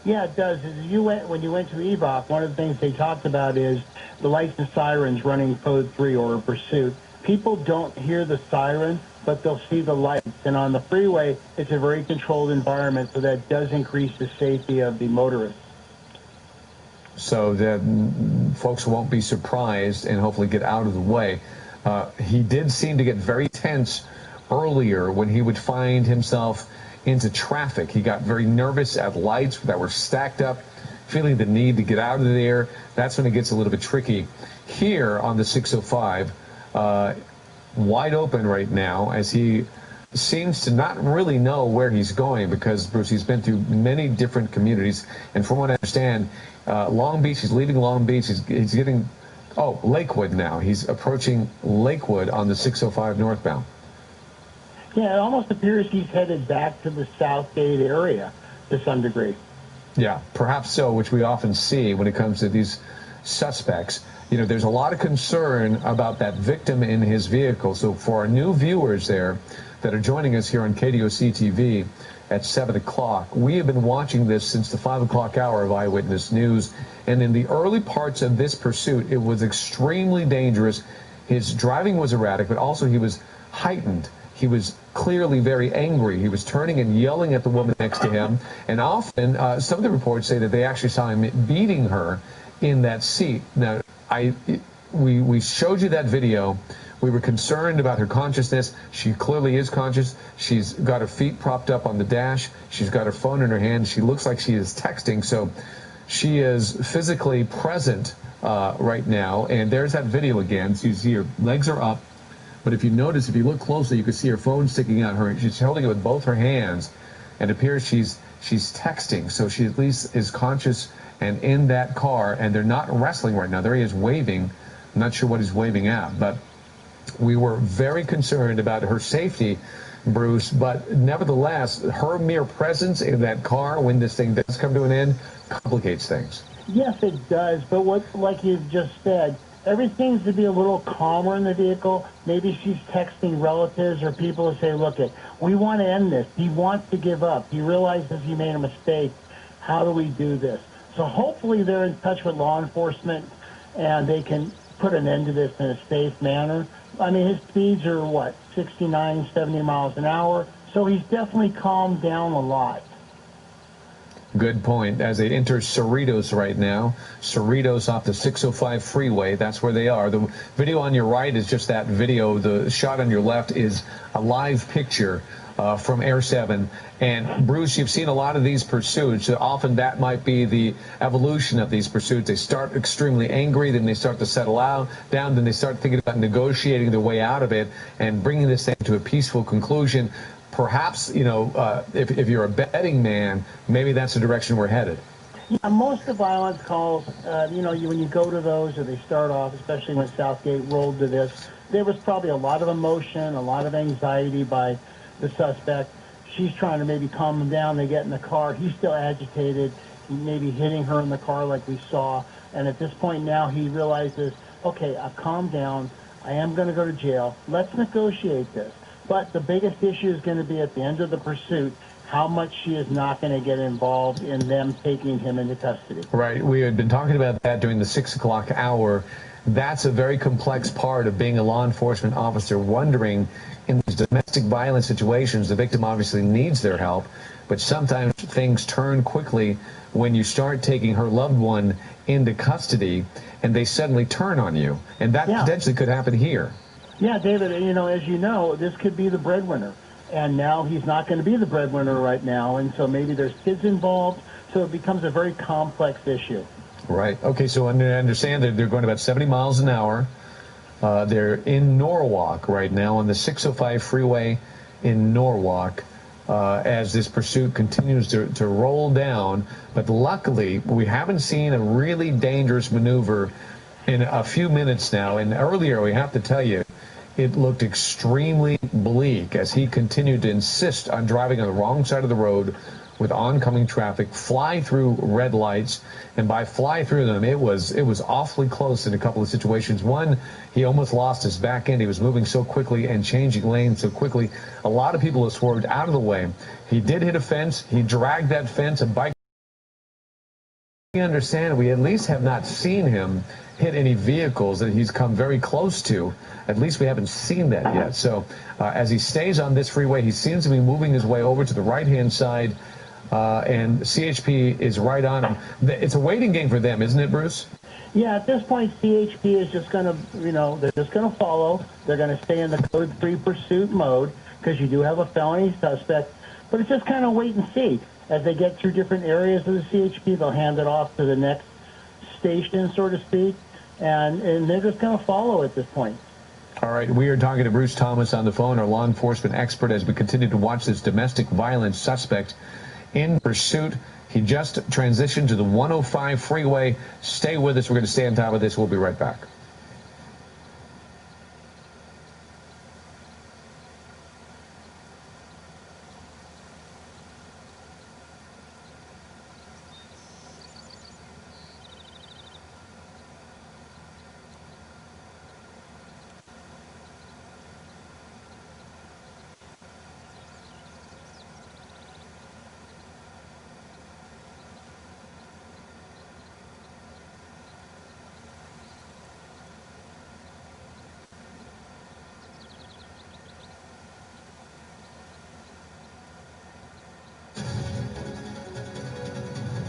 Yeah, it does. When you went to EVOC, one of the things they talked about is the lights and sirens running code 3 or pursuit. People don't hear the siren, but they'll see the lights. And on the freeway, it's a very controlled environment, so that does increase the safety of the motorists. So that folks won't be surprised and hopefully get out of the way. He did seem to get very tense earlier when he would find himself into traffic. He got very nervous at lights that were stacked up, feeling the need to get out of there. That's when it gets a little bit tricky. Here on the 605, wide open right now, as he seems to not really know where he's going because, Bruce, he's been through many different communities. And from what I understand, Long Beach, he's leaving Long Beach. He's getting, Lakewood now. He's approaching Lakewood on the 605 northbound. Yeah, it almost appears he's headed back to the Southgate area to some degree. Yeah, perhaps so, which we often see when it comes to these suspects. You know, there's a lot of concern about that victim in his vehicle. So for our new viewers there that are joining us here on KDOC TV at 7 o'clock, we have been watching this since the 5 o'clock hour of Eyewitness News. And in the early parts of this pursuit, it was extremely dangerous. His driving was erratic, but also he was heightened. He was clearly very angry. He was turning and yelling at the woman next to him. And often, some of the reports say that they actually saw him beating her in that seat. Now, we showed you that video. We were concerned about her consciousness. She clearly is conscious. She's got her feet propped up on the dash. She's got her phone in her hand. She looks like she is texting. So she is physically present right now. And there's that video again. So you see her legs are up. But if you notice, if you look closely, you can see her phone sticking out. She's holding it with both her hands, and it appears she's texting. So she at least is conscious and in that car, and they're not wrestling right now. There he is waving. I'm not sure what he's waving at, but we were very concerned about her safety, Bruce. But nevertheless, her mere presence in that car when this thing does come to an end complicates things. Yes, it does. But like you just said, everything seems to be a little calmer in the vehicle. Maybe she's texting relatives or people who say, look, we want to end this. He wants to give up. He realizes he made a mistake. How do we do this? So hopefully they're in touch with law enforcement and they can put an end to this in a safe manner. I mean, his speeds are, 69, 70 miles an hour. So he's definitely calmed down a lot. Good point. As they enter Cerritos right now, Cerritos off the 605 freeway, that's where they are. The video on your right is just that video. The shot on your left is a live picture from Air 7. And, Bruce, you've seen a lot of these pursuits. Often that might be the evolution of these pursuits. They start extremely angry, then they start to settle down, then they start thinking about negotiating their way out of it and bringing this thing to a peaceful conclusion. Perhaps, if you're a betting man, maybe that's the direction we're headed. Yeah, most of the violence calls, when you go to those or they start off, especially when Southgate rolled to this, there was probably a lot of emotion, a lot of anxiety by the suspect. She's trying to maybe calm him down. They get in the car. He's still agitated, maybe hitting her in the car like we saw. And at this point now he realizes, okay, I've calmed down. I am going to go to jail. Let's negotiate this. But the biggest issue is going to be at the end of the pursuit, how much she is not going to get involved in them taking him into custody. Right. We had been talking about that during the 6 o'clock hour. That's a very complex part of being a law enforcement officer, wondering in these domestic violence situations, the victim obviously needs their help, but sometimes things turn quickly when you start taking her loved one into custody and they suddenly turn on you. And that potentially could happen here. Yeah, David, as you know, this could be the breadwinner. And now he's not going to be the breadwinner right now. And so maybe there's kids involved. So it becomes a very complex issue. Right. Okay, so I understand that they're going about 70 miles an hour. They're in Norwalk right now on the 605 freeway in Norwalk as this pursuit continues to roll down. But luckily, we haven't seen a really dangerous maneuver in a few minutes now. And earlier, we have to tell you, it looked extremely bleak as he continued to insist on driving on the wrong side of the road with oncoming traffic, fly through red lights, and by fly through them, it was awfully close in a couple of situations. One, he almost lost his back end. He was moving so quickly and changing lanes so quickly. A lot of people have swerved out of the way. He did hit a fence. He dragged that fence. A bike. We understand. We at least have not seen him hit any vehicles that he's come very close to. At least we haven't seen that yet. So as he stays on this freeway, he seems to be moving his way over to the right-hand side. And CHP is right on him. It's a waiting game for them, isn't it, Bruce? Yeah, at this point, CHP is just going to, they're just going to follow. They're going to stay in the Code 3 pursuit mode because you do have a felony suspect. But it's just kind of wait and see. As they get through different areas of the CHP, they'll hand it off to the next station, so to speak. And they're just going to follow at this point. All right, we are talking to Bruce Thomas on the phone, our law enforcement expert, as we continue to watch this domestic violence suspect in pursuit. He just transitioned to the 105 freeway. Stay with us. We're going to stay on top of this. We'll be right back.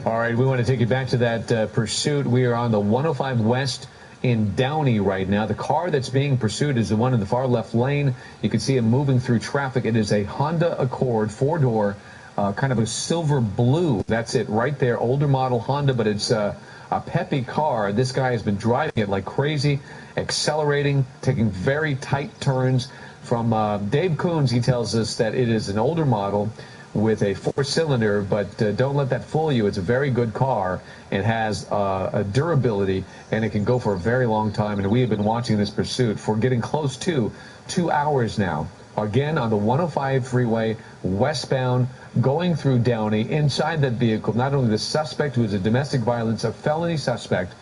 All right, we want to take you back to that pursuit. We are on the 105 West in Downey right now. The car that's being pursued is the one in the far left lane. You can see him moving through traffic. It is a Honda Accord, four-door, kind of a silver blue. That's it right there. Older model Honda, but it's a peppy car. This guy has been driving it like crazy, accelerating, taking very tight turns. From Dave Coons, he tells us that it is an older model with a four-cylinder, but don't let that fool you. It's a very good car. It has a durability, and it can go for a very long time. And we have been watching this pursuit for getting close to 2 hours now. Again, on the 105 freeway, westbound, going through Downey. Inside that vehicle, not only the suspect, who is a domestic violence, a felony suspect,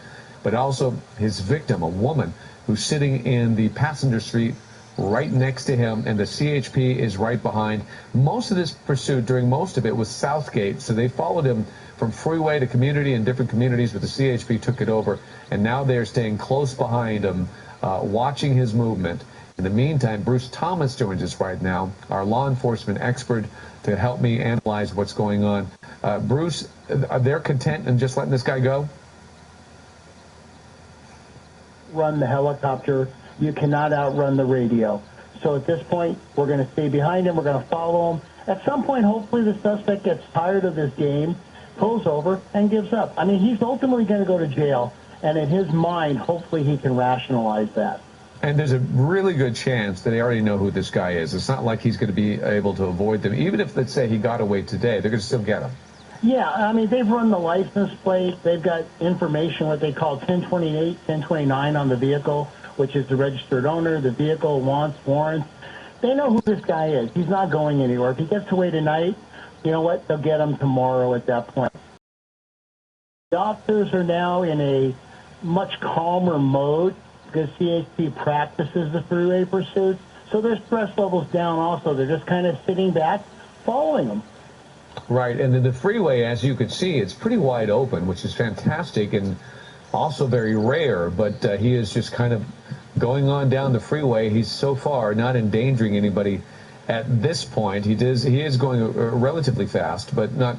but also his victim, a woman who's sitting in the passenger seat right next to him, and the CHP is right behind. Most of this pursuit, during most of it, was Southgate, so they followed him from freeway to community and different communities, but the CHP took it over, and now they're staying close behind him, watching his movement. In the meantime, Bruce Thomas joins us right now, our law enforcement expert, to help me analyze what's going on. Bruce, they're content in just letting this guy go? Run the helicopter. You cannot outrun the radio. So at this point, we're going to stay behind him. We're going to follow him. At some point, hopefully the suspect gets tired of this game, pulls over, and gives up. I mean, he's ultimately going to go to jail. And in his mind, hopefully he can rationalize that. And there's a really good chance that they already know who this guy is. It's not like he's going to be able to avoid them. Even if, let's say, he got away today, they're going to still get him. Yeah, I mean, they've run the license plate. They've got information, what they call 1028, 1029 on the vehicle, which is the registered owner, the vehicle, wants, warrants. They know who this guy is. He's not going anywhere. If he gets away tonight, you know what? They'll get him tomorrow at that point. The officers are now in a much calmer mode because CHP practices the freeway pursuits. So their stress level's down also. They're just kind of sitting back, following them. Right, and the freeway, as you can see, it's pretty wide open, which is fantastic and also very rare, but he is just kind of going on down the freeway. He's so far not endangering anybody at this point. He is going relatively fast, but not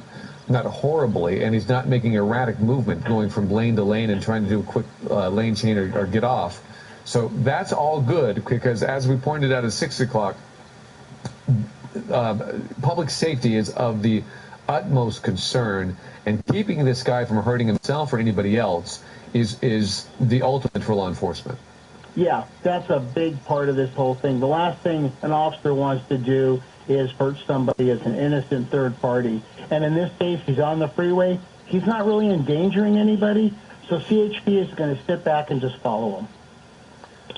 horribly, and he's not making erratic movement going from lane to lane and trying to do a quick lane change or get off. So that's all good, because as we pointed out at 6 o'clock, public safety is of the utmost concern, and keeping this guy from hurting himself or anybody else is the ultimate for law enforcement. Yeah, that's a big part of this whole thing. The last thing an officer wants to do is hurt somebody as an innocent third party. And in this case, he's on the freeway. He's not really endangering anybody, so CHP is going to sit back and just follow him.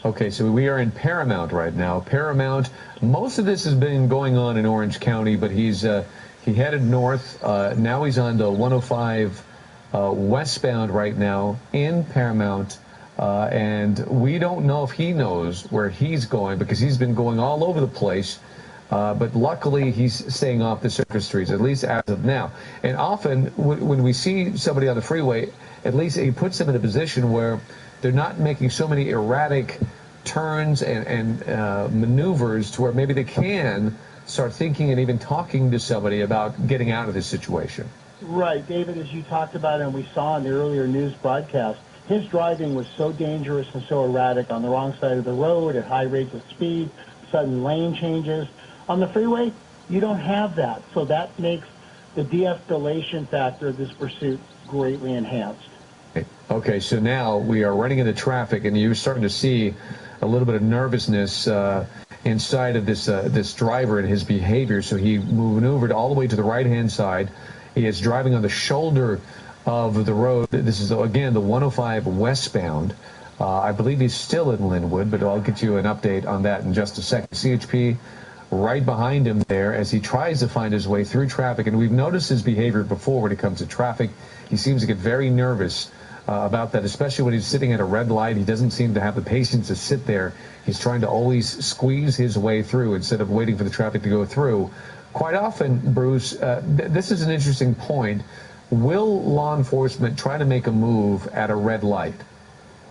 Okay, so we are in Paramount right now. Paramount, most of this has been going on in Orange County, but he headed north. Now he's on the 105 westbound right now in Paramount. And we don't know if he knows where he's going because he's been going all over the place. But luckily, he's staying off the surface streets, at least as of now. And often, when we see somebody on the freeway, at least he puts them in a position where they're not making so many erratic turns and maneuvers to where maybe they can start thinking and even talking to somebody about getting out of this situation. Right, David, as you talked about and we saw in the earlier news broadcast, his driving was so dangerous and so erratic on the wrong side of the road at high rates of speed, sudden lane changes. On the freeway, you don't have that, so that makes the de-escalation factor of this pursuit greatly enhanced. Okay, so now we are running into traffic, and you're starting to see a little bit of nervousness inside of this driver and his behavior. So he maneuvered all the way to the right-hand side. He is driving on the shoulder of the road. This is, again, the 105 westbound. I believe he's still in Linwood, but I'll get you an update on that in just a second. CHP right behind him there as he tries to find his way through traffic. And we've noticed his behavior before when it comes to traffic. He seems to get very nervous about that, especially when he's sitting at a red light. He doesn't seem to have the patience to sit there. He's trying to always squeeze his way through instead of waiting for the traffic to go through. Quite often, Bruce, this is an interesting point. Will law enforcement try to make a move at a red light?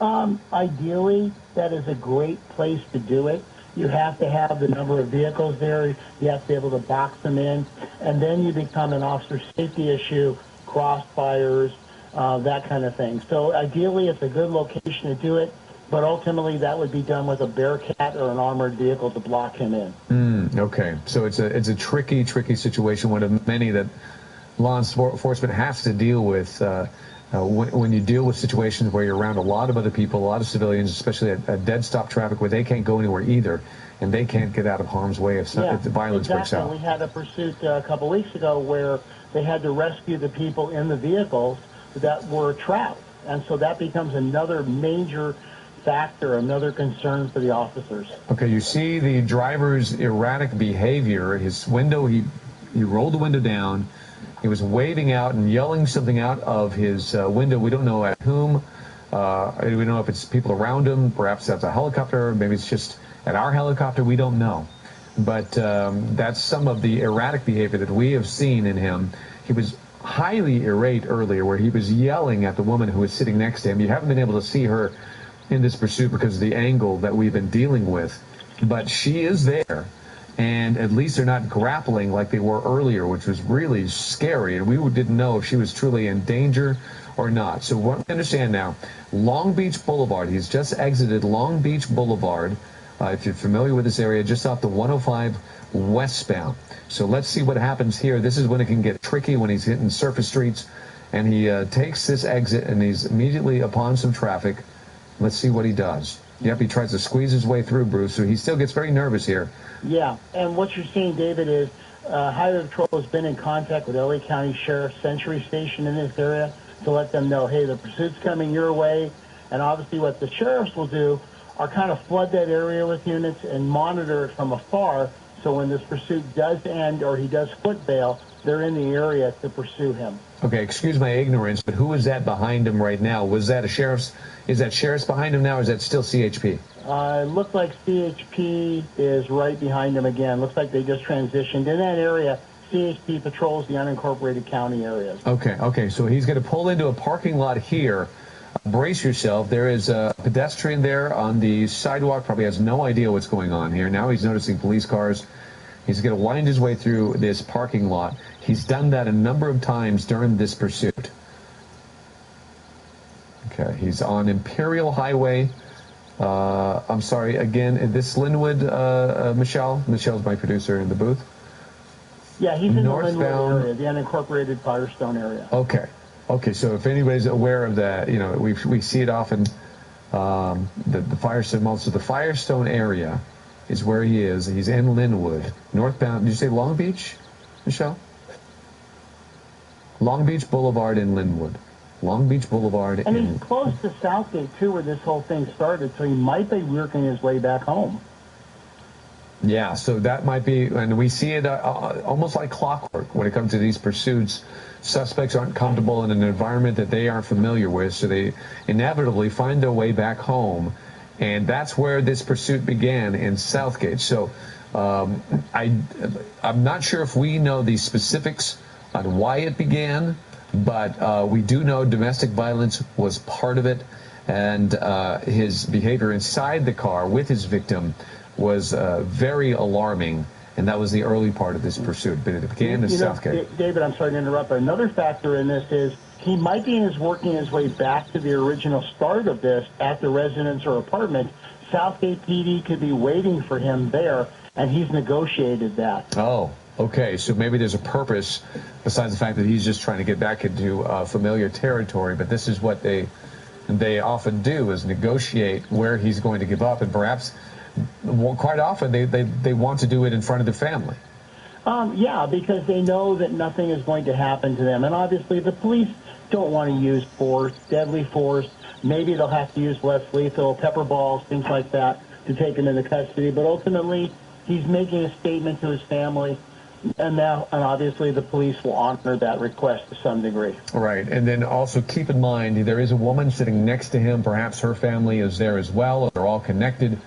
Ideally, that is a great place to do it. You have to have the number of vehicles there. You have to be able to box them in. And then you become an officer safety issue, crossfires, that kind of thing. So ideally, it's a good location to do it. But ultimately, that would be done with a Bearcat or an armored vehicle to block him in. Okay. So it's a tricky situation, one of many that law enforcement has to deal with when you deal with situations where you're around a lot of other people, a lot of civilians, especially at dead stop traffic where they can't go anywhere either, and they can't get out of harm's way if the violence breaks out. We had a pursuit a couple weeks ago where they had to rescue the people in the vehicles that were trapped, and so that becomes another major factor, another concern for the officers. Okay, you see the driver's erratic behavior. His window, he rolled the window down. He was waving out and yelling something out of his window. We don't know at whom. We don't know if it's people around him. Perhaps that's a helicopter. Maybe it's just at our helicopter. We don't know. But that's some of the erratic behavior that we have seen in him. He was highly irate earlier where he was yelling at the woman who was sitting next to him. You haven't been able to see her in this pursuit because of the angle that we've been dealing with. But she is there. And at least they're not grappling like they were earlier, which was really scary. And we didn't know if she was truly in danger or not. So what we understand now, Long Beach Boulevard, he's just exited Long Beach Boulevard, if you're familiar with this area, just off the 105 westbound. So let's see what happens here. This is when it can get tricky, when he's hitting surface streets. And he takes this exit, and he's immediately upon some traffic. Let's see what he does. Yep, he tries to squeeze his way through, Bruce, so he still gets very nervous here. Yeah, and what you're seeing, David, is Highway Patrol has been in contact with LA County Sheriff's Century Station in this area to let them know, hey, the pursuit's coming your way. And obviously what the sheriffs will do are kind of flood that area with units and monitor it from afar, so when this pursuit does end or he does foot bail, they're in the area to pursue him. Okay, excuse my ignorance, but who is that behind him right now? Was that is that sheriff's behind him now, or is that still CHP? It looks like CHP is right behind him again. Looks like they just transitioned. In that area, CHP patrols the unincorporated county areas. Okay, so he's going to pull into a parking lot here. Brace yourself. There is a pedestrian there on the sidewalk, probably has no idea what's going on here. Now he's noticing police cars. He's going to wind his way through this parking lot. He's done that a number of times during this pursuit. Okay, he's on Imperial Highway. I'm sorry, again, this Linwood, Michelle? Michelle's my producer in the booth. Yeah, he's in northbound, the Linwood area, the unincorporated Firestone area. Okay, so if anybody's aware of that, we see it often the Firestone Mall. So the Firestone area is where he is. He's in Linwood, northbound. Did you say Long Beach, Michelle? Long Beach Boulevard in Linwood. Long Beach Boulevard. And he's close to Southgate, too, where this whole thing started, so he might be working his way back home. Yeah, so that might be, and we see it almost like clockwork when it comes to these pursuits. Suspects aren't comfortable in an environment that they aren't familiar with, so they inevitably find their way back home. And that's where this pursuit began, in Southgate. So I'm not sure if we know the specifics on why it began, but we do know domestic violence was part of it, and his behavior inside the car with his victim was very alarming, and that was the early part of this pursuit. But it began in Southgate. David, I'm sorry to interrupt, but another factor in this is he might be working his way back to the original start of this at the residence or apartment. Southgate PD could be waiting for him there, and he's negotiated that. Oh, okay. So maybe there's a purpose besides the fact that he's just trying to get back into familiar territory. But this is what they often do, is negotiate where he's going to give up, and perhaps quite often they want to do it in front of the family. Yeah, because they know that nothing is going to happen to them. And obviously the police don't want to use force, deadly force. Maybe they'll have to use less lethal, pepper balls, things like that, to take him into custody. But ultimately, he's making a statement to his family, and obviously the police will honor that request to some degree. Right, and then also keep in mind there is a woman sitting next to him. Perhaps her family is there as well. They're all connected.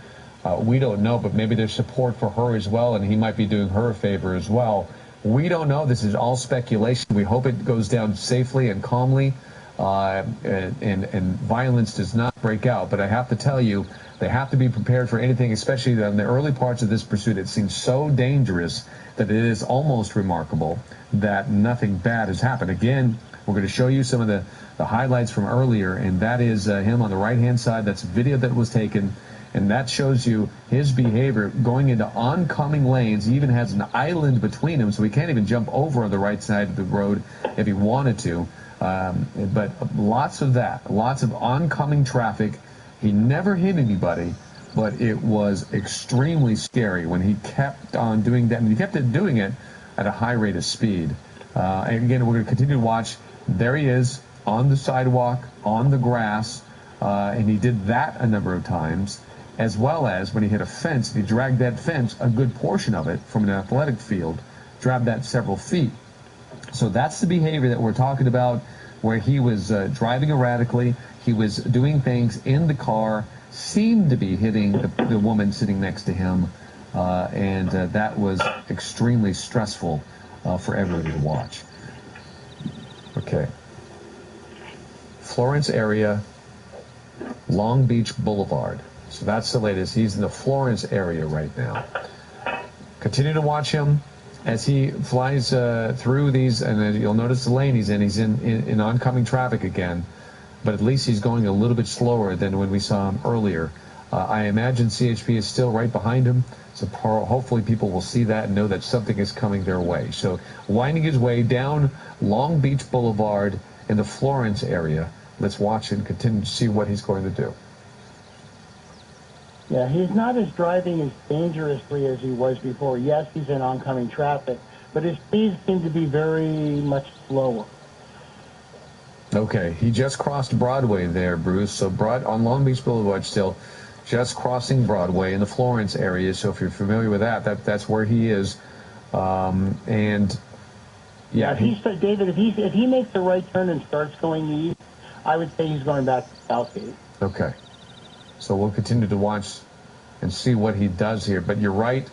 We don't know, but maybe there's support for her as well, and he might be doing her a favor as well. We don't know. This is all speculation. We hope it goes down safely and calmly, and violence does not break out. But I have to tell you, they have to be prepared for anything, especially in the early parts of this pursuit. It seems so dangerous that it is almost remarkable that nothing bad has happened. Again, we're going to show you some of the highlights from earlier, and that is him on the right-hand side. That's a video that was taken. And that shows you his behavior going into oncoming lanes. He even has an island between him, so he can't even jump over on the right side of the road if he wanted to. But lots of that, lots of oncoming traffic. He never hit anybody, but it was extremely scary when he kept on doing that. And he kept doing it at a high rate of speed. And again, we're going to continue to watch. There he is on the sidewalk, on the grass, and he did that a number of times, as well as when he hit a fence. He dragged that fence, a good portion of it, from an athletic field, dragged that several feet. So that's the behavior that we're talking about, where he was driving erratically. He was doing things in the car, seemed to be hitting the woman sitting next to him, and that was extremely stressful for everybody to watch. Okay. Florence area, Long Beach Boulevard. So that's the latest. He's in the Florence area right now. Continue to watch him as he flies through these, and you'll notice the lane he's in. He's in oncoming traffic again, but at least he's going a little bit slower than when we saw him earlier. I imagine CHP is still right behind him, so hopefully people will see that and know that something is coming their way. So winding his way down Long Beach Boulevard in the Florence area. Let's watch and continue to see what he's going to do. Yeah, he's not as driving as dangerously as he was before. Yes, he's in oncoming traffic, but his speed seems to be very much slower. Okay, he just crossed Broadway there, Bruce. So on Long Beach Boulevard still, just crossing Broadway in the Florence area. So if you're familiar with that's where he is. And yeah, David, if he makes the right turn and starts going east, I would say he's going back to Southgate. Okay. So we'll continue to watch and see what he does here. But you're right.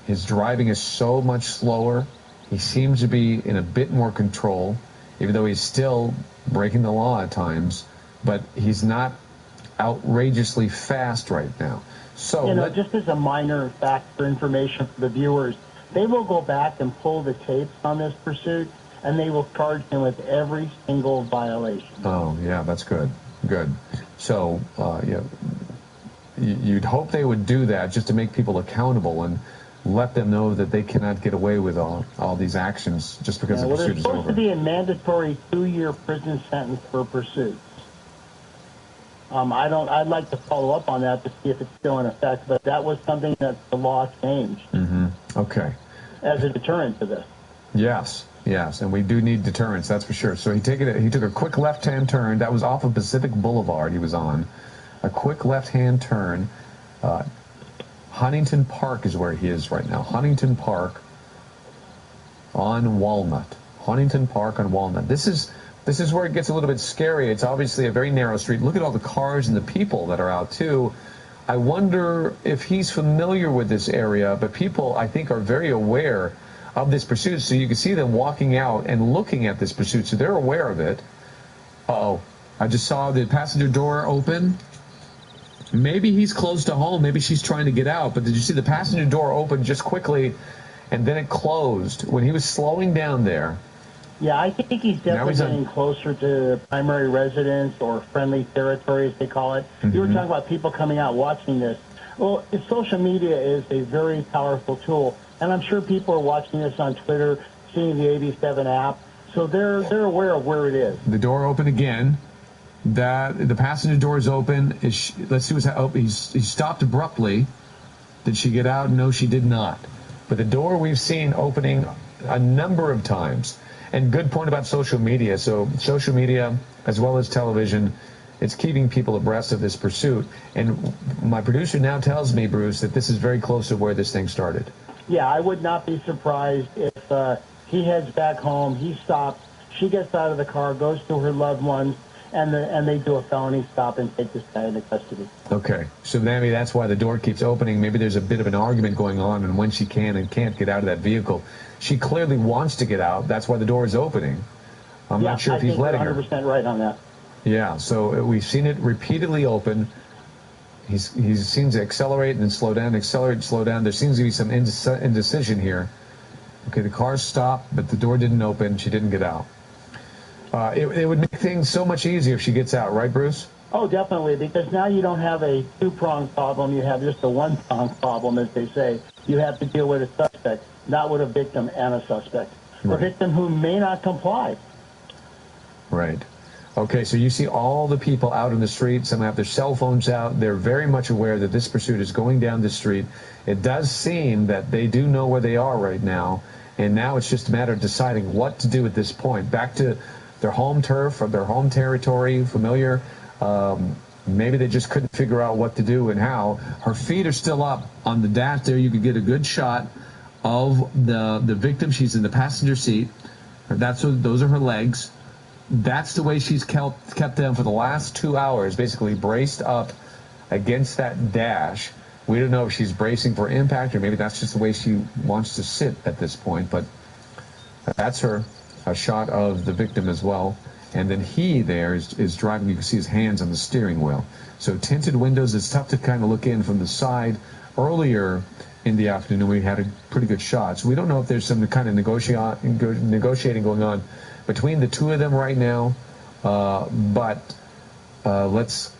His driving is so much slower. He seems to be in a bit more control, even though he's still breaking the law at times. But he's not outrageously fast right now. So just as a minor fact for information for the viewers, they will go back and pull the tapes on this pursuit, and they will charge him with every single violation. Oh, yeah, that's good. Good. So, you'd hope they would do that just to make people accountable and let them know that they cannot get away with all these actions just because the pursuit is over. There's supposed to be a mandatory 2-year prison sentence for pursuits. I'd like to follow up on that to see if it's still in effect, but that was something that the law changed Okay. as a deterrent to this. Yes, and we do need deterrence, that's for sure. So he took a quick left-hand turn. That was off of Pacific Boulevard he was on. A quick left-hand turn. Huntington Park is where he is right now. Huntington Park on Walnut. Huntington Park on Walnut. This is where it gets a little bit scary. It's obviously a very narrow street. Look at all the cars and the people that are out, too. I wonder if he's familiar with this area, but people, I think, are very aware of this pursuit. So you can see them walking out and looking at this pursuit, so they're aware of it. Uh-oh. I just saw the passenger door open. Maybe he's close to home. Maybe she's trying to get out. But did you see the passenger door open just quickly, and then it closed when he was slowing down there? Yeah, I think he's definitely getting closer to primary residence or friendly territory, as they call it. You were talking about people coming out watching this. Well, social media is a very powerful tool, and I'm sure people are watching this on Twitter, seeing the 87 app, so they're aware of where it is. The door opened again. The passenger door is open. Let's see what's happening. He stopped abruptly. Did she get out? No, she did not. But the door we've seen opening a number of times. And good point about social media. So social media, as well as television, it's keeping people abreast of this pursuit. And my producer now tells me, Bruce, that this is very close to where this thing started. Yeah, I would not be surprised if he heads back home, he stops, she gets out of the car, goes to her loved ones, and they do a felony stop and take this guy into custody. Okay, so maybe that's why the door keeps opening. Maybe there's a bit of an argument going on and when she can and can't get out of that vehicle. She clearly wants to get out. That's why the door is opening. I'm not sure if he's letting her. I think you're 100% right on that. Yeah, so we've seen it repeatedly open. He seems to accelerate and then slow down, accelerate and slow down. There seems to be some indecision here. Okay, the car stopped, but the door didn't open. She didn't get out. It would make things so much easier if she gets out, right, Bruce? Oh, definitely, because now you don't have a two-pronged problem. You have just a one-pronged problem, as they say. You have to deal with a suspect, not with a victim and a suspect. Right. A victim who may not comply. Right. Okay, so you see all the people out in the street. Some have their cell phones out. They're very much aware that this pursuit is going down the street. It does seem that they do know where they are right now, and now it's just a matter of deciding what to do at this point. Back to their home turf or their home territory, familiar. Maybe they just couldn't figure out what to do and how. Her feet are still up on the dash there. You could get a good shot of the victim. She's in the passenger seat. Those are her legs. That's the way she's kept them for the last 2 hours, basically braced up against that dash. We don't know if she's bracing for impact or maybe that's just the way she wants to sit at this point, but that's her. A shot of the victim as well. And then he there is driving. You can see his hands on the steering wheel. So tinted windows, it's tough to kind of look in from the side. Earlier in the afternoon, we had a pretty good shot. So we don't know if there's some kind of negotiating going on between the two of them right now. But let's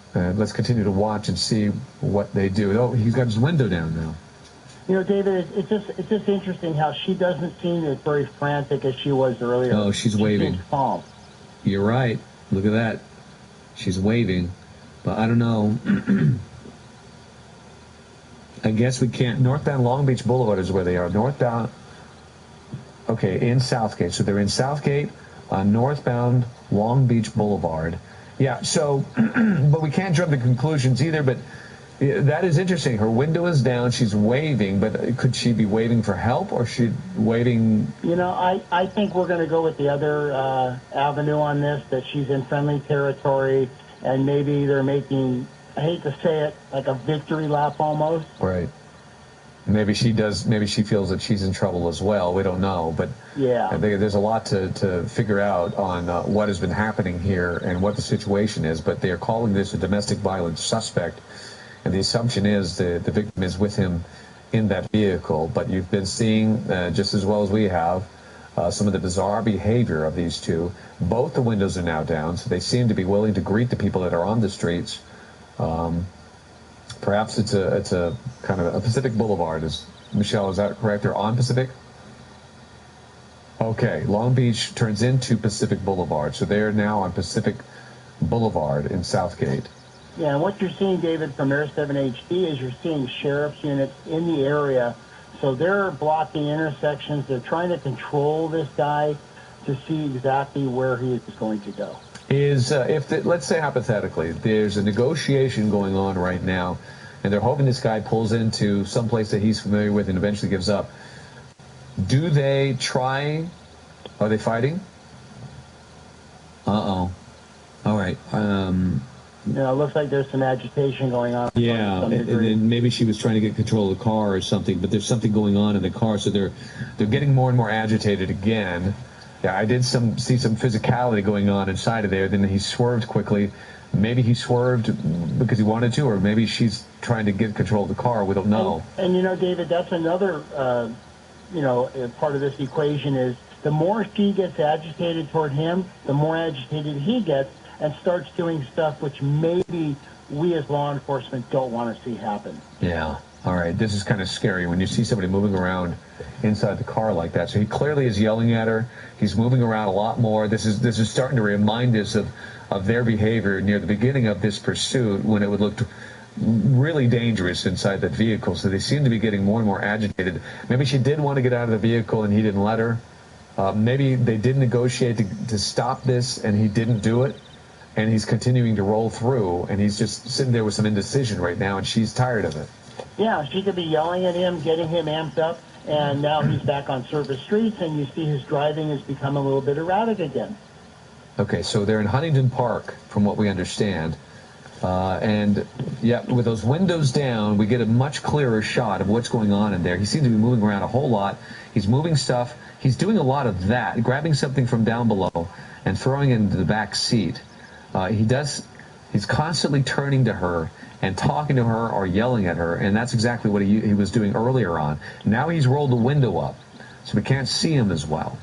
continue to watch and see what they do. Oh, he's got his window down now. You know, David, it's just interesting how she doesn't seem as very frantic as she was earlier. Oh, she's waving. Seems calm. You're right. Look at that. She's waving. But I don't know. I guess we can't. Northbound Long Beach Boulevard is where they are. Northbound. Okay, in Southgate. So they're in Southgate on northbound Long Beach Boulevard. Yeah, so, but we can't jump to conclusions either, but that is interesting. Her window is down. She's waving, but could she be waving for help or she waving? You know, I think we're going to go with the other avenue on this, that she's in friendly territory and maybe they're making, I hate to say it, like a victory lap almost. Right. Maybe she does. Maybe she feels that she's in trouble as well. We don't know, but yeah, I think there's a lot to figure out on what has been happening here and what the situation is. But they are calling this a domestic violence suspect. And the assumption is the victim is with him in that vehicle. But you've been seeing, just as well as we have, some of the bizarre behavior of these two. Both the windows are now down, so they seem to be willing to greet the people that are on the streets. Perhaps it's a kind of a Pacific Boulevard. Michelle, is that correct? They're on Pacific? Okay, Long Beach turns into Pacific Boulevard. So they're now on Pacific Boulevard in Southgate. Yeah, and what you're seeing, David, from Air 7 HD is you're seeing sheriff's units in the area. So they're blocking intersections. They're trying to control this guy to see exactly where he is going to go. Let's say hypothetically, there's a negotiation going on right now, and they're hoping this guy pulls into some place that he's familiar with and eventually gives up. Do they try? Are they fighting? Uh-oh. All right. It looks like there's some agitation going on. Yeah, and then maybe she was trying to get control of the car or something, but there's something going on in the car, so they're getting more and more agitated again. Yeah, I did see some physicality going on inside of there. Then he swerved quickly. Maybe he swerved because he wanted to, or maybe she's trying to get control of the car. We don't know. And David, that's another, part of this equation is the more she gets agitated toward him, the more agitated he gets and starts doing stuff which maybe we as law enforcement don't want to see happen. Yeah. All right. This is kind of scary when you see somebody moving around inside the car like that. So he clearly is yelling at her. He's moving around a lot more. This is starting to remind us of their behavior near the beginning of this pursuit when it would look really dangerous inside that vehicle. So they seem to be getting more and more agitated. Maybe she did want to get out of the vehicle and he didn't let her. Maybe they did negotiate to stop this and he didn't do it. And he's continuing to roll through, and he's just sitting there with some indecision right now, and she's tired of it. Yeah, she could be yelling at him, getting him amped up, and now he's back on surface streets, and you see his driving has become a little bit erratic again. Okay, so they're in Huntington Park, from what we understand. And, yeah, with those windows down, we get a much clearer shot of what's going on in there. He seems to be moving around a whole lot. He's moving stuff. He's doing a lot of that, grabbing something from down below and throwing it into the back seat. He's constantly turning to her and talking to her or yelling at her, and that's exactly what he was doing earlier on. Now he's rolled the window up, so we can't see him as well.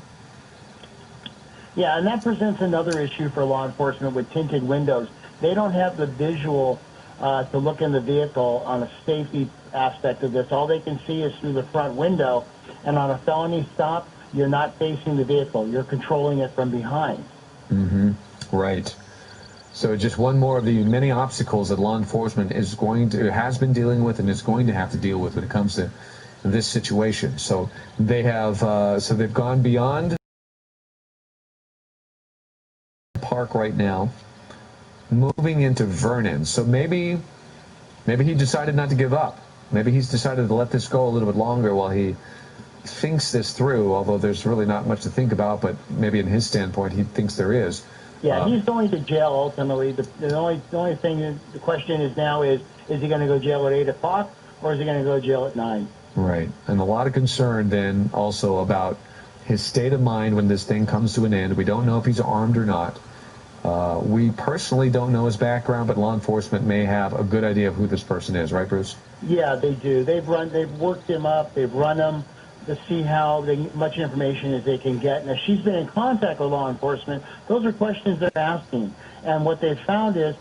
Yeah, and that presents another issue for law enforcement with tinted windows. They don't have the visual to look in the vehicle on a safety aspect of this. All they can see is through the front window, and on a felony stop, you're not facing the vehicle. You're controlling it from behind. Mm-hmm. Right. So just one more of the many obstacles that law enforcement has been dealing with and is going to have to deal with when it comes to this situation. So they have, they've gone beyond the park right now, moving into Vernon. So maybe he decided not to give up. Maybe he's decided to let this go a little bit longer while he thinks this through, although there's really not much to think about, but maybe in his standpoint, he thinks there is. Yeah, he's going to jail ultimately. The only thing, the question is now is he going to go jail at 8 o'clock or is he going to go jail at 9? Right. And a lot of concern then also about his state of mind when this thing comes to an end. We don't know if he's armed or not. We personally don't know his background, but law enforcement may have a good idea of who this person is. Right, Bruce? Yeah, they do. They've worked him up. They've run him to see how much information as they can get. Now, she's been in contact with law enforcement. Those are questions they're asking. And what they've found is,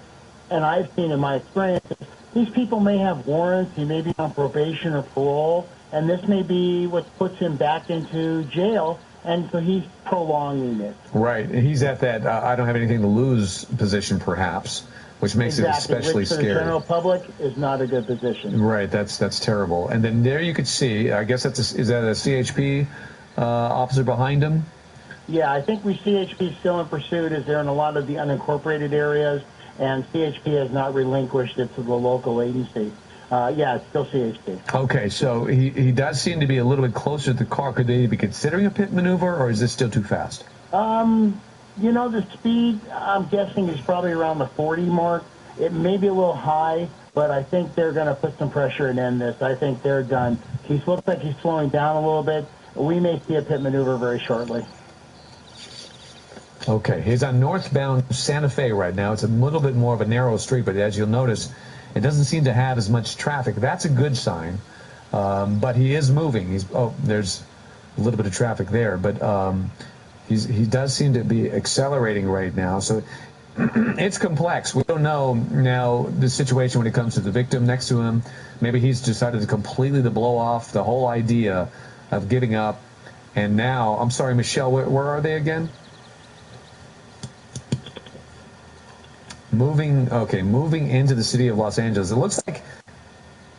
and I've seen in my experience, these people may have warrants. He may be on probation or parole, and this may be what puts him back into jail, and so he's prolonging it. Right. He's at that I don't have anything to lose position, perhaps, which makes it especially which for scary. The general public is not a good position. Right, that's terrible. And then there you could see, I guess is that a CHP officer behind him? Yeah, I think CHP is still in pursuit as they're in a lot of the unincorporated areas, and CHP has not relinquished it to the local agency. Yeah, it's still CHP. Okay, so he does seem to be a little bit closer to the car. Could they be considering a pit maneuver, or is this still too fast? The speed, I'm guessing, is probably around the 40 mark. It may be a little high, but I think they're going to put some pressure and end this. I think they're done. He looks like he's slowing down a little bit. We may see a pit maneuver very shortly. Okay, he's on northbound Santa Fe right now. It's a little bit more of a narrow street, but as you'll notice, it doesn't seem to have as much traffic. That's a good sign, but he is moving. There's a little bit of traffic there, but he does seem to be accelerating right now. So it's complex. We don't know now the situation when it comes to the victim next to him. Maybe he's decided to completely blow off the whole idea of giving up. And now, I'm sorry, Michelle, where are they again? moving into the city of Los Angeles. It looks like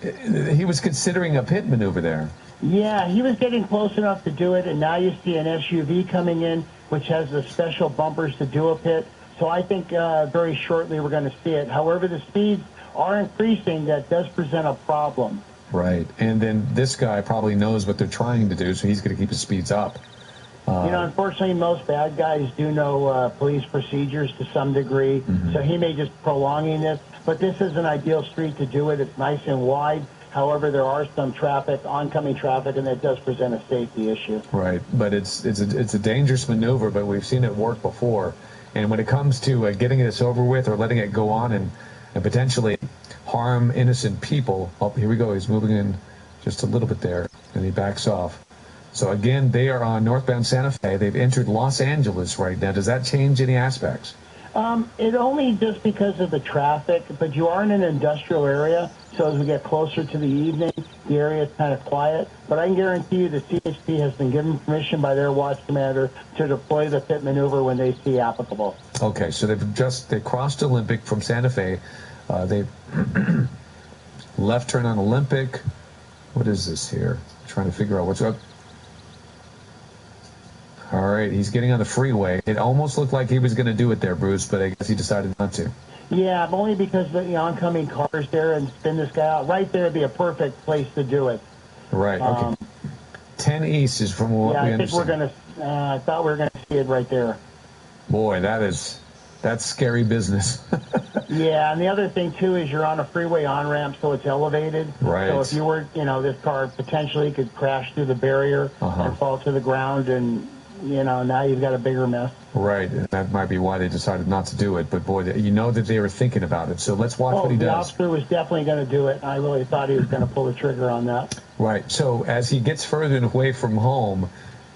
he was considering a pit maneuver there. Yeah, he was getting close enough to do it, and now you see an SUV coming in, which has the special bumpers to do a pit. So I think very shortly we're going to see it. However, the speeds are increasing. That does present a problem. Right, and then this guy probably knows what they're trying to do, so he's going to keep his speeds up. Unfortunately, most bad guys do know police procedures to some degree, so he may just prolonging this. But this is an ideal street to do it. It's nice and wide. However, there are some oncoming traffic, and that does present a safety issue. Right, but it's a dangerous maneuver, but we've seen it work before. And when it comes to getting this over with or letting it go on and potentially harm innocent people, oh, here we go. He's moving in just a little bit there, and he backs off. So, again, they are on northbound Santa Fe. They've entered Los Angeles right now. Does that change any aspects? It only just because of the traffic, but you are in an industrial area, so as we get closer to the evening, the area is kind of quiet. But I can guarantee you the CHP has been given permission by their watch commander to deploy the pit maneuver when they see applicable. Okay, so they crossed Olympic from Santa Fe. They left turn on Olympic. What is this here? I'm trying to figure out what's up. All right, he's getting on the freeway. It almost looked like he was going to do it there, Bruce, but I guess he decided not to. Yeah, only because the oncoming cars there and spin this guy out. Right there would be a perfect place to do it. Right, okay. 10 East is from what we understand. I thought we were going to see it right there. Boy, that's scary business. Yeah, and the other thing, too, is you're on a freeway on-ramp, so it's elevated. Right. So if you were, this car potentially could crash through the barrier and fall to the ground, and, now you've got a bigger mess. Right, and that might be why they decided not to do it. But, boy, you know that they were thinking about it. So let's watch what he does. The officer was definitely going to do it. I really thought he was going to pull the trigger on that. Right. So as he gets further away from home,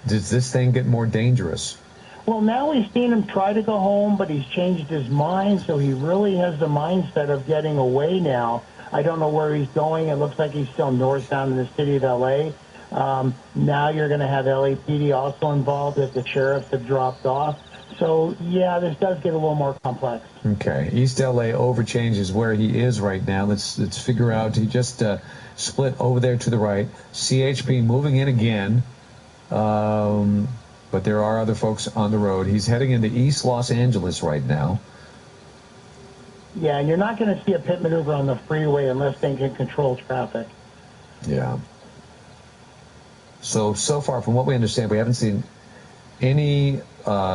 does this thing get more dangerous? Well, now we've seen him try to go home, but he's changed his mind, so he really has the mindset of getting away now. I don't know where he's going. It looks like he's still northbound in the city of L.A. Now you're going to have LAPD also involved as the sheriffs have dropped off. So, yeah, this does get a little more complex. Okay. East L.A. overchange is where he is right now. Let's figure out. He just split over there to the right. CHP moving in again. But there are other folks on the road. He's heading into East Los Angeles right now. Yeah, and you're not going to see a pit maneuver on the freeway unless they can control traffic. Yeah. So far, from what we understand, we haven't seen any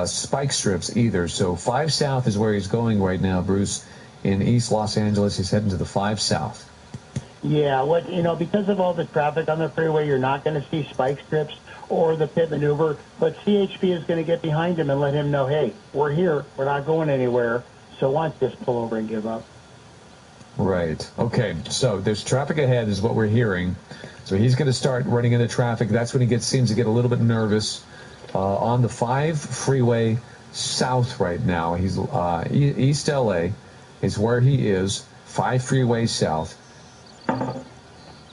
spike strips either. So 5 South is where he's going right now, Bruce. In East Los Angeles, he's heading to the 5 South. Yeah, because of all the traffic on the freeway, you're not going to see spike strips or the pit maneuver, but CHP is going to get behind him and let him know, hey, we're here, we're not going anywhere, so why don't you just pull over and give up? Right. Okay, so there's traffic ahead is what we're hearing. So he's going to start running into traffic. That's when he seems to get a little bit nervous. On the 5 freeway south right now, he's East L.A. is where he is, 5 freeway south.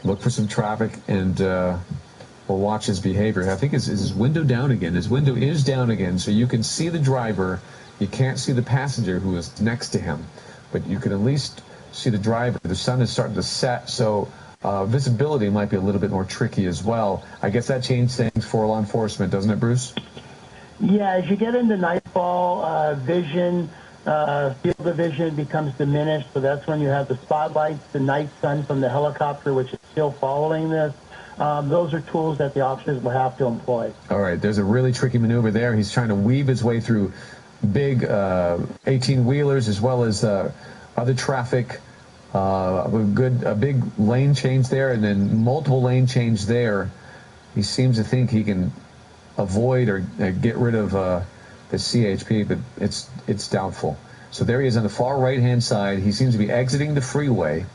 Look for some traffic and we'll watch his behavior. I think is his window down again. His window is down again, so you can see the driver. You can't see the passenger who is next to him, but you can at least see the driver. The sun is starting to set, so visibility might be a little bit more tricky as well. I guess that changed things for law enforcement, doesn't it, Bruce? Yeah, as you get into nightfall, vision, field of vision becomes diminished, so that's when you have the spotlights, the night sun from the helicopter, which is still following this. Those are tools that the officers will have to employ. All right, there's a really tricky maneuver there. He's trying to weave his way through big 18-wheelers as well as other traffic. A big lane change there and then multiple lane change there. He seems to think he can avoid or get rid of the CHP, but it's doubtful. So there he is on the far right-hand side. He seems to be exiting the freeway.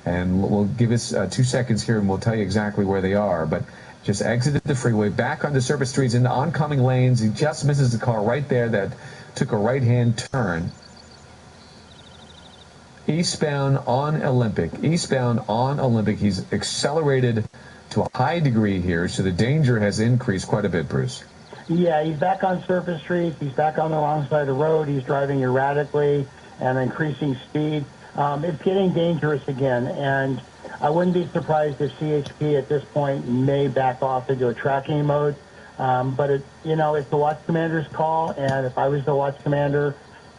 And we'll give us 2 seconds here, and we'll tell you exactly where they are. But just exited the freeway, back on the surface streets into oncoming lanes. He just misses the car right there that took a right-hand turn. Eastbound on Olympic. Eastbound on Olympic. He's accelerated to a high degree here, so the danger has increased quite a bit, Bruce. Yeah, he's back on surface streets. He's back on the wrong side of the road. He's driving erratically. and increasing speed, it's getting dangerous again. And I wouldn't be surprised if CHP at this point may back off into a tracking mode. But it's the watch commander's call, and if I was the watch commander,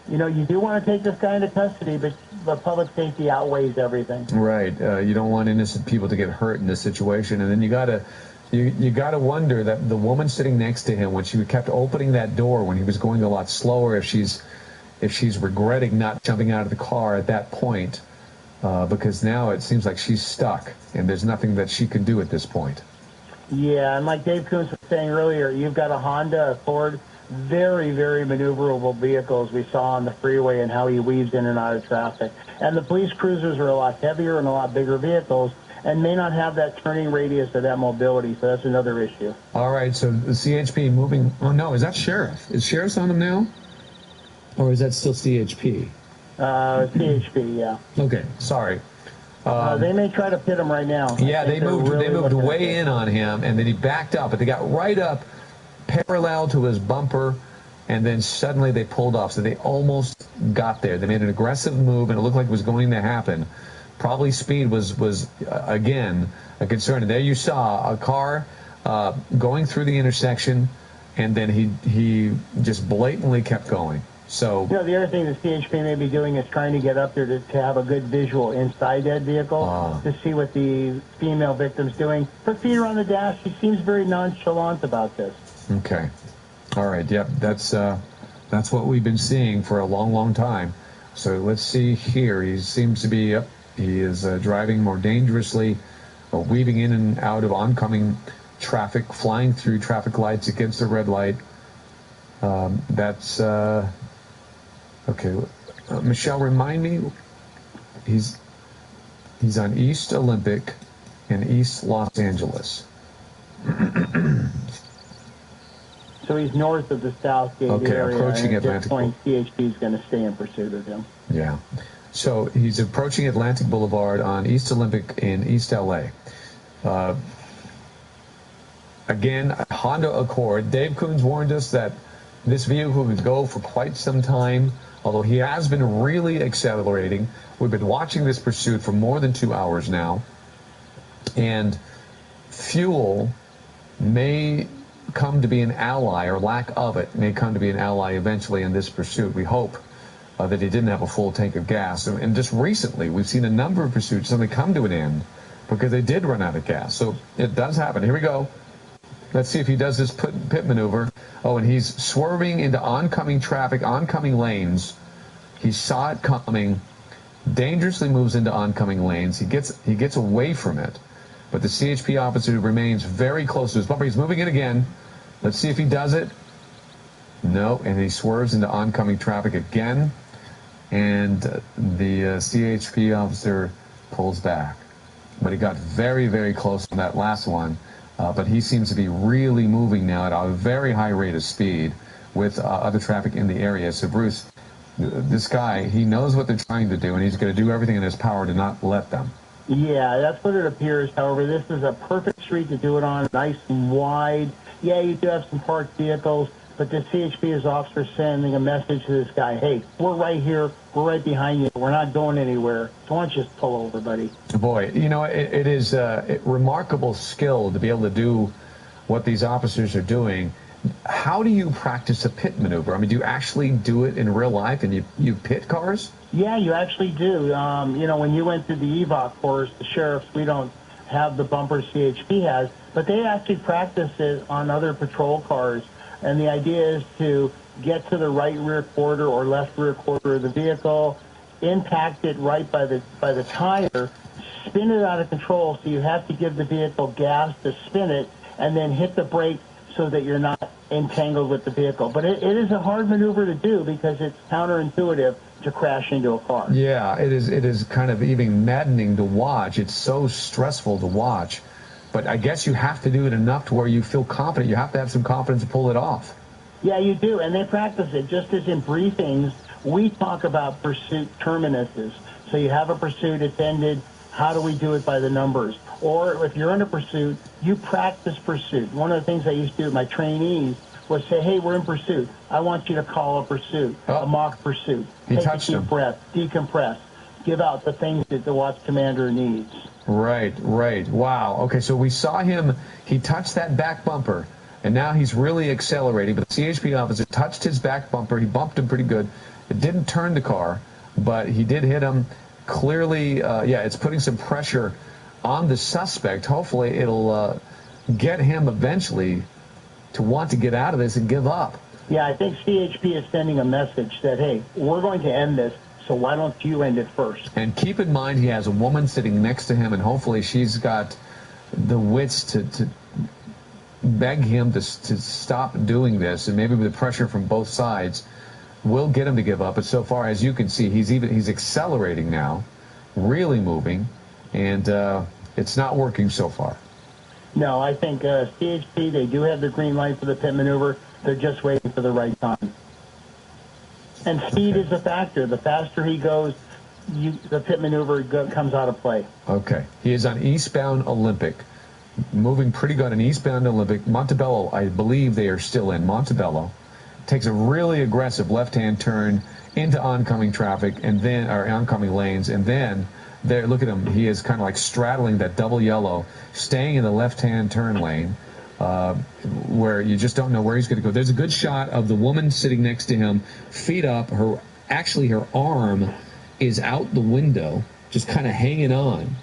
you do want to take this guy into custody, but public safety outweighs everything. Right. You don't want innocent people to get hurt in this situation, and then you gotta wonder that the woman sitting next to him, when she kept opening that door when he was going a lot slower, if she's regretting not jumping out of the car at that point, because now it seems like she's stuck and there's nothing that she can do at this point. Yeah, and like Dave Coons was saying earlier, you've got a Honda, a Ford, very, very maneuverable vehicles we saw on the freeway and how he weaves in and out of traffic. And the police cruisers are a lot heavier and a lot bigger vehicles and may not have that turning radius or that mobility, so that's another issue. All right, so the CHP moving. Oh, no, is that Sheriff? Is Sheriff's on him now? Or is that still CHP? CHP, yeah. Okay, sorry. They may try to pit him right now. Yeah, they moved way in on him, and then he backed up, but they got right up parallel to his bumper, and then suddenly they pulled off. So they almost got there. They made an aggressive move, and it looked like it was going to happen. Probably speed was again, a concern. And there you saw a car going through the intersection, and then he just blatantly kept going. So the other thing the CHP may be doing is trying to get up there to have a good visual inside that vehicle to see what the female victim's doing. Her feet are on the dash. She seems very nonchalant about this. Okay. All right. Yep. That's what we've been seeing for a long, long time. So let's see here. He seems to be up. He is driving more dangerously, weaving in and out of oncoming traffic, flying through traffic lights against the red light. That's okay. Michelle, remind me. He's on East Olympic in East Los Angeles. So he's north of the Southgate area. Approaching and at this Atlantic. point, CHP is going to stay in pursuit of him. Yeah. So he's approaching Atlantic Boulevard on East Olympic in East LA. Again, Honda Accord. Dave Coons warned us that this vehicle could go for quite some time, although he has been really accelerating. We've been watching this pursuit for more than 2 hours now. And fuel may come to be an ally, or lack of it may come to be an ally eventually in this pursuit. We hope that he didn't have a full tank of gas. And just recently, we've seen a number of pursuits suddenly come to an end because they did run out of gas. So it does happen. Here we go. Let's see if he does this pit maneuver. Oh, and he's swerving into oncoming traffic, oncoming lanes. He saw it coming, dangerously moves into oncoming lanes. He gets away from it. But the CHP officer remains very close to his bumper. He's moving in again. Let's see if he does it. No, and he swerves into oncoming traffic again. And the CHP officer pulls back. But he got very, very close on that last one. But he seems to be really moving now at a very high rate of speed with other traffic in the area. So, Bruce, this guy, he knows what they're trying to do, and he's going to do everything in his power to not let them. Yeah, that's what it appears. However, this is a perfect street to do it on, nice and wide. Yeah, you do have some parked vehicles, but the CHP is officer sending a message to this guy, hey, we're right here, we're right behind you, we're not going anywhere, so why don't you just pull over, buddy? Boy, it is a remarkable skill to be able to do what these officers are doing. How do you practice a pit maneuver? I mean, do you actually do it in real life, and you pit cars? Yeah, you actually do. When you went through the EVOC course, the sheriffs, we don't have the bumper CHP has, but they actually practice it on other patrol cars. And the idea is to get to the right rear quarter or left rear quarter of the vehicle, impact it right by the tire, spin it out of control, so you have to give the vehicle gas to spin it, and then hit the brake so that you're not entangled with the vehicle. But it is a hard maneuver to do because it's counterintuitive to crash into a car. Yeah, it is kind of even maddening to watch. It's so stressful to watch. But I guess you have to do it enough to where you feel confident. You have to have some confidence to pull it off. Yeah, you do, and they practice it. Just as in briefings, we talk about pursuit terminuses. So you have a pursuit, it's ended, how do we do it by the numbers? Or if you're in a pursuit, you practice pursuit. One of the things I used to do with my trainees was say, hey, we're in pursuit. I want you to call a pursuit, a mock pursuit. He Take touched a deep him. breath, decompress, give out the things that the watch commander needs. Right, right. Wow. Okay, so we saw him, he touched that back bumper, and now he's really accelerating. But the CHP officer touched his back bumper. He bumped him pretty good. It didn't turn the car, but he did hit him. Clearly, yeah, it's putting some pressure on the suspect. Hopefully, it'll get him eventually to want to get out of this and give up. Yeah, I think CHP is sending a message that, hey, we're going to end this, so why don't you end it first? And keep in mind, he has a woman sitting next to him, and hopefully she's got the wits to beg him to stop doing this, and maybe with the pressure from both sides will get him to give up. But so far, as you can see, he's accelerating now, really moving, and it's not working so far. No, I think CHP, they do have the green light for the pit maneuver. They're just waiting for the right time. And speed is a factor. The faster he goes, the pit maneuver comes out of play. Okay. He is on eastbound Olympic, moving pretty good on eastbound Olympic. Montebello, I believe they are still in. Montebello takes a really aggressive left-hand turn into oncoming traffic, and then, or oncoming lanes, and then there, look at him. He is kind of like straddling that double yellow, staying in the left-hand turn lane, where you just don't know where he's going to go. There's a good shot of the woman sitting next to him, feet up. Her arm is out the window, just kind of hanging on.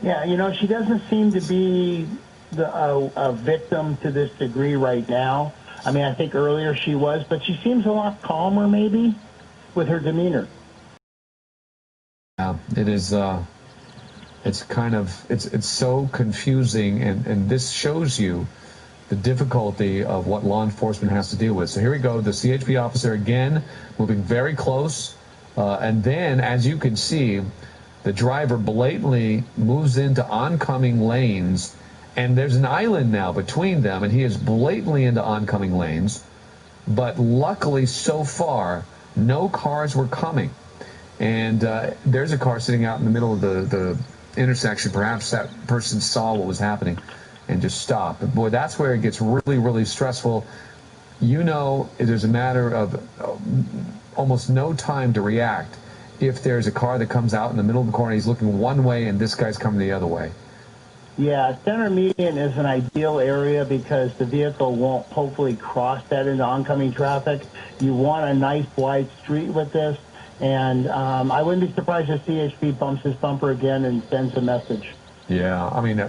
Yeah, you know, she doesn't seem to be a victim to this degree right now. I mean, I think earlier she was, but she seems a lot calmer maybe with her demeanor. Yeah, it is. It's kind of it's so confusing, and this shows you the difficulty of what law enforcement has to deal with. So here we go. The CHP officer again moving very close, and then as you can see, the driver blatantly moves into oncoming lanes, and there's an island now between them, and he is blatantly into oncoming lanes. But luckily, so far, no cars were coming. And there's a car sitting out in the middle of the intersection. Perhaps that person saw what was happening and just stopped. But boy, that's where it gets really, really stressful. You know, there's a matter of almost no time to react if there's a car that comes out in the middle of the corner. He's looking one way and this guy's coming the other way. Yeah, center median is an ideal area because the vehicle won't hopefully cross that into oncoming traffic. You want a nice wide street with this. And I wouldn't be surprised if CHP bumps his bumper again and sends a message. Yeah, I mean,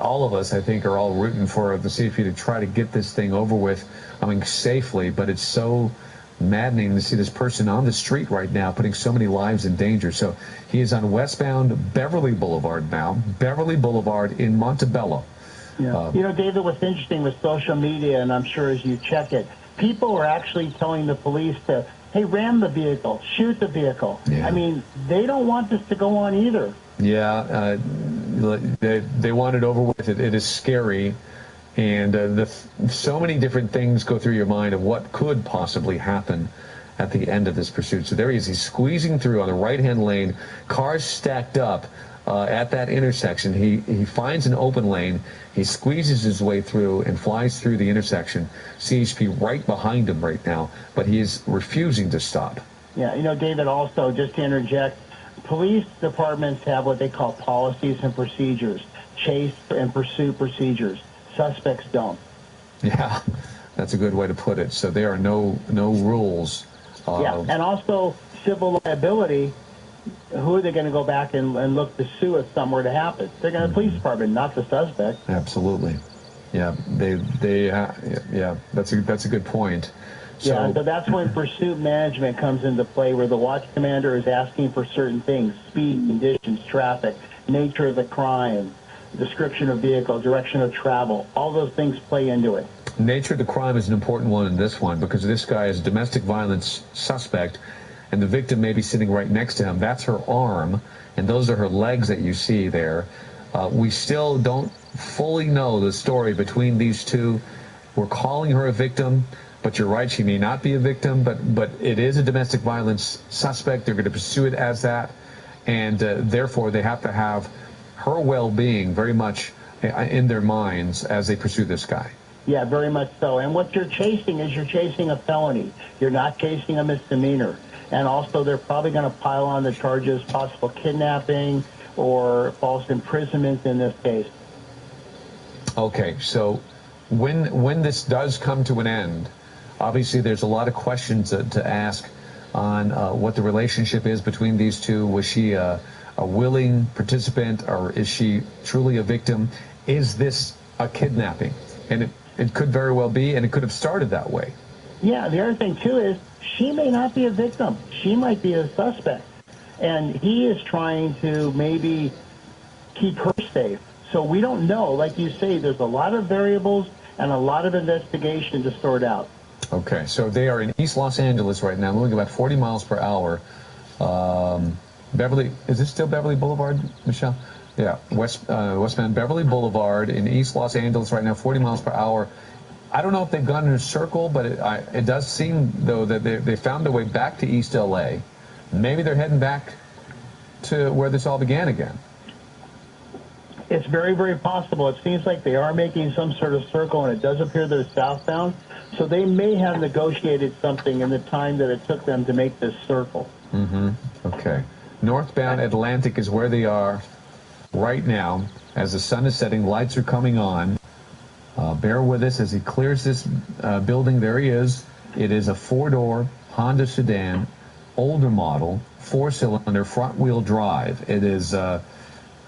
all of us, I think, are all rooting for the CHP to try to get this thing over with, I mean, safely. But it's so maddening to see this person on the street right now, putting so many lives in danger. So he is on westbound Beverly Boulevard now, Beverly Boulevard in Montebello. Yeah. You know, David, what's interesting with social media, and I'm sure as you check it, people are actually telling the police to, hey, ram the vehicle, shoot the vehicle. Yeah. I mean, they don't want this to go on either. Yeah, they want it over with. It is scary, and so many different things go through your mind of what could possibly happen at the end of this pursuit. So there he is. He's squeezing through on the right-hand lane, cars stacked up at that intersection. He finds an open lane. He squeezes his way through and flies through the intersection. CHP right behind him right now, but he is refusing to stop. Yeah, you know, David, also, just to interject, police departments have what they call policies and procedures, chase and pursuit procedures. Suspects don't. Yeah, that's a good way to put it. So there are no rules. Yeah, and also civil liability. Who are they going to go back and look to sue if something were to happen? They're going to the police department, not the suspect. Absolutely. Yeah, yeah, that's a good point. So that's when pursuit management comes into play, where the watch commander is asking for certain things: speed, conditions, traffic, nature of the crime, description of vehicle, direction of travel. All those things play into it. Nature of the crime is an important one in this one because this guy is a domestic violence suspect, and the victim may be sitting right next to him. That's her arm, and those are her legs that you see there. We still don't fully know the story between these two. We're calling her a victim, but you're right, she may not be a victim, but it is a domestic violence suspect. They're going to pursue it as that, and therefore they have to have her well-being very much in their minds as they pursue this guy. Yeah, very much so. And what you're chasing is you're chasing a felony. You're not chasing a misdemeanor. And also, they're probably going to pile on the charges, possible kidnapping or false imprisonment in this case. Okay, so when this does come to an end, obviously there's a lot of questions to ask on what the relationship is between these two. Was she a willing participant, or is she truly a victim? Is this a kidnapping? And it could very well be, and it could have started that way. Yeah, the other thing, too, is she may not be a victim. She might be a suspect. And he is trying to maybe keep her safe. So we don't know. Like you say, there's a lot of variables and a lot of investigation to sort out. Okay, so they are in East Los Angeles right now, moving about 40 miles per hour. Beverly, is this still Beverly Boulevard, Michelle? Yeah, westbound Beverly Boulevard in East Los Angeles right now, 40 miles per hour. I don't know if they've gone in a circle, but it does seem, though, that they found their way back to East L.A. Maybe they're heading back to where this all began again. It's very, very possible. It seems like they are making some sort of circle, and it does appear they're southbound. So they may have negotiated something in the time that it took them to make this circle. Mm-hmm. Okay. Northbound Atlantic is where they are right now. As the sun is setting, lights are coming on. Bear with us as he clears this building. There he is. It is a four-door Honda sedan, older model, four-cylinder, front-wheel drive. It is a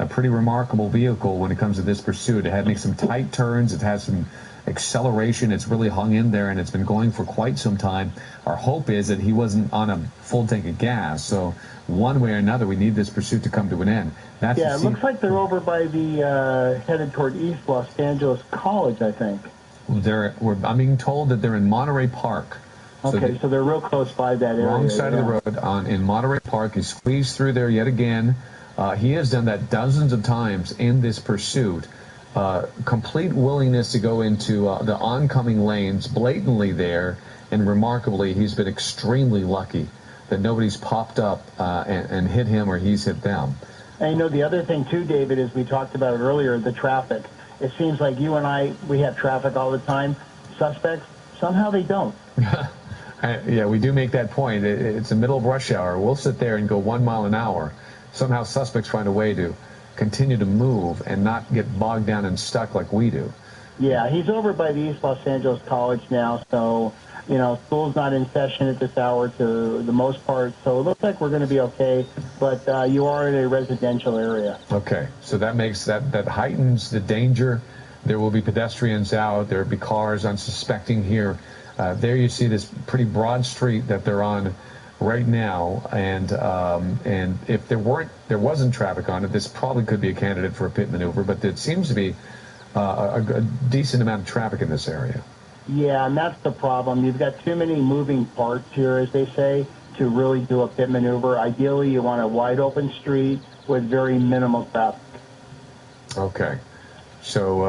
pretty remarkable vehicle when it comes to this pursuit. It had to make some tight turns. It has some acceleration. It's really hung in there, and it's been going for quite some time. Our hope is that he wasn't on a full tank of gas. So one way or another, we need this pursuit to come to an end. Yeah, it looks like they're over by the headed toward East Los Angeles College, I think. I'm being told that they're in Monterey Park. Okay, so they're real close by that area. Wrong side of the road in Monterey Park. He squeezed through there yet again. He has done that dozens of times in this pursuit. Complete willingness to go into the oncoming lanes blatantly there, and remarkably, he's been extremely lucky that nobody's popped up and hit him or he's hit them. And the other thing too, David, is we talked about it earlier, the traffic. It seems like you and I, we have traffic all the time. Suspects, somehow they don't. Yeah, we do make that point. It's the middle of rush hour. We'll sit there and go 1 mile an hour. Somehow suspects find a way to continue to move and not get bogged down and stuck like we do. Yeah, he's over by the East Los Angeles College now, so, school's not in session at this hour to the most part, so it looks like we're going to be okay, but you are in a residential area. Okay, so that makes that heightens the danger. There will be pedestrians out. There will be cars unsuspecting here. There you see this pretty broad street that they're on right now, and if there wasn't traffic on it, this probably could be a candidate for a pit maneuver, but there seems to be a decent amount of traffic in this area. Yeah, and that's the problem. You've got too many moving parts here, as they say, to really do a pit maneuver. Ideally, you want a wide open street with very minimal traffic. Okay. So,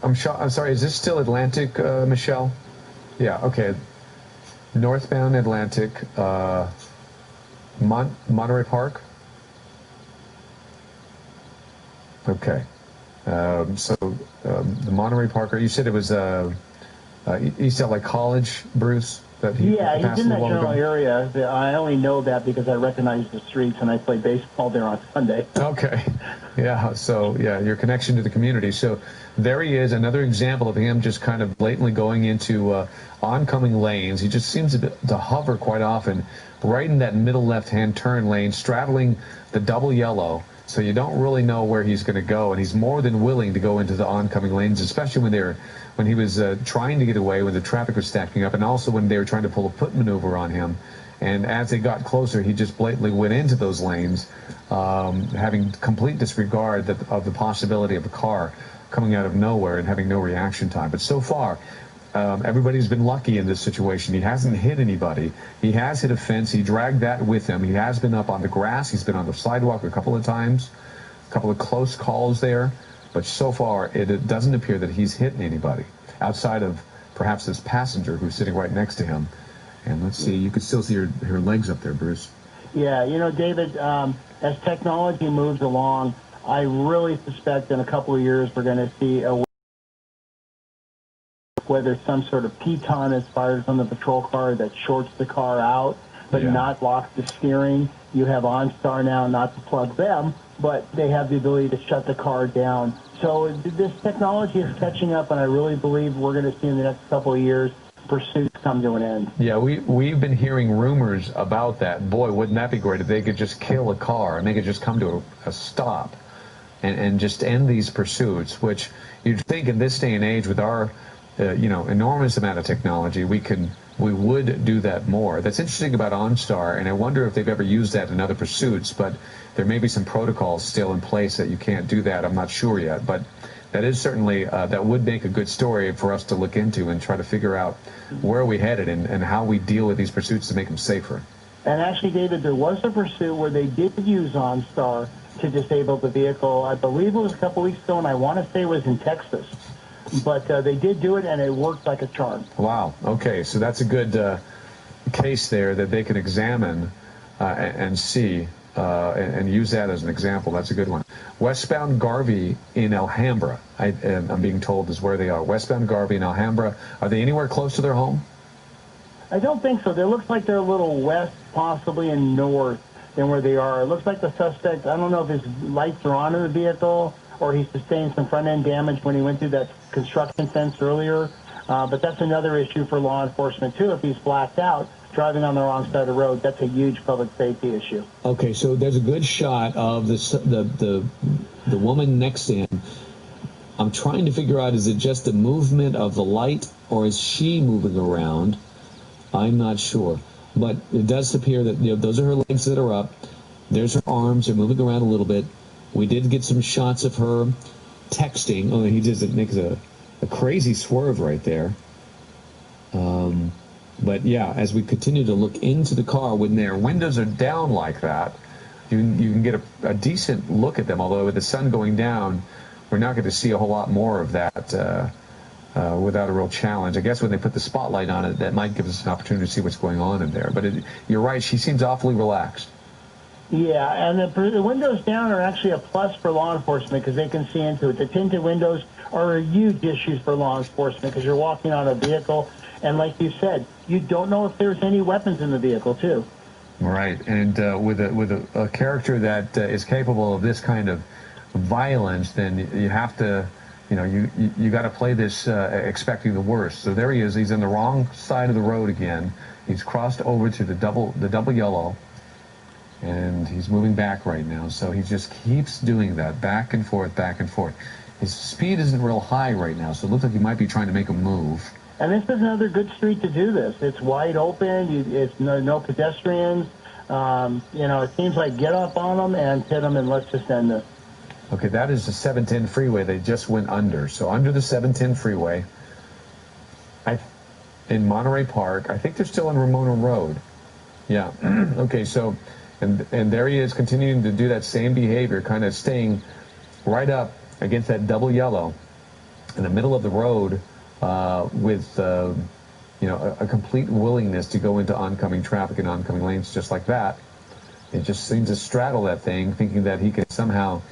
I'm sorry, is this still Atlantic, Michelle? Yeah, okay. Northbound Atlantic, Monterey Park? Okay. The Monterey Park, you said it was East LA College, Bruce? He's in that general area. I only know that because I recognize the streets, and I play baseball there on Sunday. Okay. Yeah, so, your connection to the community. So there he is, another example of him just kind of blatantly going into oncoming lanes. He just seems to hover quite often right in that middle left-hand turn lane, straddling the double yellow. So you don't really know where he's going to go, and he's more than willing to go into the oncoming lanes, especially when he was trying to get away, when the traffic was stacking up, and also when they were trying to pull a pit maneuver on him. And as they got closer, he just blatantly went into those lanes, having complete disregard of the possibility of a car coming out of nowhere and having no reaction time. But so far, everybody's been lucky in this situation. He hasn't hit anybody. He has hit a fence. He dragged that with him. He has been up on the grass. He's been on the sidewalk a couple of times, a couple of close calls there. But so far, it doesn't appear that he's hit anybody outside of perhaps this passenger who's sitting right next to him. And let's see, you can still see her legs up there, Bruce. Yeah, David, as technology moves along, I really suspect in a couple of years we're going to see a whether it's some sort of piton is fired from the patrol car that shorts the car out, but not blocks the steering. You have OnStar now, not to plug them, but they have the ability to shut the car down. So this technology is catching up, and I really believe we're going to see in the next couple of years pursuits come to an end. Yeah, we've been hearing rumors about that. Boy, wouldn't that be great if they could just kill a car and they could just come to a stop and just end these pursuits, which you'd think in this day and age with our enormous amount of technology, we would do that more. That's interesting about OnStar, and I wonder if they've ever used that in other pursuits, but there may be some protocols still in place that you can't do that. I'm not sure yet, but that is certainly, that would make a good story for us to look into and try to figure out where we headed and how we deal with these pursuits to make them safer. And actually, David, there was a pursuit where they did use OnStar to disable the vehicle. I believe it was a couple weeks ago, and I want to say it was in Texas. But they did do it, and it worked like a charm. Wow. Okay, so that's a good case there that they can examine and see and use that as an example. That's a good one. Westbound Garvey in Alhambra, I'm being told, is where they are. Westbound Garvey in Alhambra. Are they anywhere close to their home? I don't think so. They look like they're a little west, possibly, and north than where they are. It looks like the suspect, I don't know if his lights are on in the vehicle or he sustained some front-end damage when he went through that construction fence earlier. But that's another issue for law enforcement, too. If he's blacked out, driving on the wrong side of the road, that's a huge public safety issue. Okay, so there's a good shot of the woman next to him. I'm trying to figure out, is it just the movement of the light, or is she moving around? I'm not sure. But it does appear that those are her legs that are up. There's her arms. They're moving around a little bit. We did get some shots of her texting. Oh, he just makes a crazy swerve right there. But, yeah, as we continue to look into the car, when their windows are down like that, you can get a decent look at them, although with the sun going down, we're not going to see a whole lot more of that without a real challenge. I guess when they put the spotlight on it, that might give us an opportunity to see what's going on in there. But you're right, she seems awfully relaxed. Yeah, and the windows down are actually a plus for law enforcement because they can see into it. The tinted windows are a huge issue for law enforcement because you're walking on a vehicle, and like you said, you don't know if there's any weapons in the vehicle, too. Right, and with a character that is capable of this kind of violence, then you have to, you got to play this expecting the worst. So there he is. He's on the wrong side of the road again. He's crossed over to the double yellow, and he's moving back right now. So he just keeps doing that, back and forth, back and forth. His speed isn't real high right now, so it looks like he might be trying to make a move. And this is another good street to do this. It's wide open. It's no pedestrians. It seems like get up on them and hit them, and let's just end this. Okay, that is the 710 freeway they just went under. So under the 710 freeway, in Monterey Park, I think they're still on Ramona Road. Yeah. Okay, so, and there he is continuing to do that same behavior, kind of staying right up against that double yellow in the middle of the road with, a complete willingness to go into oncoming traffic and oncoming lanes just like that. It just seems to straddle that thing, thinking that he can somehow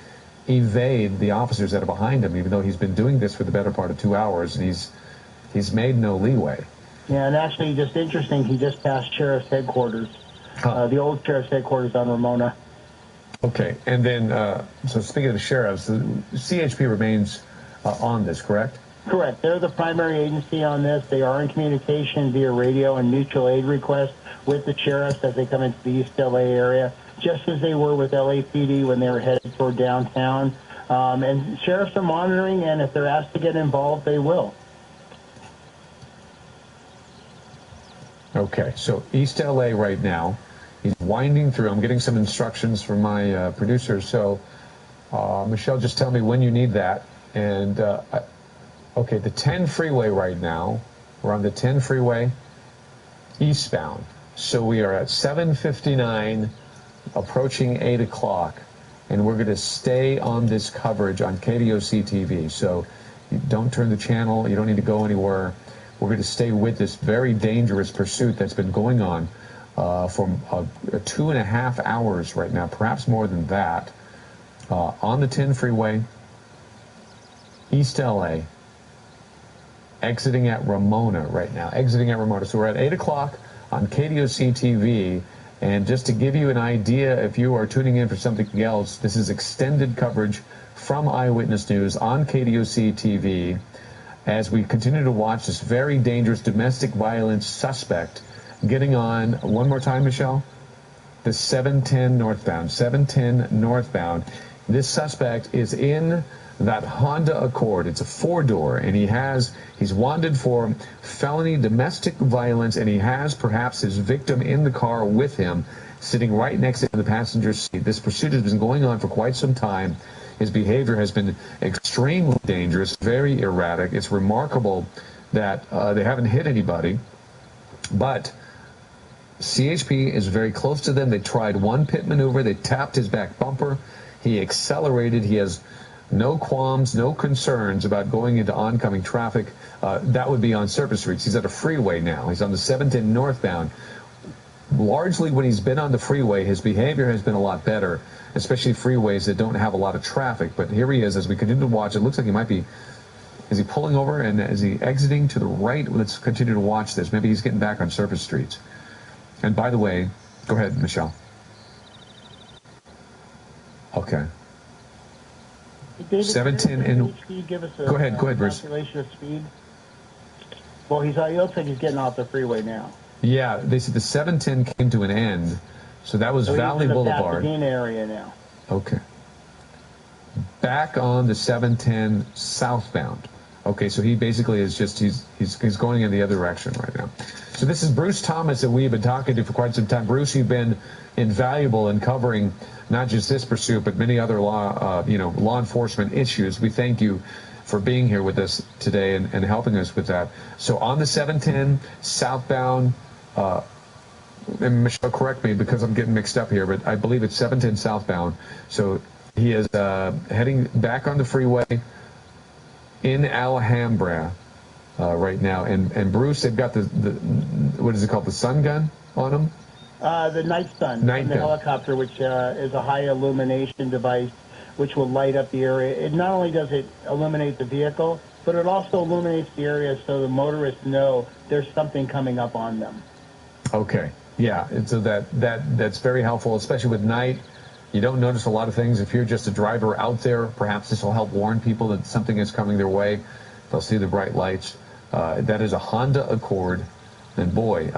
evade the officers that are behind him, even though he's been doing this for the better part of 2 hours, and he's made no leeway. Yeah, and actually, just interesting, he just passed Sheriff's Headquarters, the old Sheriff's Headquarters on Ramona. Okay, and then, so speaking of the sheriffs, the CHP remains on this, correct? Correct. They're the primary agency on this. They are in communication via radio and mutual aid requests with the sheriffs as they come into the East LA area, just as they were with LAPD when they were headed toward downtown. And sheriffs are monitoring, and if they're asked to get involved, they will. Okay, so East LA right now, he's winding through. I'm getting some instructions from my producer. So, Michelle, just tell me when you need that. And, okay, the 10 freeway right now, we're on the 10 freeway eastbound. So we are at 7:59, approaching 8 o'clock, and we're going to stay on this coverage on KDOC TV. So you don't turn the channel. You don't need to go anywhere. We're going to stay with this very dangerous pursuit that's been going on for 2.5 hours right now, perhaps more than that, on the 10 freeway, East LA, exiting at Ramona right now. Exiting at Ramona. So we're at 8 o'clock on KDOC TV. And just to give you an idea, if you are tuning in for something else, this is extended coverage from Eyewitness News on KDOC TV as we continue to watch this very dangerous domestic violence suspect getting on, one more time, Michelle, the 710 northbound. 710 northbound. This suspect is in that Honda Accord. It's a 4-door, and he's wanted for felony domestic violence, and he has perhaps his victim in the car with him, sitting right next to the passenger seat. This pursuit has been going on for quite some time. His behavior has been extremely dangerous, very erratic. It's remarkable that they haven't hit anybody, but CHP is very close to them. They tried one pit maneuver. They tapped his back bumper. He accelerated. He has no qualms, no concerns about going into oncoming traffic. That would be on surface streets. He's at a freeway now. He's on the 710 northbound. Largely when he's been on the freeway, his behavior has been a lot better, especially freeways that don't have a lot of traffic. But here he is as we continue to watch. It looks like he might be, is he pulling over and is he exiting to the right? Let's continue to watch this. Maybe he's getting back on surface streets. And by the way, go ahead, Michelle. Okay. 710 and give us a, go ahead, Bruce. Calculation of speed. Well, he looks like he's getting off the freeway now. Yeah, they said the 710 came to an end, so that was Valley Boulevard. He's in the Pasadena area now. Okay. Back on the 710 southbound. Okay, so he basically is just he's going in the other direction right now. So this is Bruce Thomas that we've been talking to for quite some time. Bruce, you've been invaluable in covering not just this pursuit, but many other law enforcement issues. We thank you for being here with us today and helping us with that. So on the 710 southbound, and Michelle, correct me because I'm getting mixed up here, but I believe it's 710 southbound. So he is heading back on the freeway in Alhambra right now. And Bruce, they've got the what is it called, the sun gun on him? The night sun from the helicopter, which is a high illumination device, which will light up the area. It not only does it illuminate the vehicle, but it also illuminates the area so the motorists know there's something coming up on them. Okay, yeah, and so that's very helpful, especially with night. You don't notice a lot of things. If you're just a driver out there, perhaps this will help warn people that something is coming their way. They'll see the bright lights. That is a Honda Accord. And boy,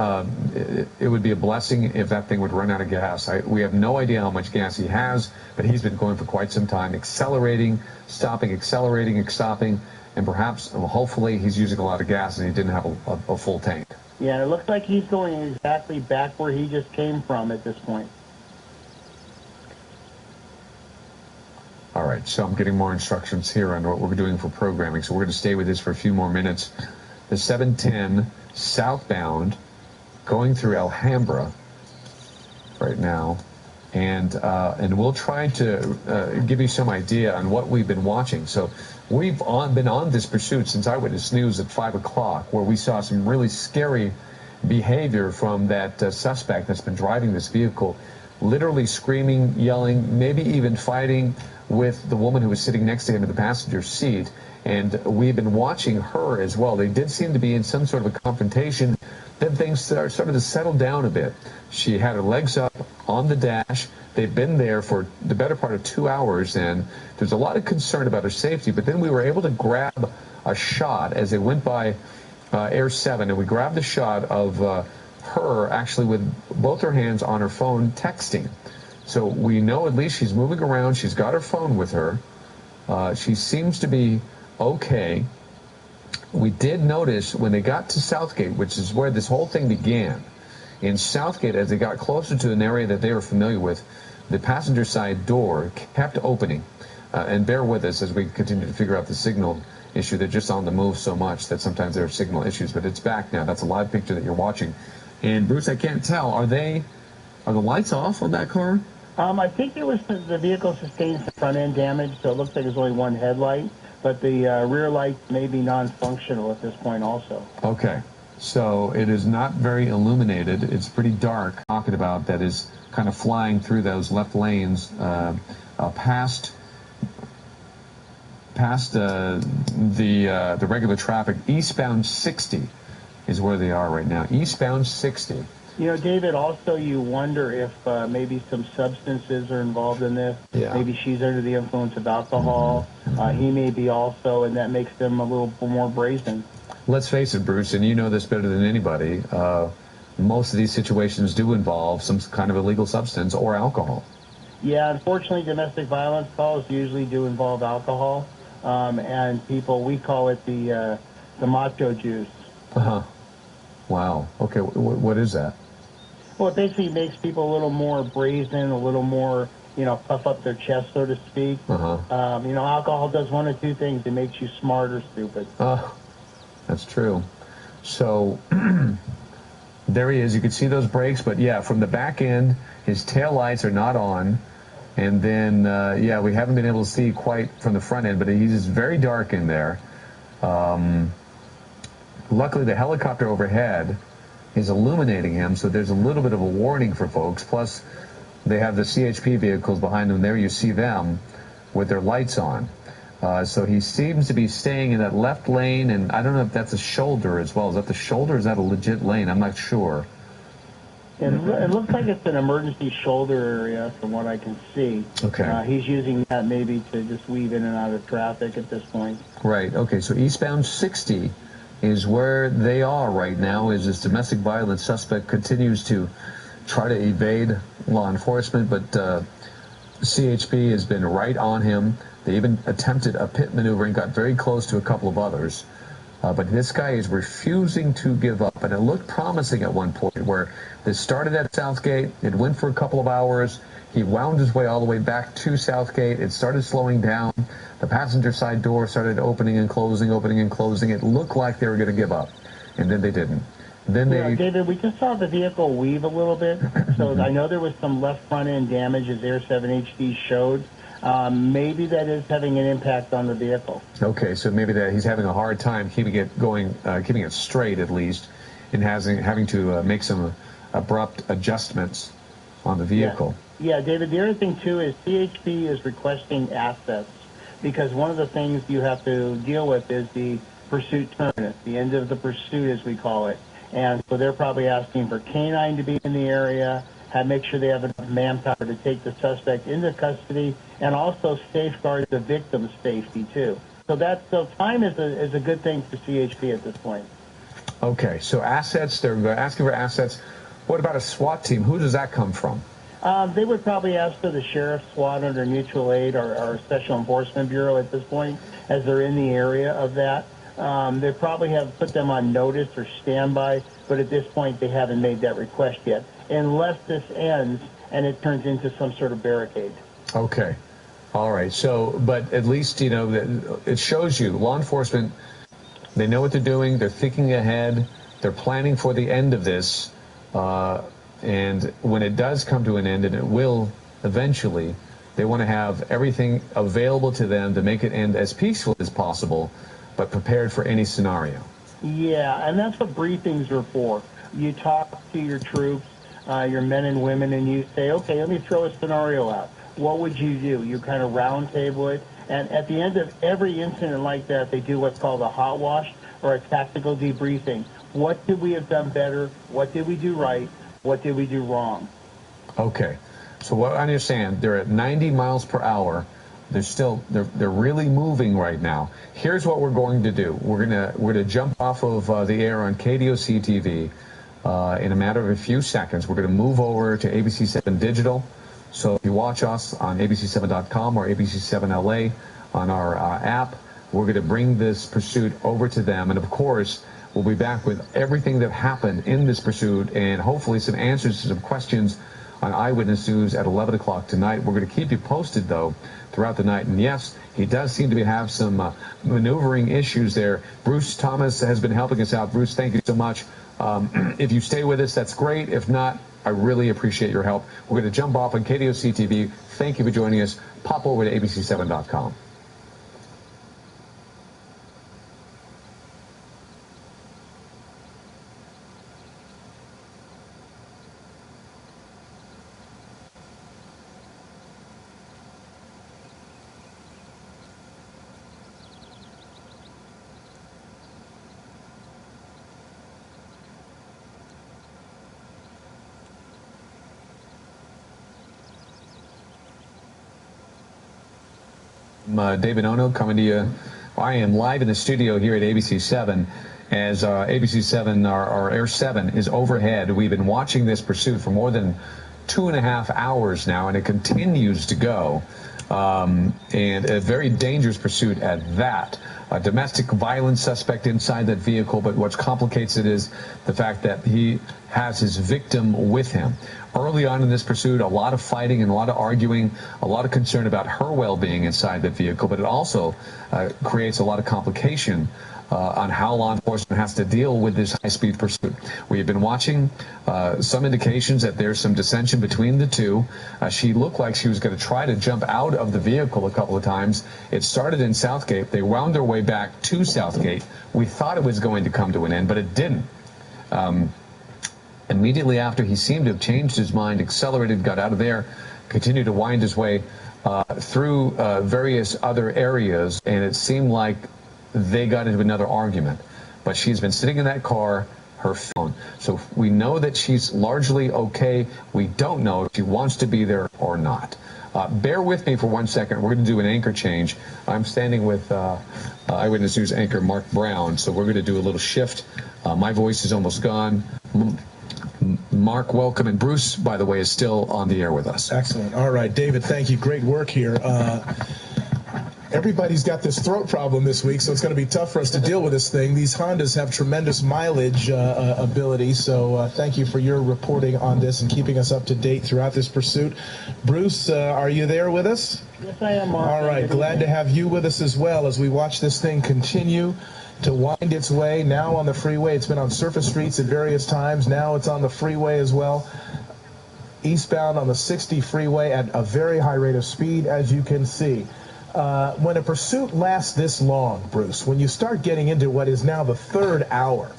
it would be a blessing if that thing would run out of gas. We have no idea how much gas he has, but he's been going for quite some time, accelerating, stopping, accelerating, stopping, and perhaps, well, hopefully, he's using a lot of gas and he didn't have a full tank. Yeah, it looks like he's going exactly back where he just came from at this point. All right, so I'm getting more instructions here on what we're doing for programming, so we're going to stay with this for a few more minutes. The 710 southbound going through Alhambra right now, and we'll try to give you some idea on what we've been watching. So we've been on this pursuit since Eyewitness News at 5 o'clock, where we saw some really scary behavior from that suspect that's been driving this vehicle, literally screaming, yelling, maybe even fighting with the woman who was sitting next to him in the passenger seat. And we've been watching her as well. They did seem to be in some sort of a confrontation. Then things started to settle down a bit. She had her legs up on the dash. They've been there for the better part of 2 hours, and there's a lot of concern about her safety. But then we were able to grab a shot as they went by Air 7, and we grabbed the shot of her actually with both her hands on her phone texting. So we know at least she's moving around. She's got her phone with her. She seems to be okay. We did notice when they got to Southgate, which is where this whole thing began, in Southgate, as they got closer to an area that they were familiar with, the passenger side door kept opening. And bear with us as we continue to figure out the signal issue. They're just on the move so much that sometimes there are signal issues, but it's back now. That's a live picture that you're watching. And Bruce, I can't tell. Are the lights off on that car? I think the vehicle sustained some front-end damage, so it looks like there's only one headlight, but the rear light may be non-functional at this point also. Okay. So it is not very illuminated. It's pretty dark. Talking about that is kind of flying through those left lanes past the regular traffic. Eastbound 60 is where they are right now. Eastbound 60. You know, David, also you wonder if maybe some substances are involved in this. Yeah. Maybe she's under the influence of alcohol. He may be also, and that makes them a little more brazen. Let's face it, Bruce, and you know this better than anybody, most of these situations do involve some kind of illegal substance or alcohol. Yeah, unfortunately, domestic violence calls usually do involve alcohol, and people, we call it the macho juice. Uh-huh. Wow. Okay, what is that? Well, it basically makes people a little more brazen, a little more, puff up their chest, so to speak. Uh-huh. Alcohol does one of two things. It makes you smart or stupid. That's true. So there he is. You can see those brakes, but yeah, from the back end, his tail lights are not on. And then, we haven't been able to see quite from the front end, but he's very dark in there. Luckily, the helicopter overhead is illuminating him, so there's a little bit of a warning for folks. Plus, they have the CHP vehicles behind them. There you see them with their lights on. So he seems to be staying in that left lane, and I don't know if that's a shoulder as well. Is that the shoulder, or is that a legit lane? I'm not sure. It looks like it's an emergency shoulder area from what I can see. Okay. He's using that maybe to just weave in and out of traffic at this point. Right. Okay, so eastbound 60 is where they are right now, as this domestic violence suspect continues to try to evade law enforcement, but CHP has been right on him. They even attempted a pit maneuver and got very close to a couple of others. But this guy is refusing to give up, and it looked promising at one point where this started at Southgate, it went for a couple of hours, he wound his way all the way back to Southgate, it started slowing down, the passenger side door started opening and closing, it looked like they were going to give up, and then they didn't. Then David, we just saw the vehicle weave a little bit, so I know there was some left front end damage as Air 7 HD showed. Maybe that is having an impact on the vehicle. Okay, so maybe that he's having a hard time keeping it going, keeping it straight at least, and having to make some abrupt adjustments on the vehicle. Yeah, David, the other thing too is CHP is requesting assets because one of the things you have to deal with is the pursuit terminus, the end of the pursuit as we call it. And so they're probably asking for canine to be in the area, make sure they have enough manpower to take the suspect into custody, and also safeguard the victim's safety too. So time is a good thing for CHP at this point. Okay, so assets, they're asking for assets. What about a SWAT team? Who does that come from? They would probably ask for the sheriff's SWAT under mutual aid or Special Enforcement Bureau at this point, as they're in the area of that. They probably have put them on notice or standby, but at this point they haven't made that request yet, unless this ends and it turns into some sort of barricade. Okay. All right. So, but at least, it shows you law enforcement, they know what they're doing. They're thinking ahead. They're planning for the end of this. And when it does come to an end, and it will eventually, they want to have everything available to them to make it end as peaceful as possible, but prepared for any scenario. Yeah, and that's what briefings are for. You talk to your troops, your men and women, and you say, okay, let me throw a scenario out. What would you do? You kind of round table it. And at the end of every incident like that, they do what's called a hot wash or a tactical debriefing. What did we have done better? What did we do right? What did we do wrong? Okay. So what I understand, they're at 90 miles per hour. They're really moving right now. Here's what we're going to do. We're gonna jump off of the air on KDOC TV in a matter of a few seconds. We're gonna move over to ABC7 Digital. So if you watch us on ABC7.com or ABC7LA on our app, we're gonna bring this pursuit over to them, and of course, we'll be back with everything that happened in this pursuit and hopefully some answers to some questions on Eyewitness News at 11 o'clock tonight. We're going to keep you posted, though, throughout the night. And yes, he does seem to have some maneuvering issues there. Bruce Thomas has been helping us out. Bruce, thank you so much. If you stay with us, that's great. If not, I really appreciate your help. We're going to jump off on KDOC TV. Thank you for joining us. Pop over to ABC7.com. David Ono coming to you. I am live in the studio here at ABC 7 as ABC 7, our Air 7, is overhead. We've been watching this pursuit for more than 2.5 hours now, and it continues to go. And a very dangerous pursuit at that. A domestic violence suspect inside that vehicle, but what complicates it is the fact that he has his victim with him. Early on in this pursuit, a lot of fighting and a lot of arguing, a lot of concern about her well-being inside that vehicle, but it also creates a lot of complication on how law enforcement has to deal with this high-speed pursuit. We have been watching some indications that there's some dissension between the two. She looked like she was going to try to jump out of the vehicle a couple of times. It started in Southgate. They wound their way back to Southgate. We thought it was going to come to an end, but it didn't. Immediately after, he seemed to have changed his mind, accelerated, got out of there, continued to wind his way through various other areas, and it seemed like they got into another argument. But she's been sitting in that car, her phone. So we know that she's largely okay. We don't know if she wants to be there or not. Bear with me for 1 second. We're going to do an anchor change. I'm standing with Eyewitness News anchor Mark Brown, so we're going to do a little shift. My voice is almost gone. Mark, welcome. And Bruce, by the way, is still on the air with us. Excellent. All right, David, thank you. Great work here. Everybody's got this throat problem this week, so it's going to be tough for us to deal with this thing. These Hondas have tremendous mileage ability, so thank you for your reporting on this and keeping us up to date throughout this pursuit. Bruce, are you there with us? Yes, I am, Mark. All right, glad to have you with us as well as we watch this thing continue to wind its way. Now on the freeway. It's been on surface streets at various times. Now it's on the freeway as well. Eastbound on the 60 freeway at a very high rate of speed, as you can see. When a pursuit lasts this long, Bruce, when you start getting into what is now the third hour,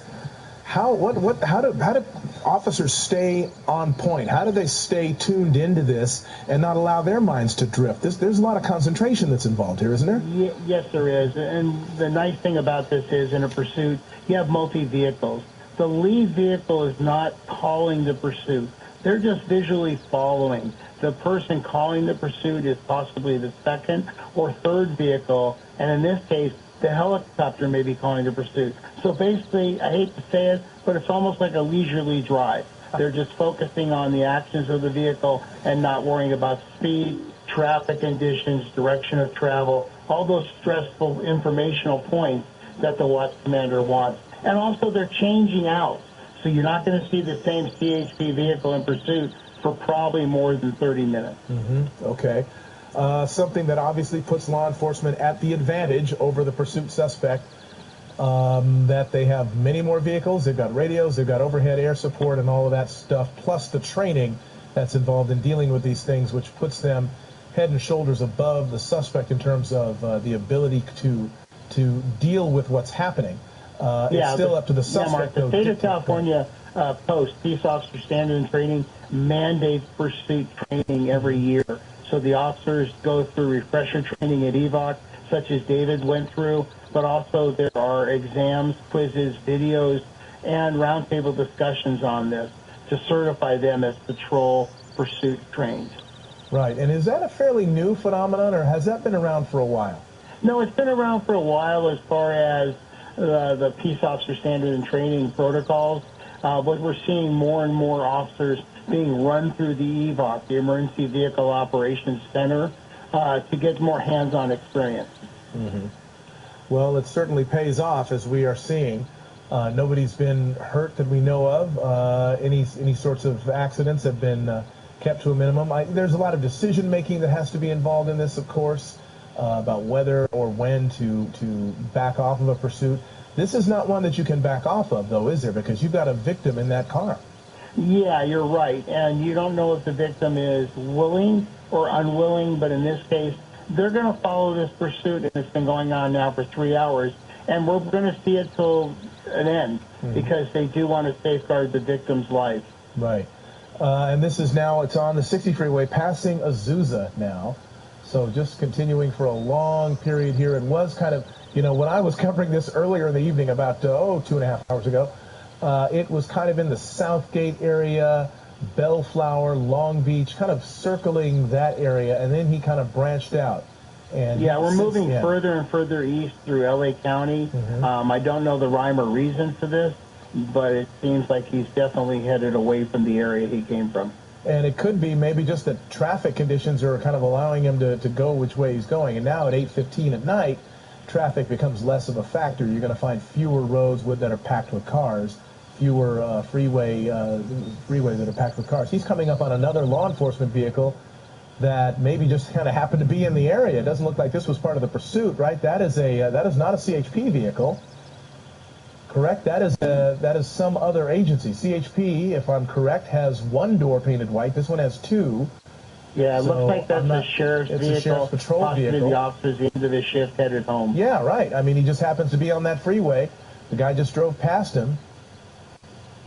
how do officers stay on point? How do they stay tuned into this and not allow their minds to drift? There's a lot of concentration that's involved here, isn't there? Yes, there is. And the nice thing about this is in a pursuit, you have multi-vehicles. The lead vehicle is not calling the pursuit. They're just visually following. The person calling the pursuit is possibly the second or third vehicle, and in this case, the helicopter may be calling the pursuit. So basically, I hate to say it, but it's almost like a leisurely drive. They're just focusing on the actions of the vehicle and not worrying about speed, traffic conditions, direction of travel, all those stressful informational points that the watch commander wants. And also, they're changing out. So you're not going to see the same CHP vehicle in pursuit for probably more than 30 minutes. Okay. Something that obviously puts law enforcement at the advantage over the pursuit suspect, that they have many more vehicles, they've got radios, they've got overhead air support and all of that stuff, plus the training that's involved in dealing with these things, which puts them head and shoulders above the suspect in terms of the ability to deal with what's happening. It's still up to the suspect. The state of California Post, Peace Officer Standard and Training, mandates pursuit training every year. So the officers go through refresher training at EVOC, such as David went through, but also there are exams, quizzes, videos, and roundtable discussions on this to certify them as patrol pursuit trained. Right. And is that a fairly new phenomenon, or has that been around for a while? No, it's been around for a while as far as the Peace Officer Standard and Training protocols. But we're seeing more and more officers being run through the EVOC, the Emergency Vehicle Operations Center, to get more hands-on experience. Well, it certainly pays off, as we are seeing. Nobody's been hurt that we know of. Any sorts of accidents have been kept to a minimum. There's a lot of decision-making that has to be involved in this, of course, about whether or when to back off of a pursuit. This is not one that you can back off of, though, is there? Because you've got a victim in that car. Yeah, you're right. And you don't know if the victim is willing or unwilling, but in this case, they're going to follow this pursuit, and it's been going on now for 3 hours, and we're going to see it till an end because they do want to safeguard the victim's life. Right. And this is now, it's on the 60 freeway, passing Azusa now. So just continuing for a long period here. It was kind of, when I was covering this earlier in the evening, about, 2.5 hours ago, it was kind of in the Southgate area, Bellflower, Long Beach, kind of circling that area, and then he kind of branched out And yeah, we're moving further and further east through L.A. County. I don't know the rhyme or reason for this, but it seems like he's definitely headed away from the area he came from. And it could be maybe just that traffic conditions are kind of allowing him to go which way he's going. And now at 8:15 at night, traffic becomes less of a factor. You're going to find fewer roads that are packed with cars, fewer freeways that are packed with cars. He's coming up on another law enforcement vehicle that maybe just kind of happened to be in the area. It doesn't look like this was part of the pursuit, right? That is not a CHP vehicle. Correct? That is some other agency. CHP, if I'm correct, has one door painted white. This one has two. Yeah, it looks like that's a sheriff's vehicle. It's a sheriff's patrol possibly vehicle. The officers, the end of his shift, headed home. Yeah, right. I mean, he just happens to be on that freeway. The guy just drove past him.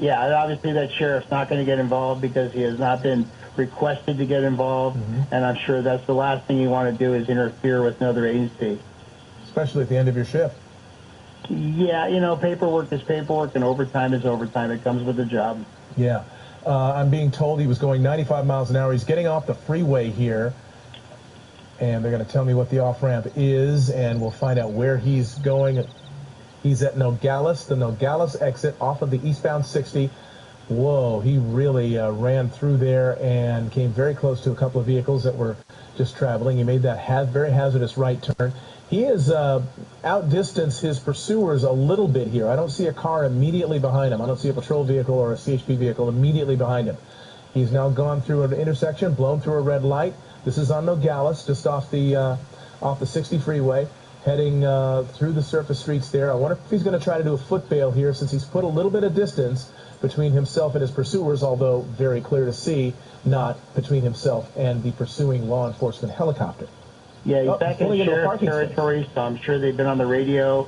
Yeah, and obviously that sheriff's not going to get involved because he has not been requested to get involved, and I'm sure that's the last thing you want to do is interfere with another agency. Especially at the end of your shift. Yeah, you know, paperwork is paperwork and overtime is overtime. It comes with the job. Yeah. I'm being told he was going 95 miles an hour. He's getting off the freeway here, and they're going to tell me what the off-ramp is, and we'll find out where he's going. He's at Nogales, the Nogales exit off of the eastbound 60. Whoa, he really ran through there and came very close to a couple of vehicles that were just traveling. He made that very hazardous right turn. He has outdistanced his pursuers a little bit here. I don't see a car immediately behind him. I don't see a patrol vehicle or a CHP vehicle immediately behind him. He's now gone through an intersection, blown through a red light. This is on Nogales, just off the 60 freeway, heading through the surface streets there. I wonder if he's going to try to do a foot bail here since he's put a little bit of distance between himself and his pursuers, although very clear to see, not between himself and the pursuing law enforcement helicopter. Yeah, he's back in sheriff territory, so I'm sure they've been on the radio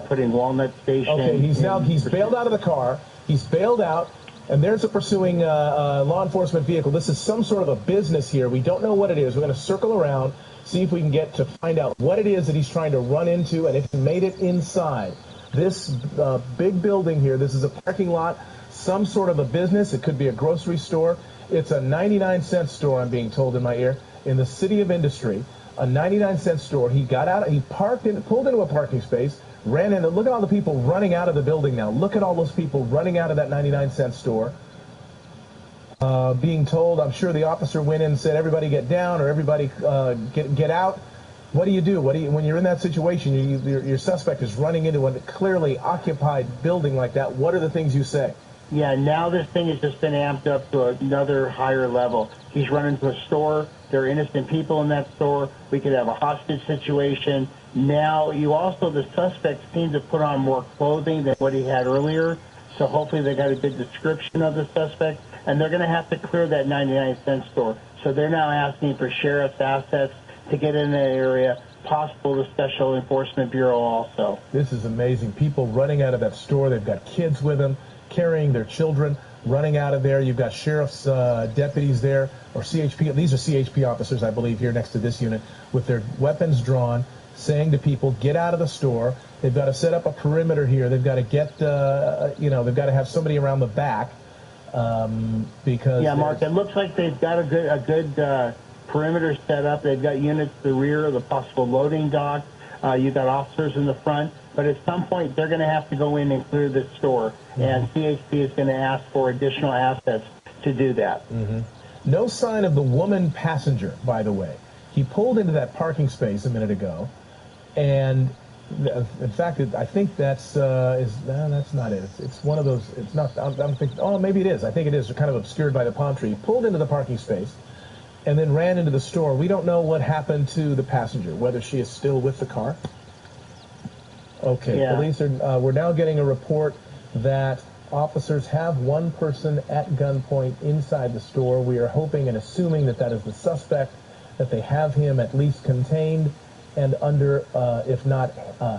putting Walnut Station. Okay, he's bailed out of the car. He's bailed out, and there's a pursuing law enforcement vehicle. This is some sort of a business here. We don't know what it is. We're going to circle around, see if we can get to find out what it is that he's trying to run into and if he made it inside. This big building here, this is a parking lot, some sort of a business. It could be a grocery store. It's a 99-cent store, I'm being told in my ear, in the city of Industry. A 99-cent store. He got out, he pulled into a parking space, ran in, and look at all the people running out of the building now. Look at all those people running out of that 99-cent store. Being told, I'm sure the officer went in and said, everybody get down, or everybody get out. What do you do? When you're in that situation, your suspect is running into a clearly occupied building like that, what are the things you say? Yeah, now this thing has just been amped up to another higher level. He's run into a store. There are innocent people in that store. We could have a hostage situation. Now, the suspect seems to put on more clothing than what he had earlier. So hopefully they got a good description of the suspect. And they're going to have to clear that 99-cent store. So they're now asking for sheriff's assets to get in that area, possible the Special Enforcement Bureau also. This is amazing. People running out of that store. They've got kids with them, carrying their children, running out of there. You've got sheriff's deputies there, or CHP. These are CHP officers, I believe, here next to this unit, with their weapons drawn, saying to people, get out of the store. They've got to set up a perimeter here. They've got to get, they've got to have somebody around the back because... Yeah, Mark, it looks like they've got a good perimeter set up. They've got units to the rear of the possible loading dock. You've got officers in the front. But at some point, they're going to have to go in and clear this store. And CHP is going to ask for additional assets to do that. No sign of the woman passenger, by the way. He pulled into that parking space a minute ago. And, in fact, I think that's not it. It's one of those, it's not, I'm thinking, oh, maybe it is. I think it is. They're kind of obscured by the palm tree. He pulled into the parking space and then ran into the store. We don't know what happened to the passenger, whether she is still with the car. Okay, yeah. Police are, we're now getting a report that officers have one person at gunpoint inside the store. We are hoping and assuming that that is the suspect, that they have him at least contained and under, if not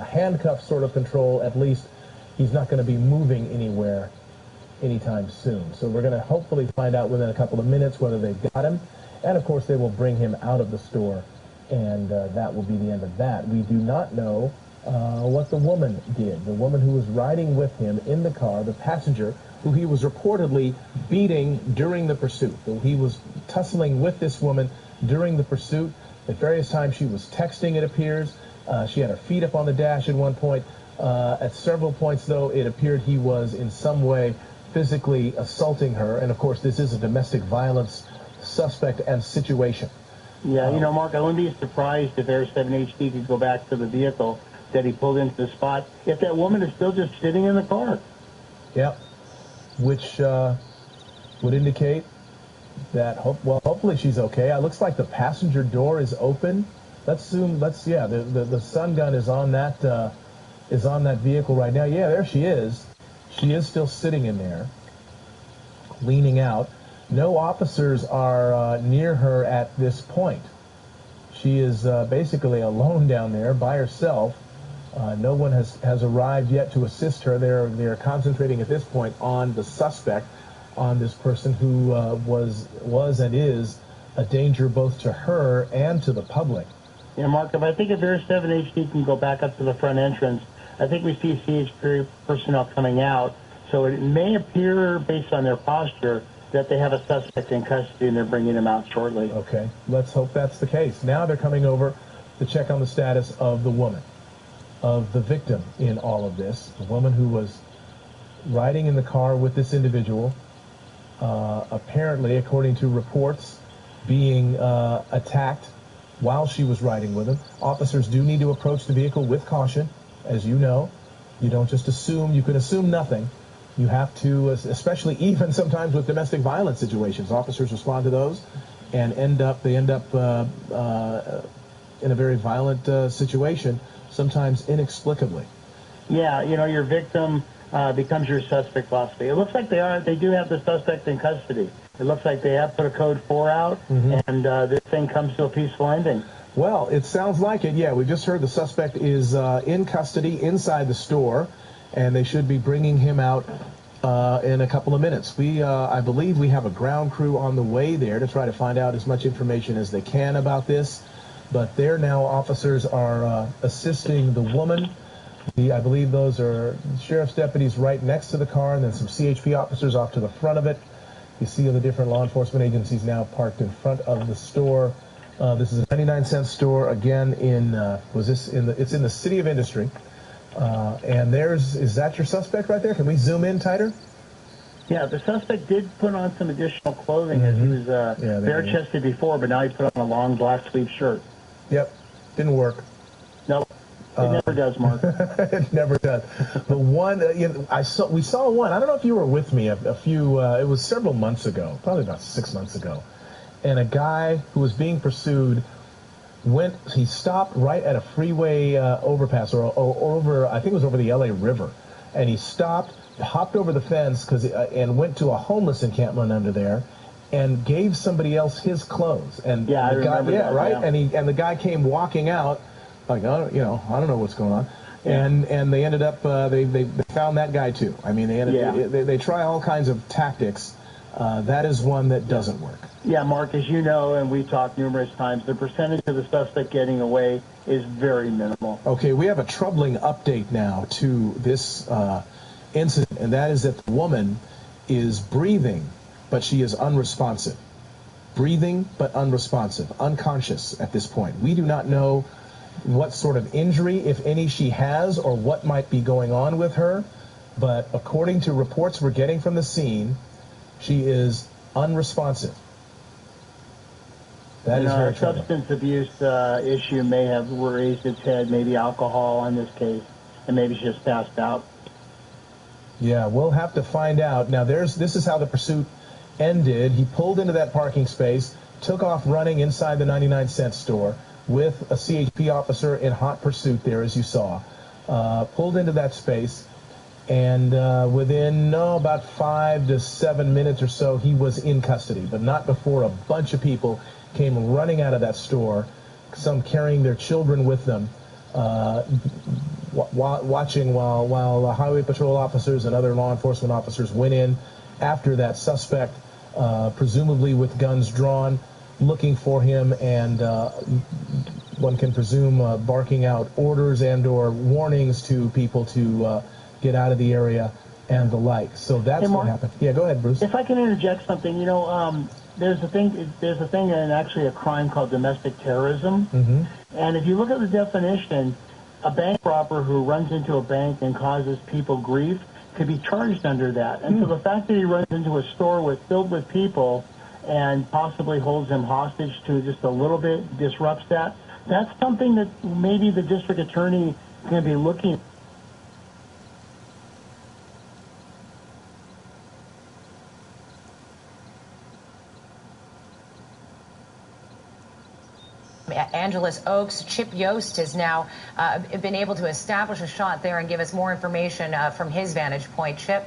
handcuff sort of control, at least he's not going to be moving anywhere anytime soon. So we're going to hopefully find out within a couple of minutes whether they've got him. And, of course, they will bring him out of the store, and that will be the end of that. We do not know what the woman did. The woman who was riding with him in the car, the passenger, who he was reportedly beating during the pursuit. He was tussling with this woman during the pursuit. At various times she was texting, it appears. She had her feet up on the dash at one point. At several points, though, it appeared he was in some way physically assaulting her. And, of course, this is a domestic violence suspect and situation. Yeah, you know, Mark, I wouldn't be surprised if Air 7 HD could go back to the vehicle that he pulled into the spot if that woman is still just sitting in the car. Yep. Which would indicate that, hopefully she's okay. It looks like the passenger door is open. The stun gun is on that vehicle right now. Yeah, there she is. She is still sitting in there, leaning out. No officers are near her at this point. She is basically alone down there by herself. No one has arrived yet to assist her. They're concentrating at this point on the suspect, on this person who was and is a danger both to her and to the public. Yeah, Mark, if Air 7 HD can go back up to the front entrance, I think we see CHP personnel coming out. So it may appear, based on their posture, that they have a suspect in custody and they're bringing him out shortly. Okay, let's hope that's the case. Now they're coming over to check on the status of the woman, of the victim in all of this, the woman who was riding in the car with this individual, apparently, according to reports, being attacked while she was riding with him. Officers do need to approach the vehicle with caution, as you know. You don't just assume. You can assume nothing. You have to, especially even sometimes with domestic violence situations, officers respond to those and end up in a very violent situation, sometimes inexplicably. Yeah, you know, your victim becomes your suspect philosophy. It looks like they do have the suspect in custody. It looks like they have put a code 4 out, and this thing comes to a peaceful ending. Well, it sounds like it, yeah. We just heard the suspect is in custody inside the store, and they should be bringing him out in a couple of minutes. I believe we have a ground crew on the way there to try to find out as much information as they can about this. But there now, officers are assisting the woman. I believe those are sheriff's deputies right next to the car, and then some CHP officers off to the front of it. You see the different law enforcement agencies now parked in front of the store. This is a 99-cent store, again, it's in the City of Industry. And is that your suspect right there? Can we zoom in tighter? Yeah, the suspect did put on some additional clothing as he was bare-chested before, but now he put on a long black sleeve shirt. Yep, didn't work. Nope, it never does, Mark. It never does. The one, we saw one. I don't know if you were with me it was several months ago, probably about 6 months ago. And a guy who was being pursued he stopped right at a freeway overpass or over, I think it was over the LA River. And he stopped, hopped over the fence and went to a homeless encampment under there and gave somebody else his clothes. And I remember that, right? Yeah. And the guy came walking out like, I don't know what's going on. Yeah. And they ended up, they found that guy too. I mean, they try all kinds of tactics. That is one that doesn't work. Yeah, Mark, as you know, and we've talked numerous times, the percentage of the suspect getting away is very minimal. Okay, we have a troubling update now to this incident, and that is that the woman is breathing, but she is unresponsive. Breathing, but unresponsive, unconscious at this point. We do not know what sort of injury, if any, she has or what might be going on with her, but according to reports we're getting from the scene, she is unresponsive. That is very troubling. Substance abuse issue may have raised its head, maybe alcohol in this case, and maybe she just passed out. Yeah, we'll have to find out. Now, this is how the pursuit ended. He pulled into that parking space, took off running inside the 99-cent store with a CHP officer in hot pursuit there, as you saw. Pulled into that space, and within about 5 to 7 minutes or so, he was in custody, but not before a bunch of people came running out of that store, some carrying their children with them, watching while highway patrol officers and other law enforcement officers went in after that suspect, presumably with guns drawn, looking for him, and one can presume barking out orders and or warnings to people to get out of the area and the like. So that's what happened. Yeah, go ahead, Bruce. If I can interject something, there's a thing in actually a crime called domestic terrorism. Mm-hmm. And if you look at the definition, a bank robber who runs into a bank and causes people grief could be charged under that. And so the fact that he runs into a store filled with people and possibly holds them hostage to just a little bit, disrupts that, that's something that maybe the district attorney is going to be looking at. Angeles Oaks. Chip Yost has now been able to establish a shot there and give us more information from his vantage point. Chip?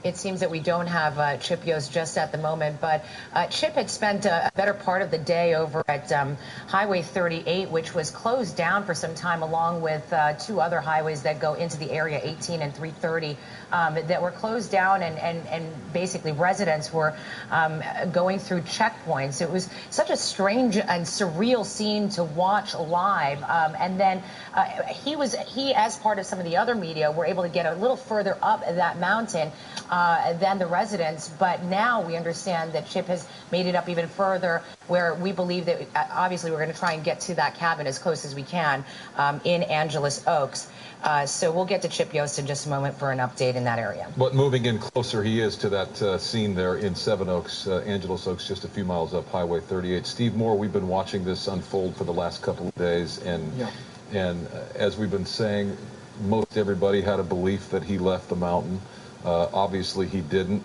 It seems that we don't have Chip Yost just at the moment, but Chip had spent a better part of the day over at Highway 38, which was closed down for some time, along with two other highways that go into the area, 18 and 330, that were closed down, and basically residents were going through checkpoints. It was such a strange and surreal scene to watch live, and then he, as part of some of the other media, were able to get a little further up that mountain than the residents, but now we understand that Chip has made it up even further, where we believe that obviously we're going to try and get to that cabin as close as we can in Angeles Oaks. So we'll get to Chip Yost in just a moment for an update in that area. But moving in closer he is to that scene there in Seven Oaks, Angeles Oaks, just a few miles up Highway 38. Steve Moore, we've been watching this unfold for the last couple of days, and as we've been saying, most everybody had a belief that he left the mountain. Obviously he didn't.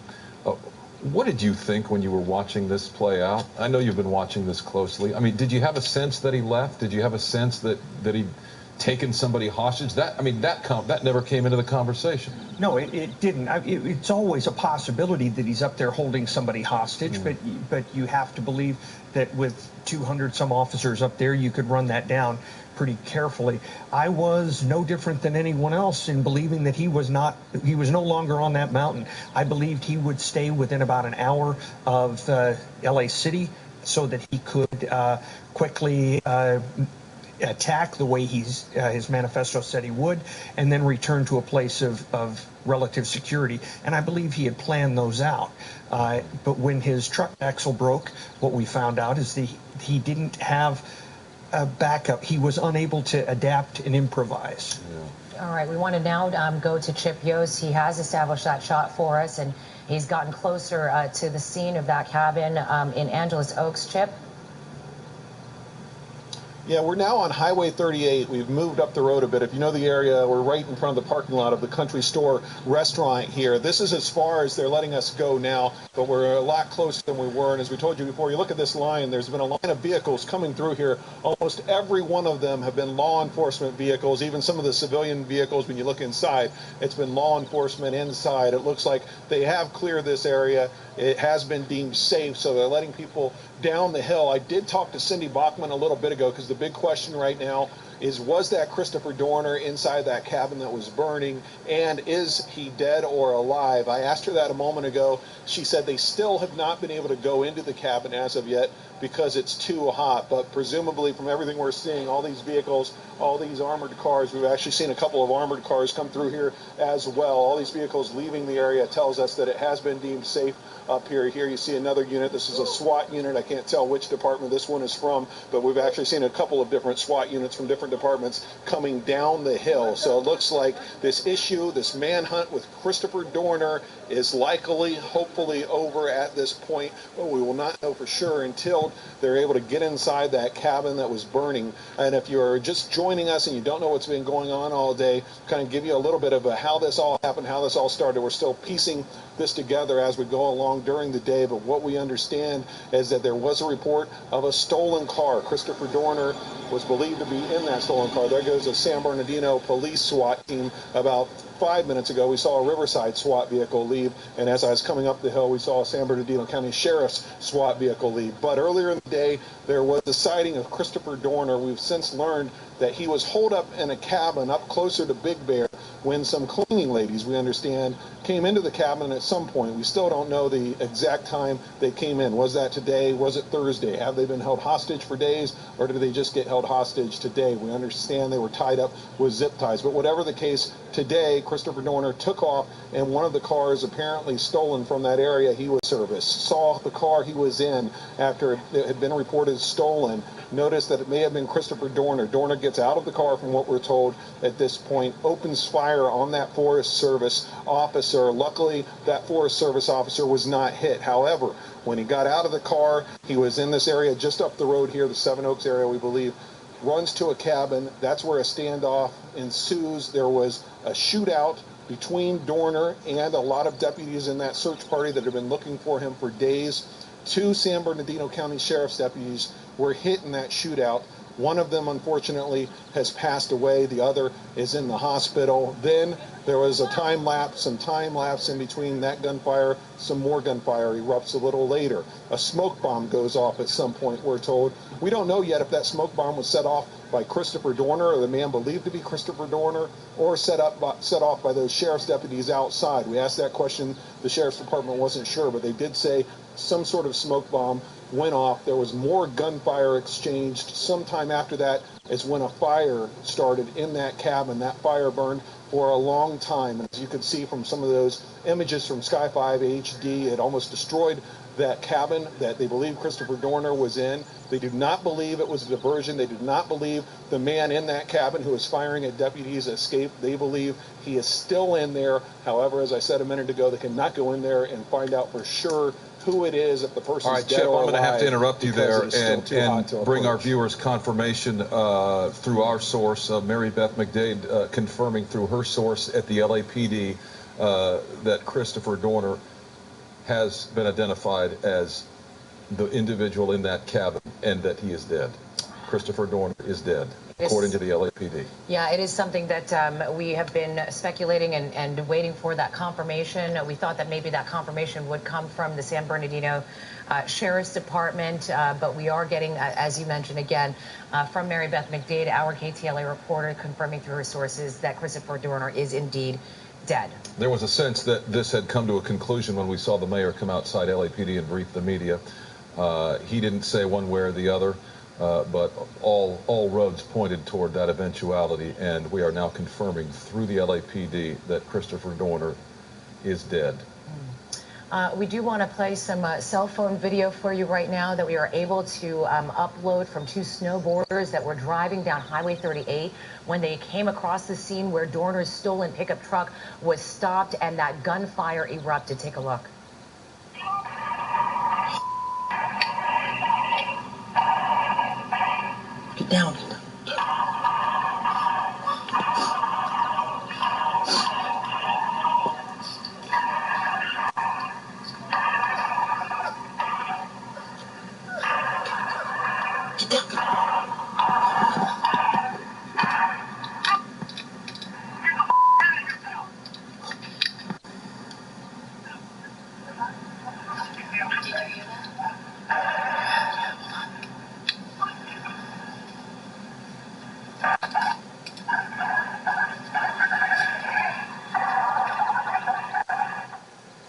What did you think when you were watching this play out? I know you've been watching this closely. I mean, did you have a sense that he left? Did you have a sense that he'd taken somebody hostage? That never came into the conversation. No, it didn't. It's always a possibility that he's up there holding somebody hostage, but you have to believe that with 200 some officers up there, you could run that down pretty carefully. I was no different than anyone else in believing that he was no longer on that mountain. I believed he would stay within about an hour of LA City so that he could quickly attack the way his manifesto said he would, and then return to a place of relative security. And I believe he had planned those out. But when his truck axle broke, what we found out is that he didn't have a backup. He was unable to adapt and improvise. All right, we want to now go to Chip Yost. He has established that shot for us, and he's gotten closer to the scene of that cabin in Angeles Oaks. Chip? Yeah, we're now on Highway 38. We've moved up the road a bit. If you know the area, we're right in front of the parking lot of the Country Store restaurant here. This is as far as they're letting us go now, but we're a lot closer than we were. And as we told you before, you look at this line, there's been a line of vehicles coming through here. Almost every one of them have been law enforcement vehicles, even some of the civilian vehicles. When you look inside, it's been law enforcement inside. It looks like they have cleared this area. It has been deemed safe, so they're letting people down the hill. I did talk to Cindy Bachman a little bit ago, because the big question right now is, was that Christopher Dorner inside that cabin that was burning, and is he dead or alive? I asked her that a moment ago. She said they still have not been able to go into the cabin as of yet because it's too hot, but presumably from everything we're seeing, all these vehicles, all these armored cars, we've actually seen a couple of armored cars come through here as well. All these vehicles leaving the area tells us that it has been deemed safe up here. Here you see another unit. This is a SWAT unit. I can't tell which department this one is from, but we've actually seen a couple of different SWAT units from different departments coming down the hill. So it looks like this issue, this manhunt with Christopher Dorner, is likely, hopefully, over at this point, but we will not know for sure until they're able to get inside that cabin that was burning. And if you're just joining us and you don't know what's been going on all day, kind of give you a little bit of how this all happened, how this all started. We're still piecing this together as we go along during the day, but what we understand is that there was a report of a stolen car. Christopher Dorner was believed to be in that stolen car. There goes a San Bernardino police SWAT team. About 5 minutes ago, we saw a Riverside SWAT vehicle leave, and as I was coming up the hill, we saw a San Bernardino County Sheriff's SWAT vehicle leave. But earlier in the day, there was the sighting of Christopher Dorner. We've since learned that he was holed up in a cabin up closer to Big Bear when some cleaning ladies, we understand, came into the cabin at some point. We still don't know the exact time they came in. Was that today? Was it Thursday? Have they been held hostage for days, or did they just get held hostage today? We understand they were tied up with zip ties. But whatever the case, today Christopher Dorner took off, and one of the cars apparently stolen from that area he was serviced, saw the car he was in after it had been reported stolen, noticed that it may have been Christopher Dorner. Dorner gets out of the car, from what we're told at this point, opens fire on that Forest Service officer. Luckily, that Forest Service officer was not hit. However, when he got out of the car, he was in this area just up the road here, the Seven Oaks area, we believe, runs to a cabin. That's where a standoff ensues. There was a shootout between Dorner and a lot of deputies in that search party that had been looking for him for days. 2 San Bernardino County Sheriff's deputies were hit in that shootout. One of them, unfortunately, has passed away. The other is in the hospital. Then there was some time lapse in between that gunfire. Some more gunfire erupts a little later. A smoke bomb goes off at some point, we're told. We don't know yet if that smoke bomb was set off by Christopher Dorner, or the man believed to be Christopher Dorner, or set off by those sheriff's deputies outside. We asked that question. The sheriff's department wasn't sure, but they did say some sort of smoke bomb went off. There was more gunfire exchanged. Sometime after that is when a fire started in that cabin. That fire burned for a long time. And as you can see from some of those images from Sky 5 HD, it almost destroyed that cabin that they believe Christopher Dorner was in. They do not believe it was a diversion. They do not believe the man in that cabin who was firing at deputies escaped. They believe he is still in there. However, as I said a minute ago, they cannot go in there and find out for sure who it is, if the person's all right, dead Chip, or I'm going to have to alive, interrupt you because there it is still too hot to bring our approach. viewers confirmation through our source, Mary Beth McDade, confirming through her source at the LAPD that Christopher Dorner has been identified as the individual in that cabin and that he is dead. Christopher Dorner is dead, according to the LAPD. Yeah, it is something that we have been speculating and waiting for that confirmation. We thought that maybe that confirmation would come from the San Bernardino Sheriff's Department, but we are getting, as you mentioned again, from Mary Beth McDade, our KTLA reporter, confirming through her sources that Christopher Dorner is indeed dead. There was a sense that this had come to a conclusion when we saw the mayor come outside LAPD and brief the media. He didn't say one way or the other. But all roads pointed toward that eventuality, and we are now confirming through the LAPD that Christopher Dorner is dead. We do want to play some cell phone video for you right now that we are able to upload from 2 snowboarders that were driving down Highway 38 when they came across the scene where Dorner's stolen pickup truck was stopped and that gunfire erupted. Take a look. Get down.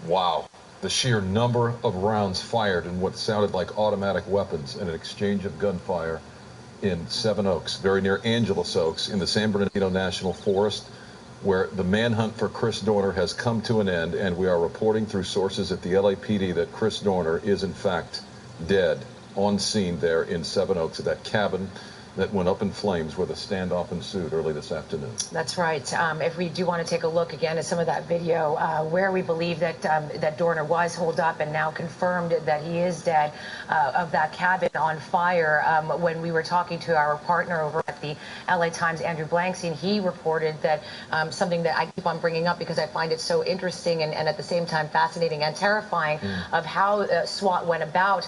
Wow. The sheer number of rounds fired in what sounded like automatic weapons in an exchange of gunfire in Seven Oaks, very near Angeles Oaks, in the San Bernardino National Forest, where the manhunt for Chris Dorner has come to an end, and we are reporting through sources at the LAPD that Chris Dorner is, in fact, dead on scene there in Seven Oaks at that cabin that went up in flames where the standoff ensued early this afternoon. That's right. If we do want to take a look again at some of that video where we believe that that Dorner was holed up and now confirmed that he is dead, of that cabin on fire. When we were talking to our partner over at the LA Times, Andrew Blankstein, he reported that something that I keep on bringing up because I find it so interesting and at the same time fascinating and terrifying of how SWAT went about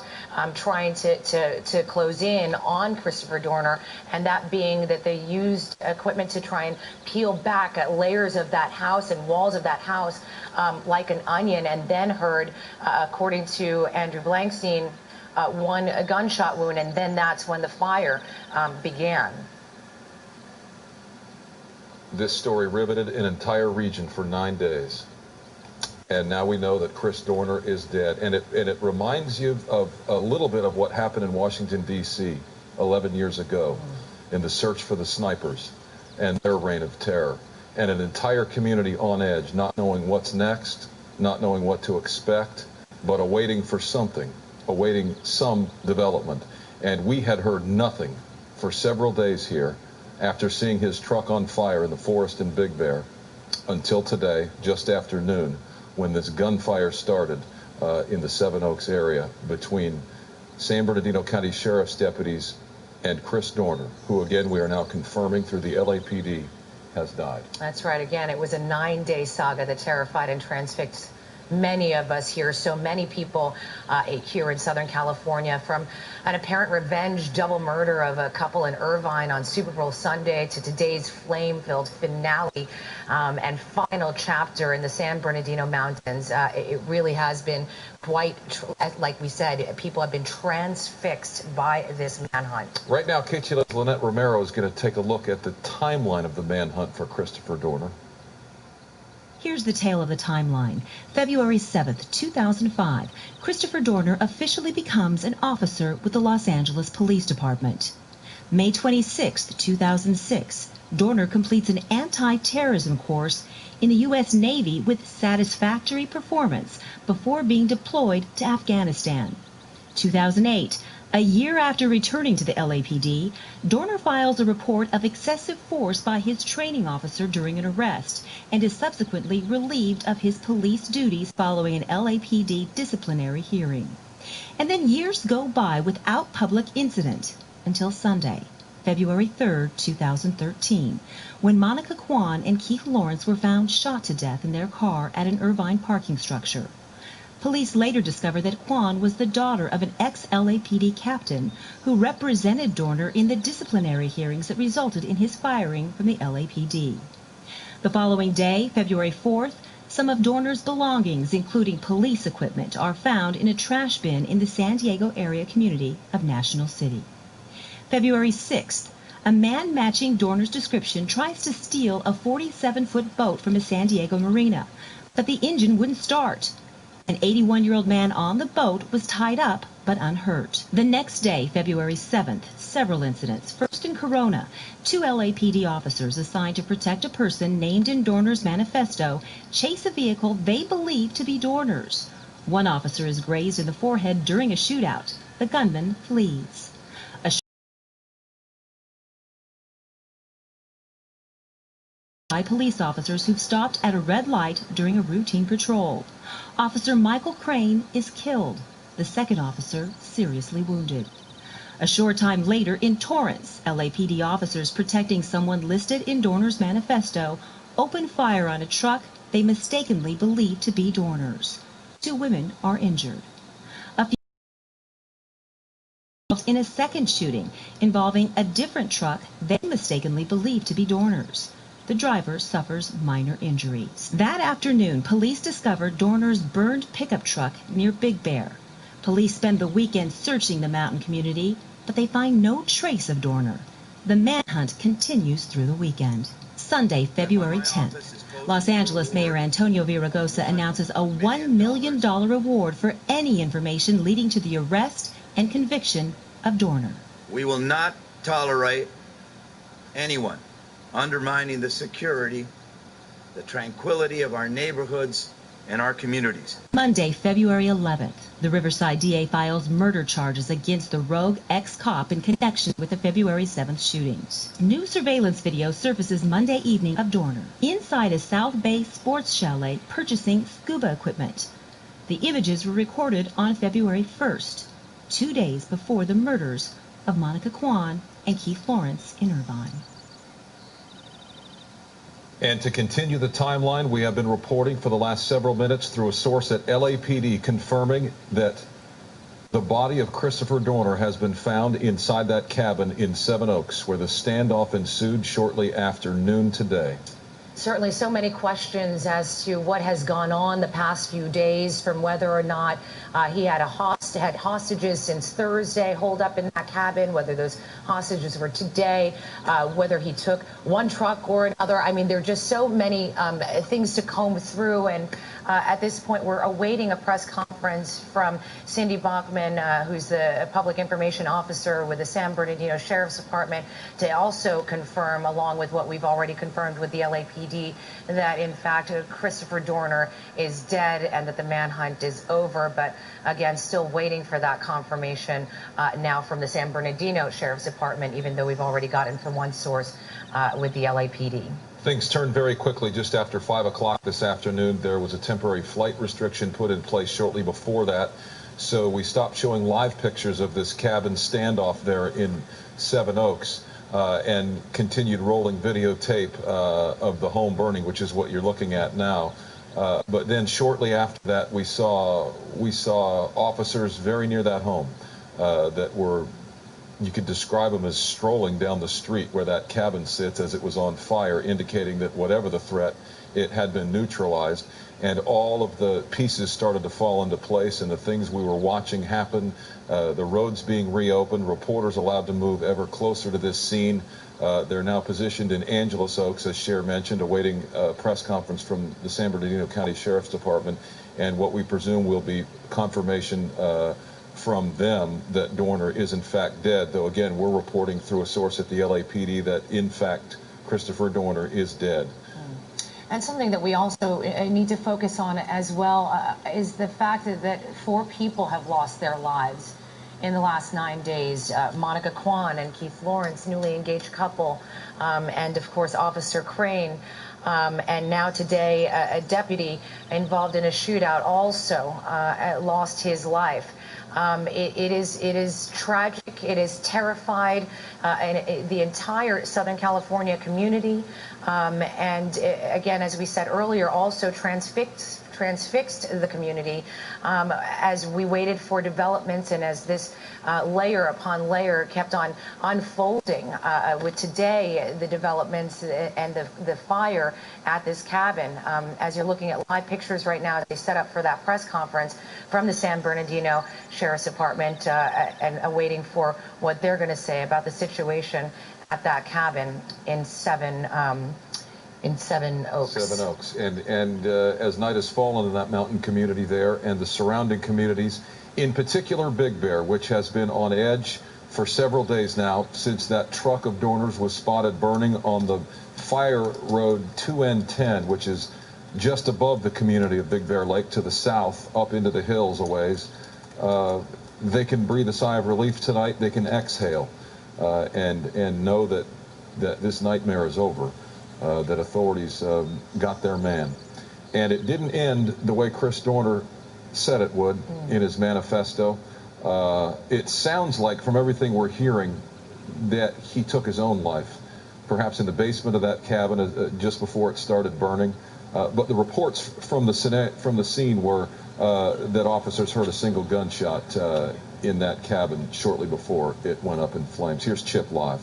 trying to close in on Christopher Dorner, and that being that they used equipment to try and peel back layers of that house and walls of that house like an onion, and then heard, according to Andrew Blankstein, a gunshot wound, and then that's when the fire began. This story riveted an entire region for 9 days. And now we know that Chris Dorner is dead. And it reminds you of a little bit of what happened in Washington, D.C. 11 years ago in the search for the snipers and their reign of terror. And an entire community on edge, not knowing what's next, not knowing what to expect, but awaiting for something, awaiting some development. And we had heard nothing for several days here after seeing his truck on fire in the forest in Big Bear until today, just after noon, when this gunfire started in the Seven Oaks area between San Bernardino County Sheriff's deputies and Chris Dorner, who, again, we are now confirming through the LAPD has died. That's right. Again, it was a 9-day saga that terrified and transfixed many of us here. So many people here in Southern California, from an apparent revenge double murder of a couple in Irvine on Super Bowl Sunday to today's flame-filled finale and final chapter in the San Bernardino Mountains. It really has been quite, like we said, people have been transfixed by this manhunt. Right now, KTLA's Lynette Romero is going to take a look at the timeline of the manhunt for Christopher Dorner. Here's the tale of the timeline. February 7th, 2005, Christopher Dorner officially becomes an officer with the Los Angeles Police Department. May 26th, 2006, Dorner completes an anti-terrorism course in the U.S. Navy with satisfactory performance before being deployed to Afghanistan. 2008, a year after returning to the LAPD, Dorner files a report of excessive force by his training officer during an arrest and is subsequently relieved of his police duties following an LAPD disciplinary hearing. And then years go by without public incident until Sunday, February 3rd, 2013, when Monica Kwan and Keith Lawrence were found shot to death in their car at an Irvine parking structure. Police later discovered that Kwan was the daughter of an ex-LAPD captain who represented Dorner in the disciplinary hearings that resulted in his firing from the LAPD. The following day, February 4th, some of Dorner's belongings, including police equipment, are found in a trash bin in the San Diego area community of National City. February 6th, a man matching Dorner's description tries to steal a 47-foot boat from a San Diego marina, but the engine wouldn't start. An 81-year-old man on the boat was tied up but unhurt. The next day, February 7th, several incidents. First in Corona, 2 LAPD officers assigned to protect a person named in Dorner's manifesto chase a vehicle they believe to be Dorner's. One officer is grazed in the forehead during a shootout. The gunman flees. By police officers who've stopped at a red light during a routine patrol. Officer Michael Crane is killed. The second officer seriously wounded. A short time later in Torrance, LAPD officers protecting someone listed in Dorner's manifesto open fire on a truck they mistakenly believed to be Dorner's. 2 women are injured. A few in a second shooting involving a different truck they mistakenly believed to be Dorner's. The driver suffers minor injuries. That afternoon, police discovered Dorner's burned pickup truck near Big Bear. Police spend the weekend searching the mountain community, but they find no trace of Dorner. The manhunt continues through the weekend. Sunday, February 10th, Los Angeles Mayor Antonio Villaraigosa announces a $1 million reward for any information leading to the arrest and conviction of Dorner. We will not tolerate anyone undermining the security, the tranquility of our neighborhoods and our communities. Monday, February 11th, the Riverside DA files murder charges against the rogue ex-cop in connection with the February 7th shootings. New surveillance video surfaces Monday evening of Dorner inside a South Bay sports chalet purchasing scuba equipment. The images were recorded on February 1st, 2 days before the murders of Monica Kwan and Keith Lawrence in Irvine. And to continue the timeline, we have been reporting for the last several minutes through a source at LAPD confirming that the body of Christopher Dorner has been found inside that cabin in Seven Oaks, where the standoff ensued shortly after noon today. Certainly so many questions as to what has gone on the past few days, from whether or not he had hostages since Thursday holed up in that cabin, whether those hostages were today, whether he took one truck or another. I mean, there are just so many things to comb through, and at this point we're awaiting a press conference from Cindy Bachman, who's the public information officer with the San Bernardino Sheriff's Department, to also confirm, along with what we've already confirmed with the LAPD, that in fact Christopher Dorner is dead and that the manhunt is over. But again, still waiting for that confirmation now from the San Bernardino Sheriff's Department, even though we've already gotten from one source with the LAPD. Things turned very quickly just after 5 o'clock this afternoon. There was a temporary flight restriction put in place shortly before that. So we stopped showing live pictures of this cabin standoff there in Seven Oaks and continued rolling videotape of the home burning, which is what you're looking at now. But then shortly after that, we saw officers very near that home that were, you could describe them as strolling down the street where that cabin sits as it was on fire, indicating that whatever the threat, it had been neutralized. And all of the pieces started to fall into place, and the things we were watching happen, the roads being reopened, reporters allowed to move ever closer to this scene. They're now positioned in Angeles Oaks, as Cher mentioned, awaiting a press conference from the San Bernardino County Sheriff's Department, and what we presume will be confirmation from them that Dorner is in fact dead, though again we're reporting through a source at the LAPD that in fact Christopher Dorner is dead. And something that we also need to focus on as well is the fact that 4 people have lost their lives in the last 9 days. Monica Kwan and Keith Lawrence, newly engaged couple, and of course Officer Crane. And now today a deputy involved in a shootout also lost his life. It is tragic. It is terrified the entire Southern California community. And again, as we said earlier, also transfixed the community as we waited for developments and as this layer upon layer kept on unfolding. With today, the developments and the fire at this cabin. As you're looking at live pictures right now, they set up for that press conference from the San Bernardino Sheriff's Department and awaiting for what they're going to say about the situation at that cabin in Seven Oaks. Seven Oaks. And as night has fallen in that mountain community there and the surrounding communities, in particular Big Bear, which has been on edge for several days now since that truck of Dorner's was spotted burning on the Fire Road 2N10, which is just above the community of Big Bear Lake to the south, up into the hills a ways. They can breathe a sigh of relief tonight. They can exhale and know that this nightmare is over. That authorities got their man. And it didn't end the way Chris Dorner said it would in his manifesto. It sounds like, from everything we're hearing, that he took his own life, perhaps in the basement of that cabin just before it started burning. But the reports from the scene were that officers heard a single gunshot in that cabin shortly before it went up in flames. Here's Chip live.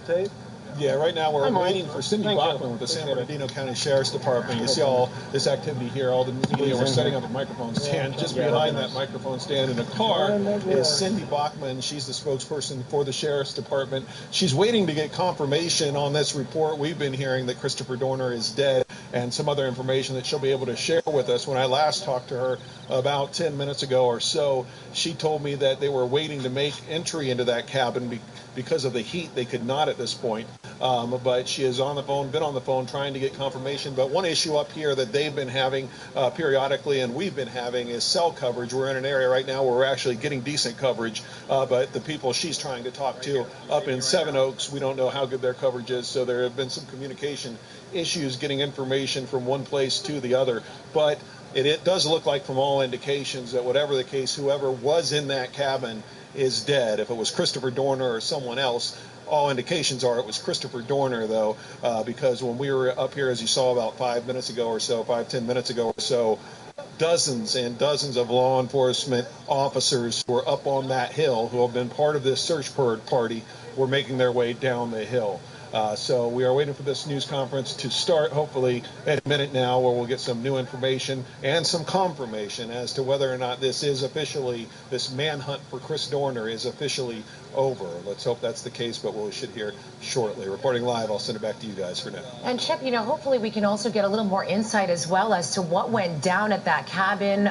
Tape? Yeah, right now we're waiting for Cindy Bachman with the San Bernardino County Sheriff's Department. You see all this activity here, all the media. We're setting up a microphone stand. Just behind that microphone stand in the car is Cindy Bachman. She's the spokesperson for the Sheriff's Department. She's waiting to get confirmation on this report we've been hearing that Christopher Dorner is dead, and some other information that she'll be able to share with us. When I last talked to her about 10 minutes ago or so, she told me that they were waiting to make entry into that cabin because of the heat. They could not at this point. But she is on the phone, been on the phone trying to get confirmation. But one issue up here that they've been having periodically and we've been having is cell coverage. We're in an area right now where we're actually getting decent coverage. But the people she's trying to talk to up in Seven Oaks, we don't know how good their coverage is. So there have been some communication issues getting information from one place to the other. But it does look like, from all indications, that whatever the case, whoever was in that cabin is dead. If it was Christopher Dorner or someone else, all indications are it was Christopher Dorner, though, because when we were up here, as you saw about 5 minutes ago or so, 5-10 minutes ago or so, dozens and dozens of law enforcement officers who were up on that hill, who have been part of this search party, were making their way down the hill. So we are waiting for this news conference to start, hopefully at a minute now, where we'll get some new information and some confirmation as to whether or not this manhunt for Chris Dorner is officially over. Let's hope that's the case, but we should hear shortly. Reporting live, I'll send it back to you guys for now. And Chip, hopefully we can also get a little more insight as well as to what went down at that cabin.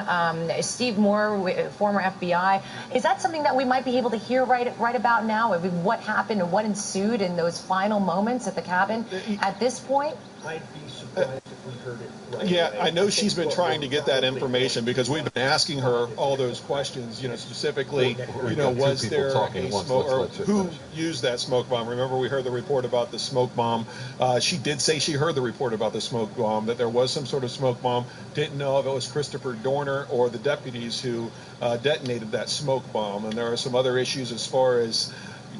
Steve Moore, former FBI, is that something that we might be able to hear right about now? I mean, what happened and what ensued in those final moments at the cabin at this point? I'd be surprised if we heard it right Yeah, away. I know she's been trying to get that information because we've been asking her all those questions, specifically, was there a smoke, or who used that smoke bomb? Remember, we heard the report about the smoke bomb. She did say she heard the report about the smoke bomb, that there was some sort of smoke bomb. Didn't know if it was Christopher Dorner or the deputies who detonated that smoke bomb. And there are some other issues as far as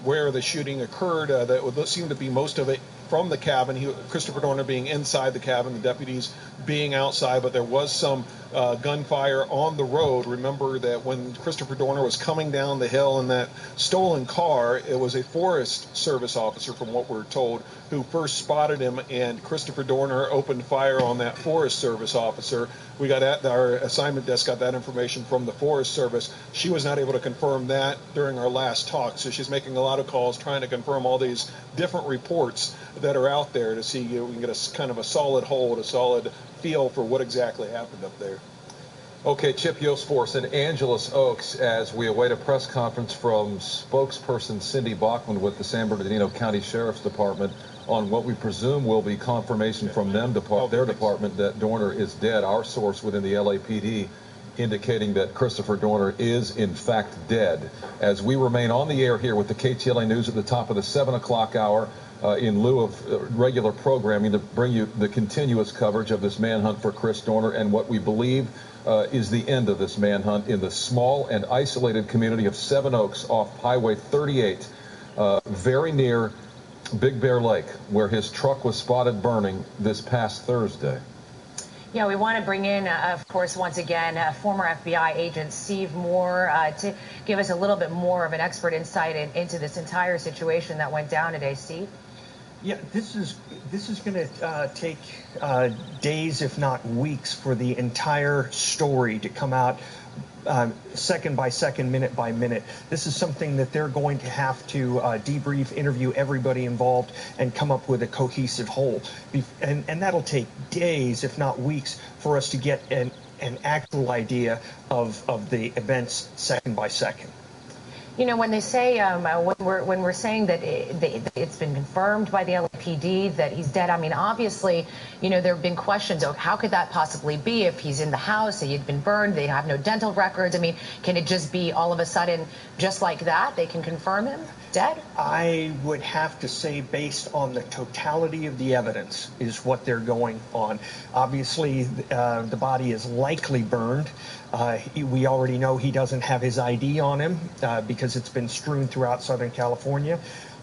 where the shooting occurred. That would seem to be most of it from the cabin, Christopher Dorner being inside the cabin, the deputies being outside, but there was some gunfire on the road. Remember that when Christopher Dorner was coming down the hill in that stolen car, it was a Forest Service officer, from what we're told, who first spotted him, and Christopher Dorner opened fire on that Forest Service officer. We got our assignment desk got that information from the Forest Service. She was not able to confirm that during our last talk, so she's making a lot of calls trying to confirm all these different reports that are out there to see we can get a kind of a solid hold, a solid feel for what exactly happened up there. Okay, Chip Yosforce in Angeles Oaks as we await a press conference from spokesperson Cindy Bachman with the San Bernardino County Sheriff's Department on what we presume will be confirmation from them, their department, that Dorner is dead. Our source within the LAPD indicating that Christopher Dorner is in fact dead. As we remain on the air here with the KTLA News at the top of the 7 o'clock hour, in lieu of regular programming, to bring you the continuous coverage of this manhunt for Chris Dorner and what we believe is the end of this manhunt in the small and isolated community of Seven Oaks off Highway 38, very near Big Bear Lake, where his truck was spotted burning this past Thursday. Yeah, we want to bring in, of course, once again, former FBI agent Steve Moore to give us a little bit more of an expert insight into this entire situation that went down today. Steve? Yeah, this is going to take days, if not weeks, for the entire story to come out second by second, minute by minute. This is something that they're going to have to debrief, interview everybody involved, and come up with a cohesive whole. And that'll take days, if not weeks, for us to get an actual idea of the events second by second. When they say, when we're saying that it's been confirmed by the LAPD that he's dead, I mean, obviously, there have been questions of how could that possibly be if he's in the house, he had been burned, they have no dental records. I mean, can it just be all of a sudden, just like that, they can confirm him dead? I would have to say, based on the totality of the evidence, is what they're going on. Obviously, the body is likely burned. We already know he doesn't have his ID on him because it's been strewn throughout Southern California.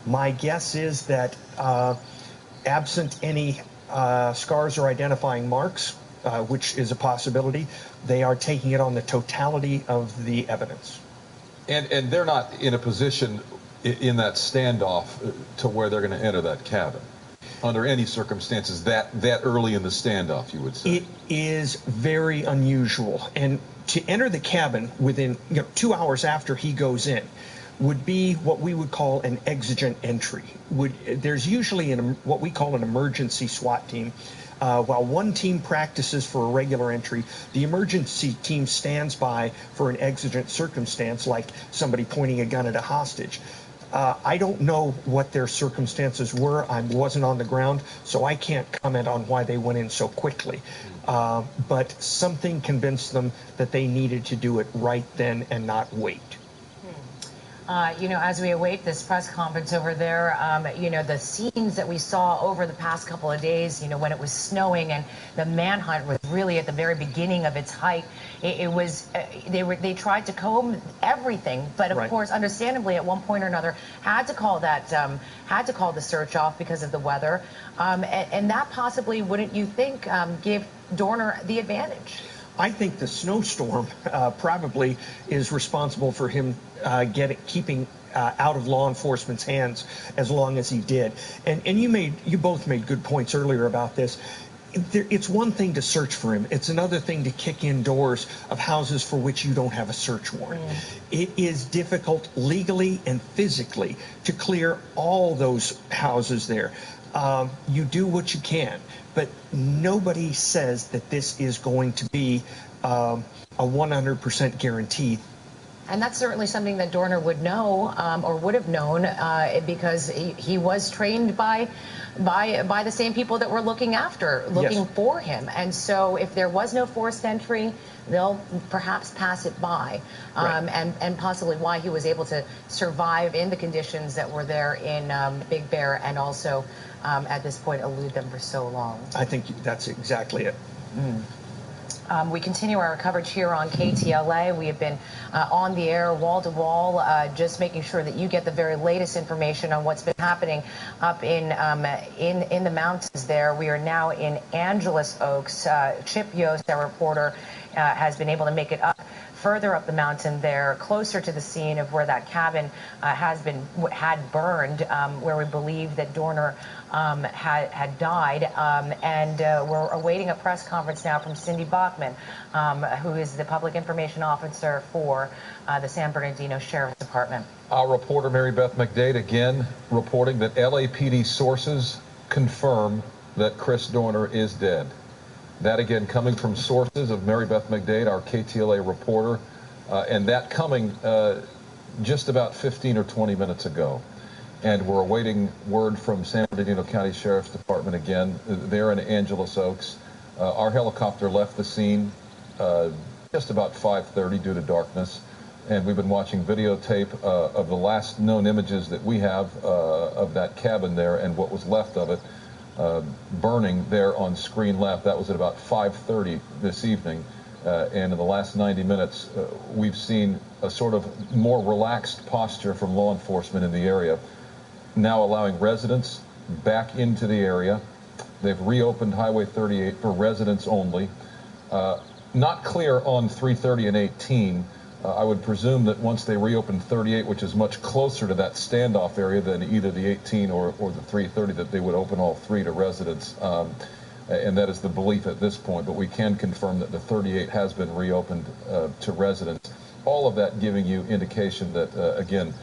My guess is that absent any scars or identifying marks, which is a possibility, they are taking it on the totality of the evidence. And they're not in a position in that standoff to where they're going to enter that cabin under any circumstances that early in the standoff, you would say. It is very unusual. And to enter the cabin within 2 hours after he goes in would be what we would call an exigent entry. There's usually what we call an emergency SWAT team. While one team practices for a regular entry, the emergency team stands by for an exigent circumstance, like somebody pointing a gun at a hostage. I don't know what their circumstances were. I wasn't on the ground, so I can't comment on why they went in so quickly. But something convinced them that they needed to do it right then and not wait. As we await this press conference over there, the scenes that we saw over the past couple of days, when it was snowing and the manhunt was really at the very beginning of its height, they tried to comb everything, but of course, understandably, at one point or another, had to call the search off because of the weather, and that possibly, wouldn't you think, give Dorner the advantage? I think the snowstorm probably is responsible for him keeping out of law enforcement's hands as long as he did. And you both made good points earlier about this. It's one thing to search for him. It's another thing to kick in doors of houses for which you don't have a search warrant. It is difficult legally and physically to clear all those houses there. You do what you can, but nobody says that this is going to be a 100% guarantee. And that's certainly something that Dorner would know, or would have known, because he was trained by the same people that were looking for him. And so if there was no forced entry, they'll perhaps pass it by, and possibly why he was able to survive in the conditions that were there in Big Bear, and also at this point elude them for so long. I think that's exactly it. We continue our coverage here on KTLA. We have been on the air, wall to wall, just making sure that you get the very latest information on what's been happening up in the mountains there. We are now in Angeles Oaks. Chip Yost, our reporter, has been able to make it up further up the mountain there, closer to the scene of where that cabin had burned, where we believe that Dorner had died, and we're awaiting a press conference now from Cindy Bachman, who is the public information officer for the San Bernardino Sheriff's Department. Our reporter Mary Beth McDade again reporting that LAPD sources confirm that Chris Dorner is dead. That again coming from sources of Mary Beth McDade, our KTLA reporter, and that coming just about 15 or 20 minutes ago. And we're awaiting word from San Bernardino County Sheriff's Department again. They're in Angeles Oaks. Our helicopter left the scene just about 5:30 due to darkness. And we've been watching videotape of the last known images that we have of that cabin there and what was left of it burning there on screen left. That was at about 5:30 this evening. And in the last 90 minutes, we've seen a sort of more relaxed posture from law enforcement in the area, now allowing residents back into the area. They've reopened Highway 38 for residents only. Not clear on 330 and 18. I would presume that once they reopen 38, which is much closer to that standoff area than either the 18 or the 330, that they would open all three to residents. And that is the belief at this point. But we can confirm that the 38 has been reopened to residents. All of that giving you indication that, again,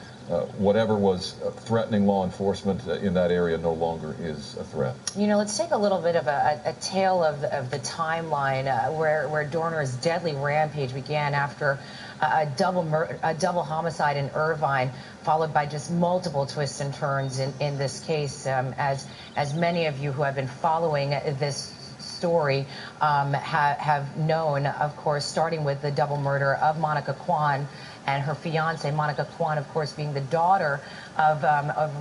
whatever was threatening law enforcement in that area no longer is a threat. You know, let's take a little bit of a tale of the timeline where Dorner's deadly rampage began after a double homicide in Irvine, followed by just multiple twists and turns in this case. As many of you who have been following this story have known, of course, starting with the double murder of Monica Kwan and her fiance, Monica Kwan, of course, being the daughter of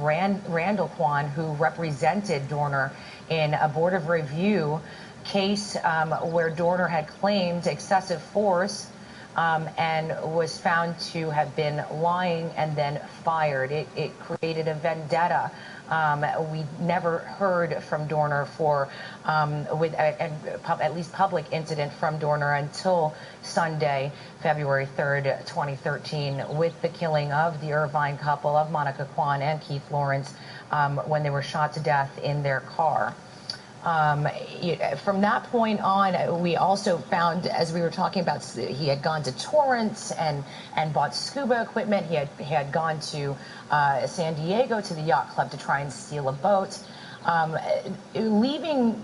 Randall Kwan, who represented Dorner in a Board of Review case where Dorner had claimed excessive force and was found to have been lying and then fired. It created a vendetta. We never heard from Dorner at least public incident from Dorner until Sunday, February 3rd, 2013, with the killing of the Irvine couple of Monica Kwan and Keith Lawrence when they were shot to death in their car. From that point on, we also found, as we were talking about, he had gone to Torrance and bought scuba equipment. He had gone to San Diego to the yacht club to try and steal a boat, leaving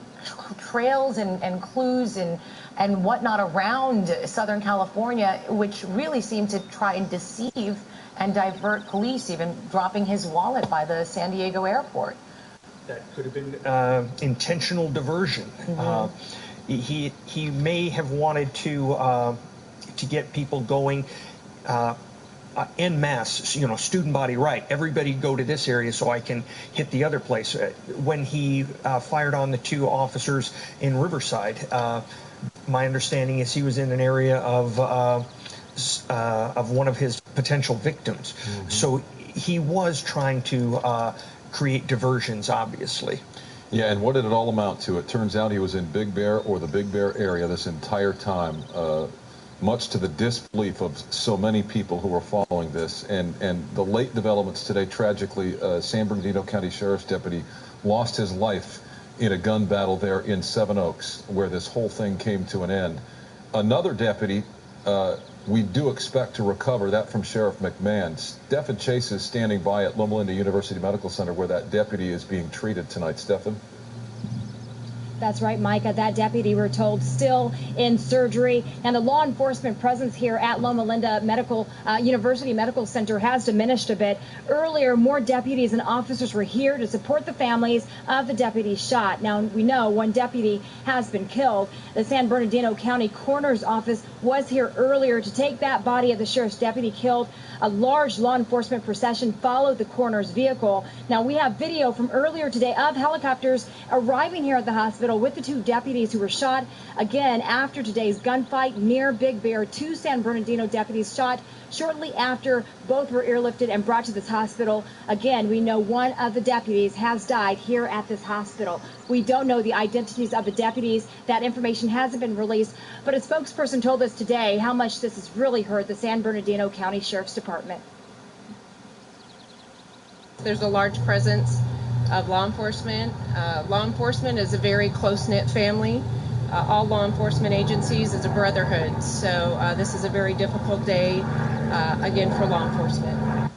trails and clues and whatnot around Southern California, which really seemed to try and deceive and divert police, even dropping his wallet by the San Diego airport. That could have been intentional diversion. He may have wanted to get people going en masse, student body right. Everybody go to this area so I can hit the other place. When he fired on the two officers in Riverside, my understanding is he was in an area of one of his potential victims. So he was trying to create diversions, obviously. Yeah, and what did it all amount to? It turns out he was in Big Bear or the Big Bear area this entire time. much to the disbelief of so many people who are following this. And the late developments today, tragically, San Bernardino County Sheriff's deputy lost his life in a gun battle there in Seven Oaks, where this whole thing came to an end. Another deputy, we do expect to recover that from Sheriff McMahon. Stephen Chase is standing by at Loma Linda University Medical Center, where that deputy is being treated tonight. Stephen? That's right, Micah. That deputy, we're told, still in surgery. And the law enforcement presence here at Loma Linda University Medical Center has diminished a bit. Earlier, more deputies and officers were here to support the families of the deputies shot. Now, we know one deputy has been killed. The San Bernardino County Coroner's Office was here earlier to take that body of the sheriff's deputy killed. A large law enforcement procession followed the coroner's vehicle. Now, we have video from earlier today of helicopters arriving here at the hospital with the two deputies who were shot. Again, after today's gunfight near Big Bear, two San Bernardino deputies shot shortly after. Both were airlifted and brought to this hospital. Again, we know one of the deputies has died here at this hospital. We don't know the identities of the deputies. That information hasn't been released, but a spokesperson told us today how much this has really hurt the San Bernardino County Sheriff's Department. There's a large presence of law enforcement. Law enforcement is a very close-knit family. All law enforcement agencies is a brotherhood. So this is a very difficult day, again, for law enforcement.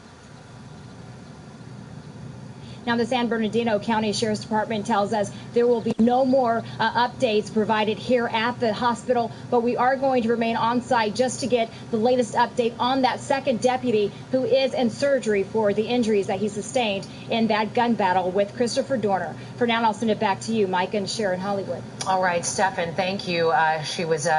Now, the San Bernardino County Sheriff's Department tells us there will be no more updates provided here at the hospital, but we are going to remain on site just to get the latest update on that second deputy who is in surgery for the injuries that he sustained in that gun battle with Christopher Dorner. For now, I'll send it back to you, Mike and Sharon Hollywood. All right, Stephen, thank you. She was,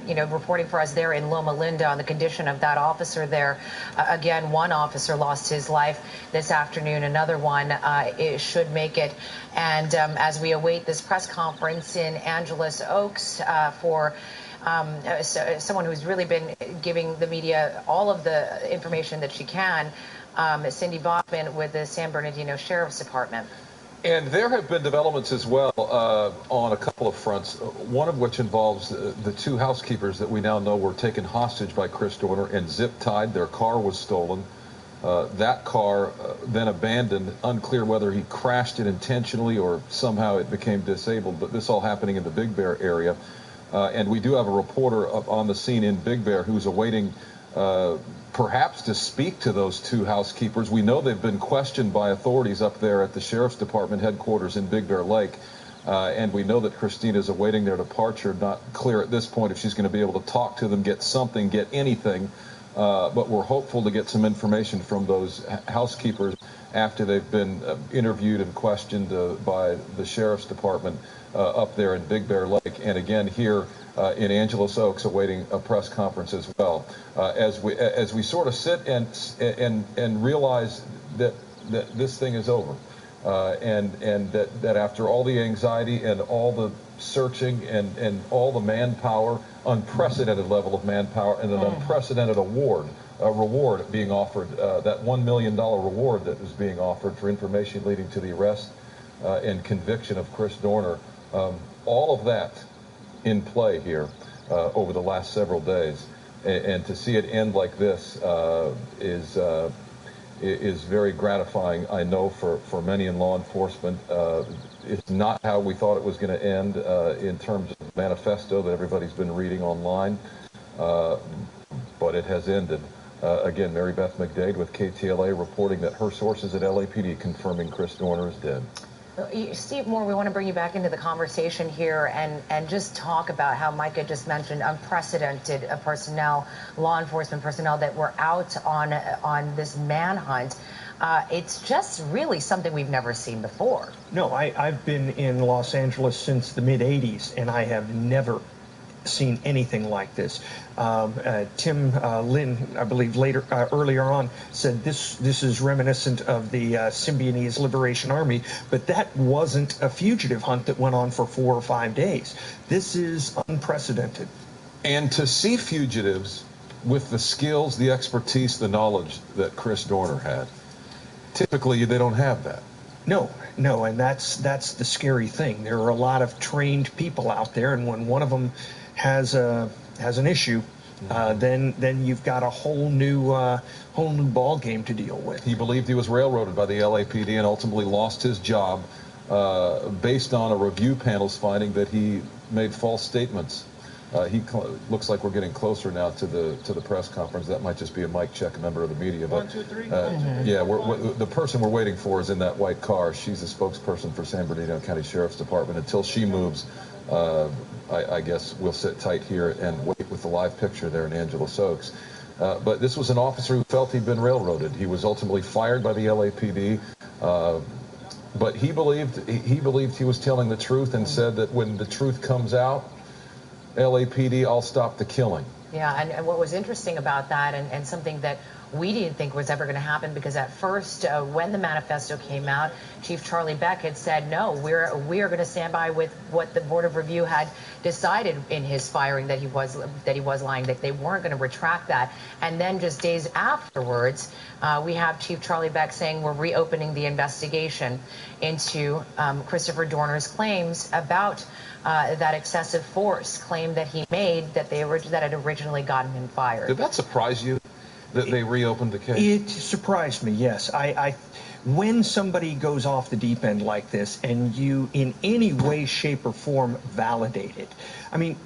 reporting for us there in Loma Linda on the condition of that officer there. Again, one officer lost his life this afternoon. Another one it should make it. And as we await this press conference in Angeles Oaks for someone who's really been giving the media all of the information that she can, Cindy Bachman with the San Bernardino Sheriff's Department. And there have been developments as well on a couple of fronts, one of which involves the two housekeepers that we now know were taken hostage by Chris Dorner and zip-tied. Their car was stolen. That car then abandoned, unclear whether he crashed it intentionally or somehow it became disabled, but this all happening in the Big Bear area. And we do have a reporter up on the scene in Big Bear who's awaiting perhaps to speak to those two housekeepers. We know they've been questioned by authorities up there at the Sheriff's Department headquarters in Big Bear Lake. And we know that Christina is awaiting their departure. Not clear at this point if she's going to be able to talk to them, get something, get anything. But we're hopeful to get some information from those housekeepers after they've been interviewed and questioned by the Sheriff's Department up there in Big Bear Lake. And again, here in Angeles Oaks, awaiting a press conference as well. As we sort of sit and realize that this thing is over. And that after all the anxiety and all the searching and all the manpower, unprecedented level of manpower, and an unprecedented reward being offered, that $1 million reward that is being offered for information leading to the arrest and conviction of Chris Dorner, all of that in play here over the last several days. And to see it end like this is very gratifying, I know, for many in law enforcement. It's not how we thought it was going to end in terms of the manifesto that everybody's been reading online, but it has ended. Again, Mary Beth McDade with KTLA reporting that her sources at LAPD confirming Chris Dorner is dead. Steve Moore, we want to bring you back into the conversation here and just talk about how Micah just mentioned unprecedented personnel, law enforcement personnel that were out on this manhunt. It's just really something we've never seen before. No, I've been in Los Angeles since the mid-'80s, and I have never seen anything like this. Tim Lynn, I believe earlier on, said this is reminiscent of the Symbionese Liberation Army, but that wasn't a fugitive hunt that went on for 4 or 5 days. This is unprecedented. And to see fugitives with the skills, the expertise, the knowledge that Chris Dorner had, typically they don't have that. No, and that's the scary thing. There are a lot of trained people out there, and when one of them has an issue, then you've got a whole new ball game to deal with. He believed he was railroaded by the LAPD and ultimately lost his job based on a review panel's finding that he made false statements. Looks like we're getting closer now to the press conference. That might just be a mic check, a member of the media. But 1, 2, 3. yeah, the person we're waiting for is in that white car. She's a spokesperson for San Bernardino County Sheriff's Department. Until she moves, I guess we'll sit tight here and wait with the live picture there in Angeles Oaks. But this was an officer who felt he'd been railroaded. He was ultimately fired by the LAPD. But he believed he was telling the truth and said that when the truth comes out, LAPD, I'll stop the killing. Yeah, and what was interesting about that, and something that we didn't think was ever going to happen, because at first, when the manifesto came out, Chief Charlie Beck had said, no, we are going to stand by with what the Board of Review had decided in his firing, that he was lying, that they weren't going to retract that. And then just days afterwards, we have Chief Charlie Beck saying we're reopening the investigation into Christopher Dorner's claims about that excessive force claim that he made that had originally gotten him fired. Did that surprise you that they reopened the case? It surprised me, yes. When somebody goes off the deep end like this and you in any way, shape, or form validate it, I mean,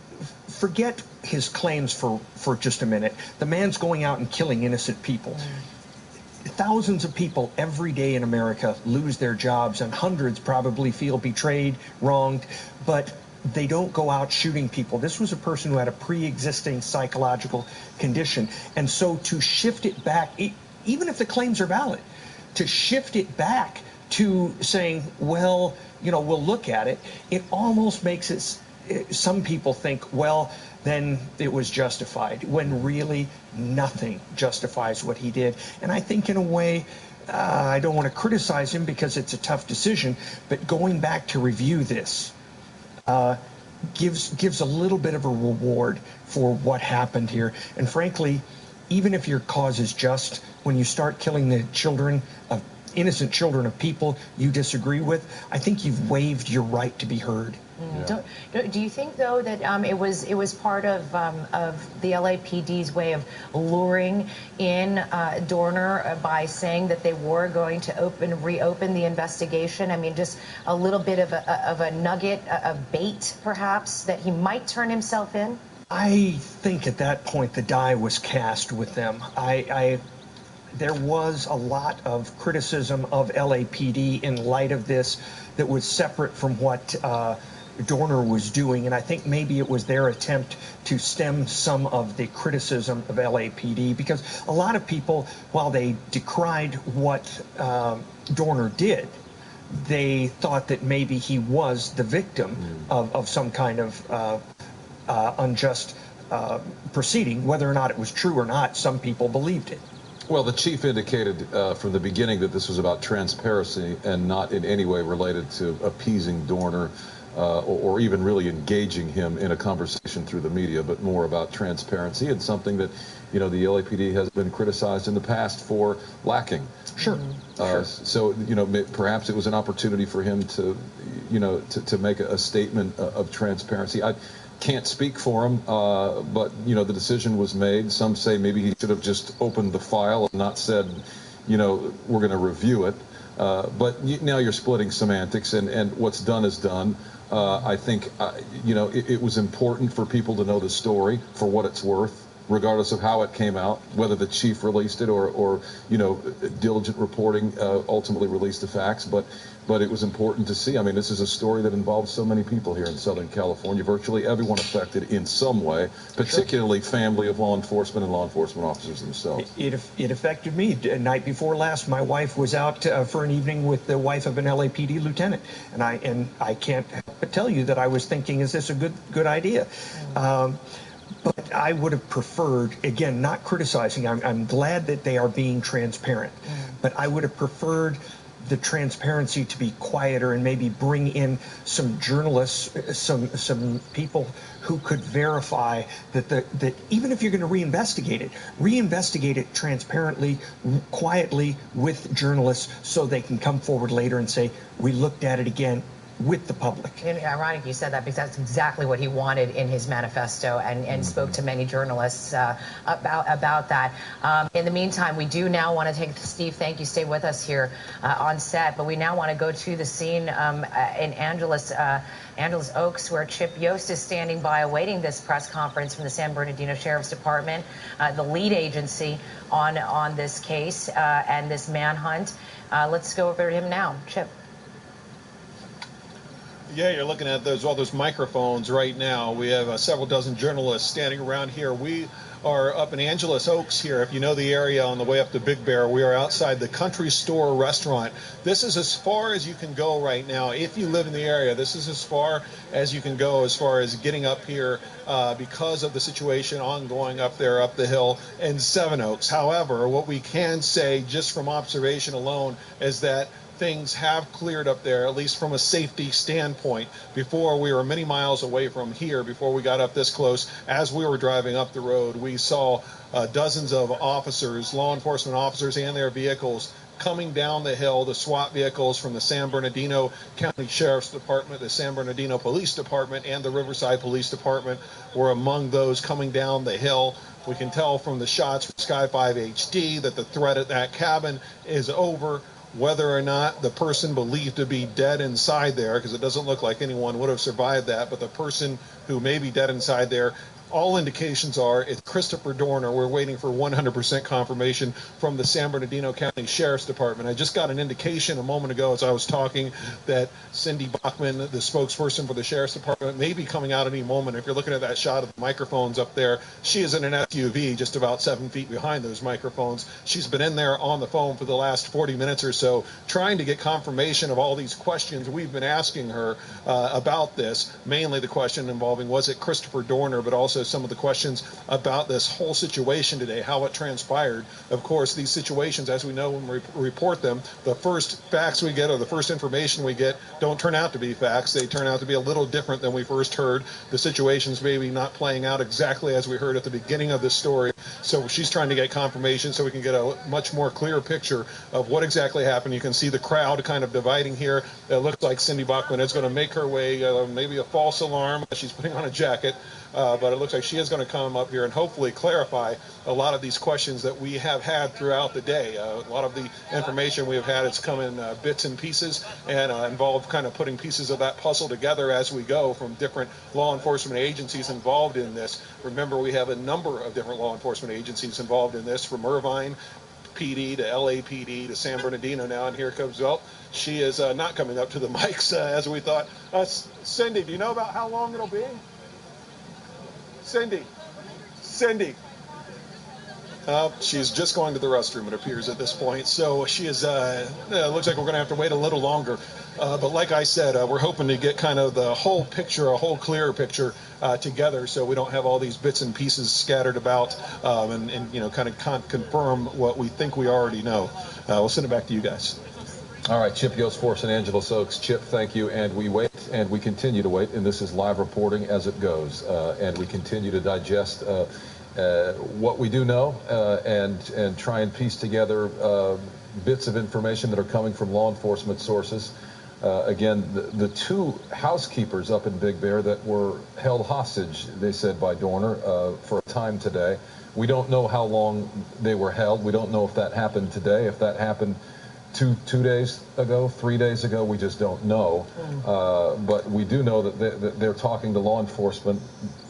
forget his claims for just a minute. The man's going out and killing innocent people. Thousands of people every day in America lose their jobs, and hundreds probably feel betrayed, wronged, but they don't go out shooting people. This was a person who had a pre-existing psychological condition. And so to shift it back, even if the claims are valid, to shift it back to saying, well, we'll look at it, it almost makes it, some people think, well, then it was justified, when really nothing justifies what he did. And I think in a way, I don't want to criticize him because it's a tough decision, but going back to review this, gives a little bit of a reward for what happened here. And frankly, even if your cause is just, when you start killing the innocent children of people you disagree with, I think you've waived your right to be heard. Do you think, though, that it was part of the LAPD's way of luring in Dorner by saying that they were going to reopen the investigation? I mean, just a little bit of a nugget, a bait, perhaps, that he might turn himself in? I think at that point the die was cast with them. There was a lot of criticism of LAPD in light of this that was separate from what Dorner was doing, and I think maybe it was their attempt to stem some of the criticism of LAPD, because a lot of people, while they decried what Dorner did, they thought that maybe he was the victim of some kind of unjust proceeding. Whether or not it was true or not, some people believed it. Well, the chief indicated from the beginning that this was about transparency and not in any way related to appeasing Dorner or even really engaging him in a conversation through the media, but more about transparency, and something that, the LAPD has been criticized in the past for lacking. Sure. So, perhaps it was an opportunity for him to, to make a statement of transparency. I can't speak for him, but, the decision was made. Some say maybe he should have just opened the file and not said, we're going to review it. But now you're splitting semantics, and what's done is done. I think, it was important for people to know the story for what it's worth, regardless of how it came out, whether the chief released it or diligent reporting ultimately released the facts. But it was important to see. I mean, this is a story that involves so many people here in Southern California, virtually everyone affected in some way, particularly family of law enforcement and law enforcement officers themselves. It affected me. The night before last, my wife was out for an evening with the wife of an LAPD lieutenant, and I can't help but tell you that I was thinking, is this a good idea? But I would have preferred, again, not criticizing, I'm glad that they are being transparent, but I would have preferred the transparency to be quieter and maybe bring in some journalists, some people who could verify that even if you're going to reinvestigate it transparently, quietly with journalists, so they can come forward later and say, we looked at it again. with the public. And ironic you said that, because that's exactly what he wanted in his manifesto, and spoke to many journalists about that. In the meantime, we do now want to take, Steve, thank you, stay with us here on set, but we now want to go to the scene in Angeles Oaks, where Chip Yost is standing by awaiting this press conference from the San Bernardino Sheriff's Department, the lead agency on this case and this manhunt. Let's go over to him now. Chip. Yeah, you're looking at all those microphones right now. We have several dozen journalists standing around here. We are up in Angeles Oaks here. If you know the area on the way up to Big Bear, we are outside the Country Store restaurant. This is as far as you can go right now. If you live in the area, this is as far as you can go as far as getting up here because of the situation ongoing up there, up the hill in Seven Oaks. However, what we can say just from observation alone is that things have cleared up there, at least from a safety standpoint. Before, we were many miles away from here. Before we got up this close, as we were driving up the road, we saw dozens of officers, law enforcement officers and their vehicles coming down the hill. The SWAT vehicles from the San Bernardino County Sheriff's Department, the San Bernardino Police Department, and the Riverside Police Department were among those coming down the hill. We can tell from the shots from Sky 5 HD that the threat at that cabin is over. Whether or not the person believed to be dead inside there, because it doesn't look like anyone would have survived that, but the person who may be dead inside there, all indications are it's Christopher Dorner. We're waiting for 100% confirmation from the San Bernardino County Sheriff's Department. I just got an indication a moment ago as I was talking that Cindy Bachman, the spokesperson for the Sheriff's Department, may be coming out any moment. If you're looking at that shot of the microphones up there, she is in an SUV just about 7 feet behind those microphones. She's been in there on the phone for the last 40 minutes or so trying to get confirmation of all these questions we've been asking her about this, mainly the question involving was it Christopher Dorner, but also some of the questions about this whole situation today, how it transpired. Of course, these situations, as we know when we report them, the first facts we get or the first information we get don't turn out to be facts. They turn out to be a little different than we first heard. The situation's maybe not playing out exactly as we heard at the beginning of this story. So she's trying to get confirmation so we can get a much more clear picture of what exactly happened. You can see the crowd kind of dividing here. It looks like Cindy Bachman is going to make her way, maybe a false alarm. She's putting on a jacket. But it looks like she is going to come up here and hopefully clarify a lot of these questions that we have had throughout the day. A lot of the information we have had has come in bits and pieces and involved kind of putting pieces of that puzzle together as we go from different law enforcement agencies involved in this. Remember, we have a number of different law enforcement agencies involved in this, from Irvine PD to LAPD to San Bernardino now, and here comes, well, she is not coming up to the mics as we thought. Cindy, do you know about how long it'll be? Cindy. She's just going to the restroom, it appears, at this point. So she is, looks like we're going to have to wait a little longer. But like I said, we're hoping to get kind of the whole picture, a whole clear picture together so we don't have all these bits and pieces scattered about and you know, kind of confirm what we think we already know. We'll send it back to you guys. All right, Chip Yost for us in Angeles Oaks. Chip, thank you. And we wait, and we continue to wait, and this is live reporting as it goes. And we continue to digest what we do know and try and piece together bits of information that are coming from law enforcement sources. Again, the two housekeepers up in Big Bear that were held hostage, they said, by Dorner for a time today. We don't know how long they were held. We don't know if that happened today, if that happened two days ago, 3 days ago. We just don't know. But we do know that they're talking to law enforcement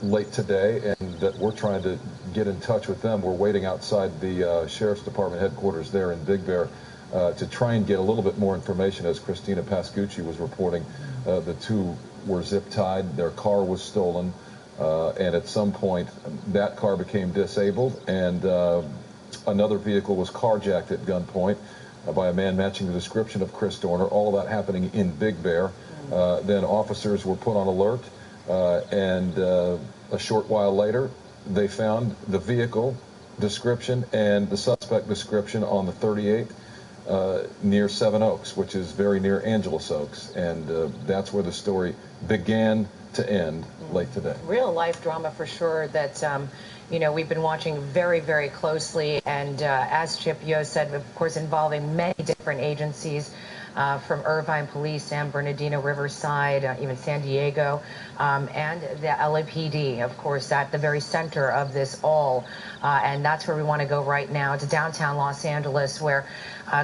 late today, and that we're trying to get in touch with them. We're waiting outside the Sheriff's Department headquarters there in Big Bear to try and get a little bit more information. As Christina Pascucci was reporting, the two were zip-tied. Their car was stolen, and at some point that car became disabled, and another vehicle was carjacked at gunpoint by a man matching the description of Chris Dorner. All of that happening in Big Bear. Then officers were put on alert, and a short while later, they found the vehicle description and the suspect description on the 38 near Seven Oaks, which is very near Angeles Oaks. And that's where the story began to end late today. Real life drama for sure that you know, we've been watching very, very closely, and as Chip Yost said, of course, involving many different agencies. from Irvine Police, San Bernardino, Riverside, even San Diego, and the LAPD, of course, at the very center of this all. And that's where we want to go right now, to downtown Los Angeles, where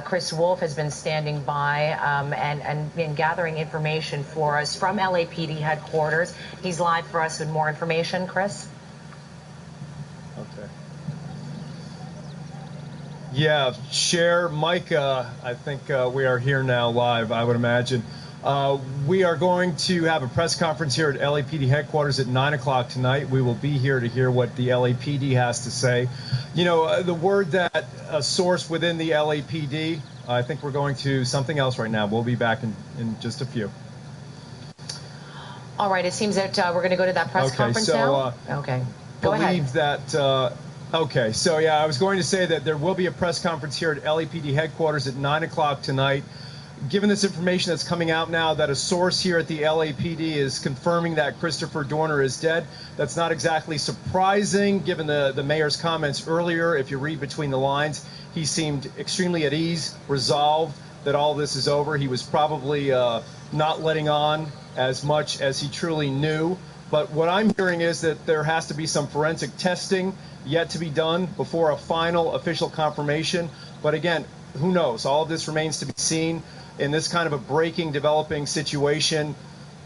Chris Wolf has been standing by and been gathering information for us from LAPD headquarters. He's live for us with more information. Chris? Okay. Yeah, Cher, Micah, I think we are here now live, I would imagine. We are going to have a press conference here at LAPD headquarters at 9 o'clock tonight. We will be here to hear what the LAPD has to say. You know, the word that a source within the LAPD, I think we're going to something else right now. We'll be back in just a few. All right, it seems that we're going to go to that press conference now. Okay, go ahead. Okay, so yeah, I was going to say that there will be a press conference here at LAPD headquarters at 9 o'clock tonight. Given this information that's coming out now that a source here at the LAPD is confirming that Christopher Dorner is dead, that's not exactly surprising given the mayor's comments earlier. If you read between the lines, he seemed extremely at ease, resolved that all this is over. He was probably not letting on as much as he truly knew. But what I'm hearing is that there has to be some forensic testing yet to be done before a final official confirmation. But again, who knows? All of this remains to be seen in this kind of a breaking, developing situation.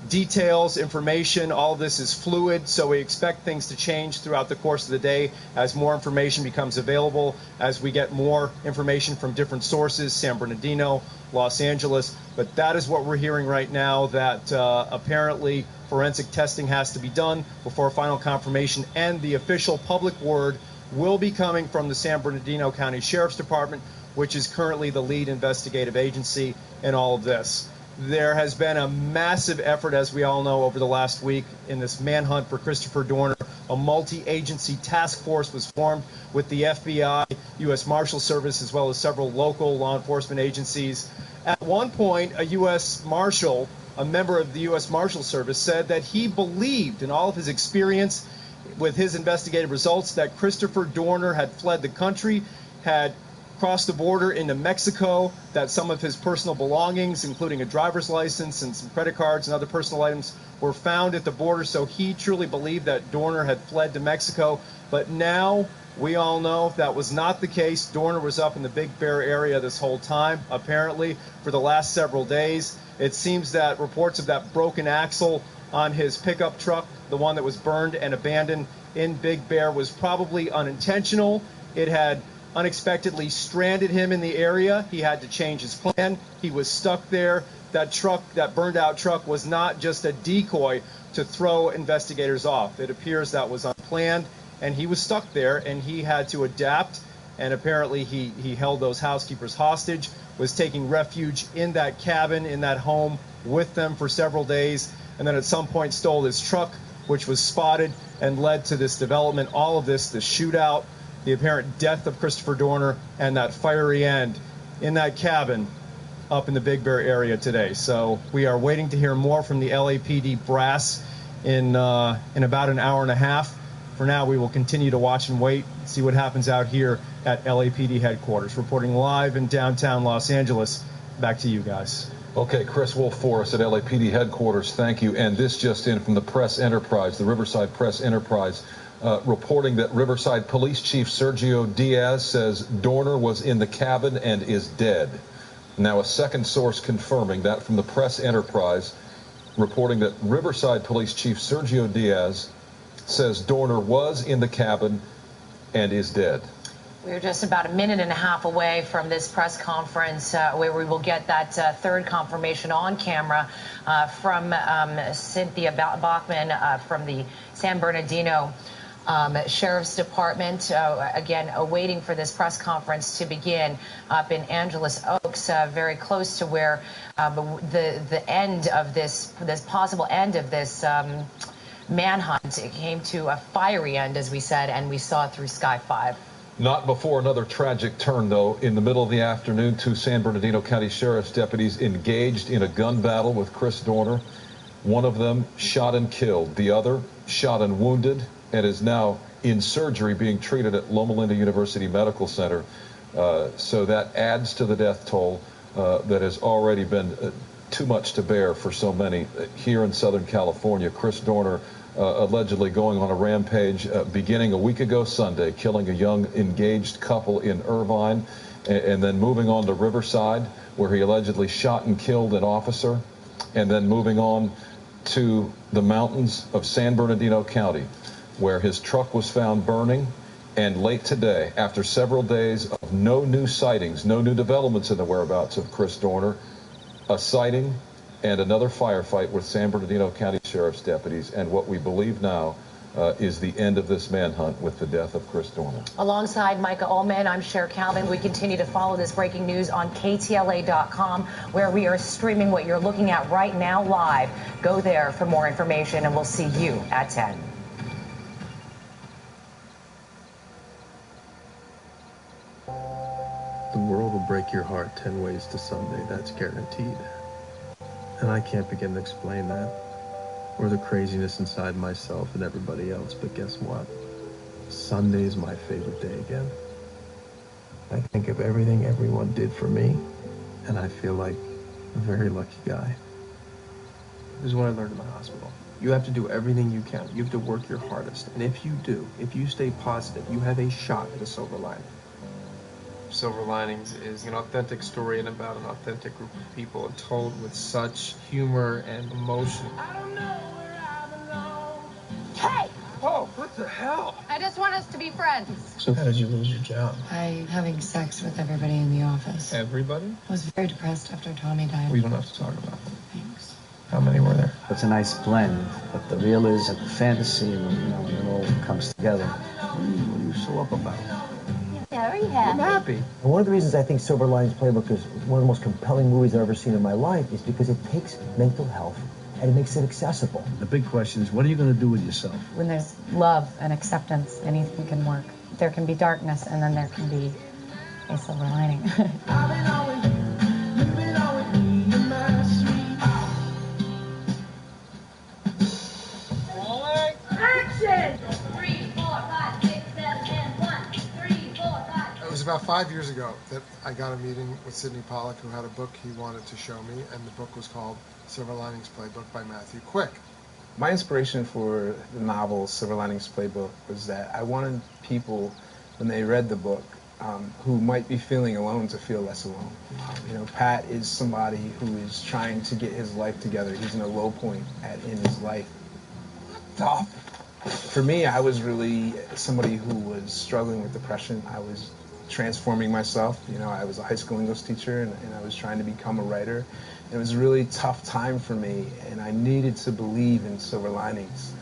Details, information, all of this is fluid, so we expect things to change throughout the course of the day as more information becomes available, as we get more information from different sources, San Bernardino, Los Angeles. But that is what we're hearing right now, that apparently forensic testing has to be done before final confirmation, and the official public word will be coming from the San Bernardino County Sheriff's Department, which is currently the lead investigative agency in all of this. There has been a massive effort, as we all know, over the last week in this manhunt for Christopher Dorner. A multi-agency task force was formed with the FBI, U.S. Marshal Service, as well as several local law enforcement agencies. At one point, a U.S. Marshal, a member of the U.S. Marshal Service, said that he believed in all of his experience with his investigative results that Christopher Dorner had fled the country, had crossed the border into Mexico, that some of his personal belongings, including a driver's license and some credit cards and other personal items, were found at the border. So he truly believed that Dorner had fled to Mexico. But now we all know that was not the case. Dorner was up in the Big Bear area this whole time, apparently, for the last several days. It seems that reports of that broken axle on his pickup truck, the one that was burned and abandoned in Big Bear, was probably unintentional. It had unexpectedly stranded him in the area. He had to change his plan. He was stuck there. That truck, that burned out truck, was not just a decoy to throw investigators off. It appears that was unplanned, and he was stuck there, and he had to adapt. And apparently he held those housekeepers hostage, was taking refuge in that cabin, in that home with them for several days, and then at some point stole his truck, which was spotted and led to this development. All of this, the shootout, the apparent death of Christopher Dorner, and that fiery end in that cabin up in the Big Bear area today. So we are waiting to hear more from the LAPD brass in about an hour and a half. For now, we will continue to watch and wait, see what happens out here at LAPD headquarters. Reporting live in downtown Los Angeles. Back to you guys. Okay, Chris Wolf for us at LAPD headquarters. Thank you. And this just in from the Press Enterprise, the Riverside Press Enterprise, reporting that Riverside Police Chief Sergio Diaz says Dorner was in the cabin and is dead. Now, a second source confirming that from the Press Enterprise, reporting that Riverside Police Chief Sergio Diaz says Dorner was in the cabin and is dead. We're just about a minute and a half away from this press conference where we will get that third confirmation on camera from Cynthia Bachman from the San Bernardino Sheriff's Department. Again, awaiting for this press conference to begin up in Angeles Oaks, very close to where the end of this possible end of this manhunt. It came to a fiery end, as we said, and we saw it through Sky 5. Not before another tragic turn, though. In the middle of the afternoon, two San Bernardino County Sheriff's deputies engaged in a gun battle with Chris Dorner. One of them shot and killed. The other shot and wounded and is now in surgery being treated at Loma Linda University Medical Center. So that adds to the death toll. that has already been too much to bear for so many. Here in Southern California, Chris Dorner allegedly going on a rampage beginning a week ago Sunday, killing a young engaged couple in Irvine, and then moving on to Riverside, where he allegedly shot and killed an officer, and then moving on to the mountains of San Bernardino County, where his truck was found burning. And late today, after several days of no new sightings, no new developments in the whereabouts of Chris Dorner, a sighting and another firefight with San Bernardino County Sheriff's deputies, and what we believe now is the end of this manhunt with the death of Chris Dorner. Alongside Micah Ullman, I'm Cher Calvin. We continue to follow this breaking news on KTLA.com, where we are streaming what you're looking at right now live. Go there for more information, and we'll see you at 10. The world will break your heart 10 ways to Sunday, that's guaranteed. And I can't begin to explain that, or the craziness inside myself and everybody else, but guess what? Sunday is my favorite day again. I think of everything everyone did for me, and I feel like a very lucky guy. This is what I learned in the hospital. You have to do everything you can. You have to work your hardest. And if you do, if you stay positive, you have a shot at a silver lining. Silver Linings is an authentic story and about an authentic group of people, and told with such humor and emotion. Hey! Oh, what the hell? I just want us to be friends. So how did you lose your job? By having sex with everybody in the office. Everybody? I was very depressed after Tommy died. We don't have to talk about it. Thanks. How many were there? It's a nice blend, but the realism and the fantasy, and when it all comes together. What are you so up about? Very happy. I'm happy. And one of the reasons I think Silver Linings Playbook is one of the most compelling movies I've ever seen in my life is because it takes mental health and it makes it accessible. The big question is, what are you going to do with yourself? When there's love and acceptance, anything can work. There can be darkness, and then there can be a silver lining. Action! It was about 5 years ago that I got a meeting with Sidney Pollack, who had a book he wanted to show me, and the book was called Silver Linings Playbook by Matthew Quick. My inspiration for the novel Silver Linings Playbook was that I wanted people, when they read the book, who might be feeling alone, to feel less alone. Pat is somebody who is trying to get his life together. He's in a low point in his life. For me, I was really somebody who was struggling with depression. I was transforming myself. I was a high school English teacher, and I was trying to become a writer. It was a really tough time for me, and I needed to believe in silver linings.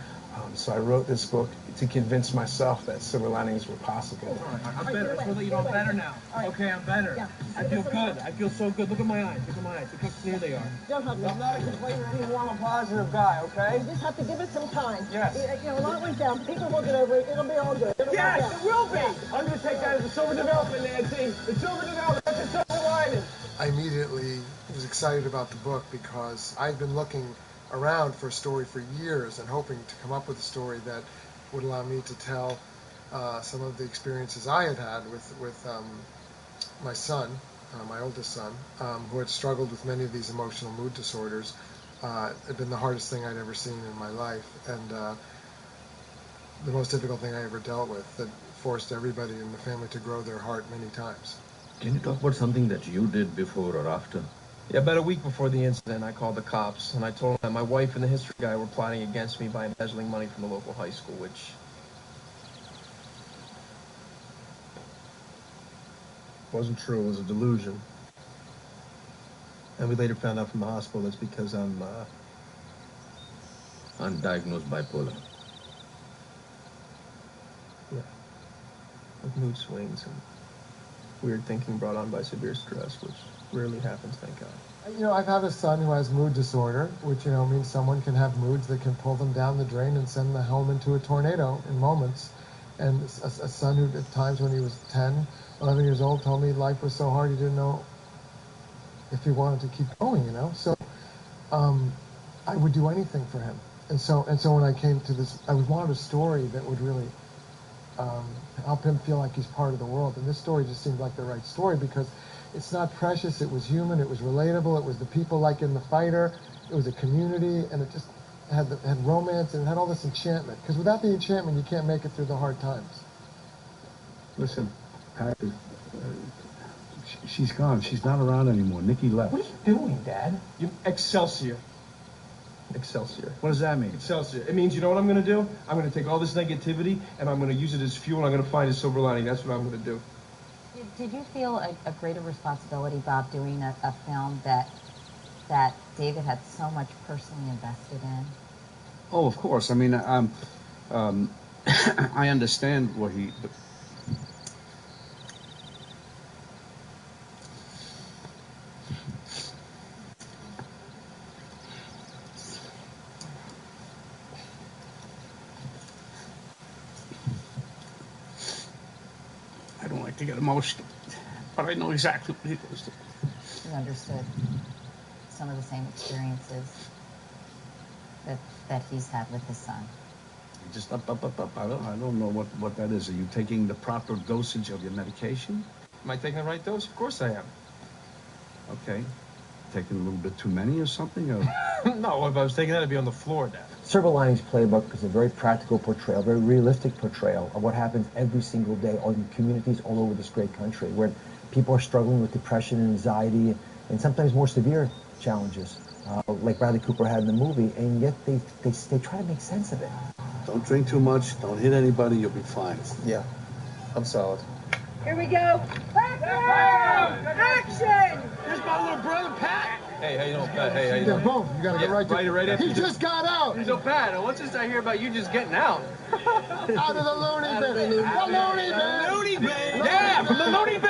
So I wrote this book to convince myself that silver linings were possible. I'm better. I feel that I'm better now. Okay, I'm better. Yeah. I feel good. I feel so good. Look at my eyes. Look at my eyes. Look how clear they are. I'm not a complainer anymore. I'm a positive guy, okay? You just have to give it some time. Yes. A lot went down. People will get over it. It'll be all good. Yes, it will be. I'm going to take that as a silver development, Nancy. The silver development. That's a silver lining. I immediately was excited about the book because I've been looking around for a story for years and hoping to come up with a story that would allow me to tell some of the experiences I had with my son, my oldest son, who had struggled with many of these emotional mood disorders. It had been the hardest thing I'd ever seen in my life, and the most difficult thing I ever dealt with, that forced everybody in the family to grow their heart many times. Can you talk about something that you did before or after? Yeah, about a week before the incident, I called the cops, and I told them that my wife and the history guy were plotting against me by embezzling money from the local high school, which wasn't true. It was a delusion. And we later found out from the hospital that's because I'm undiagnosed bipolar. Yeah. With mood swings and weird thinking brought on by severe stress, which rarely happens, thank God. I've had a son who has mood disorder, which, means someone can have moods that can pull them down the drain and send the home into a tornado in moments. And a son who, at times when he was 10, 11 years old, told me life was so hard he didn't know if he wanted to keep going, So I would do anything for him. And so when I came to this, I wanted a story that would really help him feel like he's part of the world. And this story just seemed like the right story because It's not precious. It was human. It was relatable. It was the people like in The Fighter. It was a community, and it just had romance, and it had all this enchantment. Because without the enchantment, you can't make it through the hard times. Listen, Pat, she's gone. She's not around anymore. Nikki left. What are you doing, Dad? Excelsior. Excelsior. What does that mean? Excelsior. It means, you know what I'm going to do? I'm going to take all this negativity and I'm going to use it as fuel, and I'm going to find a silver lining. That's what I'm going to do. Did you feel a greater responsibility, Bob, doing a film that David had so much personally invested in? Oh, of course. I mean, I understand what he... I don't like to get emotional, but I know exactly what he goes through. You understood some of the same experiences that he's had with his son. Just up. I don't know what that is. Are you taking the proper dosage of your medication? Am I taking the right dose? Of course I am. Okay. Taking a little bit too many or something? Or... No, if I was taking that, I'd be on the floor, Dad. Silver Linings Playbook is a very practical portrayal, very realistic portrayal of what happens every single day in communities all over this great country, where people are struggling with depression and anxiety and sometimes more severe challenges, like Bradley Cooper had in the movie, and yet they try to make sense of it. Don't drink too much. Don't hit anybody. You'll be fine. Yeah, I'm solid. Here we go. Action! Here's my little brother, Pat. Hey, how you doing, Pat? Hey, how you Yeah, doing? boom. You gotta go right after He just got out. So, Pat, what's this I hear about you just getting out? Out of the loony bin. The loony bin. Loony bin. Yeah, from the loony bin.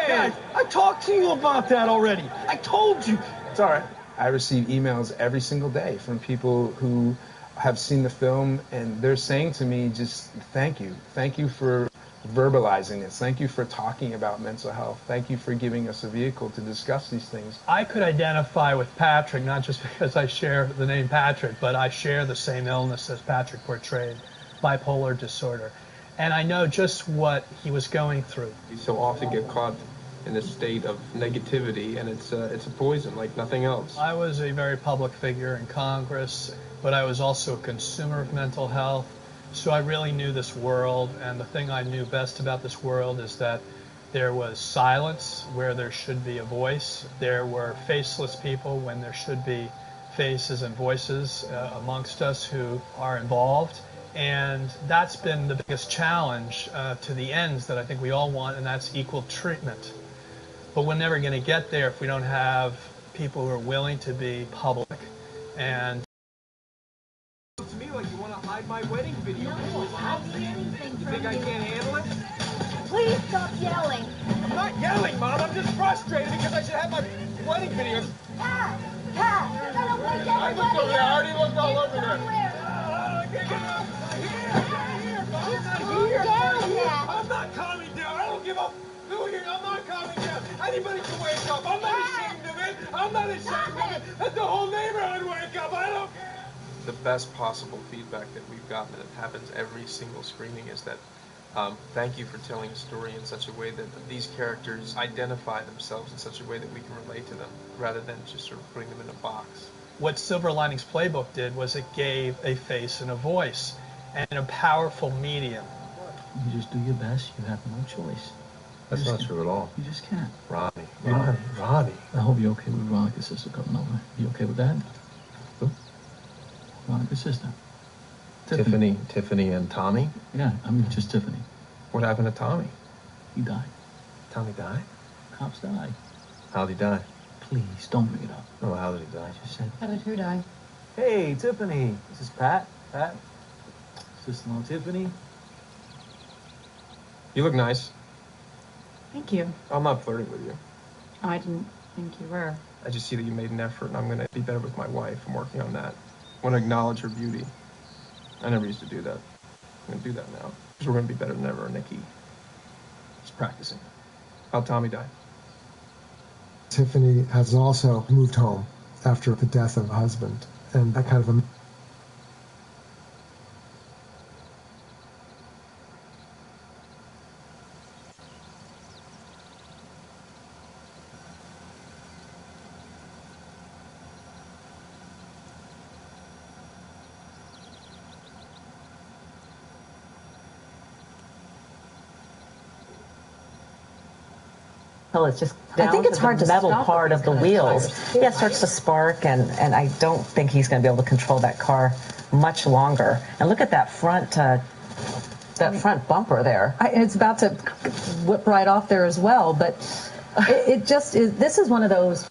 Guys, I talked to you about that already. I told you. It's all right. I receive emails every single day from people who have seen the film, and they're saying to me, just thank you. Thank you for verbalizing this. Thank you for talking about mental health. Thank you for giving us a vehicle to discuss these things. I could identify with Patrick, not just because I share the name Patrick, but I share the same illness as Patrick portrayed, bipolar disorder. And I know just what he was going through. You so often get caught in a state of negativity, and it's a poison like nothing else. I was a very public figure in Congress, but I was also a consumer of mental health. So I really knew this world, and the thing I knew best about this world is that there was silence where there should be a voice. There were faceless people when there should be faces and voices amongst us who are involved. And that's been the biggest challenge to the ends that I think we all want, and that's equal treatment. But we're never going to get there if we don't have people who are willing to be public. And To me, like you want to hide my wedding video. No, you think I can't handle it? Please stop yelling. I'm not yelling, Mom. I'm just frustrated because I should have my wedding video. Pat, I don't want to I looked over there. I already looked all over there. I'm not calming down. I don't give up. I'm not calming down. Anybody can wake up. I'm not ashamed of it. I'm not ashamed of it. Let the whole neighborhood wake up. I don't care. The best possible feedback that we've gotten, and it happens every single screening, is that thank you for telling a story in such a way that these characters identify themselves in such a way that we can relate to them, rather than just sort of putting them in a box. what Silver Linings Playbook did was it gave a face and a voice and a powerful medium. You just do your best. You have no choice. That's not true at all. You just can't. Ronnie. I hope you're okay with Veronica's sister coming over. You okay with that? Who? Veronica's sister. Tiffany and Tommy? Yeah, I mean just Tiffany. What happened to Tommy? He died. Tommy died? Cops died. How'd he die? Please, don't bring it up. Oh, how did he die? I just said, How did who die? hey, Tiffany. This is Pat. Pat. Sister-in-law Tiffany. You look nice. Thank you. I'm not flirting with you. Oh, I didn't think you were. I just see that you made an effort, and I'm going to be better with my wife. I'm working on that. I want to acknowledge her beauty. I never used to do that. I'm going to do that now. Because we're going to be better than ever, Nikki. Just practicing. How'd Tommy die? Tiffany has also moved home after the death of a husband, and that kind of It's just down I think it's to hard the to metal stop part of the wheels. Yeah, it starts to spark, and I don't think he's going to be able to control that car much longer. And look at that front bumper there. It's about to whip right off there as well, but it just is. This is one of those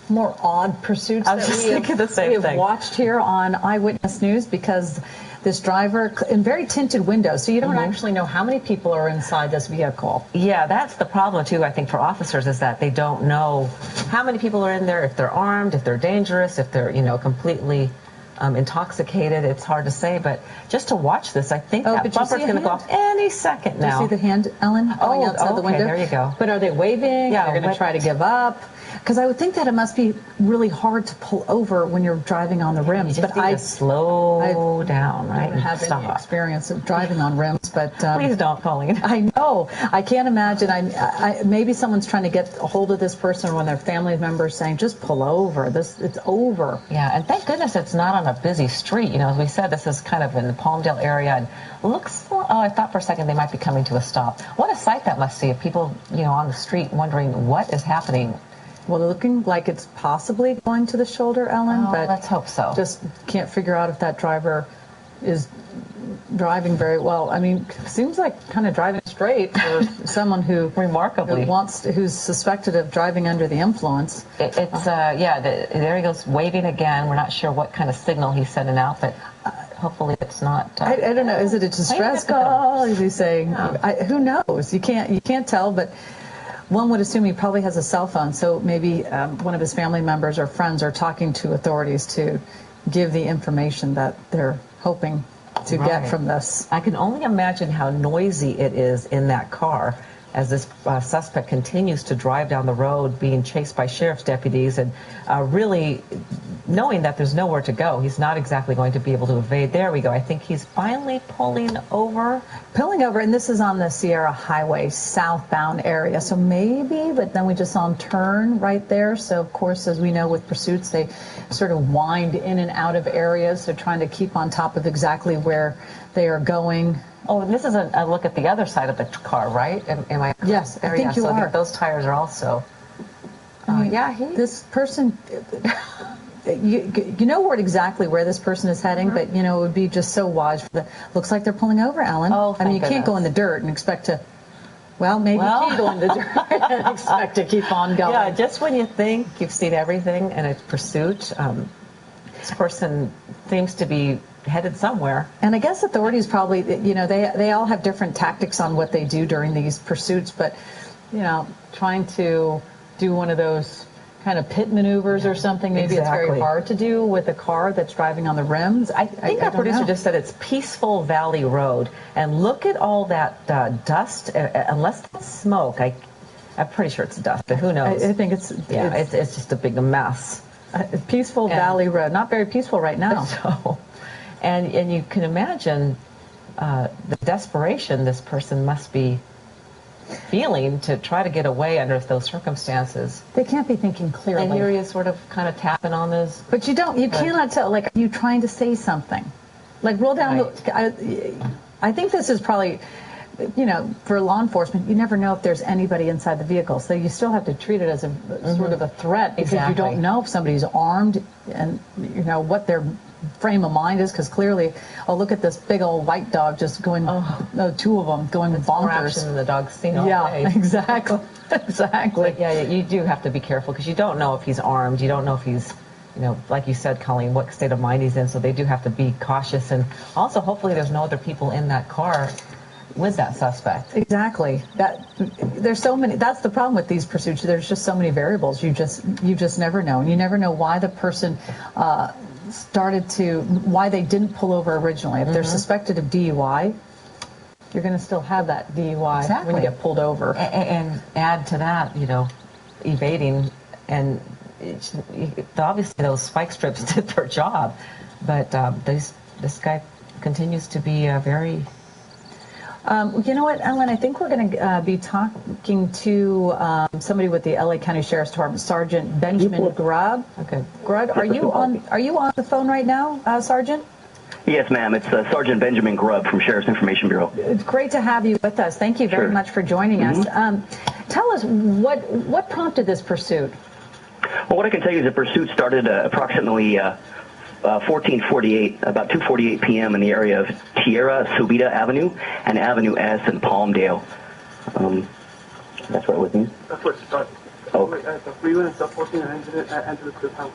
more odd pursuits I was just thinking the same we have thing. watched here on Eyewitness News, because this driver in very tinted windows, so you don't actually know how many people are inside this vehicle. Yeah, that's the problem too, I think, for officers, is that they don't know how many people are in there, if they're armed, if they're dangerous, if they're, completely intoxicated. It's hard to say, but just to watch this, I think that bumper's going to go off any second now. Do you see the hand, Ellen, going outside the window? There you go. But are they waving? Yeah, they're going to try to give up. Because I would think that it must be really hard to pull over when you're driving on the rims. But I slow down, right? I don't have any experience of driving on rims, but please don't, Colleen. I know. I can't imagine. Maybe someone's trying to get a hold of this person when their family members saying, "Just pull over. It's over." Yeah, and thank goodness it's not on a busy street. As we said, this is kind of in the Palmdale area, and looks. Oh, I thought for a second they might be coming to a stop. What a sight that must be of people, on the street wondering what is happening. Well, looking like it's possibly going to the shoulder, Ellen, but let's hope so. Just can't figure out if that driver is driving very well. I mean, seems like kind of driving straight for someone who who's suspected of driving under the influence. There he goes waving again. We're not sure what kind of signal he's sending out, but hopefully it's not. I don't know. Is it a distress call? Is he saying? Who knows? You can't tell, but. One would assume he probably has a cell phone, so maybe one of his family members or friends are talking to authorities to give the information that they're hoping to get from this. I can only imagine how noisy it is in that car as this suspect continues to drive down the road being chased by sheriff's deputies and really knowing that there's nowhere to go. He's not exactly going to be able to evade. There we go. I think he's finally pulling over. And this is on the Sierra Highway southbound area, so maybe, but then we just saw him turn right there. So, of course, as we know with pursuits, they sort of wind in and out of areas, so trying to keep on top of exactly where they are going. Oh, and this is a look at the other side of the car, right? Am I? Yes, I think you are. Those tires are also. This person. You know exactly where this person is heading, but it would be just so wise. Looks like they're pulling over, Ellen. Oh, I mean, you can't go in the dirt and expect to. Well, maybe you can go in the dirt and expect to keep on going. Yeah, just when you think you've seen everything in a pursuit, this person seems to be headed somewhere. And I guess authorities probably, they all have different tactics on what they do during these pursuits, but trying to do one of those kind of pit maneuvers or something, maybe it's very hard to do with a car that's driving on the rims. I think our producer just said it's Peaceful Valley Road, and look at all that dust. Unless that's smoke, I'm pretty sure it's dust, but who knows? I think it's just a big mess. Peaceful Valley Road, not very peaceful right now. So, and you can imagine the desperation this person must be feeling to try to get away under those circumstances. They can't be thinking clearly. And here he is sort of kind of tapping on this. But you cannot tell, are you trying to say something? Roll down I think this is probably, for law enforcement, you never know if there's anybody inside the vehicle. So you still have to treat it as a sort of a threat, because you don't know if somebody's armed and, what their frame of mind is, because clearly, look at this big old white dog just going, two of them going bonkers. And the dog's seen all day. Exactly. But you do have to be careful, because you don't know if he's armed. You don't know if he's, like you said, Colleen, what state of mind he's in. So they do have to be cautious. And also, hopefully, there's no other people in that car with that suspect. Exactly. There's so many. That's the problem with these pursuits. There's just so many variables. You just never know. And you never know why the person why they didn't pull over originally. If they're suspected of DUI, you're going to still have that DUI when you get pulled over. And add to that, evading, and obviously those spike strips did their job, but this guy continues to be very. You know what, Ellen? I think we're going to be talking to somebody with the LA County Sheriff's Department, Sergeant Benjamin Grubb. Okay, Grubb, are you on the phone right now, Sergeant? Yes, ma'am. It's Sergeant Benjamin Grubb from Sheriff's Information Bureau. It's great to have you with us. Thank you very much for joining us. tell us what prompted this pursuit? Well, what I can tell you is the pursuit started approximately 1448, about 2:48 p.m. in the area of Tierra Subida Avenue and Avenue S in Palmdale. That's right with me? That's where it started. Oh. The freeway and stuff, 14 and entered the house.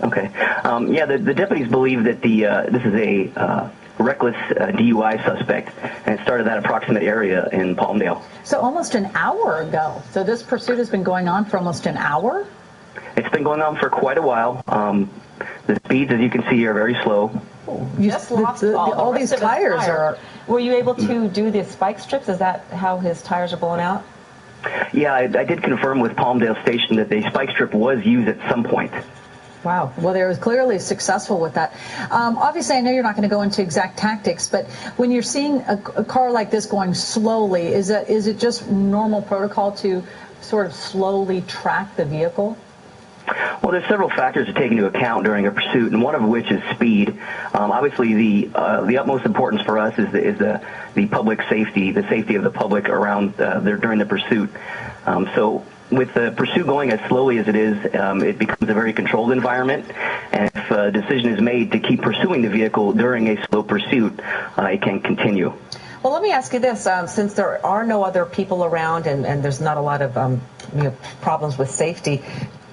Okay. Yeah, the deputies believe that this is a reckless DUI suspect, and it started that approximate area in Palmdale. So almost an hour ago. So this pursuit has been going on for almost an hour? It's been going on for quite a while. The speeds, as you can see, are very slow. You just lost all these tires are. Were you able to do the spike strips? Is that how his tires are blowing out? Yeah, I did confirm with Palmdale Station that the spike strip was used at some point. Wow. Well, they were clearly successful with that. Obviously, I know you're not going to go into exact tactics, but when you're seeing a car like this going slowly, is it just normal protocol to sort of slowly track the vehicle? Well, there's several factors to take into account during a pursuit, and one of which is speed. Obviously, the utmost importance for us is the public safety, the safety of the public around there during the pursuit. So with the pursuit going as slowly as it is, it becomes a very controlled environment, and if a decision is made to keep pursuing the vehicle during a slow pursuit, it can continue. Well, let me ask you this. Since there are no other people around and there's not a lot of problems with safety,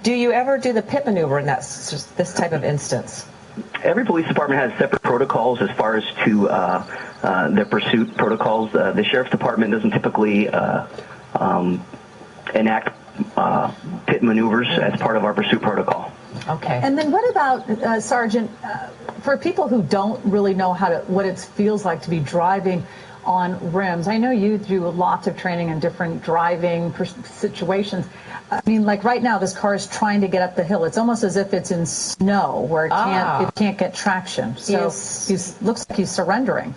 do you ever do the pit maneuver in this type of instance? Every police department has separate protocols as far as to their pursuit protocols. The sheriff's department doesn't typically enact pit maneuvers as part of our pursuit protocol. Okay. And then what about, Sergeant, for people who don't really know what it feels like to be driving on rims? I know you do lots of training in different driving situations. I mean, like right now, this car is trying to get up the hill. It's almost as if it's in snow where it can't get traction. So looks like he's surrendering.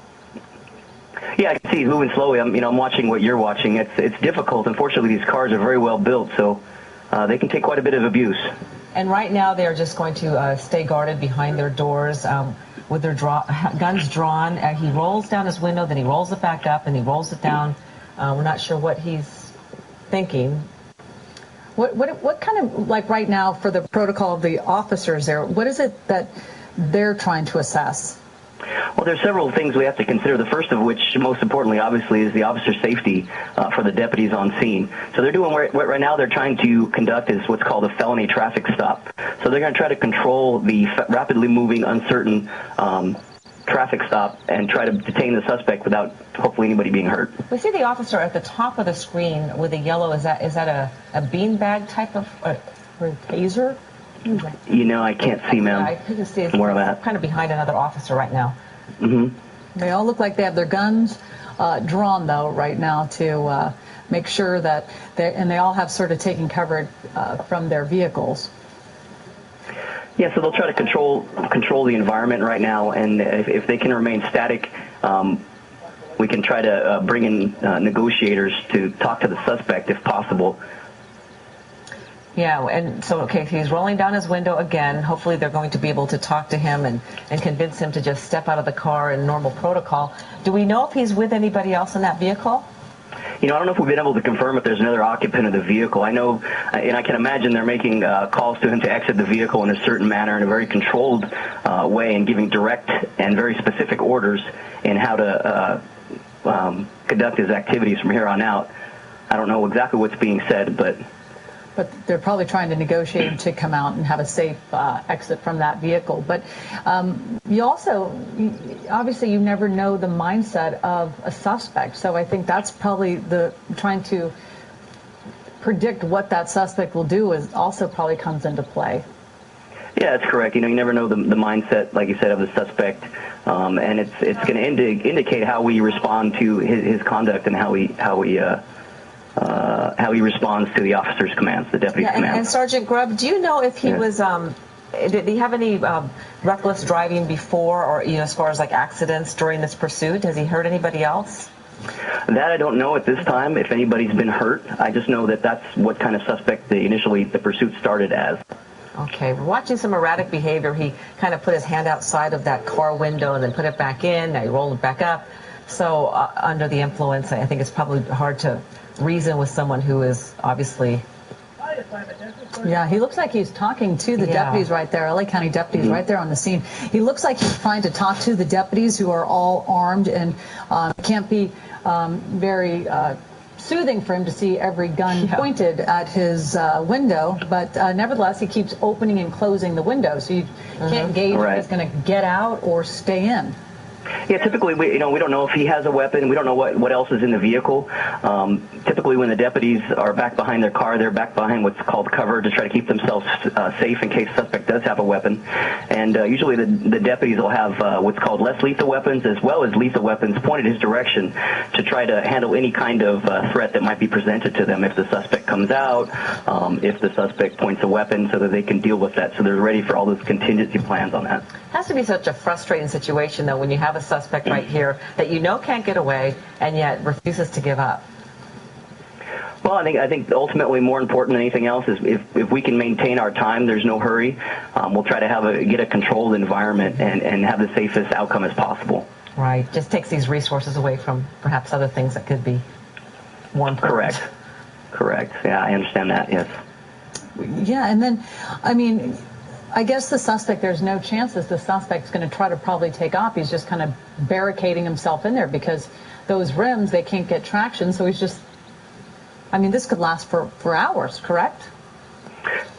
Yeah, I can see he's moving slowly. I'm watching what you're watching. It's difficult. Unfortunately, these cars are very well built, so they can take quite a bit of abuse. And right now, they're just going to stay guarded behind their doors with their guns drawn. He rolls down his window, then he rolls it back up, and he rolls it down. We're not sure what he's thinking. What kind of, like right now, for the protocol of the officers there, what is it that they're trying to assess? Well, there's several things we have to consider. The first of which, most importantly, obviously, is the officer's safety for the deputies on scene. So they're doing what right now they're trying to conduct is what's called a felony traffic stop. So they're going to try to control the rapidly moving, uncertain traffic stop and try to detain the suspect without hopefully anybody being hurt. We see the officer at the top of the screen with a yellow. Is that a beanbag type of or a taser? You know, I can't see, ma'am. I can see it's where I'm at. Kind of behind another officer right now. Mm-hmm. They all look like they have their guns drawn, though, right now to make sure that they all have sort of taken cover from their vehicles. Yeah, so they'll try to control the environment right now, and if they can remain static, we can try to bring in negotiators to talk to the suspect if possible. Yeah, and so, okay, if he's rolling down his window again, hopefully they're going to be able to talk to him and convince him to just step out of the car in normal protocol. Do we know if he's with anybody else in that vehicle? You know, I don't know if we've been able to confirm if there's another occupant of the vehicle. I know, and I can imagine they're making calls to him to exit the vehicle in a certain manner, in a very controlled way, and giving direct and very specific orders in how to conduct his activities from here on out. I don't know exactly what's being said, but they're probably trying to negotiate to come out and have a safe exit from that vehicle. But you also, obviously, you never know the mindset of a suspect. So I think that's probably trying to predict what that suspect will do is also probably comes into play. Yeah, that's correct. You know, you never know the mindset, like you said, of the suspect, and it's going to indicate how we respond to his conduct and how he responds to the officer's commands, the deputy's commands. And Sergeant Grubb, do you know if he was, did he have any reckless driving before, or as far as like accidents during this pursuit? Has he hurt anybody else? That I don't know at this time. If anybody's been hurt, I just know that that's what kind of suspect initially the pursuit started as. Okay, we're watching some erratic behavior. He kind of put his hand outside of that car window and then put it back in. Now he rolled it back up. So under the influence, I think it's probably hard to reason with someone who is obviously. Yeah, he looks like he's talking to the deputies right there, LA County deputies right there on the scene. He looks like he's trying to talk to the deputies who are all armed, and can't be very soothing for him to see every gun pointed at his window, but nevertheless he keeps opening and closing the window, so you can't gauge if he's going to get out or stay in. Yeah, typically we don't know if he has a weapon. We don't know what else is in the vehicle. Typically, when the deputies are back behind their car, they're back behind what's called cover to try to keep themselves safe in case the suspect does have a weapon. And usually the deputies will have what's called less lethal weapons as well as lethal weapons pointed his direction to try to handle any kind of threat that might be presented to them if the suspect comes out, if the suspect points a weapon, so that they can deal with that. So they're ready for all those contingency plans on that. It has to be such a frustrating situation, though, when you have a suspect right here that you know can't get away and yet refuses to give up. Well, I think ultimately more important than anything else is if we can maintain our time, there's no hurry. We'll try to get a controlled environment and have the safest outcome as possible. Right. Just takes these resources away from perhaps other things that could be more important. Correct. Yeah, I understand that, yes. Yeah, and then, I mean, I guess the suspect, there's no chances the suspect's going to try to probably take off. He's just kind of barricading himself in there because those rims, they can't get traction. So he's just, I mean, this could last for hours, correct?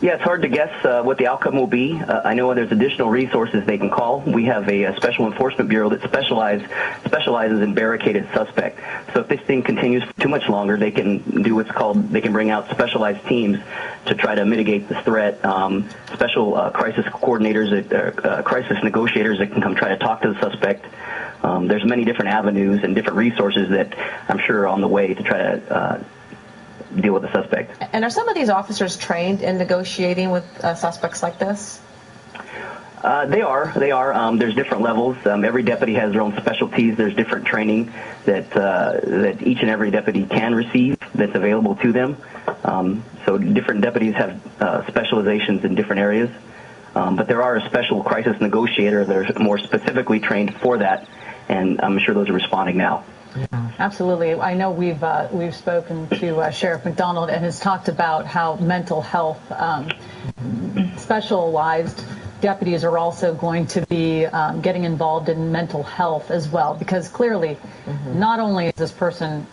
Yeah, it's hard to guess what the outcome will be. I know there's additional resources they can call. We have a special enforcement bureau that specializes in barricaded suspect. So if this thing continues for too much longer, they can do what's called, they can bring out specialized teams to try to mitigate the threat. Special crisis coordinators, crisis negotiators that can come try to talk to the suspect. There's many different avenues and different resources that I'm sure are on the way to try to deal with the suspect. And are some of these officers trained in negotiating with suspects like this? They are. There's different levels. Every deputy has their own specialties. There's different training that each and every deputy can receive that's available to them. So different deputies have specializations in different areas. But there are a special crisis negotiator that are more specifically trained for that, and I'm sure those are responding now. Absolutely. I know we've spoken to Sheriff McDonald, and has talked about how mental health specialized deputies are also going to be getting involved in mental health as well, because clearly not only is this person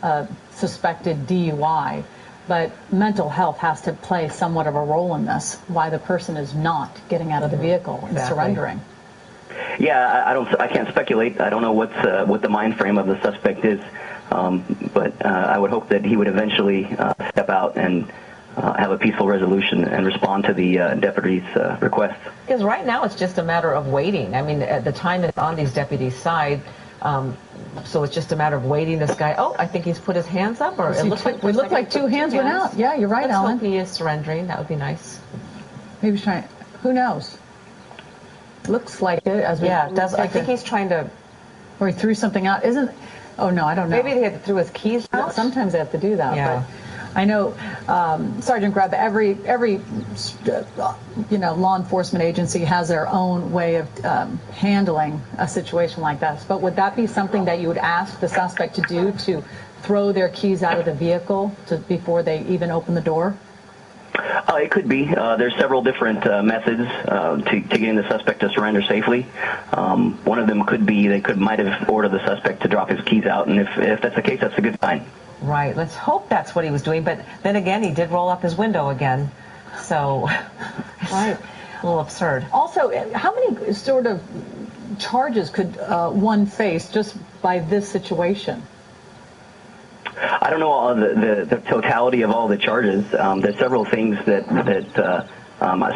suspected DUI, but mental health has to play somewhat of a role in this, why the person is not getting out of the vehicle and surrendering. Yeah, I can't speculate. I don't know what the mind frame of the suspect is, but I would hope that he would eventually step out and have a peaceful resolution and respond to the deputy's requests. Because right now it's just a matter of waiting. I mean, the time is on these deputies' side, so it's just a matter of waiting. This guy, I think he's put his hands up, or it looks like we look like two hands went out. Yeah, you're right, Ellen. Let's hope he is surrendering. That would be nice. Maybe he's trying. Who knows? Looks like it. As we it does. I think he's trying to. Or he threw something out. Oh no, I don't know. Maybe he threw his keys out. Sometimes they have to do that. Yeah. But I know Sergeant Grubb. Every law enforcement agency has their own way of handling a situation like this. But would that be something that you would ask the suspect to do, to throw their keys out of the vehicle before they even open the door? It could be. There's several different methods to getting the suspect to surrender safely. One of them could be might have ordered the suspect to drop his keys out, and if that's the case, that's a good sign. Right. Let's hope that's what he was doing. But then again, he did roll up his window again, so right, a little absurd. Also, how many sort of charges could one face just by this situation? I don't know all the totality of all the charges. There's several things that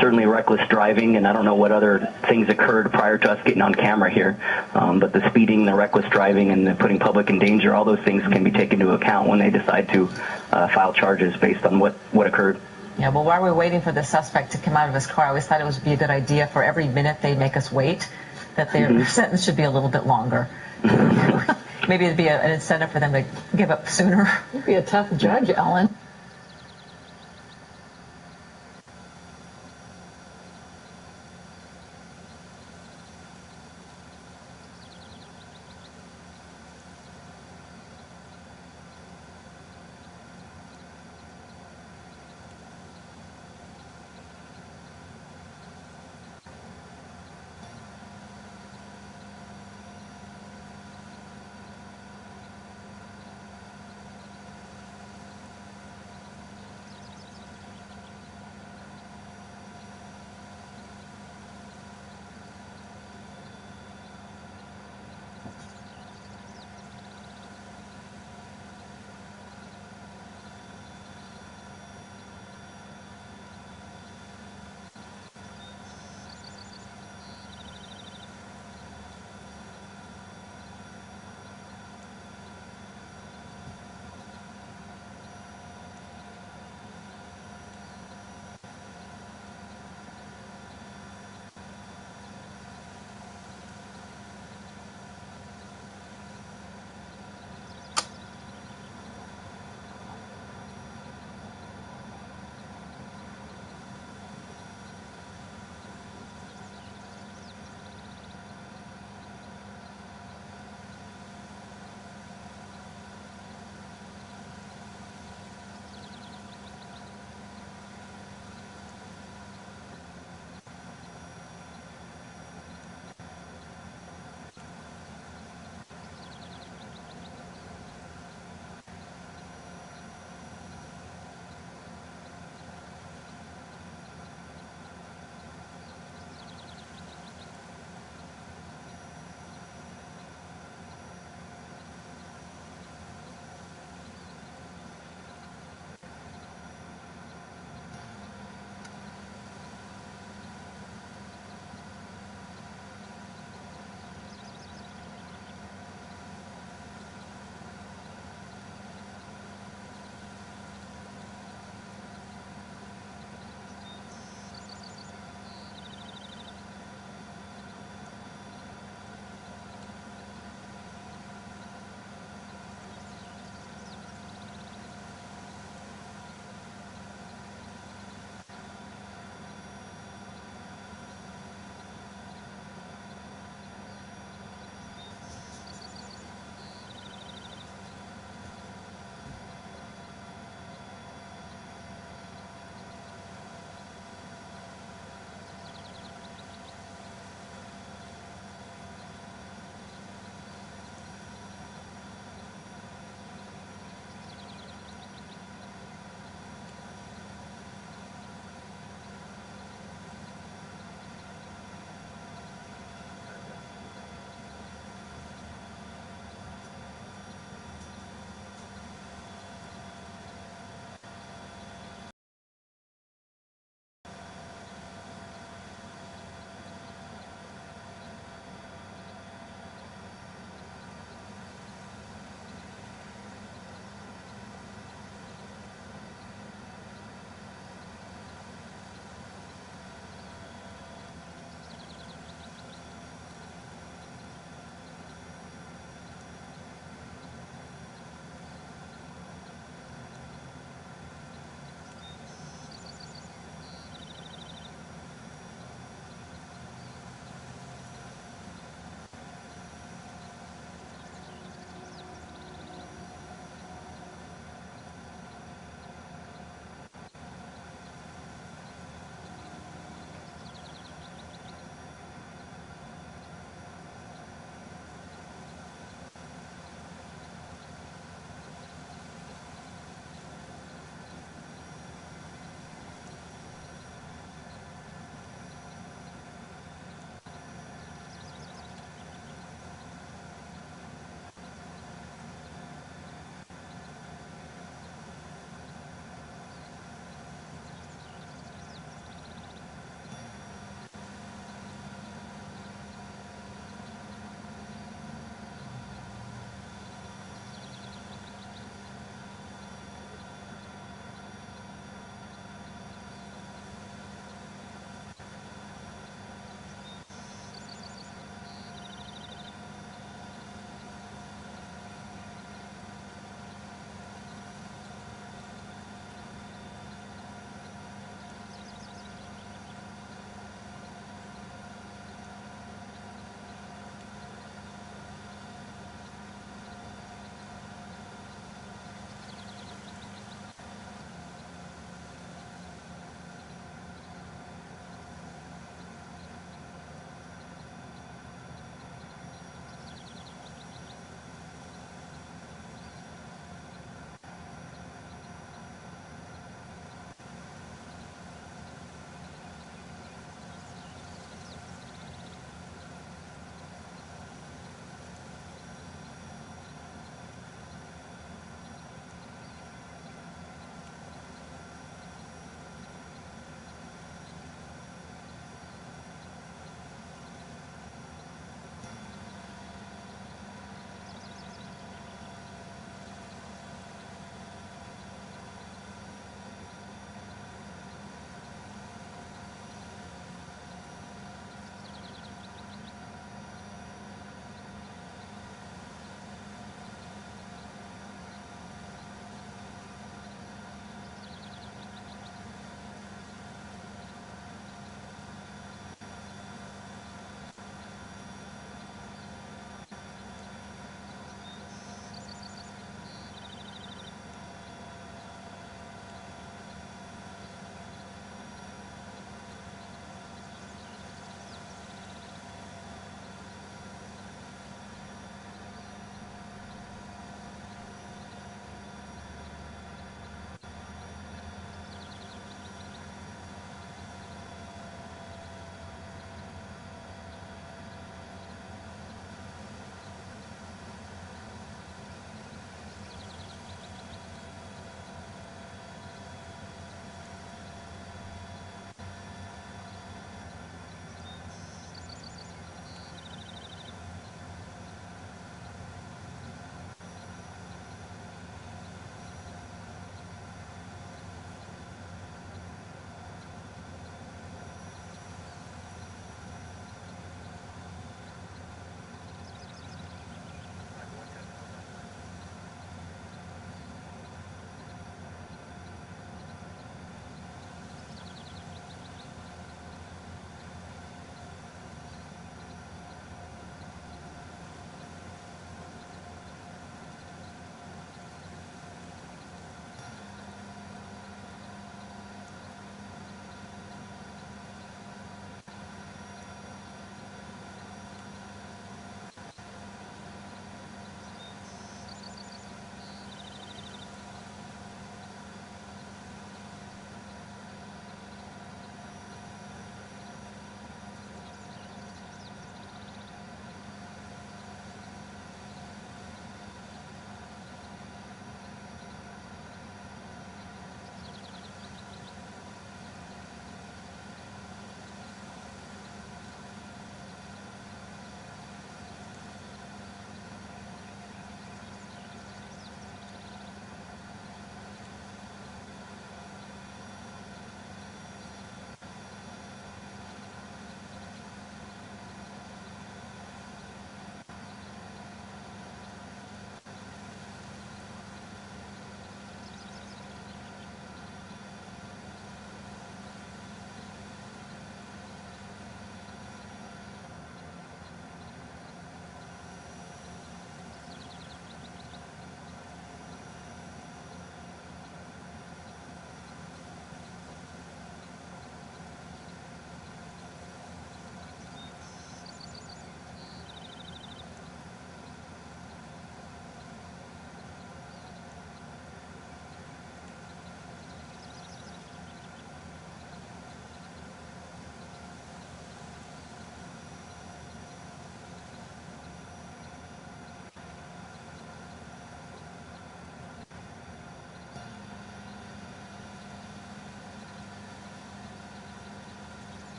certainly reckless driving, and I don't know what other things occurred prior to us getting on camera here. But the speeding, the reckless driving, and the putting public in danger, all those things can be taken into account when they decide to file charges based on what occurred. Yeah, well, while we're waiting for the suspect to come out of his car, I always thought it would be a good idea for every minute they make us wait, that their sentence should be a little bit longer. Maybe it'd be an incentive for them to give up sooner. You'd be a tough judge, Ellen.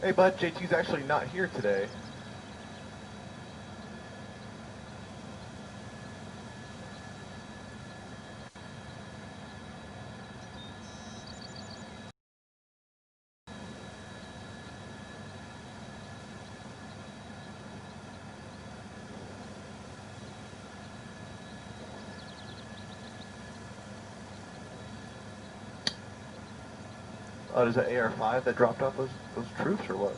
Hey, bud, JT's actually not here today. Oh, is that AR-5 that dropped off those troops or what?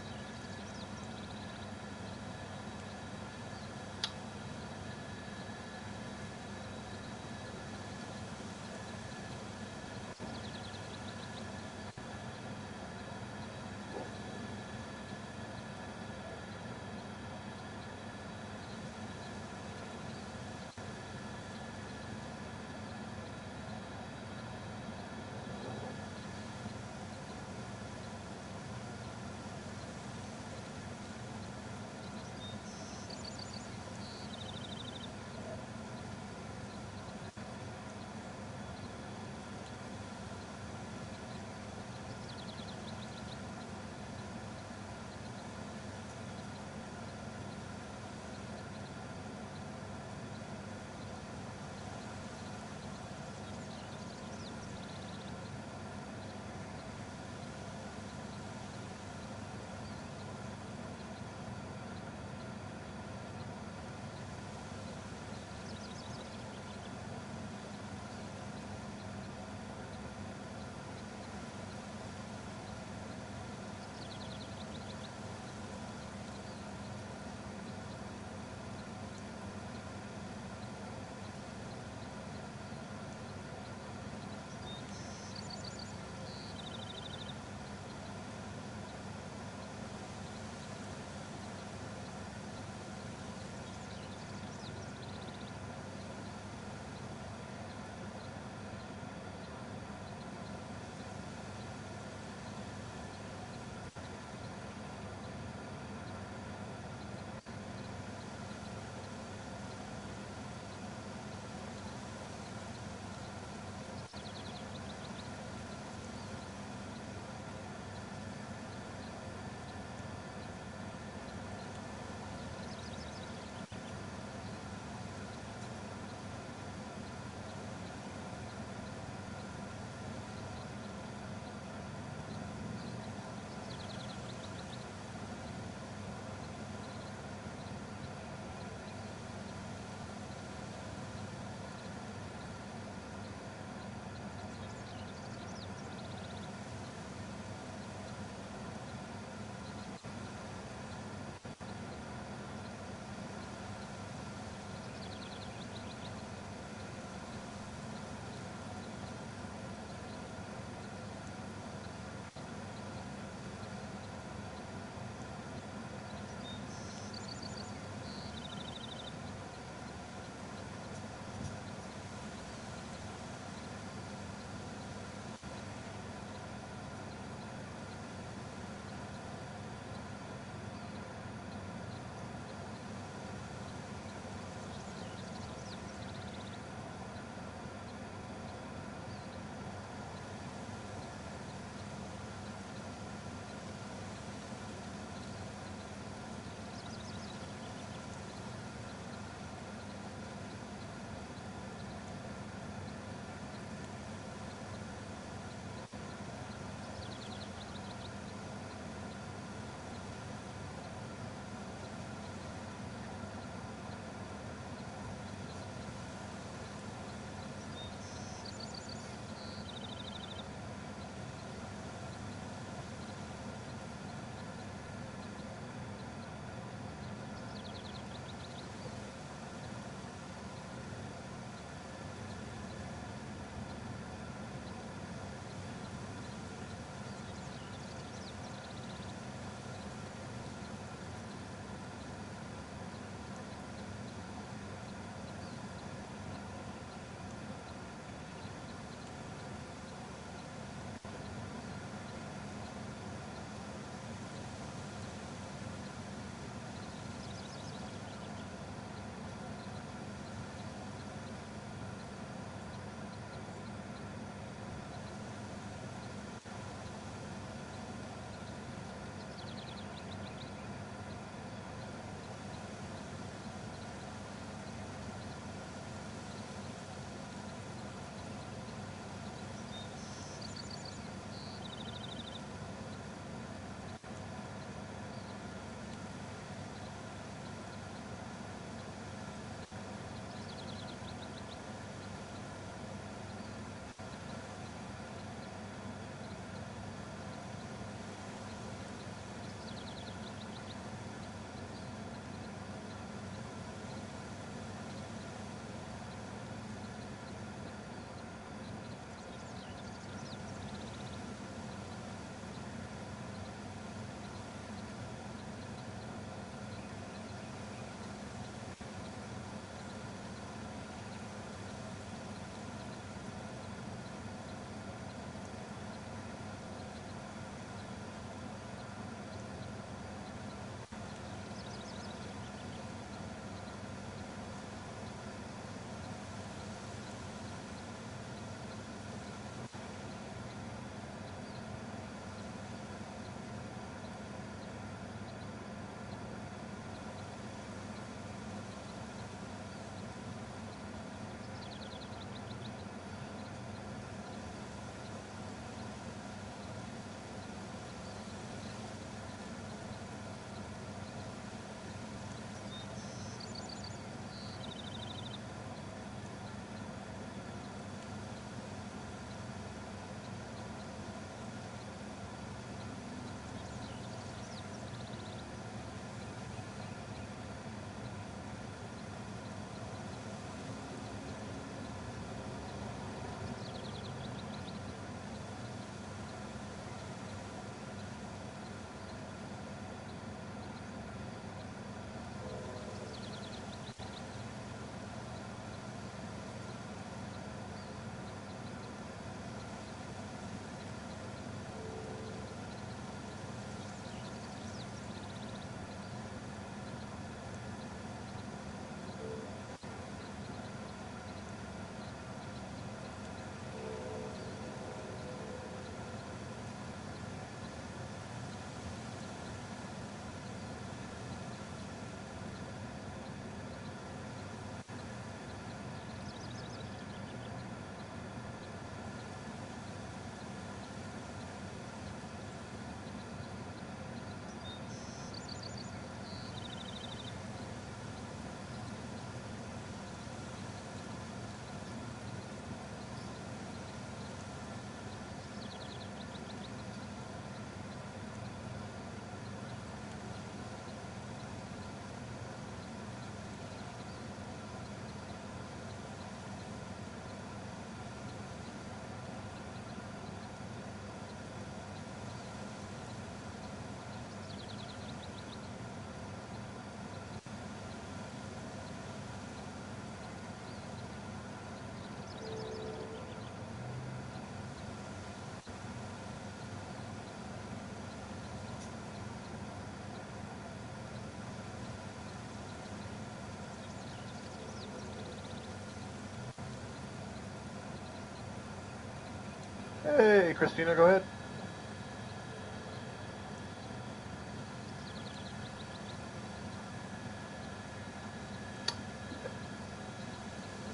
Okay, Christina, go ahead.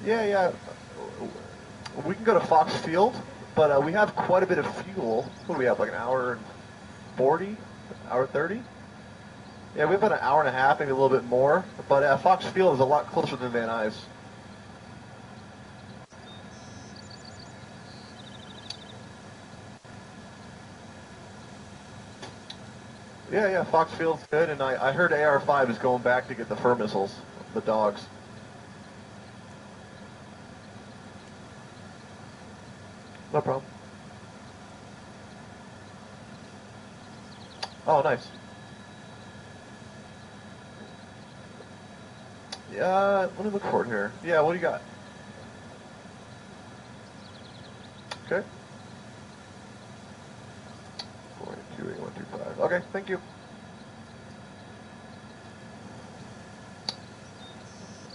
Yeah. We can go to Fox Field, but we have quite a bit of fuel. What do we have, like an hour and 40? Hour 30? Yeah, we have about an hour and a half, maybe a little bit more. But Fox Field is a lot closer than Van Nuys. Yeah, Fox Field's good, and I heard AR-5 is going back to get the fur missiles, the dogs. No problem. Oh, nice. Yeah, let me look for it here. Yeah, what do you got? Okay. 4828125. Okay, thank you.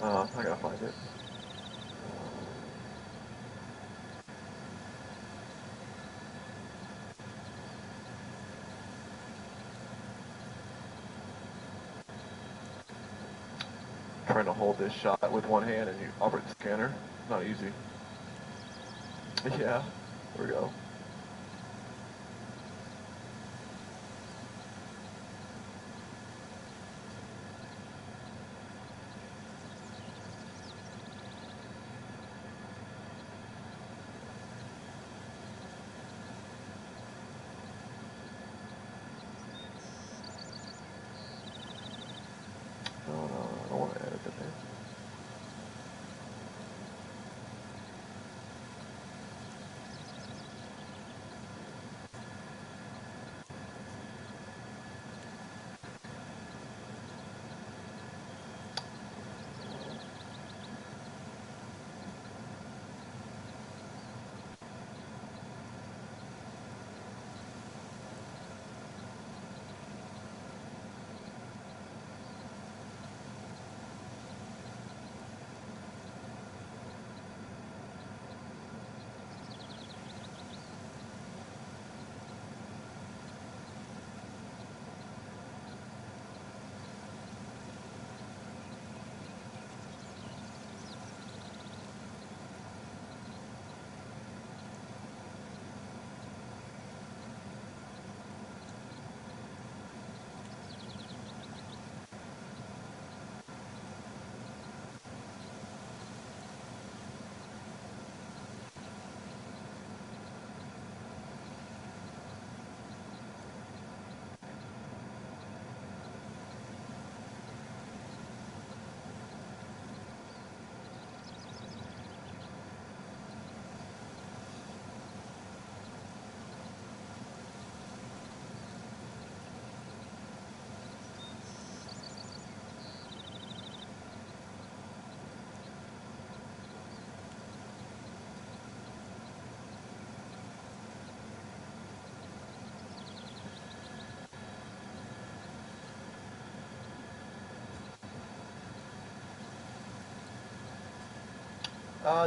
I gotta find it. Trying to hold this shot with one hand and you operate the scanner. Not easy. Yeah, there we go. No, I don't want to edit the thing.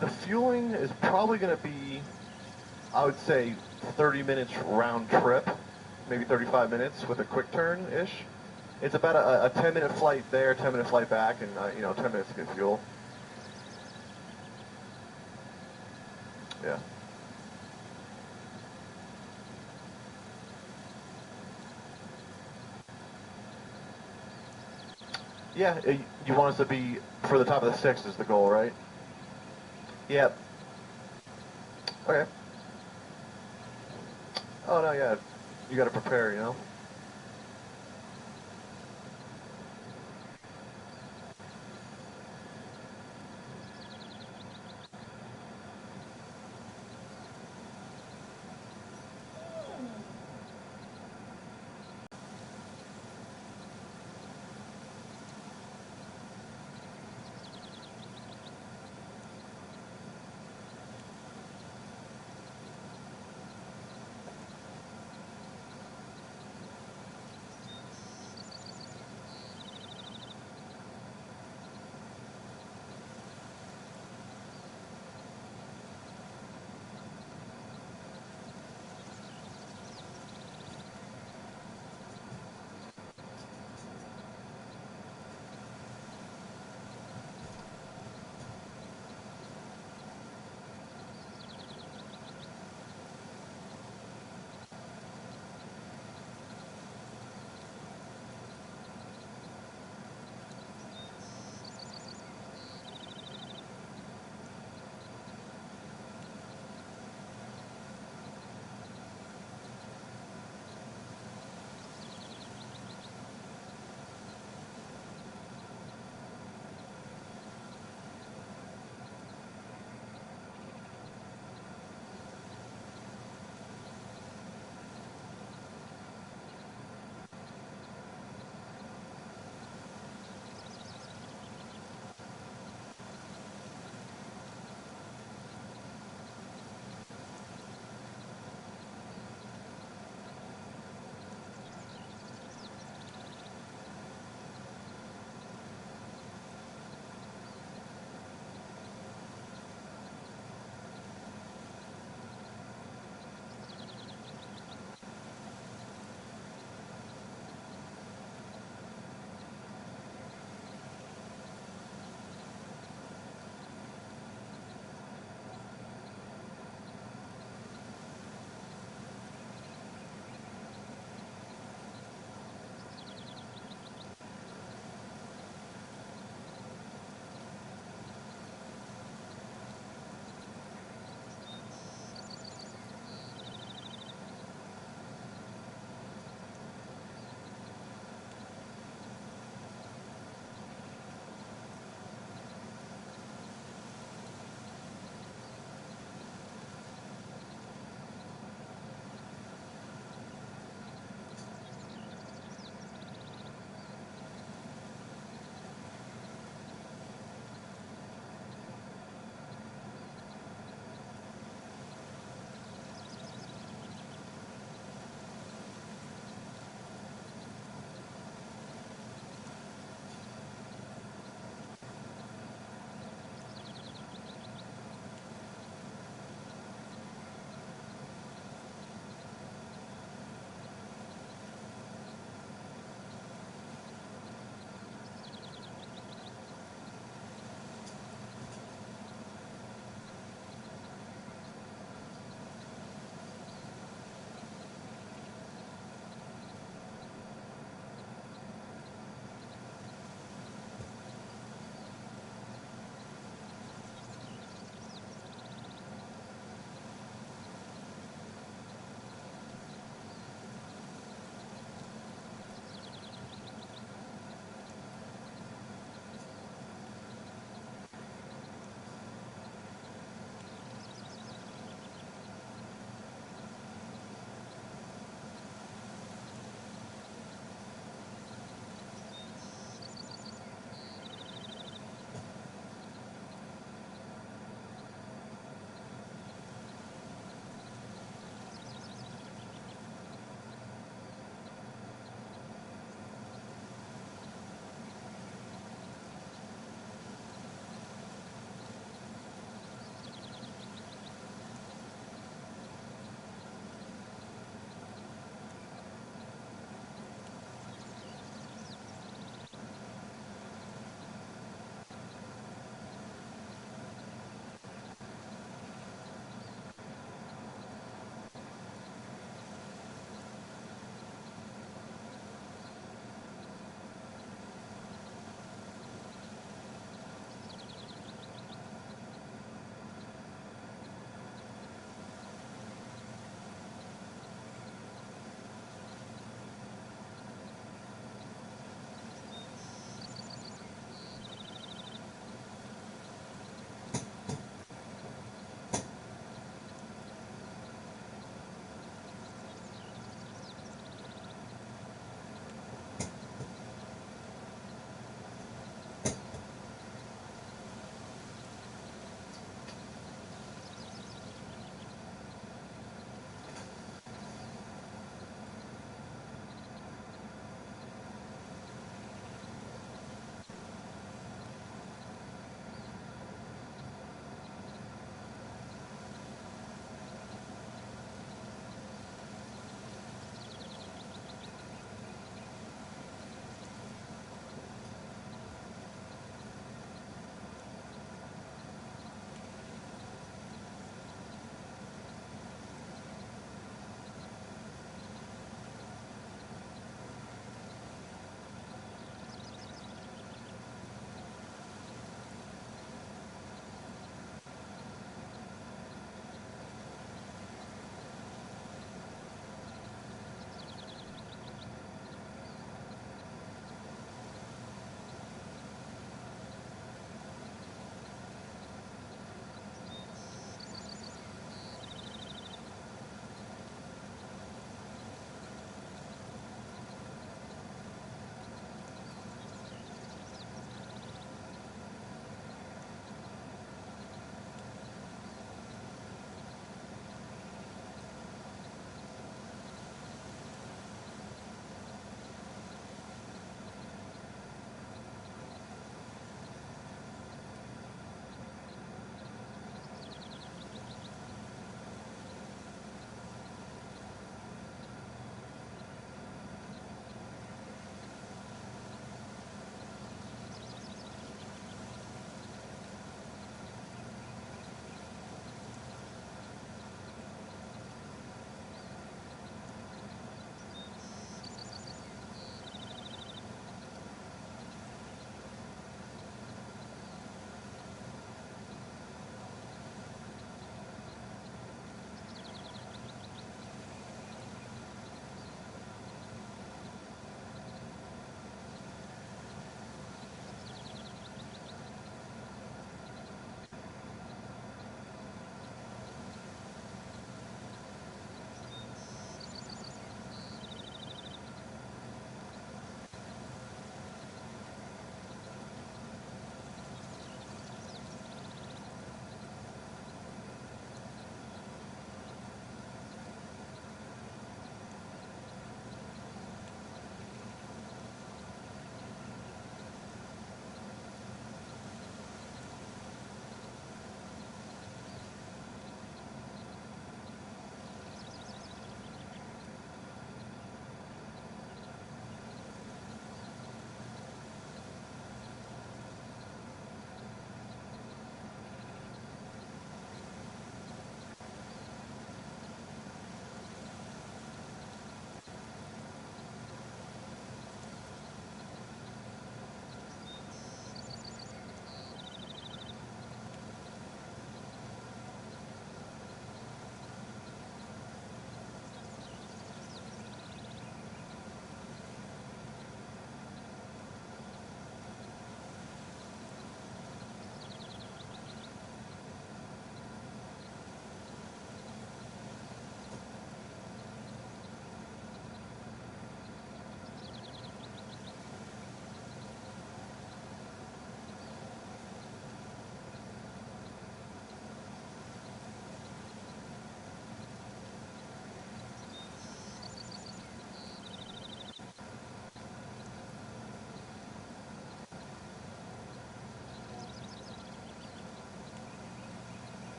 The fueling is probably going to be, I would say, 30 minutes round trip, maybe 35 minutes with a quick turn-ish. It's about a 10-minute flight there, 10-minute flight back, and 10 minutes to get fuel. Yeah. Yeah, you want us to be for the top of the sixth is the goal, right? Yep. Okay. Oh no, yeah. You got to prepare, you know.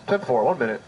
10-4, 1 minute.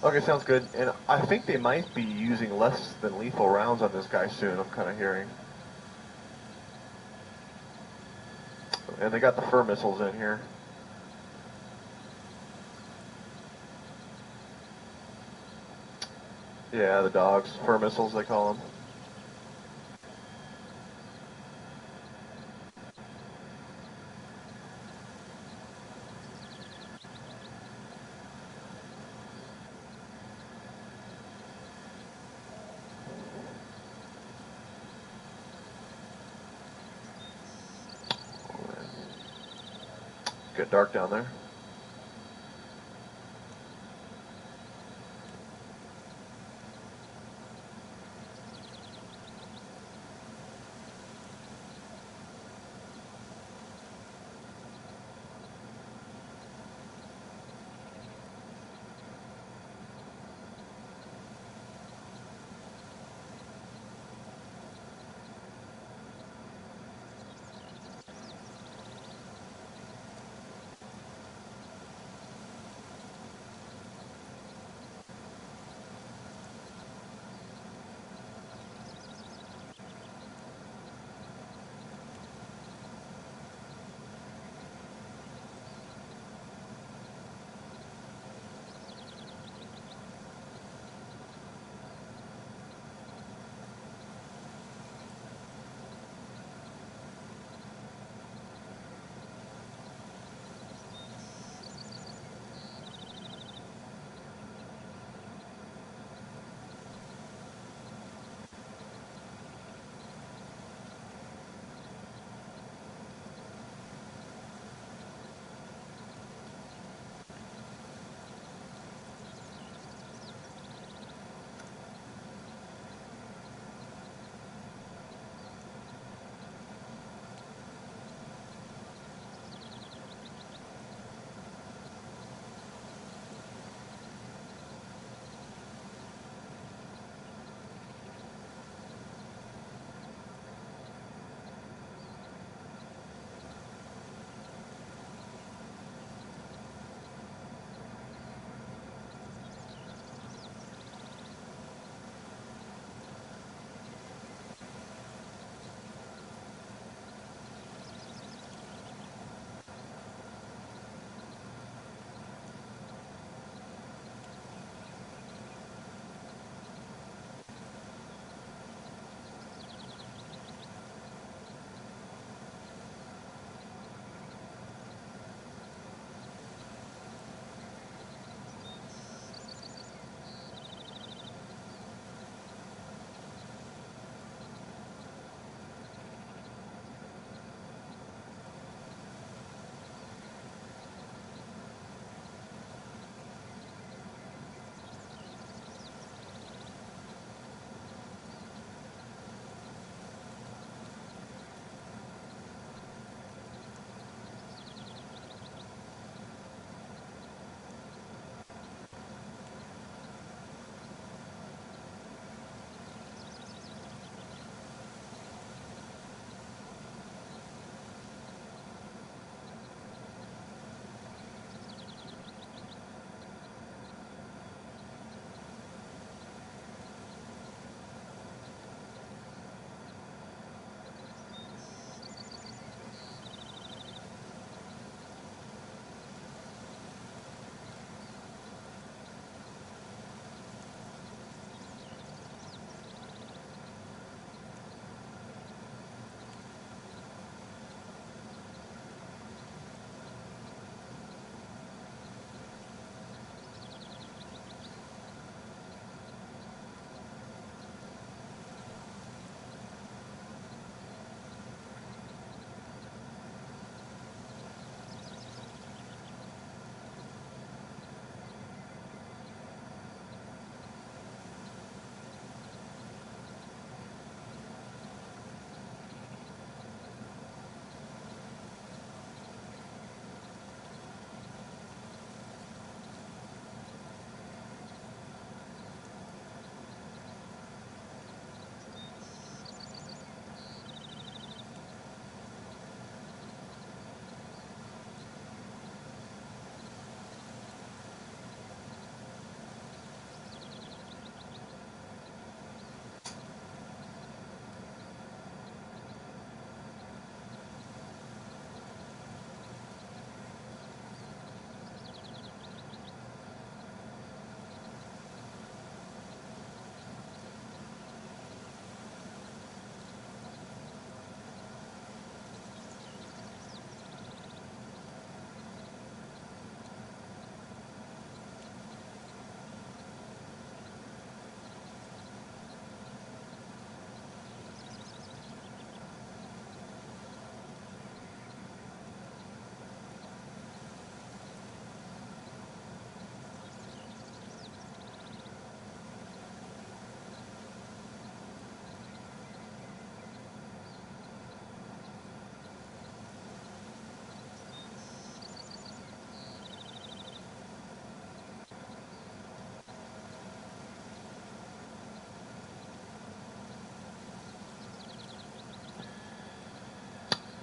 Okay, sounds good. And I think they might be using less than lethal rounds on this guy soon, I'm kind of hearing. And they got the fur missiles in here. Yeah, the dogs. Fur missiles, they call them. Get dark down there.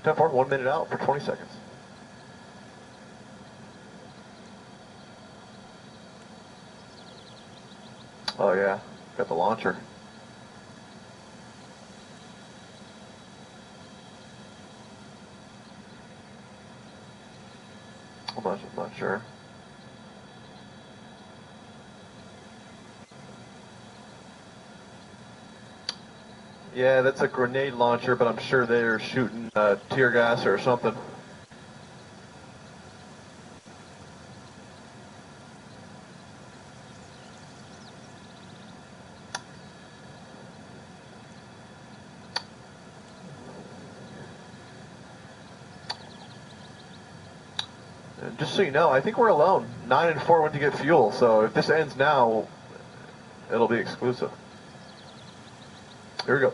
10-4, 1 minute out for 20 seconds. Oh yeah, got the launcher. I'm not sure. Yeah, that's a grenade launcher, but I'm sure they're shooting tear gas or something. And just so you know, I think we're alone. 9 and 4 went to get fuel, so if this ends now, it'll be exclusive. Here we go.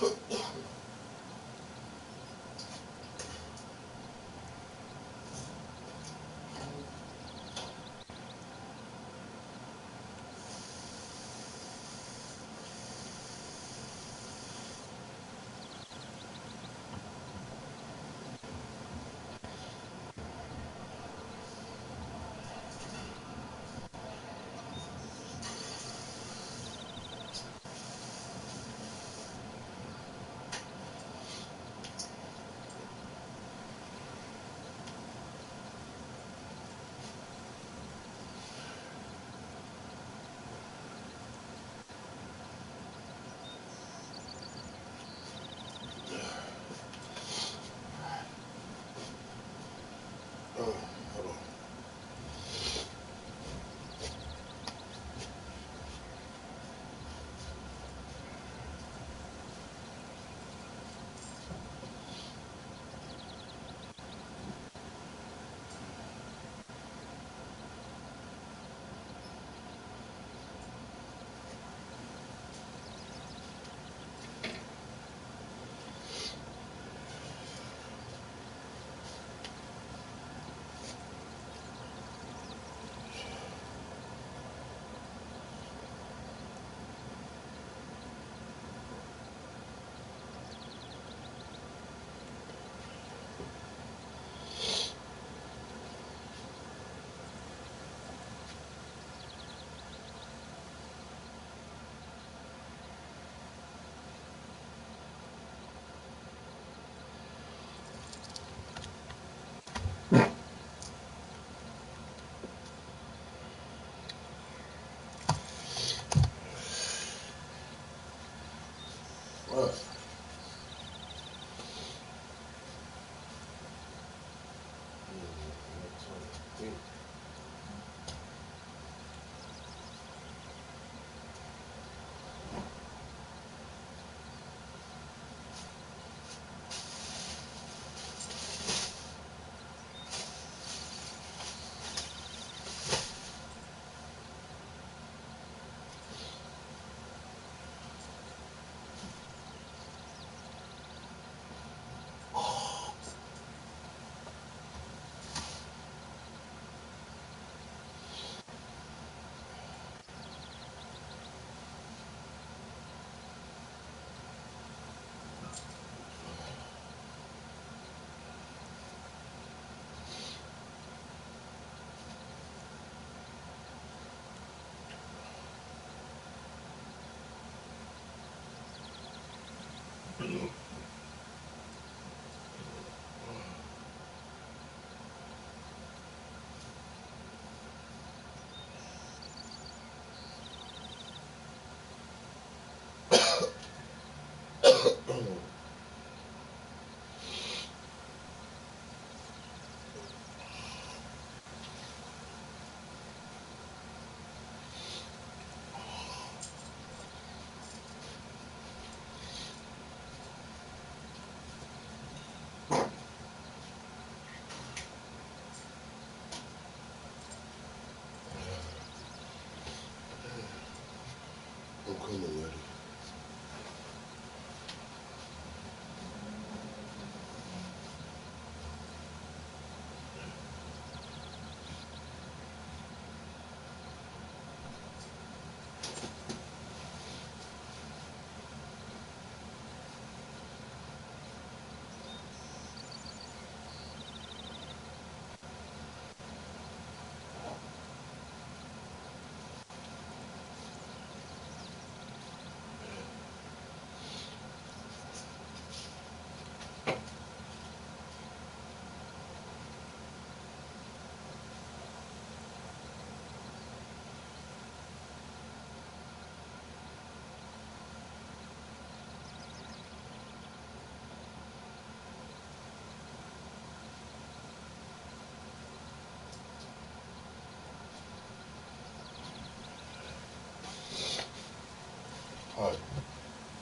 Hi,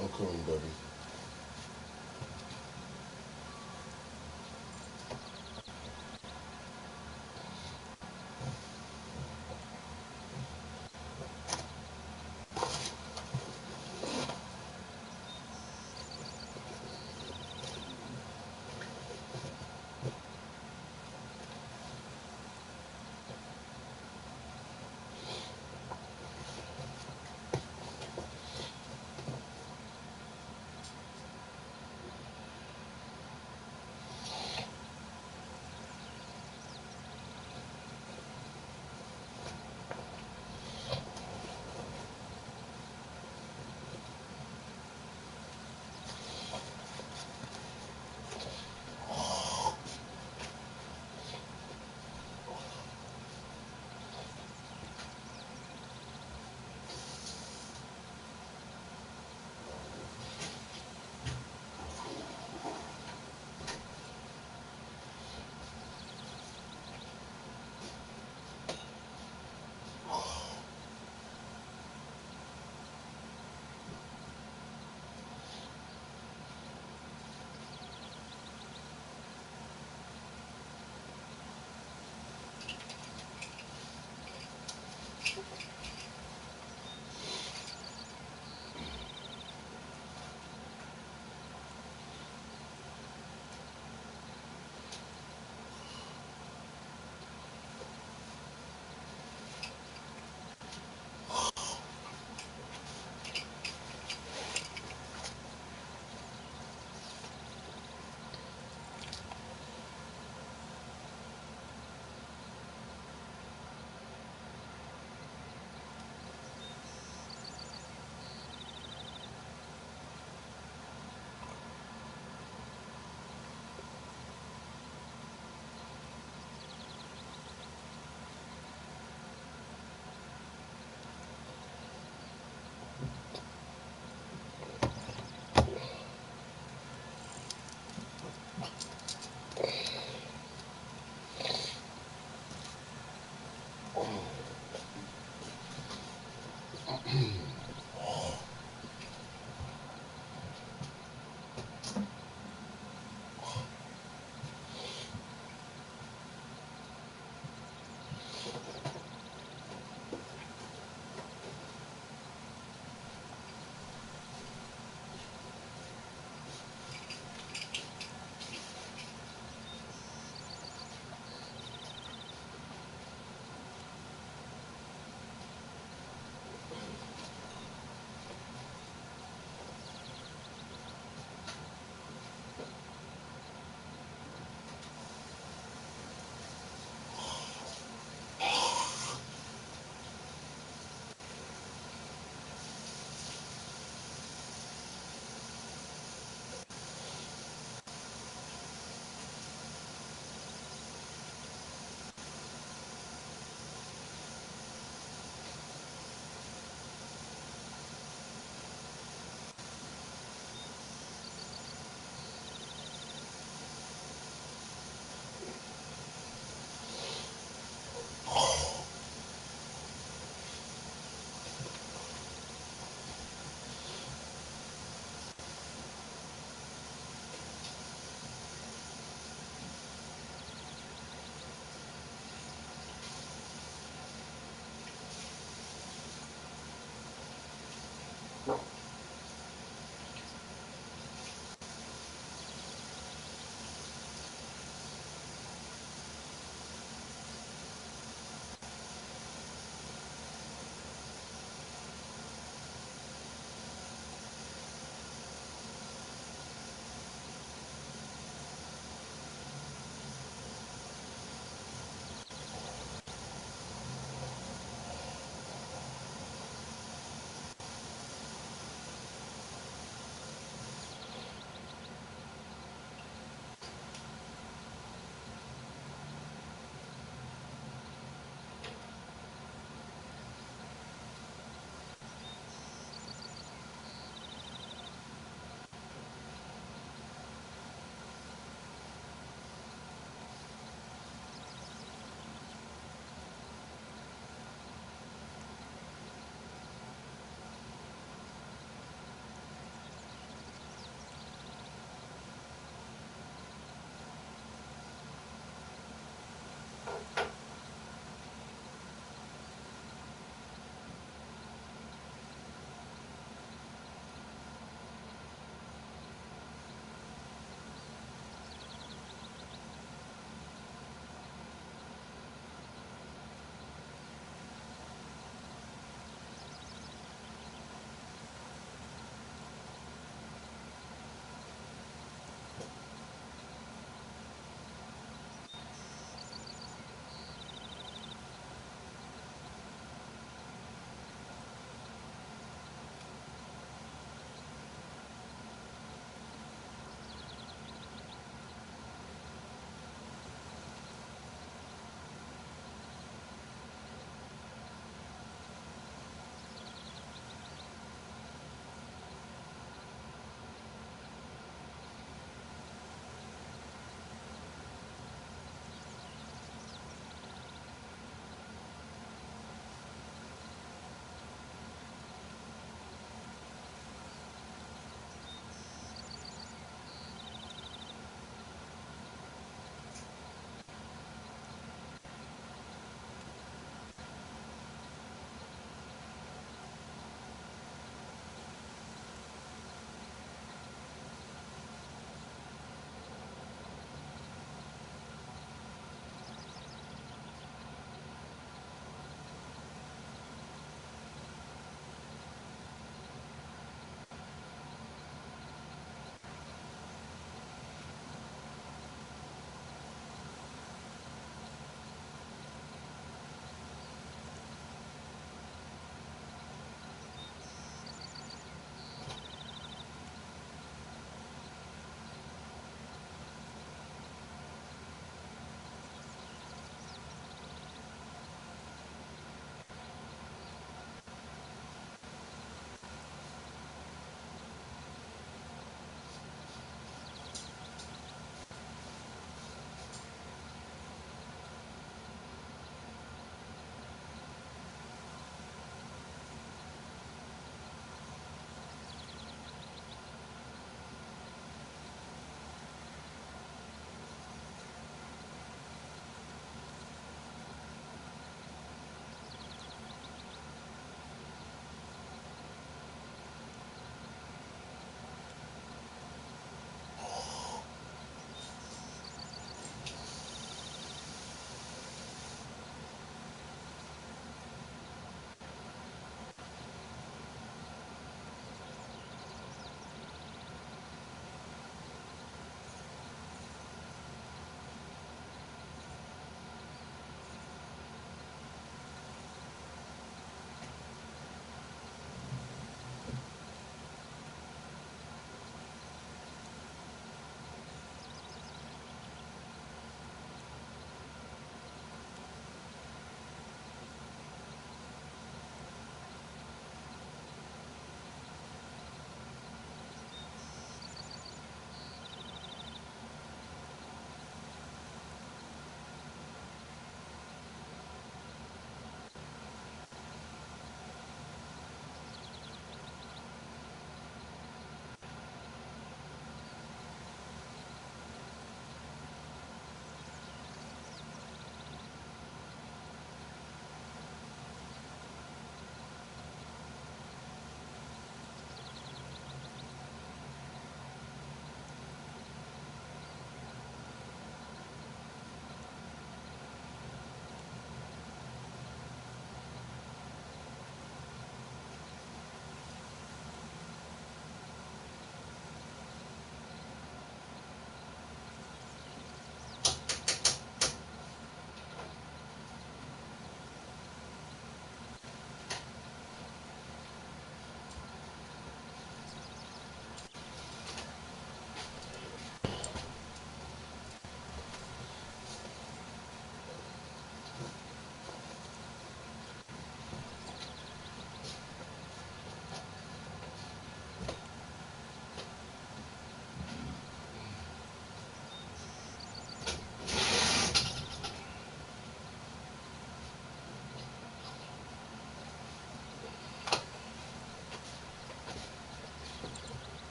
I'm coming, baby.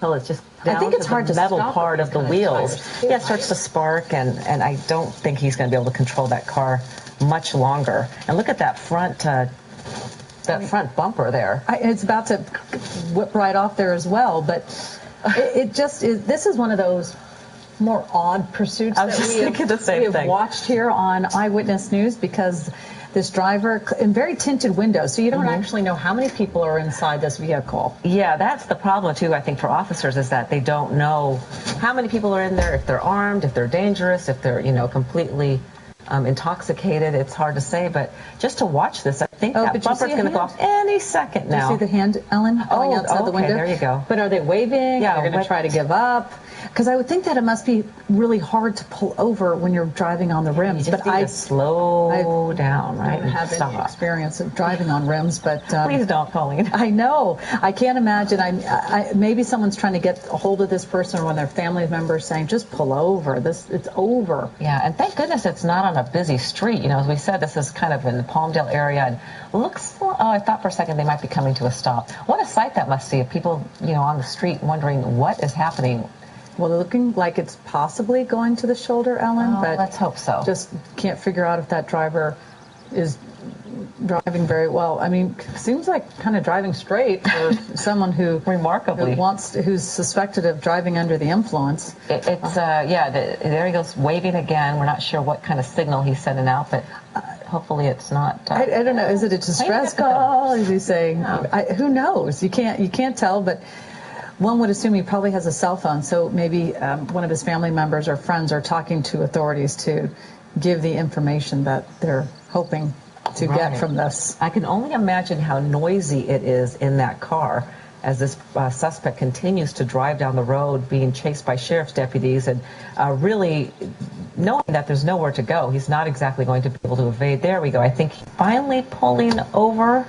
until it's just down I think it's to hard the to metal stop part with of the these wheels. tires, too, Yeah, it starts to spark, and I don't think he's going to be able to control that car much longer. And look at that front front bumper there. It's about to whip right off there as well, but it just is. This is one of those more odd pursuits I was that just we thinking the same have thing. watched here on Eyewitness News, because this driver in very tinted windows, so you don't actually know how many people are inside this vehicle. Yeah, that's the problem too, I think, for officers, is that they don't know how many people are in there, if they're armed, if they're dangerous, if they're, completely intoxicated. It's hard to say, but just to watch this, I think that bumper's going to go off any second now. Do you see the hand, Ellen, going outside the window? There you go. But are they waving? Yeah, they're going to try to give up. Because I would think that it must be really hard to pull over when you're driving on the rims. But I slow down, right? I don't have any experience of driving on rims, but please don't, Colleen. I know. I can't imagine. Maybe someone's trying to get a hold of this person, or one of their family members saying, "Just pull over. It's over." Yeah, and thank goodness it's not on a busy street. As we said, this is kind of in the Palmdale area, and looks. Oh, I thought for a second they might be coming to a stop. What a sight that must be of people, on the street wondering what is happening. Well, looking like it's possibly going to the shoulder, Ellen, but let's hope so. Just can't figure out if that driver is driving very well. I mean, seems like kind of driving straight for someone who's suspected of driving under the influence. There he goes, waving again. We're not sure what kind of signal he's sending out, but hopefully it's not. I don't know. Is it a distress call? Is he saying? Who knows? You can't tell, but. One would assume he probably has a cell phone, so maybe one of his family members or friends are talking to authorities to give the information that they're hoping to get from this. I can only imagine how noisy it is in that car as this suspect continues to drive down the road, being chased by sheriff's deputies, and really knowing that there's nowhere to go. He's not exactly going to be able to evade. There we go. I think finally pulling over,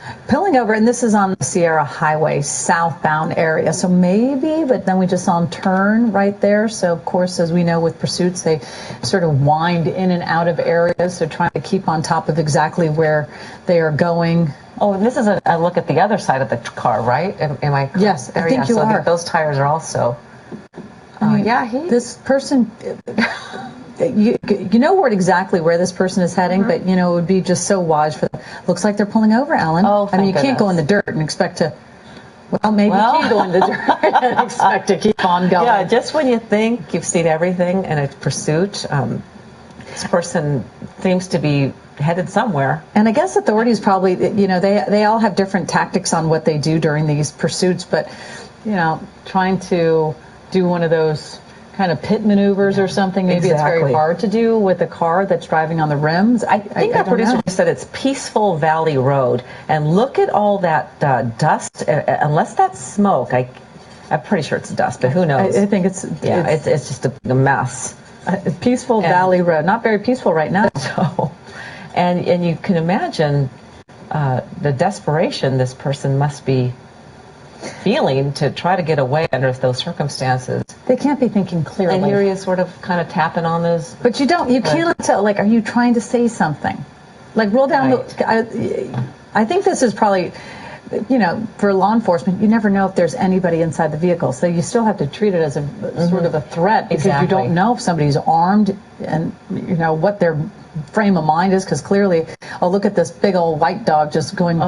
and this is on the Sierra Highway southbound area. So maybe, but then we just saw him turn right there. So of course, as we know with pursuits, they sort of wind in and out of areas. So trying to keep on top of exactly where they are going. Oh, and this is a look at the other side of the car, right? Am I? Yes, I think you are. Those tires are also. This person. You know exactly where this person is heading, but it would be just so wise for them. Looks like they're pulling over, Ellen. Oh, I mean, you can't go in the dirt and expect to. Well, maybe you can go in the dirt and expect to keep on going. Yeah, just when you think you've seen everything in a pursuit, this person seems to be headed somewhere. And I guess authorities probably, they all have different tactics on what they do during these pursuits, but trying to do one of those kind of pit maneuvers or something, maybe it's very hard to do with a car that's driving on the rims. I think our producer said it's Peaceful Valley Road, and look at all that dust. Unless that's smoke, I'm pretty sure it's dust, but who knows? I think it's just a mess. Peaceful Valley Road, not very peaceful right now. So, and you can imagine the desperation this person must be feeling to try to get away under those circumstances. They can't be thinking clearly. And here he is sort of kind of tapping on those. But you can't tell, are you trying to say something? Roll down I think this is probably, for law enforcement, you never know if there's anybody inside the vehicle. So you still have to treat it as a sort of a threat, because you don't know if somebody's armed and, what their frame of mind is, because clearly, look at this big old white dog just going,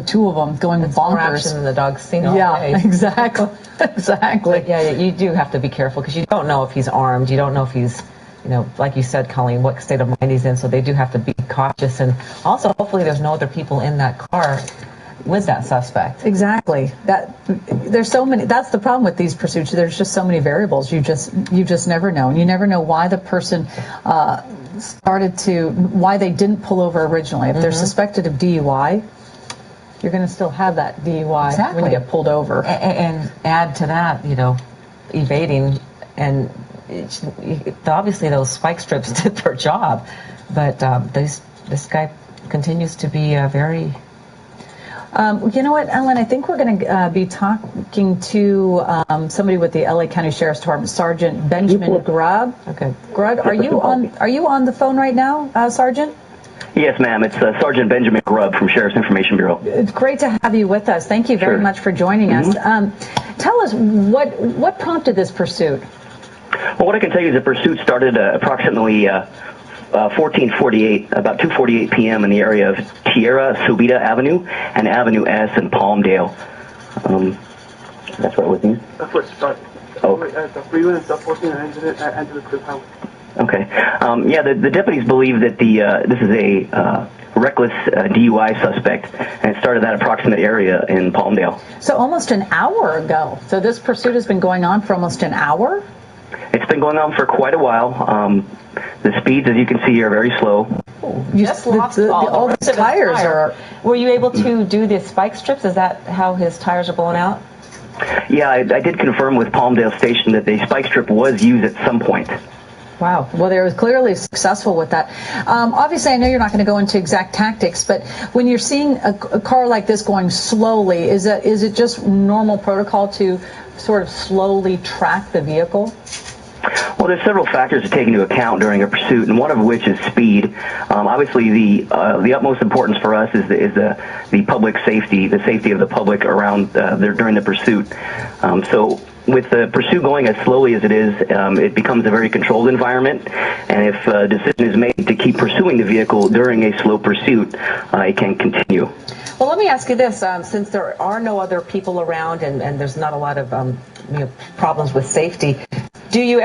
two of them going bonkers. More action than the dog's seen all day. Yeah, exactly. Exactly. But you do have to be careful, because you don't know if he's armed. You don't know if he's, like you said, Colleen, what state of mind he's in. So they do have to be cautious. And also, hopefully, there's no other people in that car with that suspect. Exactly. There's so many. That's the problem with these pursuits. There's just so many variables. You just never know. And you never know why the person why they didn't pull over originally. If they're suspected of DUI, you're going to still have that DUI when you get pulled over. And add to that, evading, and obviously those spike strips did their job, but this guy continues to be very. You know what, Ellen? I think we're going to be talking to somebody with the LA County Sheriff's Department, Sergeant Benjamin Grubb. Okay, Grubb, are you on the phone right now, Sergeant? Yes, ma'am. It's Sergeant Benjamin Grubb from Sheriff's Information Bureau. It's great to have you with us. Thank you very much for joining us. Tell us what prompted this pursuit. Well, what I can tell you is the pursuit started approximately 1448, about 2:48 p.m. in the area of Tierra Subida Avenue and Avenue S in Palmdale. That's right with you? That's where it started. Oh. The freeway and stuff, 14 and entered the Cliff House. Okay. Yeah, the deputies believe that this is a reckless DUI suspect, and it started that approximate area in Palmdale. So almost an hour ago. So this pursuit has been going on for almost an hour? It's been going on for quite a while. The speeds, as you can see, are very slow. You just lost all the tires are. Were you able to do the spike strips? Is that how his tires are blown out? Yeah, I did confirm with Palmdale Station that the spike strip was used at some point. Wow. Well, they were clearly successful with that. Obviously, I know you're not going to go into exact tactics, but when you're seeing a car like this going slowly, is it just normal protocol to sort of slowly track the vehicle? Well, there's several factors to take into account during a pursuit, and one of which is speed. Obviously, the utmost importance for us is the public safety, the safety of the public around during the pursuit. So with the pursuit going as slowly as it is, it becomes a very controlled environment, and if a decision is made to keep pursuing the vehicle during a slow pursuit, it can continue. Well, let me ask you this. Since there are no other people around and there's not a lot of problems with safety, do you